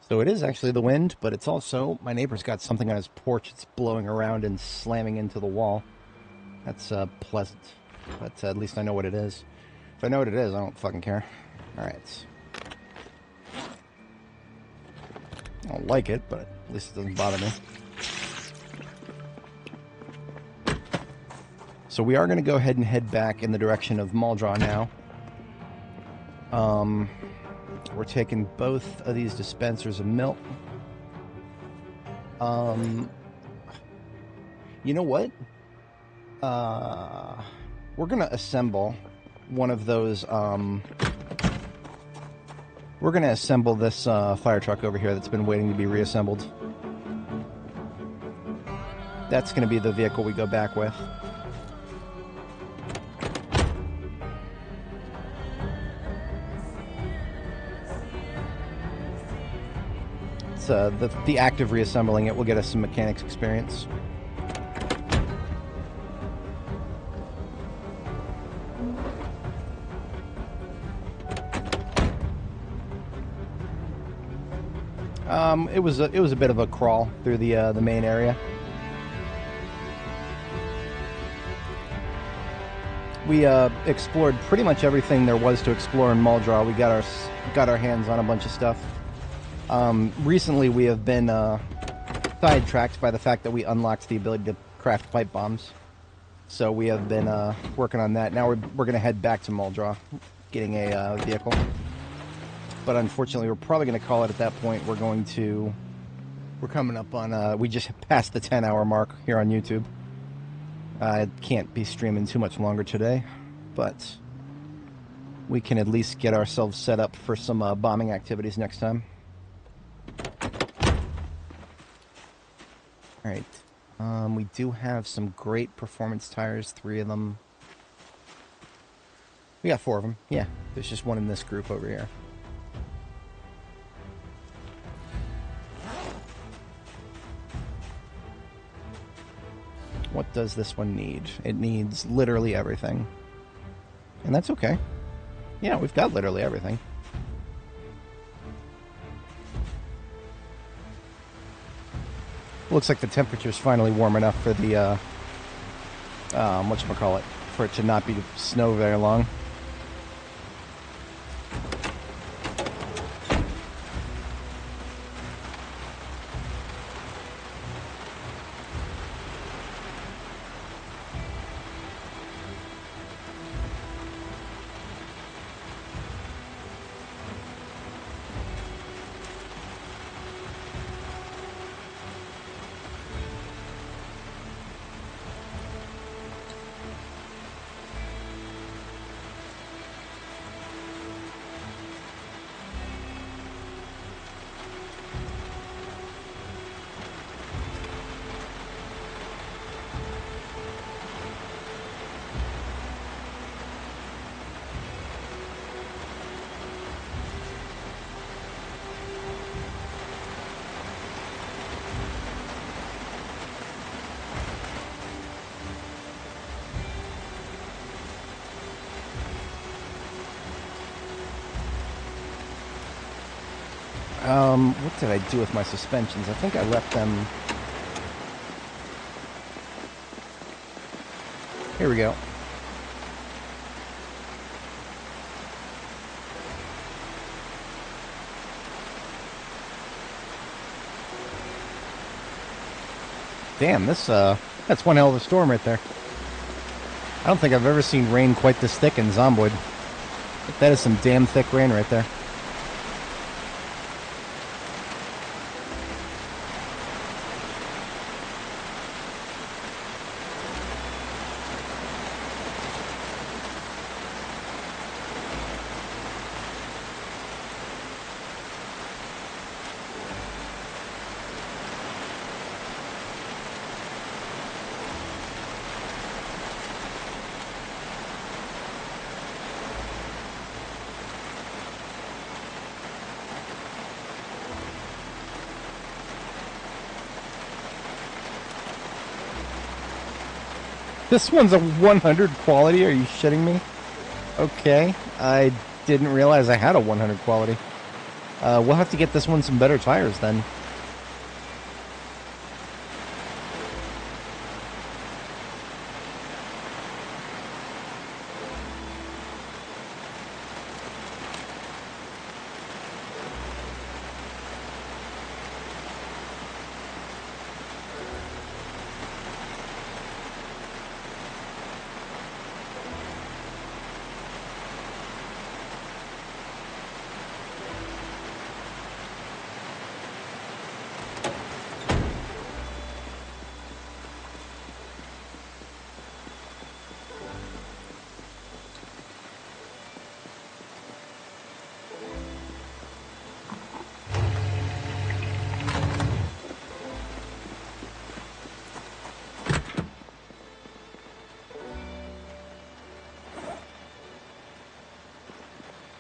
So it is actually the wind, but it's also, my neighbor's got something on his porch. It's blowing around and slamming into the wall. That's pleasant, but at least I know what it is. If I know what it is, I don't fucking care. Alright. I don't like it, but at least it doesn't bother me. So we are going to go ahead and head back in the direction of Muldraw now. We're taking both of these dispensers of milk. You know what? We're going to assemble one of those, we're going to assemble this fire truck over here that's been waiting to be reassembled. That's going to be the vehicle we go back with. It's the act of reassembling it will get us some mechanics experience. It was a bit of a crawl through the main area. We explored pretty much everything there was to explore in Muldraw. We got our hands on a bunch of stuff. Recently, we have been sidetracked by the fact that we unlocked the ability to craft pipe bombs. So we have been working on that. Now we're going to head back to Muldraw, getting a vehicle. But unfortunately, we're probably going to call it at that point. We're coming up on, we just passed the 10-hour mark here on YouTube. I can't be streaming too much longer today, but we can at least get ourselves set up for some bombing activities next time. Alright, we do have some great performance tires, 3 of them. We got 4 of them, yeah. There's just one in this group over here. What does this one need? It needs literally everything. And that's okay. Yeah, we've got literally everything. Looks like the temperature's finally warm enough for the, whatchamacallit, for it to not be snow very long. What did I do with my suspensions? I think I left them... Here we go. Damn, that's one hell of a storm right there. I don't think I've ever seen rain quite this thick in Zomboid. That is some damn thick rain right there. This one's a 100 quality, are you shitting me? Okay, I didn't realize I had a 100 quality. We'll have to get this one some better tires then.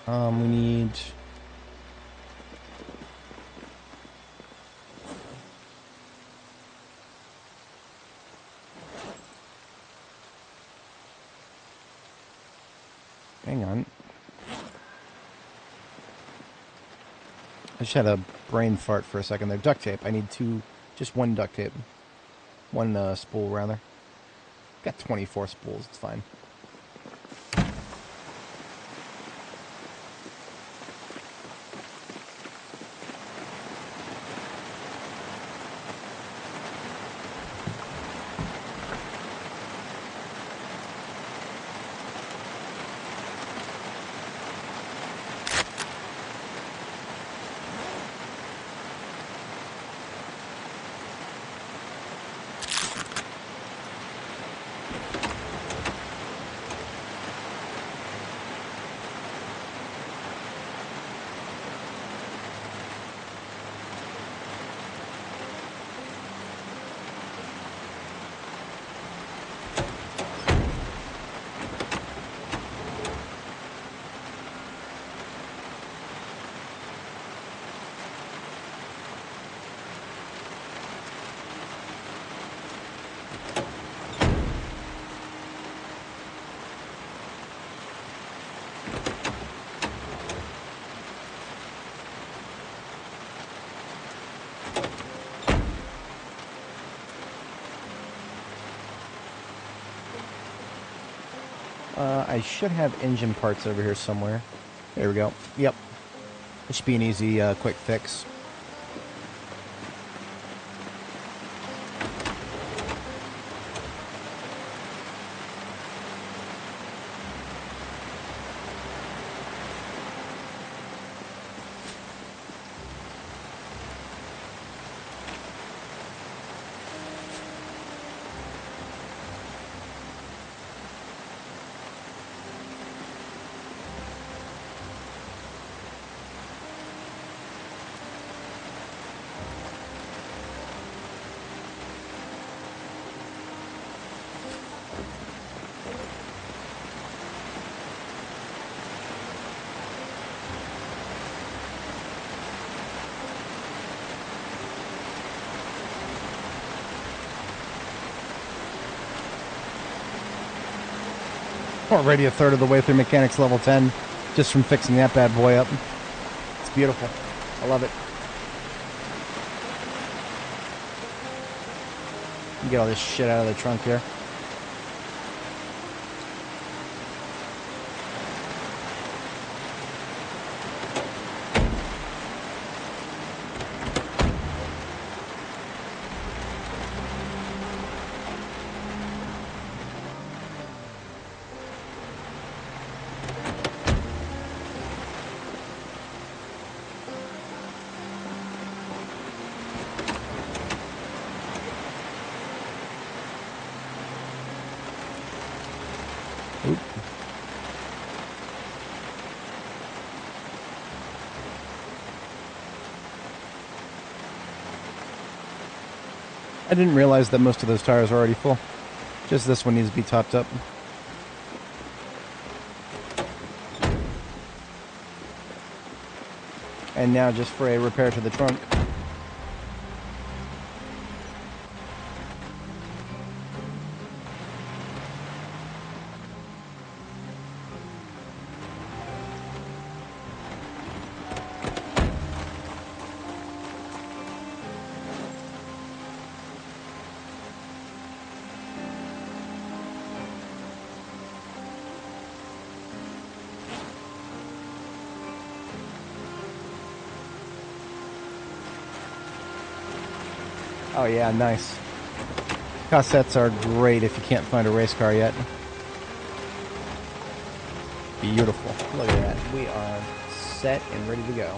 We need... Hang on. I just had a brain fart for a second there. Duct tape. I need just one duct tape. One spool, rather. Got 24 spools. It's fine. I should have engine parts over here somewhere. There we go. Yep. It should be an easy, quick fix. Already a third of the way through mechanics level 10 just from fixing that bad boy up. It's beautiful. I love it. You get all this shit out of the trunk here. I didn't realize that most of those tires are already full. Just this one needs to be topped up. And now just for a repair to the trunk. Oh yeah, nice. Cassettes are great if you can't find a race car yet. Beautiful. Look at that. We are set and ready to go.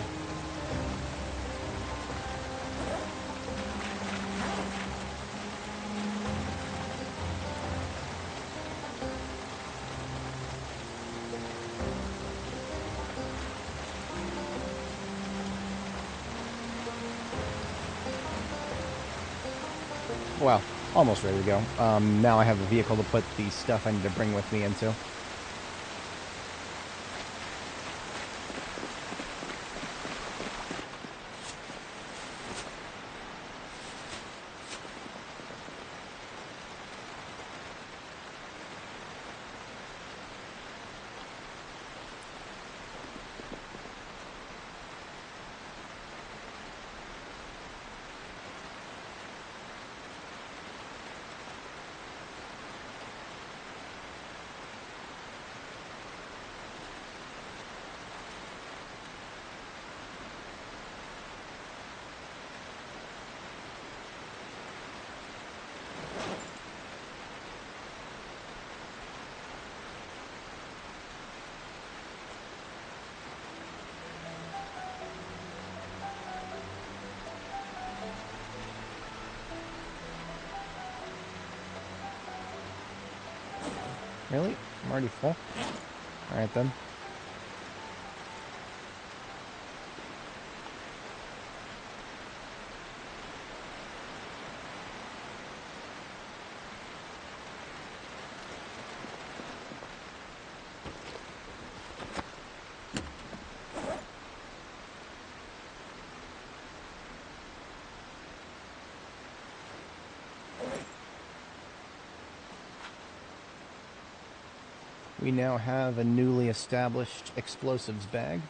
Well, almost ready to go. Now I have a vehicle to put the stuff I need to bring with me into. Really? I'm already full? Alright then. We now have a newly established explosives bag.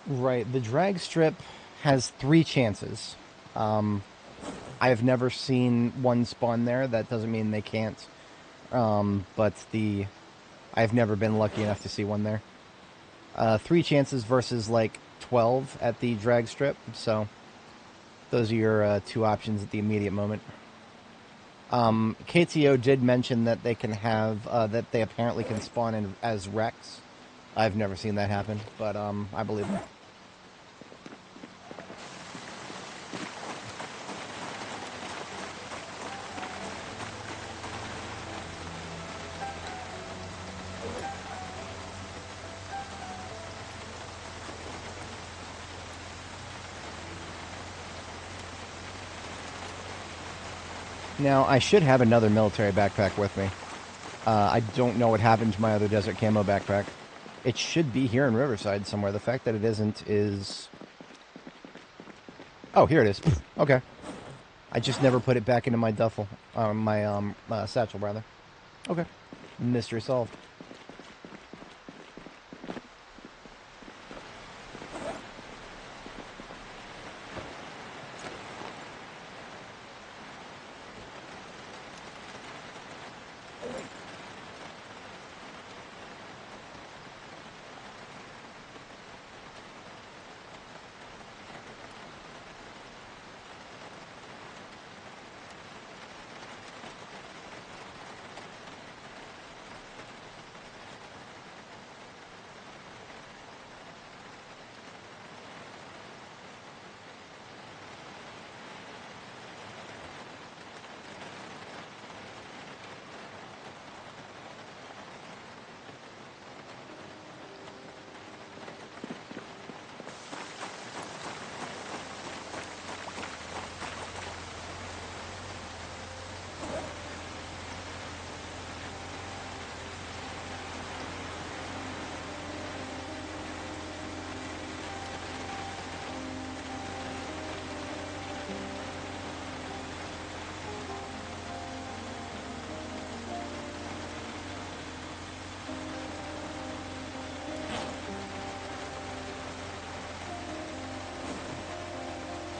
Right, the drag strip has 3 chances. I've never seen one spawn there. That doesn't mean they can't. But I've never been lucky enough to see one there. 3 chances versus like 12 at the drag strip. So those are your 2 options at the immediate moment. KTO did mention that they can have that they apparently can spawn in as Rex. I've never seen that happen, but I believe them. Now, I should have another military backpack with me. I don't know what happened to my other desert camo backpack. It should be here in Riverside somewhere. The fact that it isn't is... Oh, here it is. Okay. I just never put it back into my duffel. My satchel, rather. Okay. Mystery solved.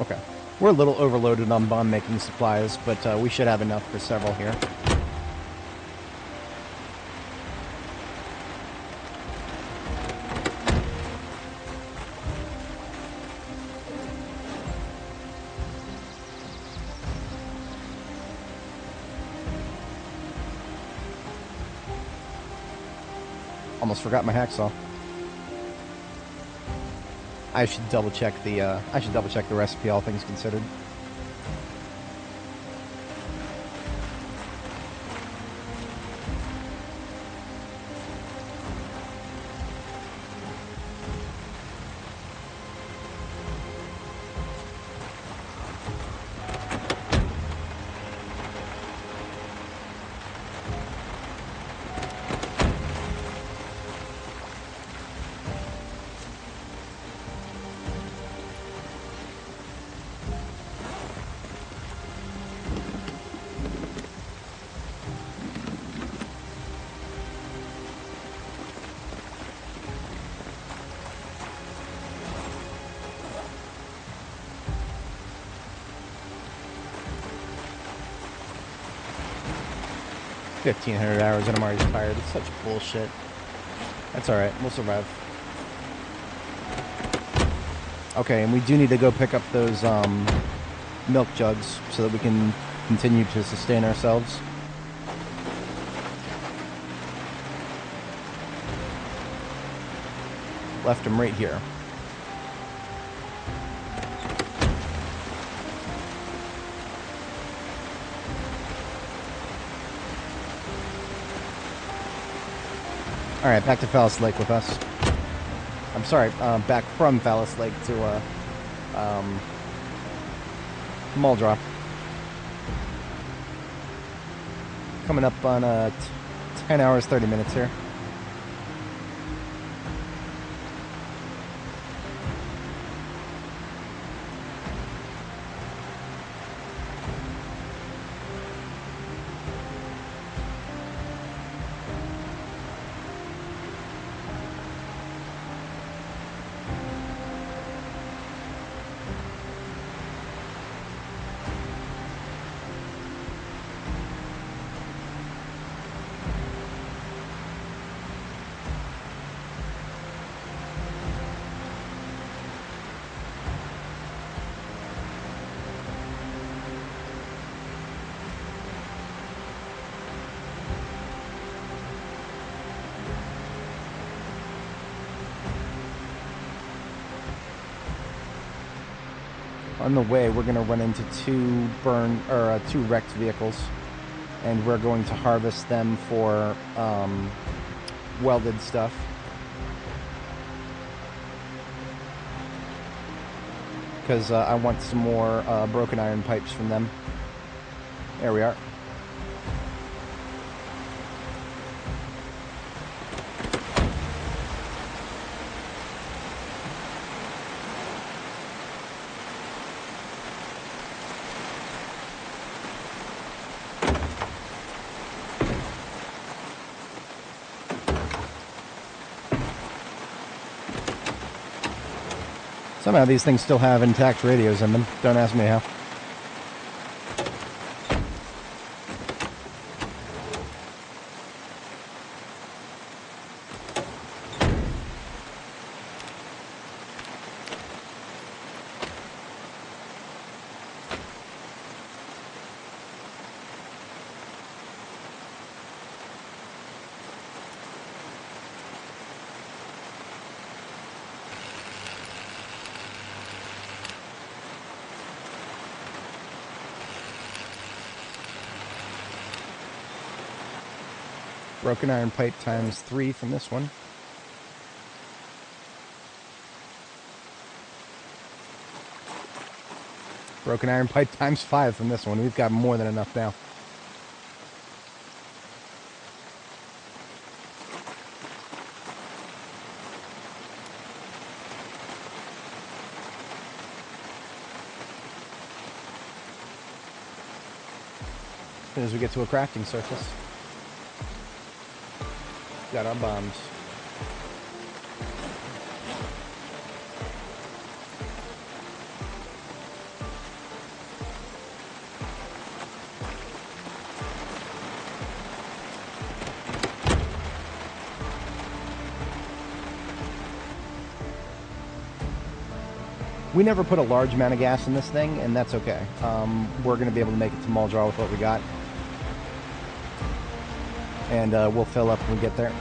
Okay. We're a little overloaded on bomb-making supplies, but we should have enough for several here. Almost forgot my hacksaw. I should double check the recipe, all things considered. $1,500 hours and I'm already tired. It's such bullshit. That's alright. We'll survive. Okay, and we do need to go pick up those milk jugs so that we can continue to sustain ourselves. Left them right here. Alright, back to Phallus Lake with us. I'm sorry, back from Phallus Lake to Muldrop. Coming up on 10 hours, 30 minutes here. On the way, we're going to run into two wrecked vehicles, and we're going to harvest them for welded stuff. Because I want some more broken iron pipes from them. There we are. Somehow these things still have intact radios in them. Don't ask me how. Broken iron pipe times 3 from this one. Broken iron pipe times 5 from this one. We've got more than enough now. As soon as we get to a crafting surface. Got our bombs. We never put a large amount of gas in this thing, and that's okay. We're going to be able to make it to Muldrop with what we got. And we'll fill up when we get there.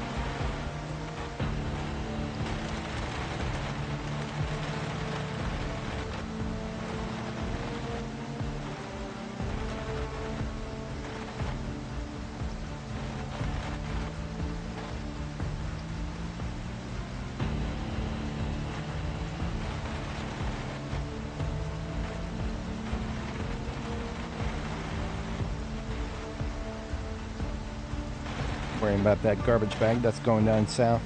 Worrying about that garbage bag that's going down south.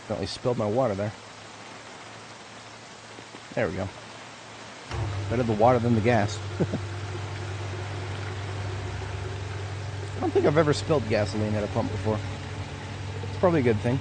Accidentally spilled my water there. There we go. Better the water than the gas. I don't think I've ever spilled gasoline at a pump before. It's probably a good thing.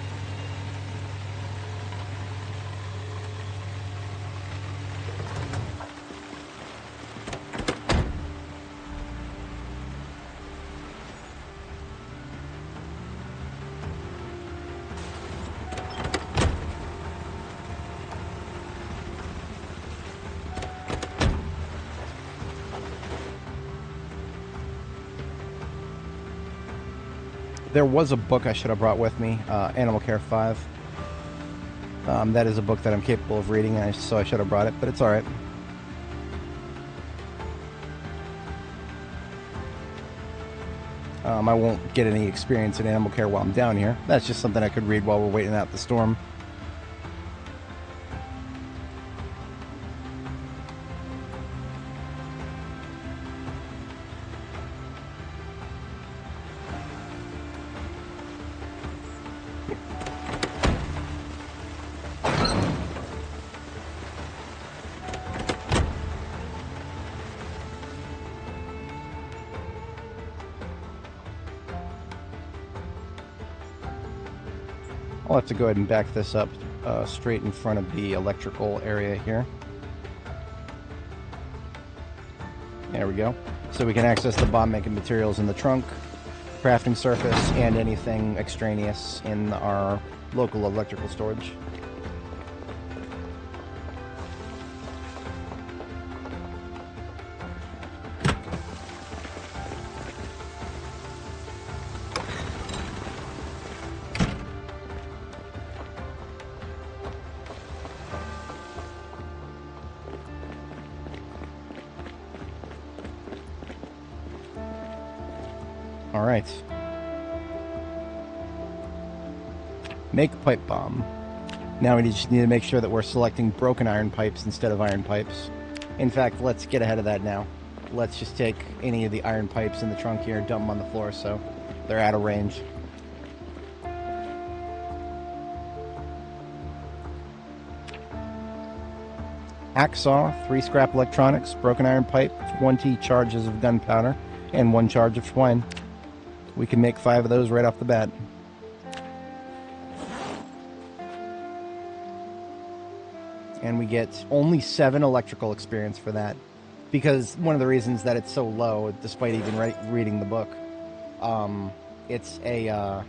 There was a book I should have brought with me, Animal Care 5. That is a book that I'm capable of reading, so I should have brought it, but it's alright. I won't get any experience in animal care while I'm down here. That's just something I could read while we're waiting out the storm. I'll have to go ahead and back this up straight in front of the electrical area here. There we go. So we can access the bomb-making materials in the trunk, crafting surface, and anything extraneous in our local electrical storage. Alright. Make pipe bomb. Now we just need to make sure that we're selecting broken iron pipes instead of iron pipes. In fact, let's get ahead of that now. Let's just take any of the iron pipes in the trunk here and dump them on the floor so they're out of range. Hacksaw, 3 scrap electronics, broken iron pipe, 20 charges of gunpowder, and 1 charge of twine. We can make 5 of those right off the bat. And we get only 7 electrical experience for that. Because one of the reasons that it's so low, despite even reading the book, it's a,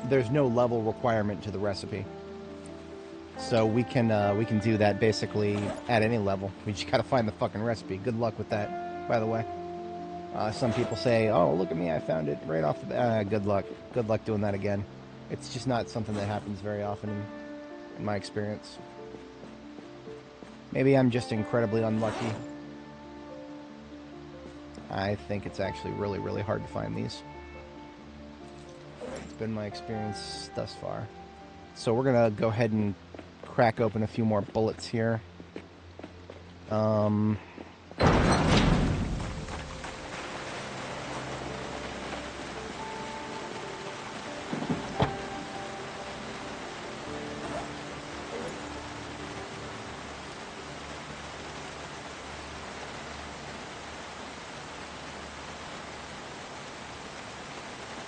there's no level requirement to the recipe. So we can do that basically at any level. We just gotta find the fucking recipe. Good luck with that, by the way. Some people say, oh, look at me, I found it right off the bat. Good luck. Good luck doing that again. It's just not something that happens very often in my experience. Maybe I'm just incredibly unlucky. I think it's actually really, really hard to find these. It's been my experience thus far. So we're going to go ahead and crack open a few more bullets here.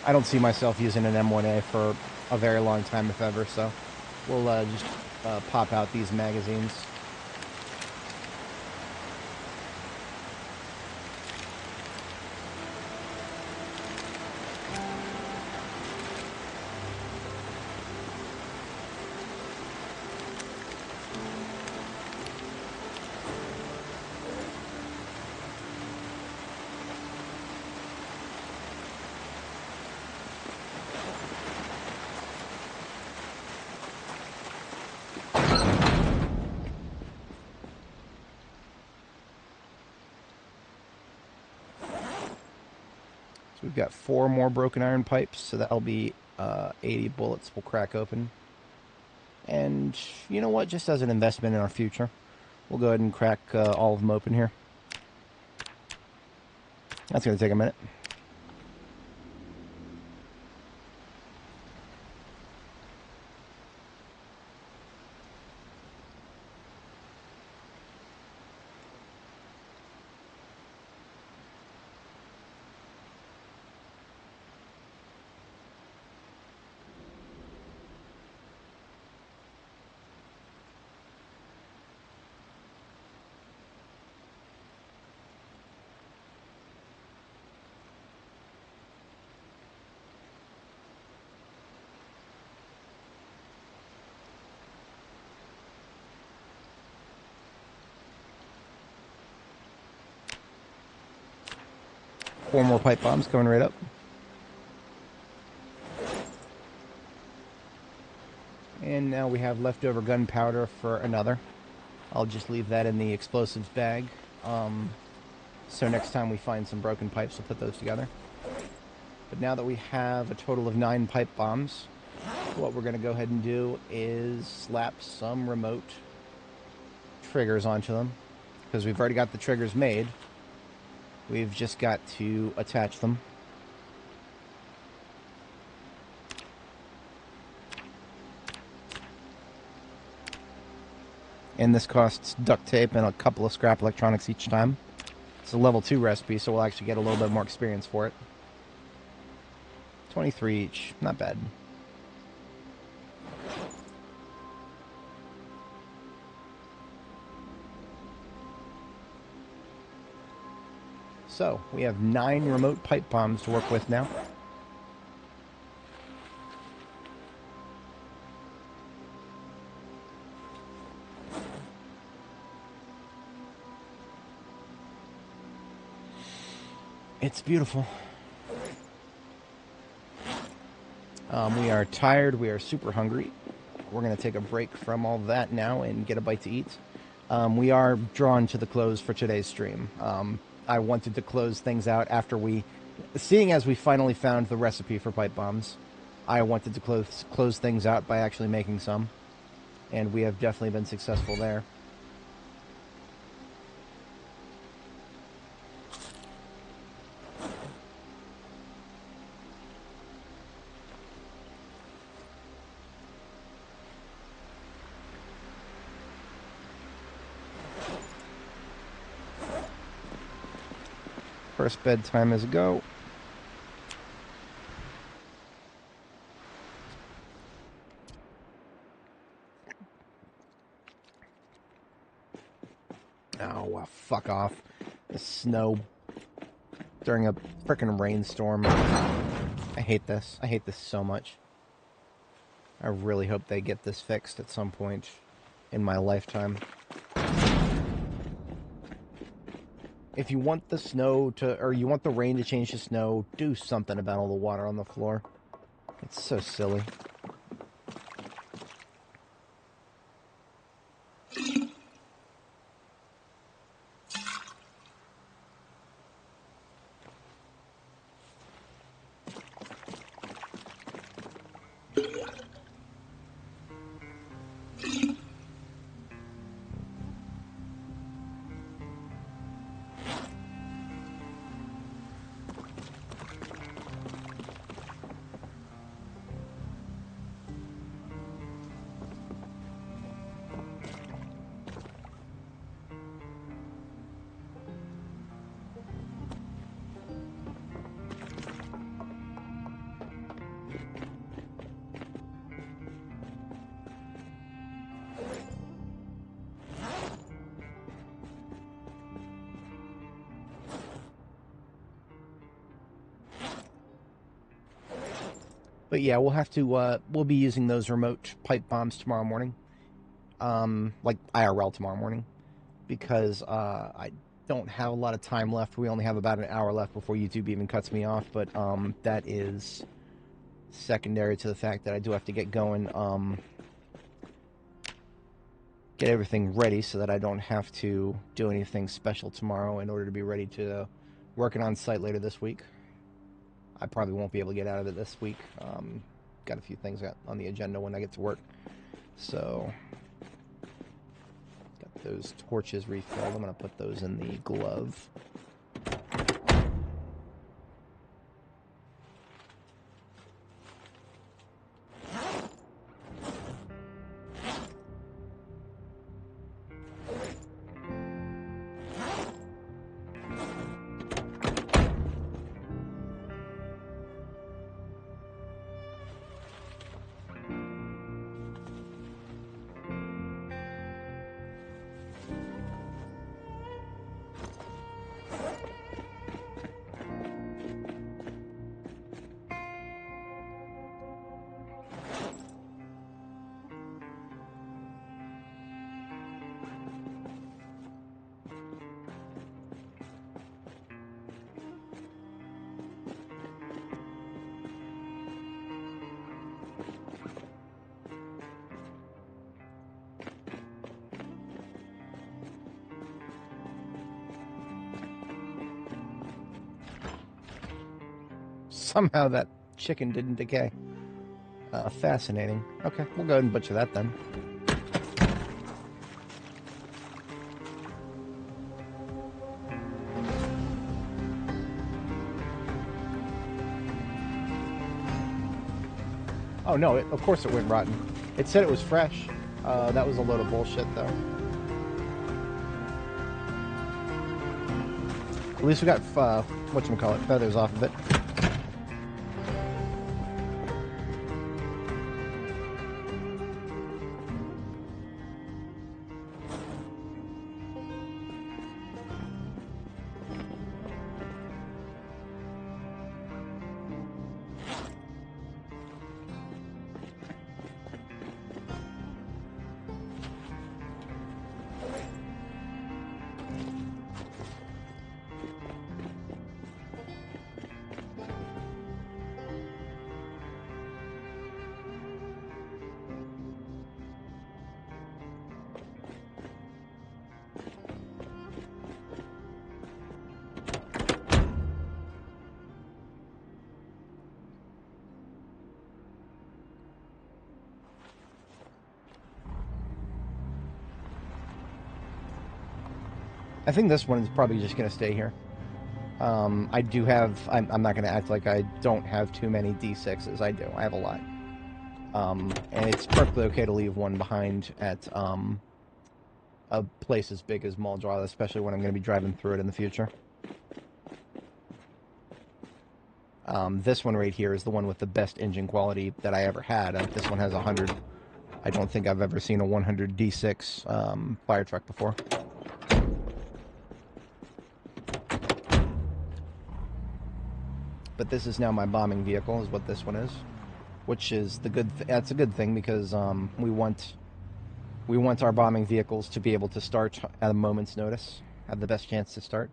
I don't see myself using an M1A for a very long time, if ever, so we'll just pop out these magazines. We've got 4 more broken iron pipes, so that'll be 80 bullets we'll crack open. And you know what? Just as an investment in our future, we'll go ahead and crack all of them open here. That's going to take a minute. 4 more pipe bombs coming right up. And now we have leftover gunpowder for another. I'll just leave that in the explosives bag. So next time we find some broken pipes, we'll put those together. But now that we have a total of 9 pipe bombs, what we're going to go ahead and do is slap some remote triggers onto them. Because we've already got the triggers made. We've just got to attach them. And this costs duct tape and a couple of scrap electronics each time. It's a level 2 recipe, so we'll actually get a little bit more experience for it. 23 each. Not bad. So, we have 9 remote pipe bombs to work with now. It's beautiful. We are tired. We are super hungry. We're going to take a break from all that now and get a bite to eat. We are drawn to the close for today's stream. I wanted to close things out after seeing as we finally found the recipe for pipe bombs, I wanted to close things out by actually making some. And we have definitely been successful there. First bedtime is a go. Oh, fuck off. The snow during a frickin' rainstorm. I hate this. I hate this so much. I really hope they get this fixed at some point in my lifetime. If you want the snow to, or you want the rain to change to snow, do something about all the water on the floor. It's so silly. But yeah, we'll have to, we'll be using those remote pipe bombs tomorrow morning. Like IRL tomorrow morning. Because, I don't have a lot of time left. We only have about an hour left before YouTube even cuts me off. But, that is secondary to the fact that I do have to get going, get everything ready so that I don't have to do anything special tomorrow in order to be ready to working on site later this week. I probably won't be able to get out of it this week. Got a few things on the agenda when I get to work. So, got those torches refilled. I'm going to put those in the glove. Somehow that chicken didn't decay. Fascinating. Okay, we'll go ahead and butcher that then. Oh no, of course it went rotten. It said it was fresh. That was a load of bullshit though. At least we got, whatchamacallit, feathers off of it. I think this one is probably just going to stay here. I do have... I'm not going to act like I don't have too many D6s. I do. I have a lot. And it's perfectly okay to leave one behind at a place as big as Muldraw, especially when I'm going to be driving through it in the future. This one right here is the one with the best engine quality that I ever had. This one has 100. I don't think I've ever seen a 100 D6 fire truck before. But this is now my bombing vehicle, is what this one is, which is the good. That's a good thing because we want our bombing vehicles to be able to start at a moment's notice, have the best chance to start.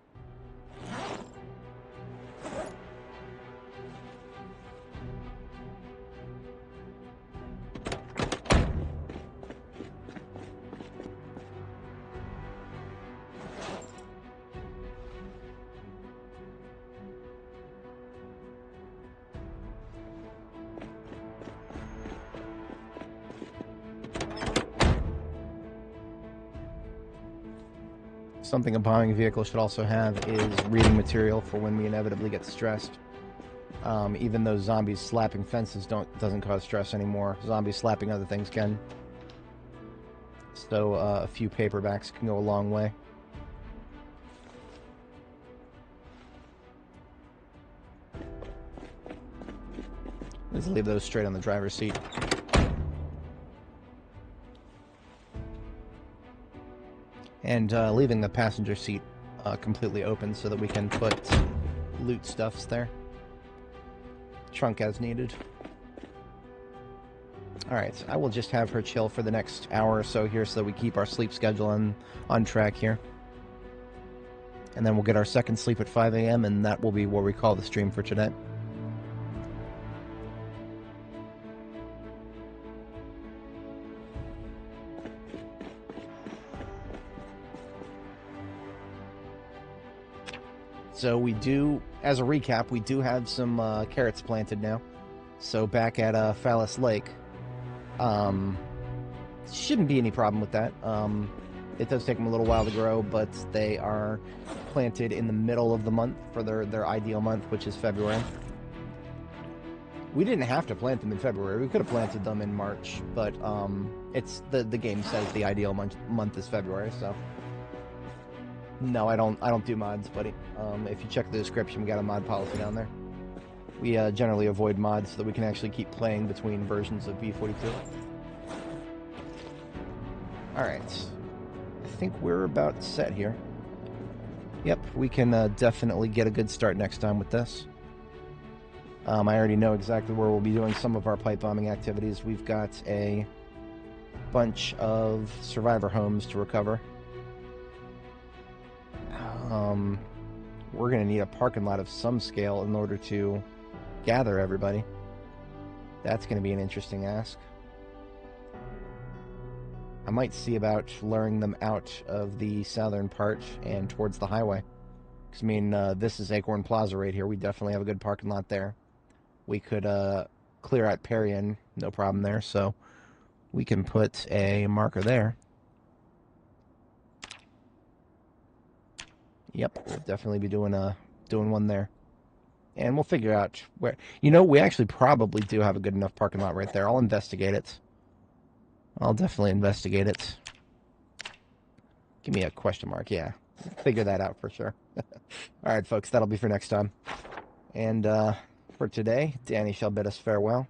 Something a bombing vehicle should also have is reading material for when we inevitably get stressed. Even though zombies slapping fences doesn't cause stress anymore, zombies slapping other things can. So a few paperbacks can go a long way. Let's leave those straight on the driver's seat. And leaving the passenger seat completely open so that we can put loot stuffs there. Trunk as needed. Alright, I will just have her chill for the next hour or so here so that we keep our sleep schedule on track here. And then we'll get our second sleep at 5 a.m. and that will be what we call the stream for today. So we do, as a recap, we do have some carrots planted now. So back at Phallus Lake, shouldn't be any problem with that. It does take them a little while to grow, but they are planted in the middle of the month for their ideal month, which is February. We didn't have to plant them in February. We could have planted them in March, but it's the game says the ideal month is February, so. No, I don't do mods, buddy. If you check the description, we got a mod policy down there. We generally avoid mods so that we can actually keep playing between versions of B42. Alright. I think we're about set here. Yep, we can definitely get a good start next time with this. I already know exactly where we'll be doing some of our pipe bombing activities. We've got a bunch of survivor homes to recover. We're going to need a parking lot of some scale in order to gather everybody. That's going to be an interesting ask. I might see about luring them out of the southern part and towards the highway. Because, I mean, this is Acorn Plaza right here. We definitely have a good parking lot there. we could clear out Parian, no problem there. So we can put a marker there. Yep, we'll definitely be doing one there. And we'll figure out where... You know, we actually probably do have a good enough parking lot right there. I'll investigate it. I'll definitely investigate it. Give me a question mark, yeah. Figure that out for sure. All right, folks, that'll be for next time. And for today, Danny shall bid us farewell.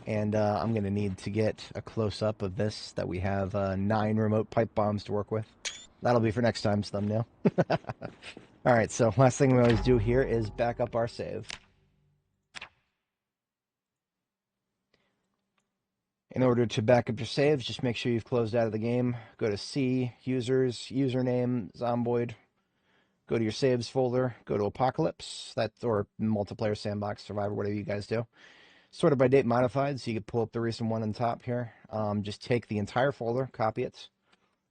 And I'm going to need to get a close-up of this, that we have 9 remote pipe bombs to work with. That'll be for next time's thumbnail. All right, so last thing we always do here is back up our save. In order to back up your saves, just make sure you've closed out of the game. Go to C, Users, Username, Zomboid. Go to your saves folder. Go to Apocalypse, or Multiplayer Sandbox, Survivor, whatever you guys do. Sorted by date modified, so you can pull up the recent one on top here. Just take the entire folder, copy it,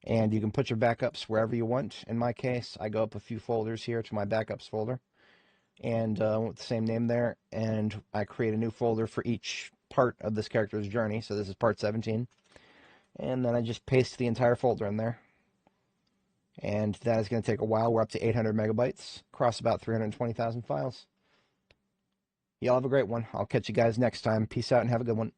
and you can put your backups wherever you want. In my case, I go up a few folders here to my backups folder, and with the same name there, and I create a new folder for each part of this character's journey. So this is part 17, and then I just paste the entire folder in there, and that is going to take a while. We're up to 800 megabytes, across about 320,000 files. Y'all have a great one. I'll catch you guys next time. Peace out and have a good one.